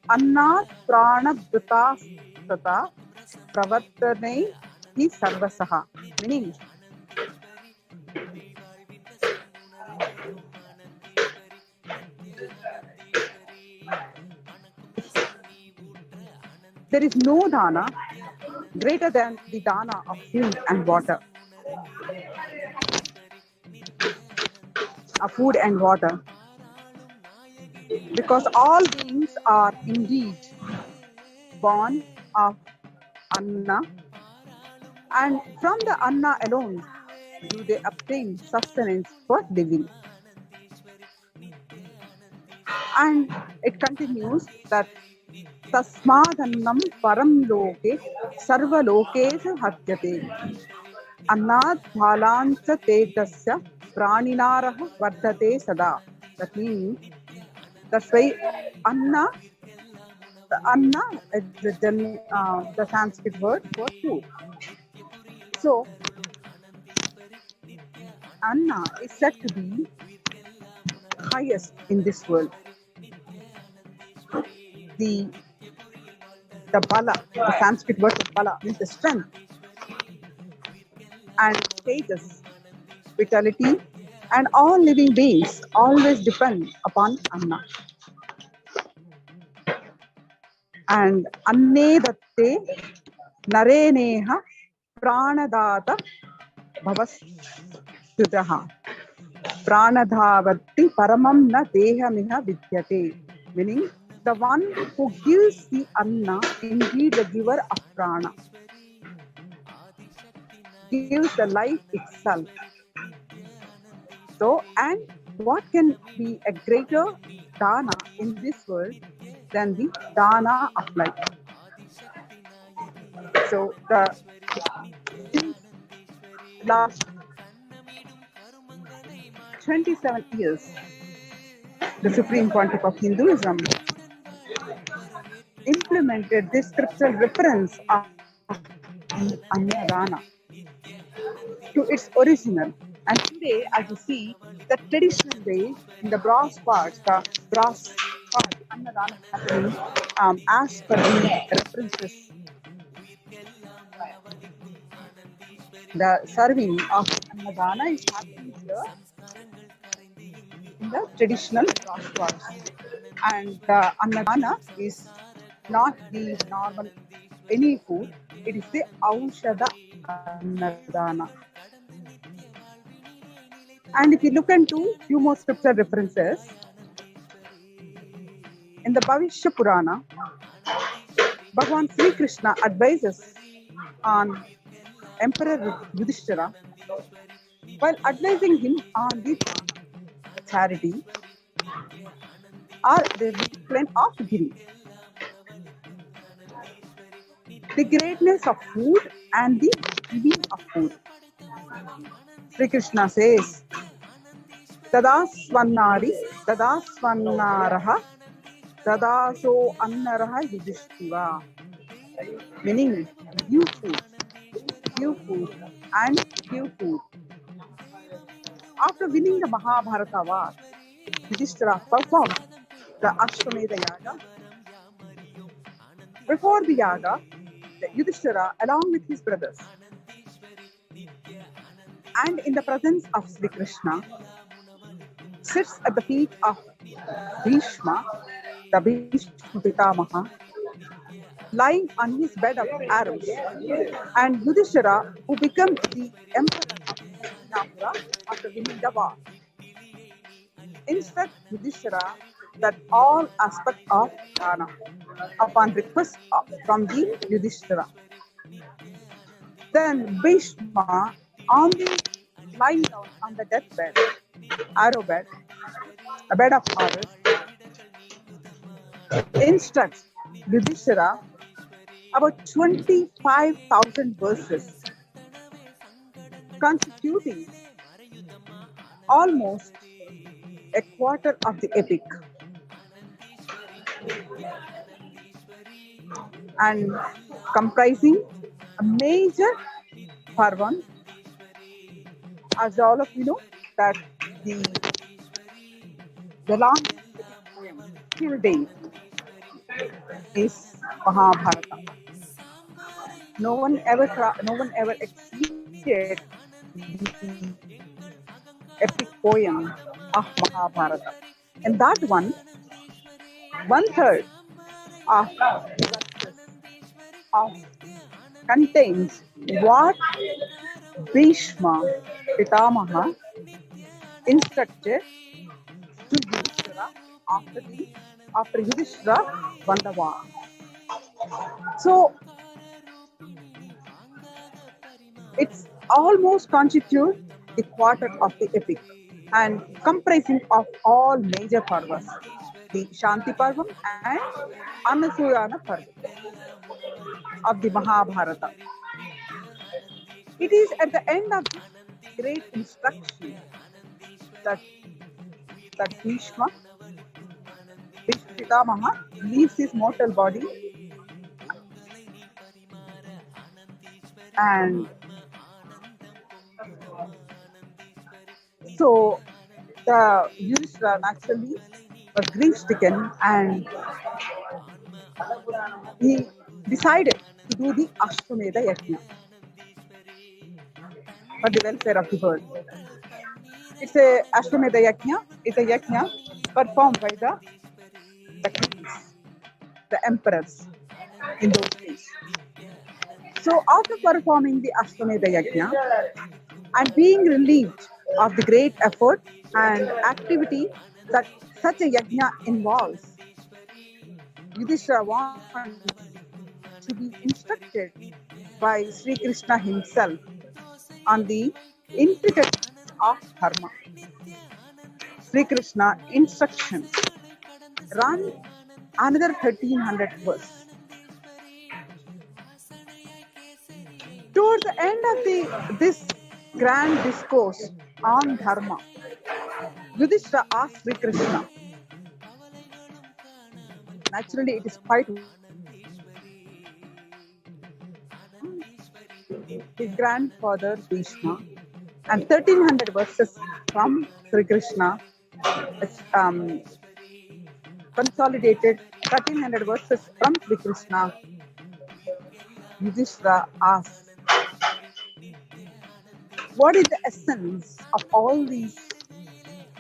Annat prana bhuta stata pravartane hi sarvasaha. Meaning, there is no dana greater than the dana of food and water. Food and water. Because all beings are indeed born of Anna, and from the Anna alone do they obtain sustenance for living. And it continues that Tasmadannam param loke sarva lokeshu hatyate. Annad Bhalancha Tetasya Praninaraha Vardhate Sada. That means, that's why Anna, is the Sanskrit word for food. So, Anna is said to be highest in this world. The bala, the Sanskrit word for bala means the strength, and status, vitality, and all living beings always depend upon Anna. And Anne datte nareneha pranadata bhavastudaha pranadhavatti paramam na dehamiha vidyate. Meaning, the one who gives the Anna, indeed the giver of prana, gives the life itself. So, and what can be a greater dana in this world than the dana of life? So, since last 27 years, the Supreme Pontiff of Hinduism implemented this scriptural reference of the Annadana to its original. And today, as you see, the traditional way in the brass parts, the Annadana is happening as per the references. The serving of Annadana is happening here in the traditional brass parts. And the Annadana is not the normal any food, it is the Aushada Annadana. And if you look into few more scripture references, in the Bhavishya Purana, Bhagavan Sri Krishna advises on Emperor Yudhishthira while advising him on the charity or the discipline of giving. The greatness of food and the giving of food. Sri Krishna says, Tadasvannari, Tadasvannaraha, Tadaso Annaraha Yudhishthira. Meaning, give food, and give food. After winning the Mahabharata war, Yudhishthira performed the Ashwamedha Yaga. Before the Yaga, Yudhishthira, along with his brothers, and in the presence of Sri Krishna, sits at the feet of Bhishma, the Bhishma Pitamaha, lying on his bed of arrows, and Yudhishthira, who becomes the emperor of Hastinapura after winning the war, instructs Yudhishthira that all aspects of dana upon request from the Yudhishthira. Then Bhishma, on the lying down on the deathbed, arrow bed, a bed of arrows, instructs Yudhishthira about 25,000 verses, constituting almost a quarter of the epic, and comprising a major parvan. As all of you know, that the longest poem till date is Mahabharata. No one ever exceeded the epic poem of Mahabharata. And that one third of the verses contains what Bhishma Pitamaha instructed to Yudhishthira after Yudhishthira won the war. So it's almost constitute the quarter of the epic and comprising of all major parvas, the Shanti Parvam and Anasuyana Parvam of the Mahabharata. It is at the end of this great instruction that Bhishma Pitamaha leaves his mortal body and so the Yudhishthira naturally was grief-stricken and he decided to do the Ashwamedha Yajna for the welfare of the world. It's a Ashwamedha Yajna. It's a yajna performed by the kings, the emperors in those days. So after performing the Ashwamedha Yajna and being relieved of the great effort and activity that such a yajna involves, Yudhishthira wants to be instructed by Sri Krishna himself on the intricacies of dharma. Sri Krishna instructions run another 1300 verse. Towards the end of this grand discourse on dharma, Yudhishthira asked Sri Krishna. Naturally, it is quite his grandfather Bhishma, and 1300 verses from Sri Krishna, consolidated 1300 verses from Sri Krishna. Yudhishthira asks, what is the essence of all these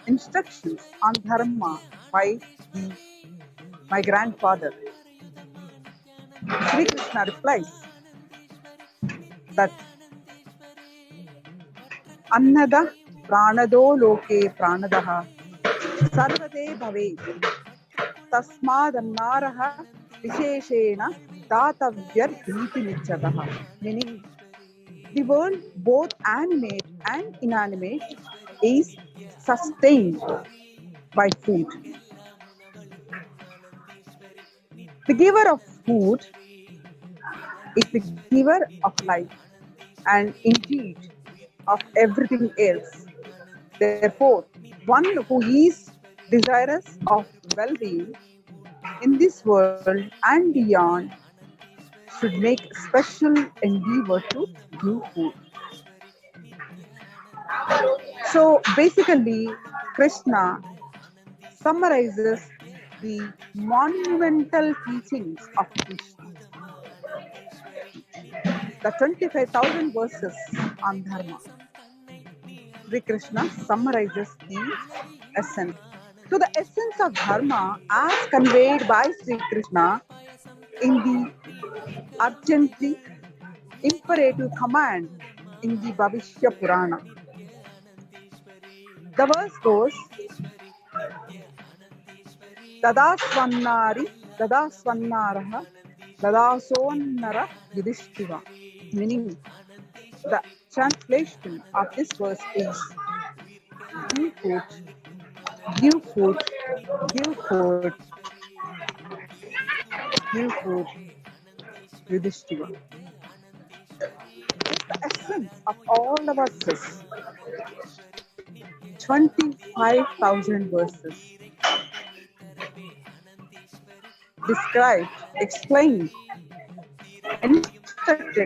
instructions on dharma by my grandfather? Sri Krishna replies that Annada pranado loke pranadaha sarvade bhave tasmad annaraha visheshena datavyar dhiti nichadaha. Meaning, the world, both animate and inanimate, is sustained by food. The giver of food is the giver of life and indeed of everything else. Therefore, one who is desirous of well-being in this world and beyond should make special endeavor to do food. So basically, Krishna summarizes the monumental teachings of Krishna. The 25,000 verses on dharma. Sri Krishna summarizes the essence. So the essence of dharma as conveyed by Sri Krishna in the urgently imperative command in the Bhavishya Purana. The verse goes, Dadasvannari, Dadasvannaraha, Dadasonnara Yudhishthira. Meaning, the translation of this verse is, give food, give food, give food, give food, Yudhishthira. It's the essence of all the verses. 25,000 verses. Described, explained, instructed